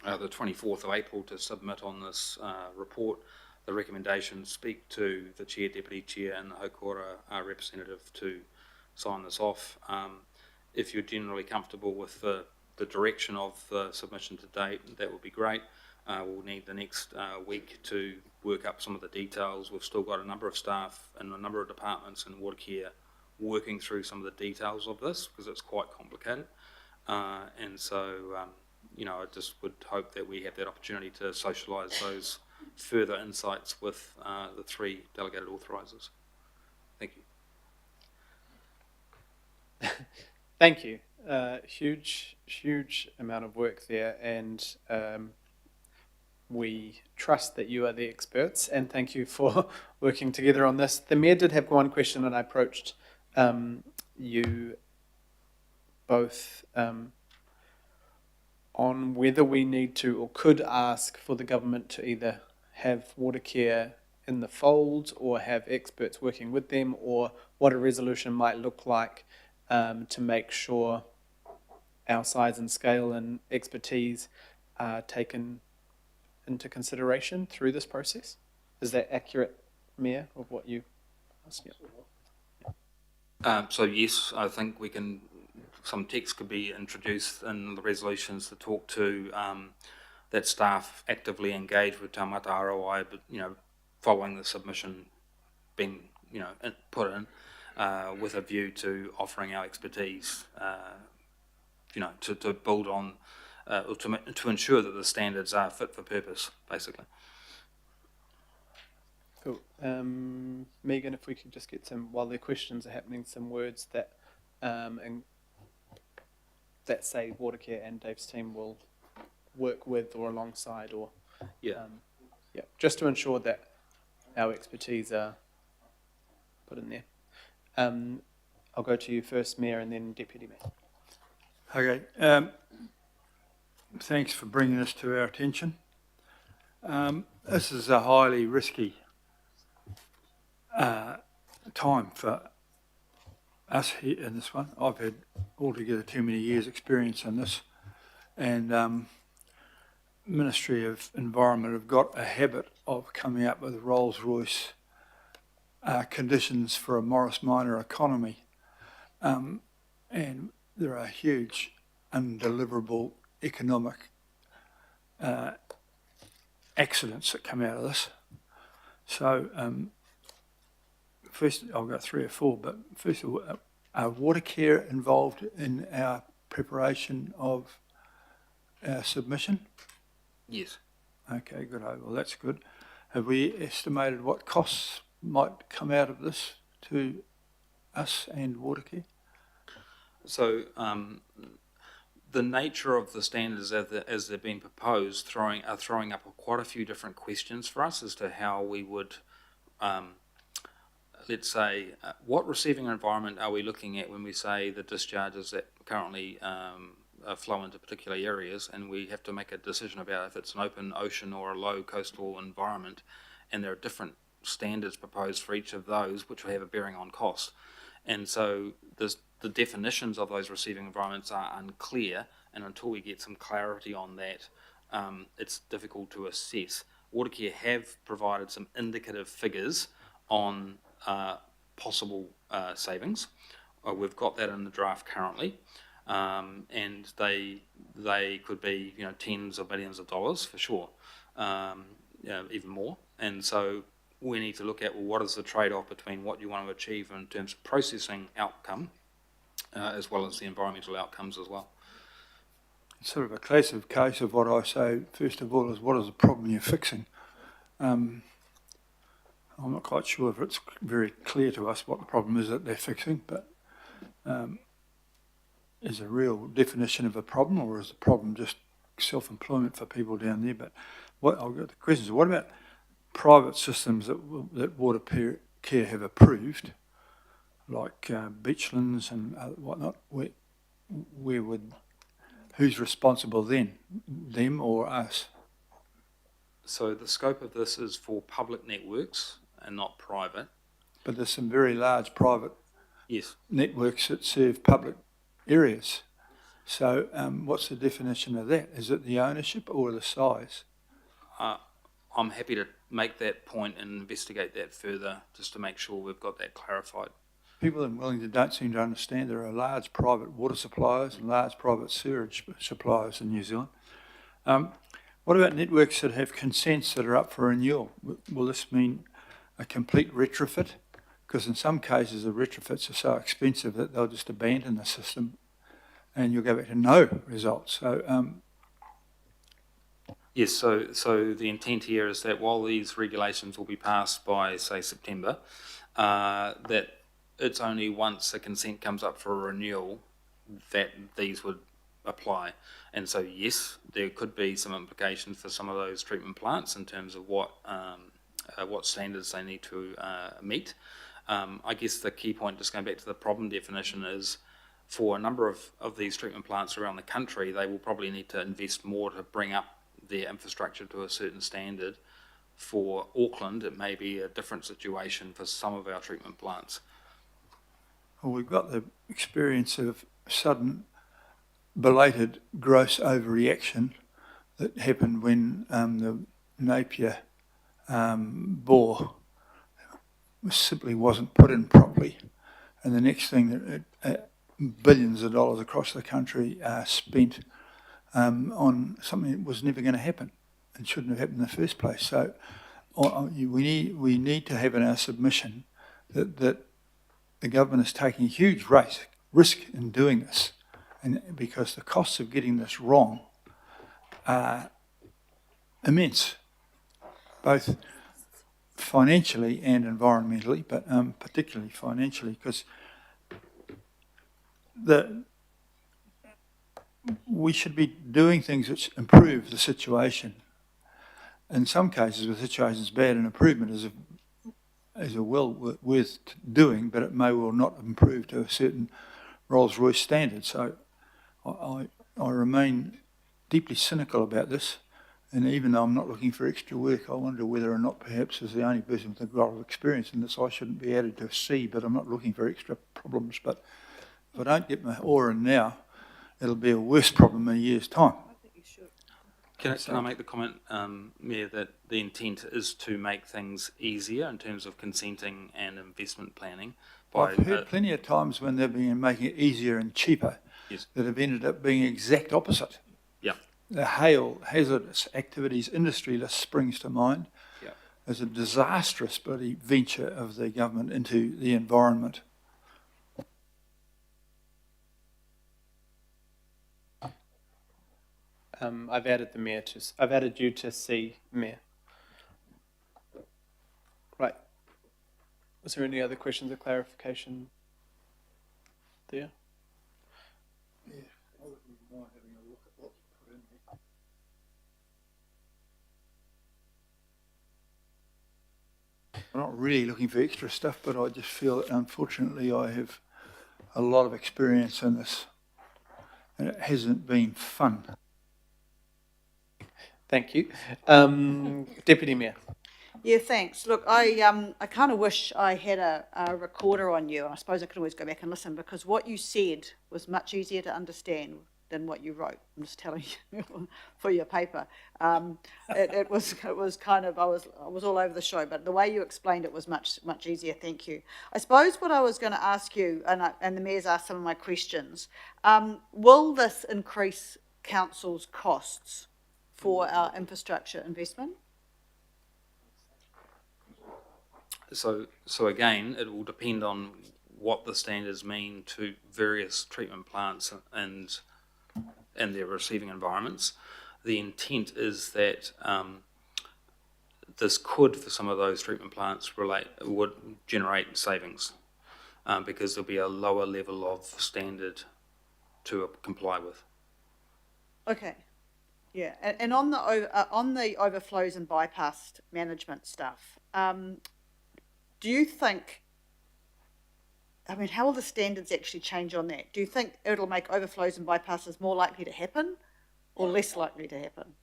the 24th of April to submit on this report. The recommendations speak to the Chair, Deputy Chair and the Haukora representative to sign this off. If you're generally comfortable with the direction of the submission to date, that would be great. We'll need the next week to work up some of the details. We've still got a number of staff and a number of departments in water care working through some of the details of this because it's quite complicated. And so, you know, I just would hope that we have that opportunity to socialise those further insights with the three delegated authorisers. Thank you.
Thank you. Huge amount of work there, and we trust that you are the experts, and thank you for working together on this. The Mayor did have one question, and I approached you both on whether we need to or could ask for the government to either have water care in the fold or have experts working with them, or what a resolution might look like to make sure our size and scale and expertise are taken into consideration through this process. Is that accurate, Mayor, of what you asked?
So yes, I think we can, some text could be introduced in the resolutions to talk to that staff actively engage with taumata ROI, but, you know, following the submission being, you know, put in with a view to offering our expertise, you know, to build on, or to ensure that the standards are fit for purpose, basically.
Cool. Megan, if we could just get some, while the questions are happening, some words that and that say water care and Dave's team will work with or alongside, or yeah, just to ensure that our expertise are put in there. I'll go to you first, Mayor, and then Deputy Mayor.
Okay. Thanks for bringing this to our attention. This is a highly risky time for us here in this one. I've had altogether too many years' experience in this, and Ministry of Environment have got a habit of coming up with Rolls-Royce conditions for a Morris Minor economy, and there are huge undeliverable economic accidents that come out of this. So first, I've got 3 or 4, but first of all, are Watercare involved in our preparation of our submission?
Yes.
Okay, good. Well, that's good. Have we estimated what costs might come out of this to us and Watercare?
So the nature of the standards as they've been proposed are throwing up quite a few different questions for us as to how we would, let's say, what receiving environment are we looking at when we say the discharges that currently flow into particular areas, and we have to make a decision about if it's an open ocean or a low coastal environment, and there are different standards proposed for each of those which will have a bearing on cost. And so the definitions of those receiving environments are unclear, and until we get some clarity on that, it's difficult to assess. Watercare have provided some indicative figures on possible savings. We've got that in the draft currently, and they could be tens of millions of dollars for sure, even more. And so we need to look at, well, what is the trade-off between what you want to achieve in terms of processing outcome as well as the environmental outcomes as well.
It's sort of a classic case of what I say, first of all, is what is the problem you're fixing? I'm not quite sure if it's very clear to us what the problem is that they're fixing, but is a real definition of a problem, or is the problem just self-employment for people down there? But I've got the questions. What about private systems that Watercare have approved, like beachlands and whatnot? Where would, who's responsible then, them or us?
So the scope of this is for public networks and not private.
But there's some very large private networks that serve public areas. So what's the definition of that? Is it the ownership or the size?
I'm happy to make that point and investigate that further just to make sure we've got that clarified.
People in Wellington don't seem to understand there are large private water suppliers and large private sewage suppliers in New Zealand. What about networks that have consents that are up for renewal? Will this mean a complete retrofit? Because in some cases the retrofits are so expensive that they'll just abandon the system and you'll go back to no results. So
yes, so the intent here is that while these regulations will be passed by, say, September, that it's only once a consent comes up for a renewal that these would apply. And so, yes, there could be some implications for some of those treatment plants in terms of what standards they need to meet. I guess the key point, just going back to the problem definition, is for a number of these treatment plants around the country, they will probably need to invest more to bring up their infrastructure to a certain standard. For Auckland, it may be a different situation for some of our treatment plants.
Well, we've got the experience of sudden, belated gross overreaction that happened when the Napier bore simply wasn't put in properly, and the next thing that billions of dollars across the country are spent on something that was never going to happen and shouldn't have happened in the first place. So we need to have in our submission that the government is taking a huge risk in doing this, and because the costs of getting this wrong are immense, both financially and environmentally, but particularly financially, because we should be doing things which improve the situation. In some cases, the situation is bad, and improvement is well worth doing, but it may well not improve to a certain Rolls-Royce standard. So I remain deeply cynical about this, And even though I'm not looking for extra work, I wonder whether or not perhaps as the only person with a lot of experience in this, I shouldn't be added to a C, but I'm not looking for extra problems. But if I don't get my oar in now, it'll be a worse problem in a year's time.
Can I make the comment, Mayor, that the intent is to make things easier in terms of consenting and investment planning?
I've heard plenty of times when they've been making it easier and cheaper that have ended up being exact opposite.
Yeah.
The hail hazardous activities industry list springs to mind as a disastrous bloody venture of the government into the environment.
I've added the mayor to. I've added you to C, Mayor. Right. Was there any other questions or clarification there?
Yeah, I wouldn't mind having a look at what's put in there. I'm not really looking for extra stuff, but I just feel that unfortunately I have a lot of experience in this, and it hasn't been fun.
Thank you. Deputy Mayor.
Yeah, thanks. Look, I kind of wish I had a recorder on you. I suppose I could always go back and listen, because what you said was much easier to understand than what you wrote. I'm just telling you for your paper. It was kind of, I was all over the show, but the way you explained it was much easier. Thank you. I suppose what I was going to ask you, and the Mayor's asked some of my questions, will this increase council's costs for our infrastructure investment?
So again, it will depend on what the standards mean to various treatment plants and their receiving environments. The intent is that this could, for some of those treatment plants, would generate savings because there'll be a lower level of standard to comply with.
Okay. Yeah, and on the overflows and bypass management stuff, do you think, I mean, how will the standards actually change on that? Do you think it'll make overflows and bypasses more likely to happen or less likely to happen?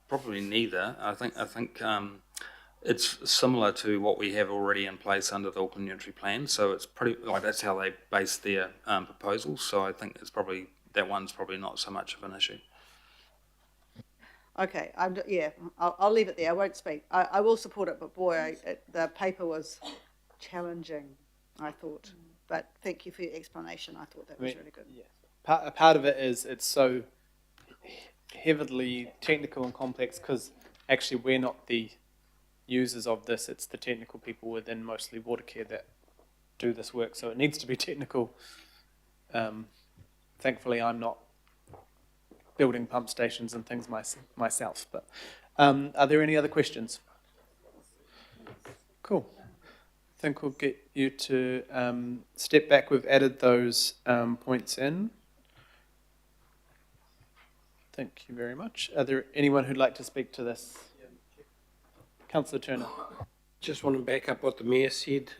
Probably neither. I think it's similar to what we have already in place under the Auckland Unitary Plan. So it's pretty like that's how they base their proposals. So I think it's probably that one's probably not so much of an issue.
Okay, I'll leave it there. I won't speak. I will support it, but boy, the paper was challenging, I thought. But thank you for your explanation. I thought that was really good.
Yeah. Part of it is it's so heavily technical and complex because actually we're not the users of this. It's the technical people within mostly Watercare that do this work. So it needs to be technical. Thankfully, I'm not building pump stations and things myself. But are there any other questions? Cool. I think we'll get you to step back. We've added those points in. Thank you very much. Are there anyone who'd like to speak to this? Councillor Turner.
Just want to back up what the Mayor said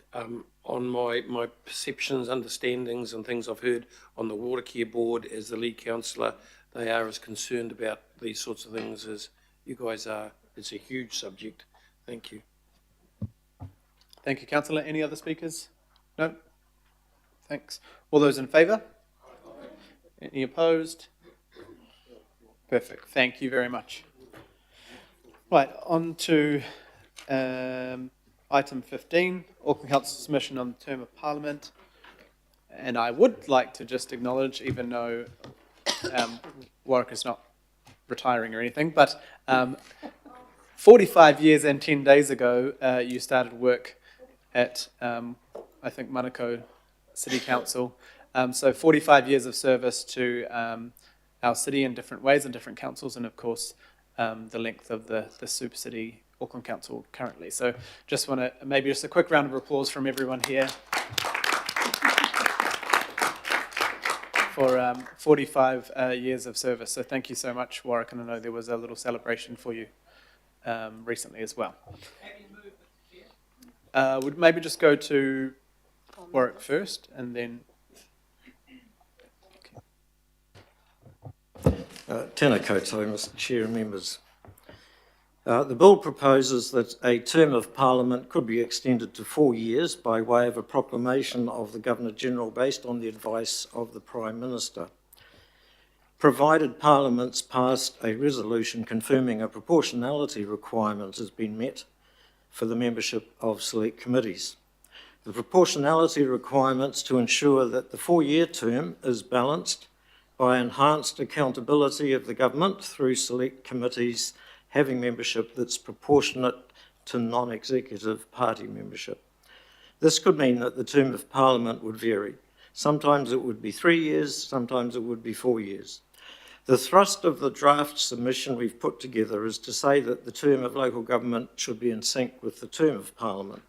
on my perceptions, understandings and things I've heard on the Watercare Board as the lead councillor. They are as concerned about these sorts of things as you guys are. It's a huge subject. Thank you.
Thank you, Councillor. Any other speakers? No? Thanks. All those in favour? Any opposed? Perfect. Thank you very much. Right, on to item 15, Auckland Council's submission on the term of Parliament. And I would like to just acknowledge, even though Warwick is not retiring or anything, but 45 years and 10 days ago, you started work at, I think, Manukau City Council. So 45 years of service to our city in different ways and different councils, and of course, the length of the Super City Auckland Council currently. So just want to, maybe just a quick round of applause from everyone here for 45 years of service. So thank you so much, Warwick, and I know there was a little celebration for you recently as well. Would maybe just go to Warwick first, and then...
Tēnā koutou, Mr Chair and members. The bill proposes that a term of Parliament could be extended to 4 years by way of a proclamation of the Governor-General based on the advice of the Prime Minister, provided Parliament's passed a resolution confirming a proportionality requirement has been met for the membership of select committees. The proportionality requirements to ensure that the 4-year term is balanced by enhanced accountability of the government through select committees having membership that's proportionate to non-executive party membership. This could mean that the term of Parliament would vary. Sometimes it would be 3 years, sometimes it would be 4 years. The thrust of the draft submission we've put together is to say that the term of local government should be in sync with the term of Parliament.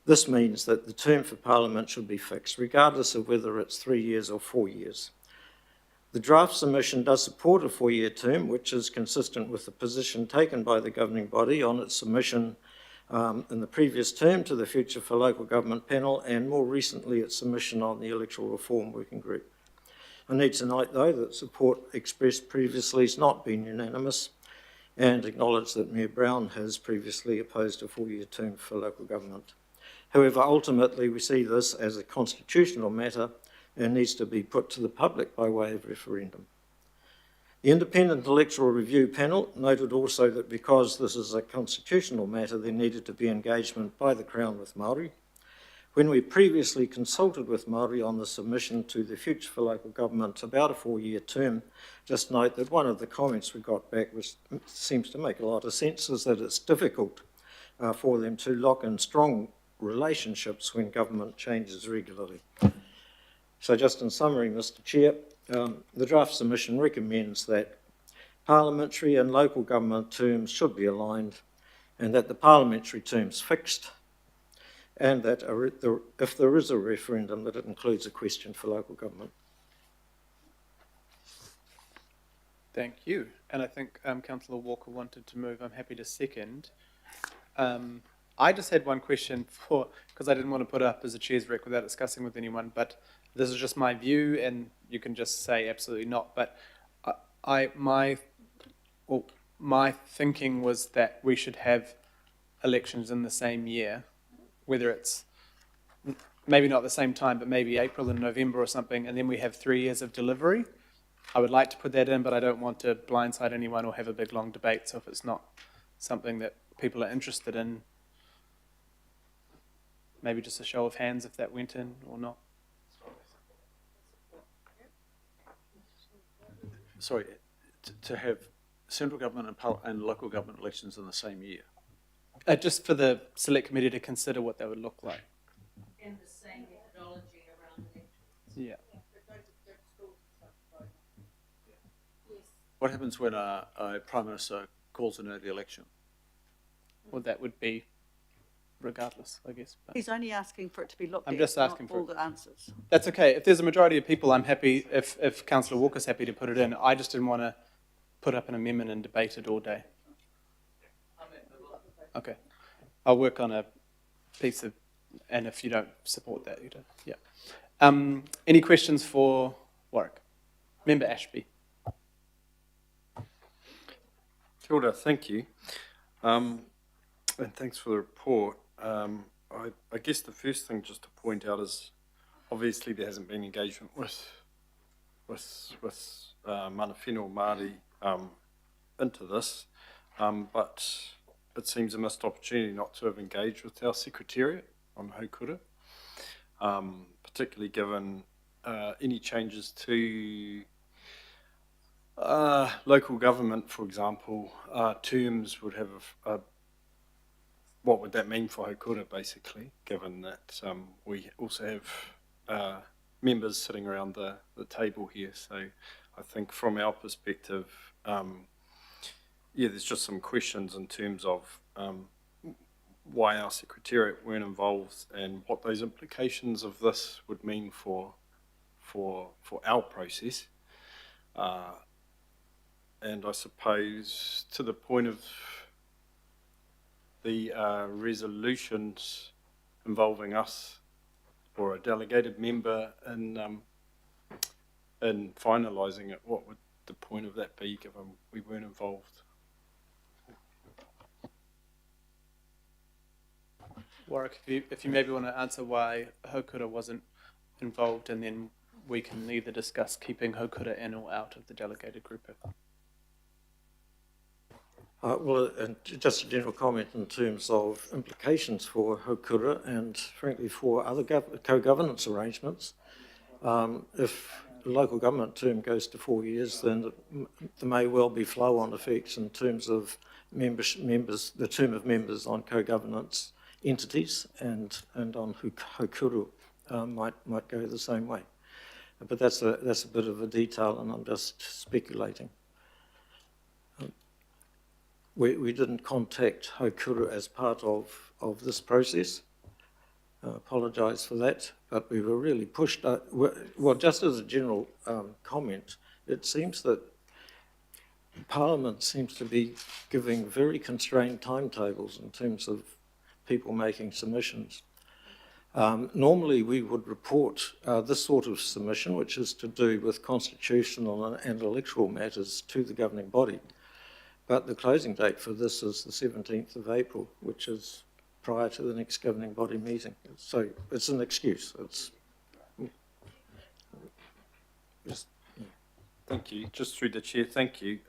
This means that the term for Parliament should be fixed, regardless of whether it's 3 years or 4 years. The draft submission does support a 4-year term, which is consistent with the position taken by the governing body on its submission in the previous term to the Future for Local Government panel, and more recently its submission on the Electoral Reform Working Group. I need to note, though, that support expressed previously has not been unanimous, and acknowledge that Mayor Brown has previously opposed a 4-year term for local government. However, ultimately we see this as a constitutional matter and needs to be put to the public by way of referendum. The Independent Electoral Review Panel noted also that because this is a constitutional matter, there needed to be engagement by the Crown with Māori. When we previously consulted with Māori on the submission to the Future for Local Government about a 4-year term, just note that one of the comments we got back seems to make a lot of sense, is that it's difficult for them to lock in strong relationships when government changes regularly. So just in summary, Mr Chair, the draft submission recommends that parliamentary and local government terms should be aligned, and that the parliamentary terms fixed, and that if there is a referendum, that it includes a question for local government.
Thank you. And I think Councillor Walker wanted to move. I'm happy to second. I just had one question because I didn't want to put it up as a chair's rec without discussing with anyone, but this is just my view, and you can just say absolutely not. But my thinking was that we should have elections in the same year, whether it's maybe not at the same time, but maybe April and November or something, and then we have 3 years of delivery. I would like to put that in, but I don't want to blindside anyone or have a big long debate. So if it's not something that people are interested in, maybe just a show of hands if that went in or not.
Sorry, to have central government and local government elections in the same year?
Just for the select committee to consider what that would look like.
And the same methodology around elections.
Yeah.
What happens when a Prime Minister calls an early election?
Well, that would be regardless, I guess. But
He's only asking for it to be looked
I'm
at,
just asking
not
for
all the answers.
That's okay. If there's a majority of people, I'm happy. If Councillor Walker's happy to put it in, I just didn't want to put up an amendment and debate it all day. Okay, I'll work on a piece of, and if you don't support that, you don't. Yeah. Any questions for Warwick? Member Ashby.
Kia ora, thank you. And thanks for the report. I guess the first thing just to point out is obviously there hasn't been engagement with mana whenua Māori into this, but it seems a missed opportunity not to have engaged with our Secretariat on haukura, particularly given any changes to local government, for example, terms would have what would that mean for haukura, basically, given that we also have members sitting around the table here. So I think from our perspective, there's just some questions in terms of why our Secretariat weren't involved and what those implications of this would mean for our process. And I suppose to the point of the resolutions involving us or a delegated member in finalising it, what the point of that be, given we weren't involved?
Warwick, if you maybe want to answer why Haukura wasn't involved, and then we can either discuss keeping Haukura in or out of the delegated group.
Well, and just a general comment in terms of implications for Haukura and frankly for other co-governance arrangements. If the local government term goes to 4 years, then there may well be flow-on effects in terms of the term of members on co-governance entities, and on Haukura might go the same way. But that's a bit of a detail, and I'm just speculating. We didn't contact Haukura as part of this process. I apologise for that, but we were really pushed. Well, just as a general comment, it seems that Parliament seems to be giving very constrained timetables in terms of people making submissions. Normally we would report this sort of submission, which is to do with constitutional and electoral matters, to the governing body. But the closing date for this is the 17th of April, which is prior to the next governing body meeting. So it's an excuse.
Thank you. Just through the chair, thank you.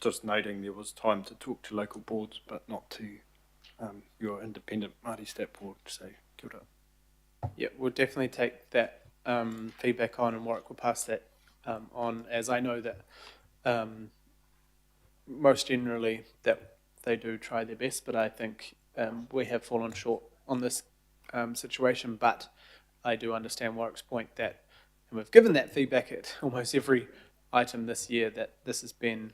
Just noting there was time to talk to local boards, but not to your independent Māori Stat board. So kia ora.
Yeah, we'll definitely take that feedback on, and Warwick will pass that on, as I know that most generally that they do try their best, but I think we have fallen short on this situation. But I do understand Warwick's point that, and we've given that feedback at almost every item this year, that this has been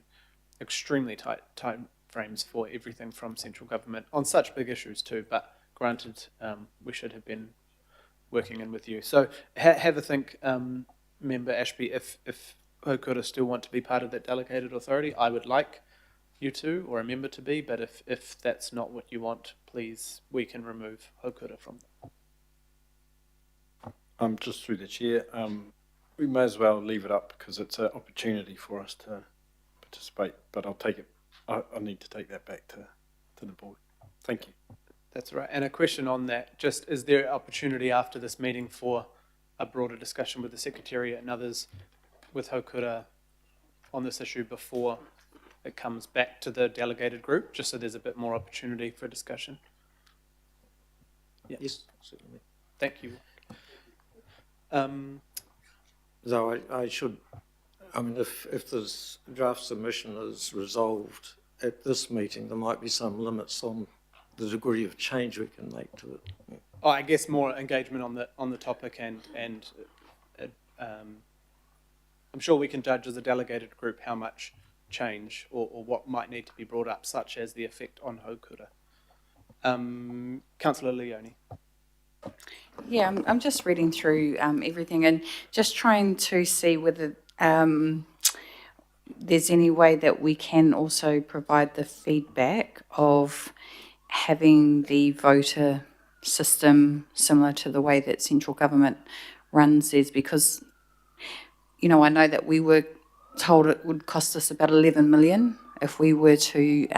extremely tight time frames for everything from central government on such big issues too. But granted, we should have been working in with you. So have a think, Member Ashby, if Haukura still want to be part of that delegated authority. I would like you to, or a member to be, but if that's not what you want, please, we can remove Haukura from that.
Just through the chair, we may as well leave it up because it's an opportunity for us to participate, but I'll take it. I need to take that back to the board. Thank you.
That's right. And a question on that, just is there opportunity after this meeting for a broader discussion with the Secretariat and others with Haukura on this issue before it comes back to the delegated group, just so there's a bit more opportunity for discussion? Yeah.
Yes, certainly.
Thank you.
Though I mean, if this draft submission is resolved at this meeting, there might be some limits on the degree of change we can make to it. Yeah.
Oh, I guess more engagement on the topic, and I'm sure we can judge as a delegated group how much change or what might need to be brought up, such as the effect on Haukura. Councillor Leone.
Yeah, I'm just reading through everything and just trying to see whether there's any way that we can also provide the feedback of having the voter system similar to the way that central government runs theirs, because, you know, I know that we were told it would cost us about 11 million if we were to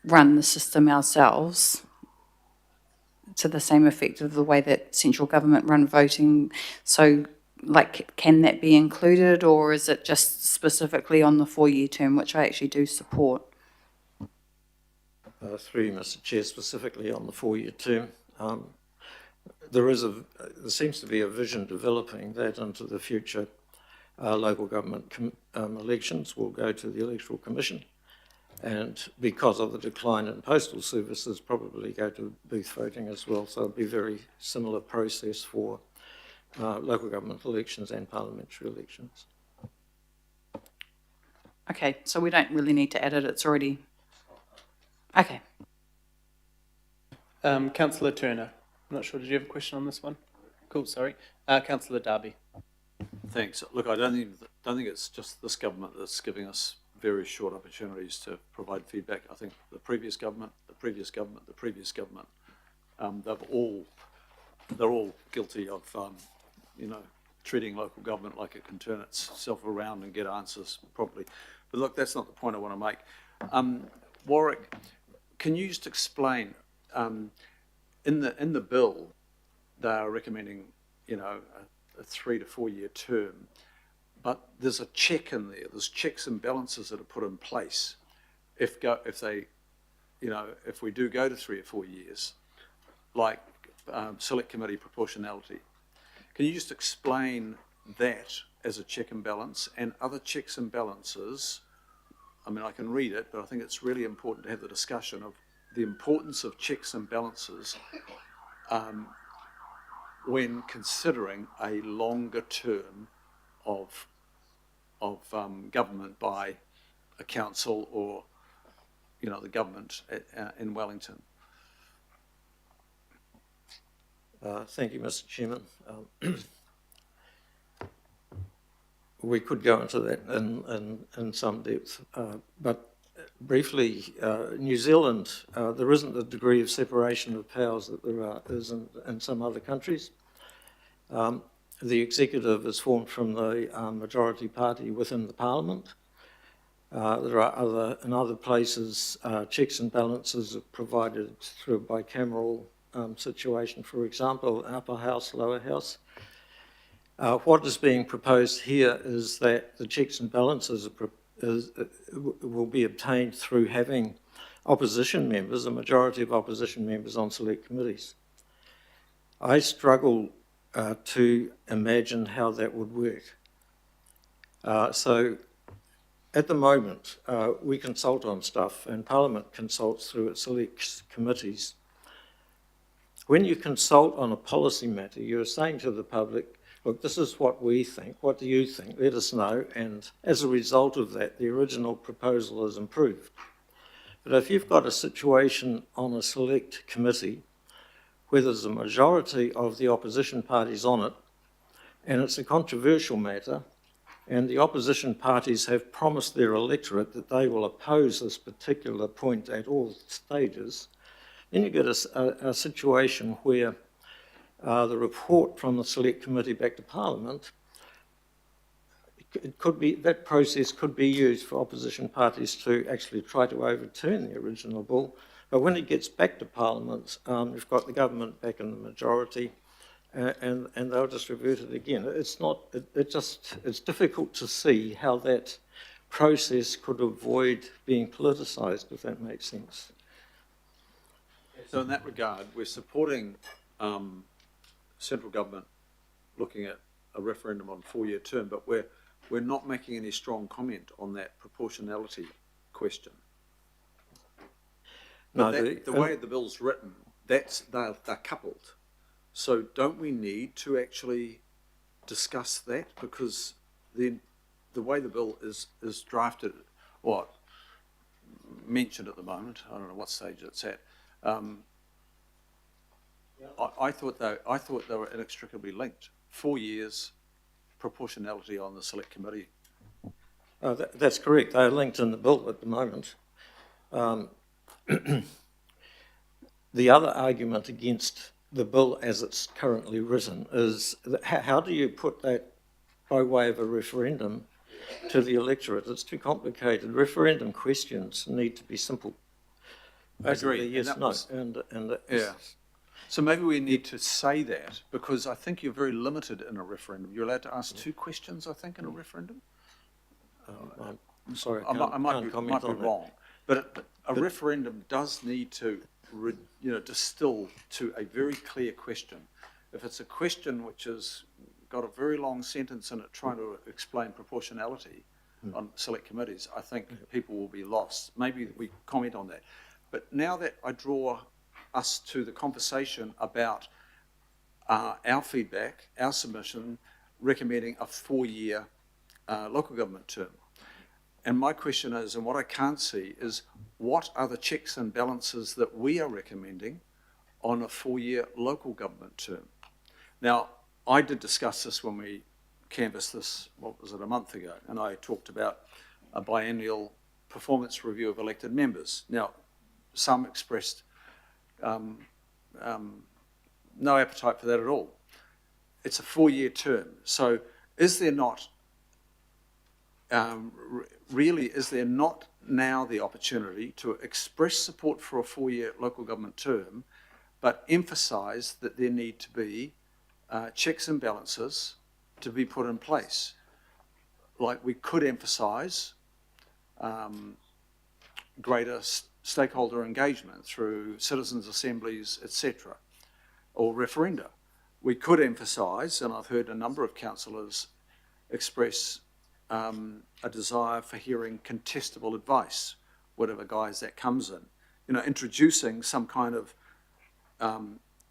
run the system ourselves to the same effect of the way that central government run voting. So, like, can that be included, or is it just specifically on the 4-year term, which I actually do support?
Through you, Mr. Chair, specifically on the 4-year term, there seems to be a vision developing that into the future local government elections will go to the Electoral Commission, and because of the decline in postal services, probably go to booth voting as well. So it'll be a very similar process for local government elections and parliamentary elections.
Okay, so we don't really need to add it, it's already... Okay.
Councillor Turner, I'm not sure, did you have a question on this one? Cool, sorry. Councillor Darby.
Thanks. Look, I don't think it's just this government that's giving us very short opportunities to provide feedback. I think the previous government, they're all guilty of, treating local government like it can turn itself around and get answers properly. But look, that's not the point I want to make. Warwick, can you just explain, in the bill, they are recommending, a 3 to 4 year term, but there's a check in there. There's checks and balances that are put in place if we do go to 3 or 4 years, like select committee proportionality. Can you just explain that as a check and balance and other checks and balances? I mean, I can read it, but I think it's really important to have the discussion of the importance of checks and balances when considering a longer term of government by a council or, the government in Wellington.
Thank you, Mr. Chairman. We could go into that in some depth, but briefly, New Zealand, there isn't the degree of separation of powers that there is in some other countries. The executive is formed from the majority party within the parliament. There are in other places, checks and balances are provided through a bicameral situation, for example, upper house, lower house. What is being proposed here is that the checks and balances will be obtained through having opposition members, a majority of opposition members on select committees. I struggle to imagine how that would work. So at the moment, we consult on stuff and Parliament consults through its select committees. When you consult on a policy matter, you're saying to the public, look, this is what we think. What do you think? Let us know. And as a result of that, the original proposal is improved. But if you've got a situation on a select committee where there's a majority of the opposition parties on it, and it's a controversial matter, and the opposition parties have promised their electorate that they will oppose this particular point at all stages, then you get a situation where the report from the select committee back to Parliament, that process could be used for opposition parties to actually try to overturn the original bill. But when it gets back to Parliament, you've got the government back in the majority, and they'll just revert it again. It's difficult to see how that process could avoid being politicised, if that makes sense.
So in that regard, we're supporting central government looking at a referendum on 4-year term, but we're not making any strong comment on that proportionality question. No, the way the bill's written, they're coupled. So don't we need to actually discuss that? Because the way the bill is drafted, or mentioned at the moment, I don't know what stage it's at. I thought they were inextricably linked. 4 years, proportionality on the select committee.
That's correct. They're linked in the bill at the moment. The other argument against the bill as it's currently written is that how do you put that by way of a referendum to the electorate? It's too complicated. Referendum questions need to be simple.
I agree.
Yes, no.
Yeah. So maybe we need to say that, because I think you're very limited in a referendum. You're allowed to ask 2 questions, I think, in a referendum.
I'm sorry,
I might be wrong, but a referendum does need to, distill to a very clear question. If it's a question which has got a very long sentence in it trying to explain proportionality on select committees, I think people will be lost. Maybe we comment on that. But now that I draw us to the conversation about our feedback, our submission, recommending a 4-year local government term. And my question is, and what I can't see is, what are the checks and balances that we are recommending on a 4-year local government term? Now, I did discuss this when we canvassed this, what was it, a month ago, and I talked about a biennial performance review of elected members. Now, some expressed no appetite for that at all. it's a 4-year term. So is there not, really, is there not now the opportunity to express support for a 4-year local government term, but emphasise that there need to be checks and balances to be put in place? Like we could emphasise greater stakeholder engagement through citizens' assemblies, etc., or referenda. We could emphasise, and I've heard a number of councillors express a desire for hearing contestable advice, whatever guise that comes in. You know, introducing some kind of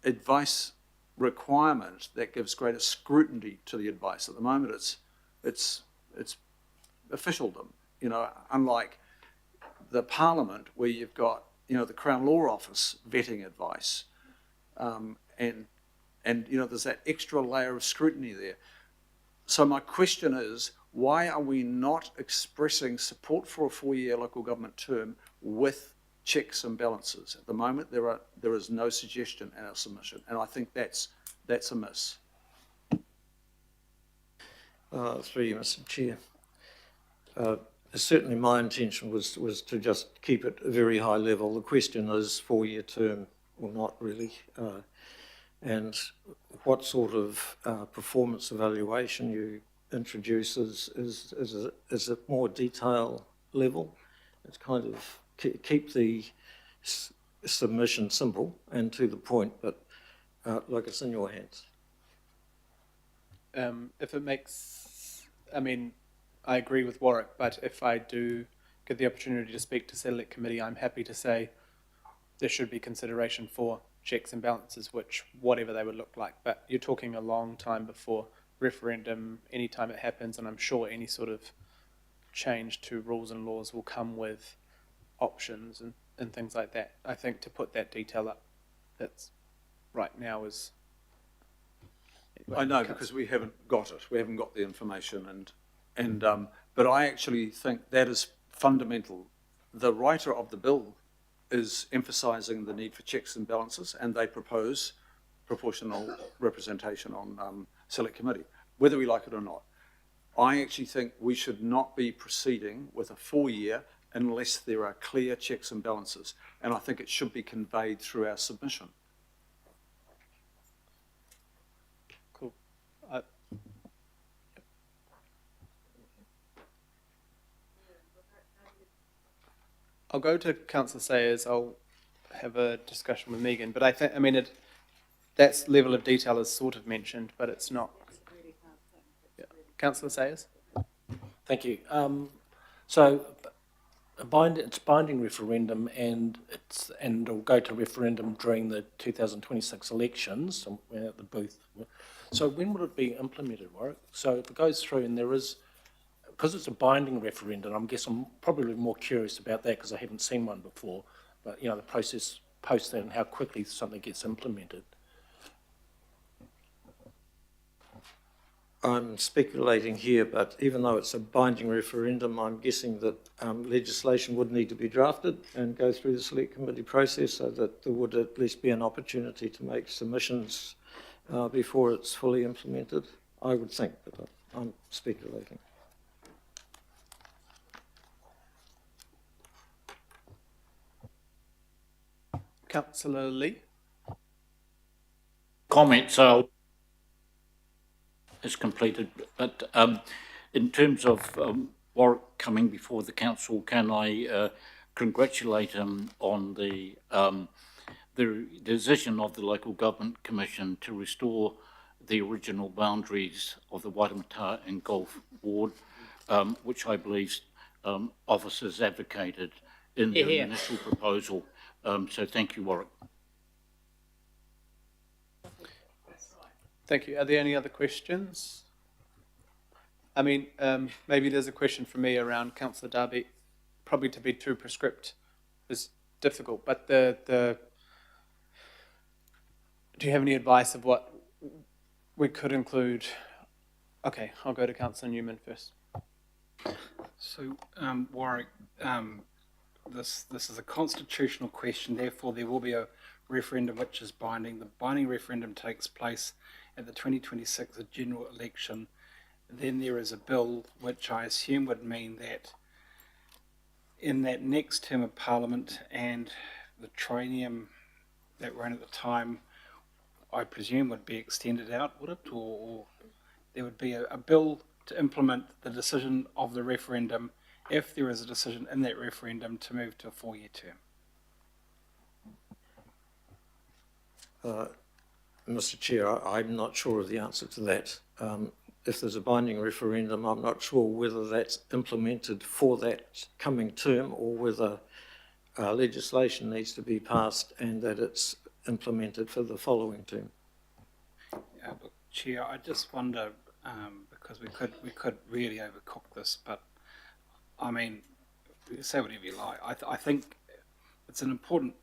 advice requirement that gives greater scrutiny to the advice. At the moment, it's officialdom. You know, unlike the Parliament, where you've got, you know, the Crown Law Office vetting advice, and you know, there's that extra layer of scrutiny there. So my question is, why are we not expressing support for a 4-year local government term with checks and balances? At the moment, there is no suggestion in our submission, and I think that's a miss.
Through you, Mr. Chair. Certainly my intention was to just keep it a very high level. The question is 4-year term or not really, and what sort of performance evaluation you introduce is a more detail level. It's kind of keep the submission simple and to the point, but like it's in your hands.
If it makes, I mean, I agree with Warwick, but if I do get the opportunity to speak to Select Committee, I'm happy to say there should be consideration for checks and balances, which whatever they would look like. But you're talking a long time before referendum, any time it happens, and I'm sure any sort of change to rules and laws will come with options and things like that. I think to put that detail up, that's right now is...
I know, because we haven't got it. We haven't got the information, but I actually think that is fundamental. The writer of the bill is emphasising the need for checks and balances, and they propose proportional representation on Select Committee, whether we like it or not. I actually think we should not be proceeding with a 4-year unless there are clear checks and balances, and I think it should be conveyed through our submission.
Cool. I'll go to Councillor Sayers. I'll have a discussion with Megan, but I mean, that level of detail is sort of mentioned, but it's not. Yeah. Councillor Sayers.
Thank you. So, it's binding referendum, and it'll go to referendum during the 2026 elections. We're at the booth. So when will it be implemented, Warwick? So if it goes through and there is, because it's a binding referendum, I guess I'm probably more curious about that because I haven't seen one before. But you know, the process post that and how quickly something gets implemented.
I'm speculating here, but even though it's a binding referendum, I'm guessing that legislation would need to be drafted and go through the Select Committee process so that there would at least be an opportunity to make submissions before it's fully implemented. I would think, but I'm speculating.
Councillor Lee.
Comment, so is completed, but in terms of Warwick coming before the council, can I congratulate him on the decision of the Local Government Commission to restore the original boundaries of the Waitemata and Gulf Ward, which I believe officers advocated in their initial proposal. So thank you, Warwick.
Thank you. Are there any other questions? I mean, maybe there's a question for me around Councillor Darby. Probably to be too prescript is difficult, but do you have any advice of what we could include? Okay, I'll go to Councillor Newman first.
So, Warwick, this is a constitutional question, therefore there will be a
referendum which is binding. The binding referendum takes place at the 2026 general election. Then there is a bill which I assume would mean that in that next term of Parliament and the triennium that ran at the time, I presume would be extended out, would it? Or there would be a bill to implement the decision of the referendum if there is a decision in that referendum to move to a 4-year term.
Mr. Chair, I'm not sure of the answer to that. If there's a binding referendum, I'm not sure whether that's implemented for that coming term or whether legislation needs to be passed and that it's implemented for the following term.
Look, Chair, I just wonder, because we could really overcook this, but I mean, you say whatever you like. I think it's an important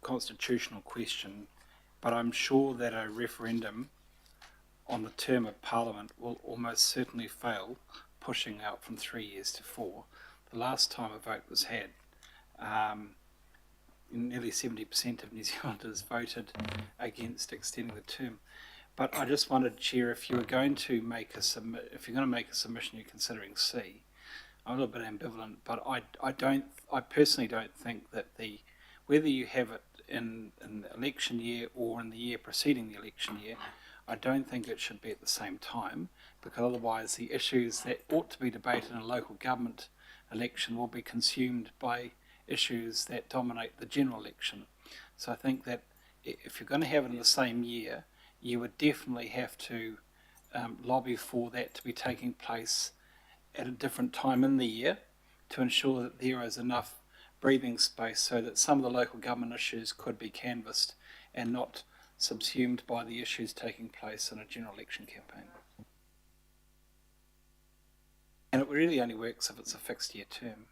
constitutional question, but I'm sure that a referendum on the term of Parliament will almost certainly fail, pushing out from 3 years to 4. The last time a vote was had, nearly 70% of New Zealanders voted against extending the term. But I just wondered, Chair, if you were going to make a submission you're considering C, I'm a little bit ambivalent, but I personally don't think that whether you have it in the election year or in the year preceding the election year, I don't think it should be at the same time, because otherwise the issues that ought to be debated in a local government election will be consumed by issues that dominate the general election. So I think that if you're going to have it in the same year, you would definitely have to lobby for that to be taking place at a different time in the year to ensure that there is enough breathing space so that some of the local government issues could be canvassed and not subsumed by the issues taking place in a general election campaign. And it really only works if it's a fixed term.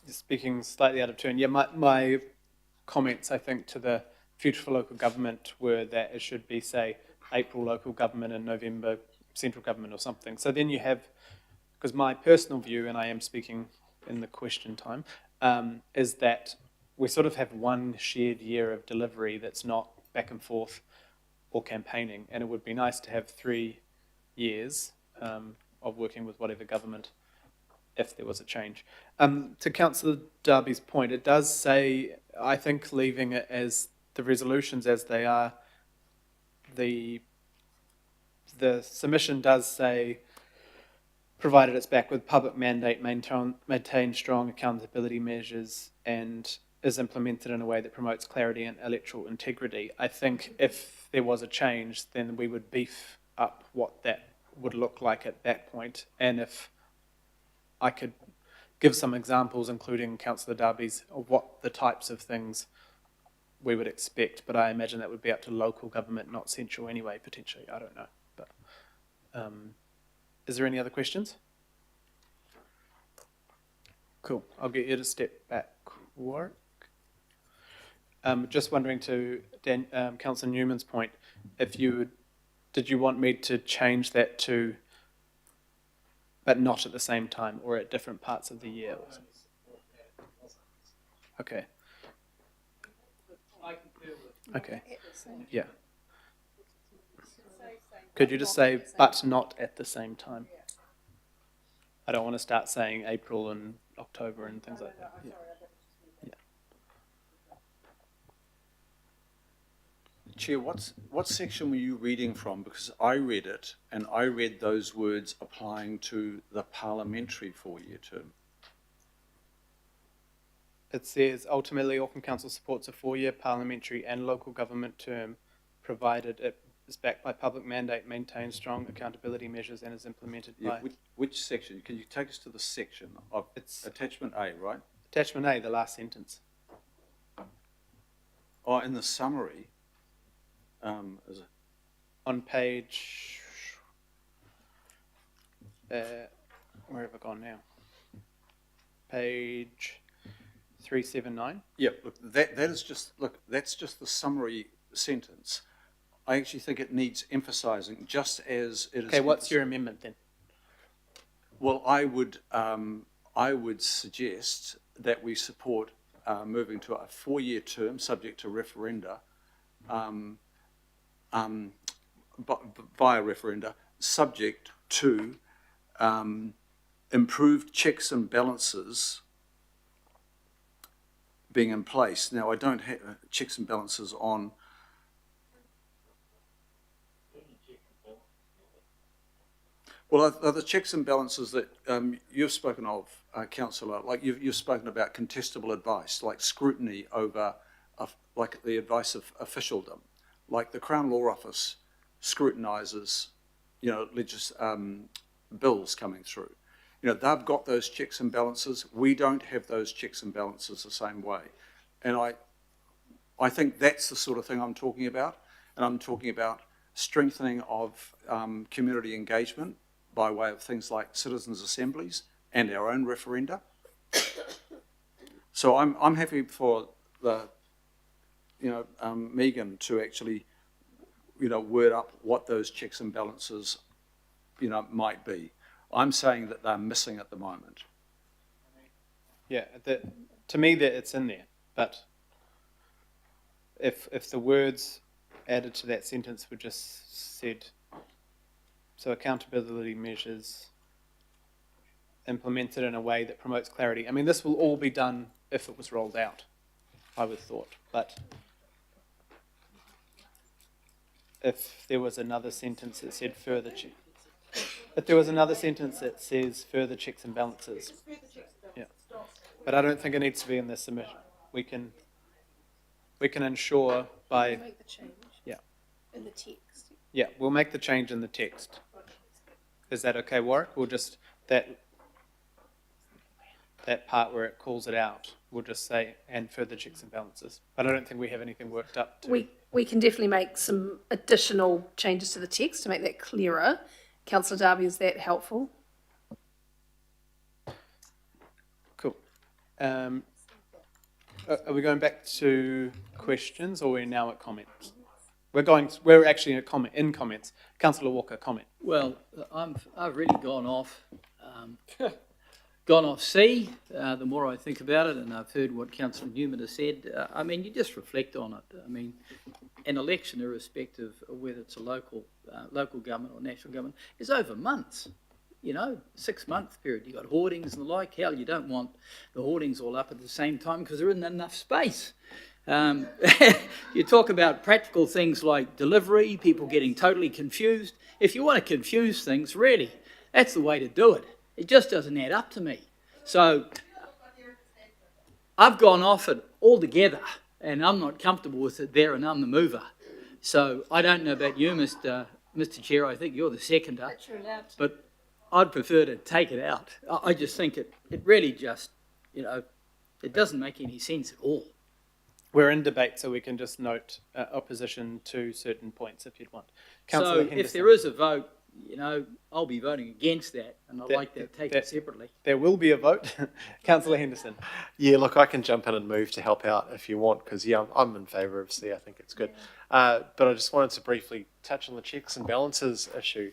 Speaking slightly out of turn, yeah, my comments, I think, to the future for local government were that it should be, say, April local government and November central government or something. So then you have, because my personal view, and I am speaking in the question time, is that we sort of have one shared year of delivery that's not back and forth or campaigning, and it would be nice to have 3 years of working with whatever government if there was a change. To Councillor Darby's point, it does say, I think leaving it as the resolutions as they are, the submission does say, provided it's back with public mandate, maintain strong accountability measures and is implemented in a way that promotes clarity and electoral integrity. I think if there was a change, then we would beef up what that would look like at that point. And if I could give some examples, including Councillor Darby's, of what the types of things we would expect, but I imagine that would be up to local government, not central anyway, potentially. I don't know. But is there any other questions? Cool. I'll get you to step back, Warwick. Just wondering to Councillor Newman's point, if did you want me to change that to, but not at the same time or at different parts of the year? Okay. Okay. Yeah. Could you just say, but not at the same time? I don't want to start saying April and October and things like that. Yeah.
Chair, what section were you reading from? Because I read it, and I read those words applying to the parliamentary 4-year term.
It says, ultimately, Auckland Council supports a 4-year parliamentary and local government term, provided it is backed by public mandate, maintains strong accountability measures, and is implemented by...
Which section? Can you take us to the section of... It's attachment A, right?
Attachment A, the last sentence.
Oh, in the summary... is it?
On page... where have I gone now? Page 379.
Yeah, look, that is just, look, that's just the summary sentence. I actually think it needs emphasising, just as it is...
Okay, what's your amendment then?
Well, I would suggest that we support moving to a 4-year term subject to referenda, via referenda, subject to improved checks and balances being in place. Now, I don't have checks and balances on. Well, are the checks and balances that you've spoken of, Councillor, like you've spoken about contestable advice, like scrutiny over, like the advice of officialdom, like the Crown Law Office scrutinises, bills coming through. They've got those checks and balances. We don't have those checks and balances the same way. And I think that's the sort of thing I'm talking about. And I'm talking about strengthening of community engagement by way of things like citizens' assemblies and our own referenda. So I'm happy for the, Megan to actually, word up what those checks and balances, might be. I'm saying that they're missing at the moment.
Yeah, to me that it's in there, but if the words added to that sentence were just said, so accountability measures implemented in a way that promotes clarity. I mean, this will all be done if it was rolled out, I would have thought, but if there was another sentence that said further checks. If there was another sentence that says further checks and balances, yeah, but I don't think it needs to be in this submission. We can ensure by
Make the change.
Yeah.
In the text.
Yeah, we'll make the change in the text. Is that okay, Warwick? We'll just that part where it calls it out. We'll just say and further checks and balances. But I don't think we have anything worked up to.
We can definitely make some additional changes to the text to make that clearer. Councillor Darby, is that helpful?
Cool. Are we going back to questions, or we're now at comments? We're actually in comments. Councillor Walker, comment.
Well, I've really gone off sea. The more I think about it, and I've heard what Councillor Newman has said. I mean, you just reflect on it. I mean, an election, irrespective of whether it's a local government or national government, is over months. 6-month period. You got hoardings and the like. Hell, you don't want the hoardings all up at the same time because there isn't enough space. You talk about practical things like delivery, people getting totally confused. If you want to confuse things, really, that's the way to do it. It just doesn't add up to me. So I've gone off it altogether, and I'm not comfortable with it there, and I'm the mover. So I don't know about you, Mr. Chair. I think you're the seconder.
But you're allowed to.
But I'd prefer to take it out. I just think it really just, it doesn't make any sense at all.
We're in debate, so we can just note opposition to certain points if you'd want. Councillor
So if there is a vote, I'll be voting against that, and I'd like that taken separately.
There will be a vote. Councillor Henderson.
Yeah, look, I can jump in and move to help out if you want, because, I'm in favour of C. I think it's good. But I just wanted to briefly touch on the checks and balances issue.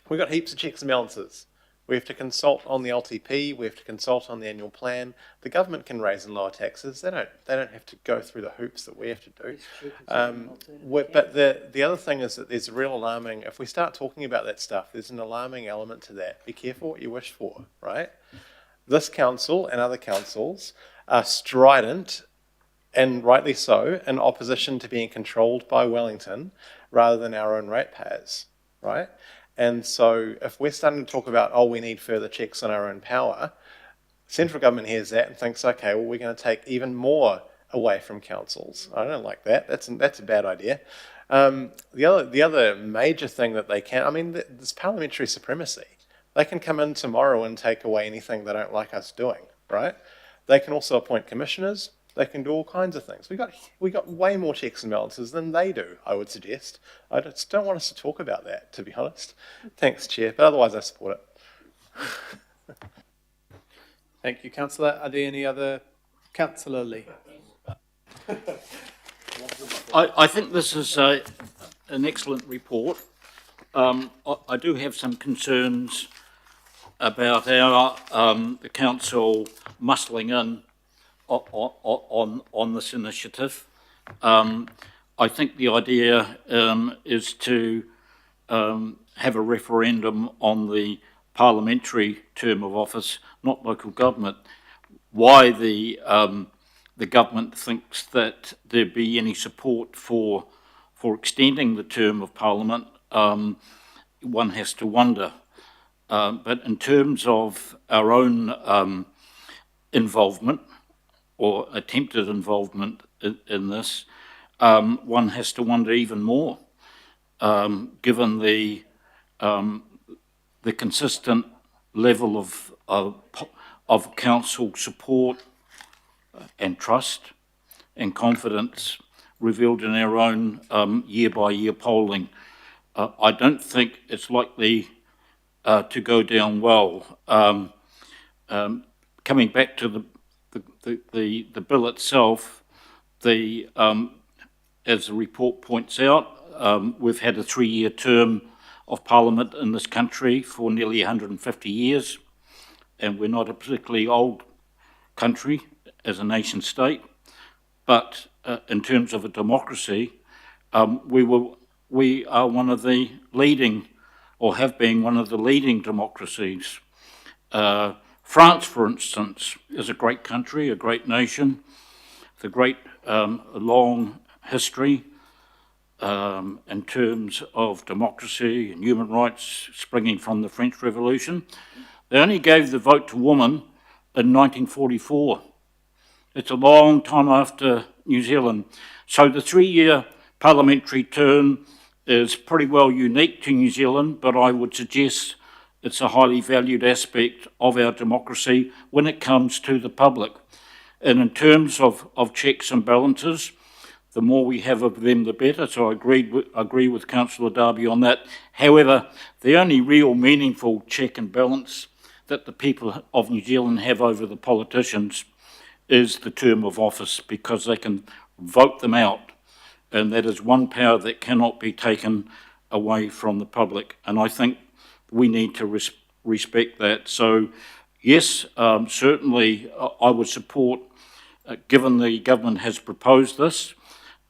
We've got heaps of checks and balances. We have to consult on the LTP. We have to consult on the annual plan. The government can raise and lower taxes. They don't have to go through the hoops that we have to do. But the other thing is that there's a real alarming. If we start talking about that stuff, there's an alarming element to that. Be careful what you wish for, right? This council and other councils are strident, and rightly so, in opposition to being controlled by Wellington rather than our own ratepayers, right? And so if we're starting to talk about, we need further checks on our own power, central government hears that and thinks, okay, well, we're going to take even more away from councils. I don't like that. That's a bad idea. The other major thing that they can, there's parliamentary supremacy. They can come in tomorrow and take away anything they don't like us doing, right? They can also appoint commissioners. They can do all kinds of things. We got way more checks and balances than they do, I would suggest. I just don't want us to talk about that, to be honest. Thanks, Chair, but otherwise I support it.
Thank you, Councillor. Are there any other? Councillor Lee.
I think this is an excellent report. I do have some concerns about the council muscling in on this initiative. I think the idea is to have a referendum on the parliamentary term of office, not local government. Why the government thinks that there be any support for extending the term of Parliament, one has to wonder. But in terms of our own involvement or attempted involvement in this, one has to wonder even more, given the consistent level of council support and trust and confidence revealed in our own year-by-year polling. I don't think it's likely to go down well. Coming back to the bill itself, as the report points out, we've had a 3-year term of Parliament in this country for nearly 150 years, and we're not a particularly old country as a nation state, but in terms of a democracy, we are one of the leading, or have been one of the leading democracies. France, for instance, is a great country, a great nation, with a great long history in terms of democracy and human rights springing from the French Revolution. They only gave the vote to women in 1944. It's a long time after New Zealand. So the 3-year parliamentary term is pretty well unique to New Zealand, but I would suggest it's a highly valued aspect of our democracy when it comes to the public. And in terms of checks and balances, the more we have of them, the better. So I agree with Councillor Darby on that. However, the only real meaningful check and balance that the people of New Zealand have over the politicians is the term of office, because they can vote them out. And that is one power that cannot be taken away from the public. And I think we need to respect that. So, yes, certainly I would support, given the government has proposed this,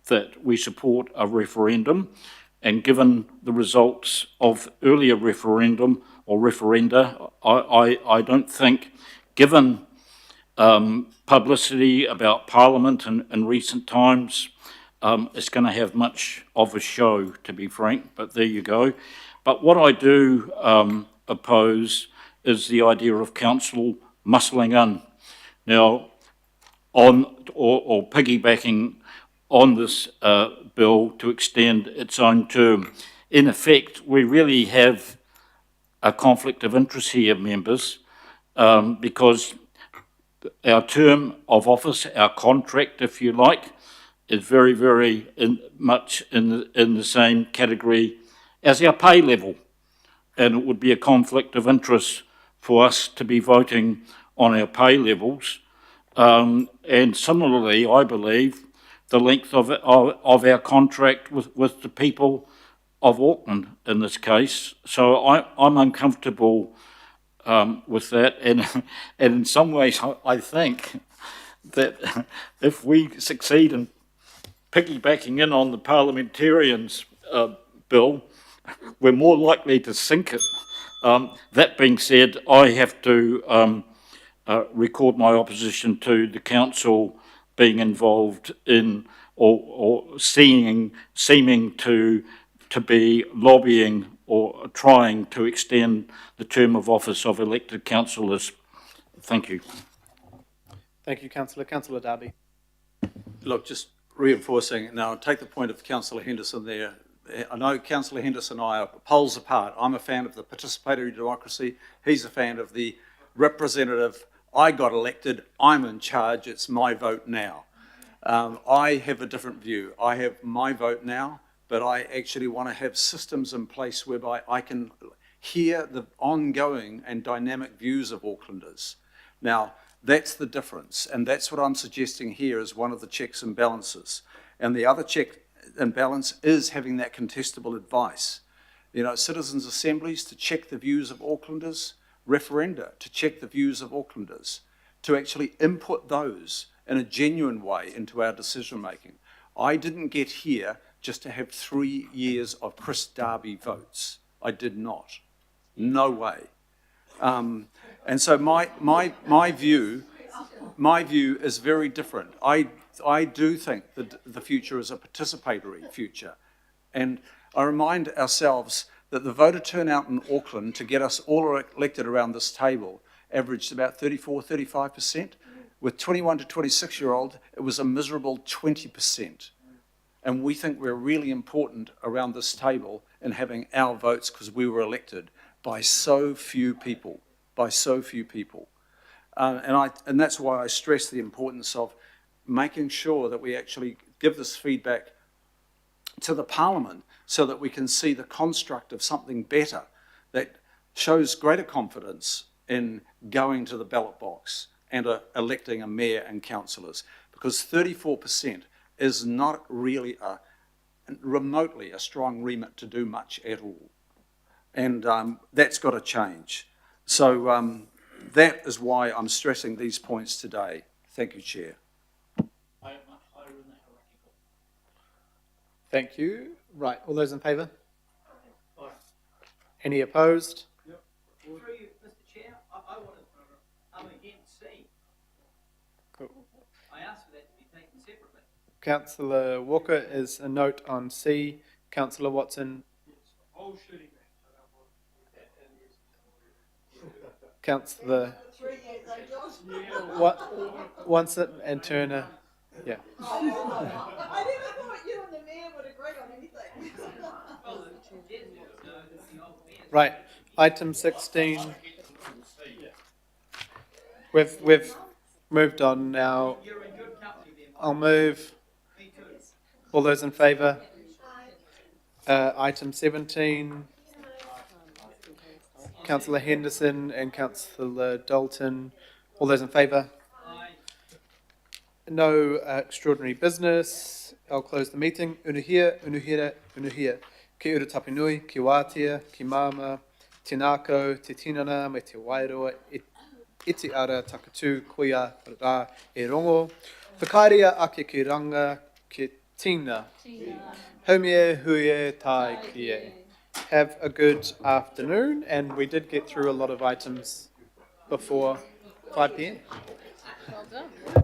that we support a referendum. And given the results of earlier referendum or referenda, I don't think, given publicity about Parliament in recent times, it's going to have much of a show, to be frank, but there you go. But what I do oppose is the idea of council muscling in. Now, or piggybacking on this bill to extend its own term. In effect, we really have a conflict of interest here, members, because our term of office, our contract, if you like, is very, very much in the same category as our pay level. And it would be a conflict of interest for us to be voting on our pay levels. And similarly, I believe, the length of our contract with the people of Auckland in this case. So I'm uncomfortable with that, and in some ways I think that if we succeed in piggybacking in on the parliamentarians' bill, we're more likely to sink it. That being said, I have to record my opposition to the council being involved in or seeming to be lobbying or trying to extend the term of office of elected councillors. Thank you.
Thank you, Councillor. Councillor Darby.
Look, just reinforcing, now take the point of Councillor Henderson there. I know Councillor Henderson and I are poles apart. I'm a fan of the participatory democracy. He's a fan of the representative. I got elected, I'm in charge, it's my vote now. I have a different view. I have my vote now, but I actually want to have systems in place whereby I can hear the ongoing and dynamic views of Aucklanders. Now, that's the difference, and that's what I'm suggesting here as one of the checks and balances. And the other check and balance is having that contestable advice. You know, citizens' assemblies to check the views of Aucklanders, referenda to check the views of Aucklanders, to actually input those in a genuine way into our decision making. I didn't get here just to have 3 years of Chris Darby votes. I did not. No way. And so my view is very different. I do think that the future is a participatory future. And I remind ourselves that the voter turnout in Auckland to get us all elected around this table averaged about 34, 35%. With 21 to 26-year-old, it was a miserable 20%. And we think we're really important around this table in having our votes because we were elected by so few people, And that's why I stress the importance of making sure that we actually give this feedback to the Parliament so that we can see the construct of something better that shows greater confidence in going to the ballot box and electing a mayor and councillors, because 34% is not really remotely a strong remit to do much at all. And that's got to change. So that is why I'm stressing these points today. Thank you, Chair.
Thank you. Right, all those in favour? Any opposed?
Through you, Mr. Chair, I'm against C.
Cool.
I asked for that to be taken separately.
Councillor Walker is a note on C. Councillor Watson. Councillor Watson and Turner. Yeah.
I never thought you and the mayor would agree on anything.
Right, item 16. We've moved on now. I'll move. All those in favour? Item 17. Councillor Henderson and Councillor Dalton. All those in favour? No extraordinary business. I'll close the meeting. Unuhia, unuhira, unuhia. Ki ura tapinui, ki wātia, ki māma, tinako, te tinana, me te wairoa, iti ara takatū, kuia, rā, e rongo. Whakairea ake ki ranga, ki tina. Haumie, huie, tai, kie. Have a good afternoon, and we did get through a lot of items before 5 p.m.
Well done.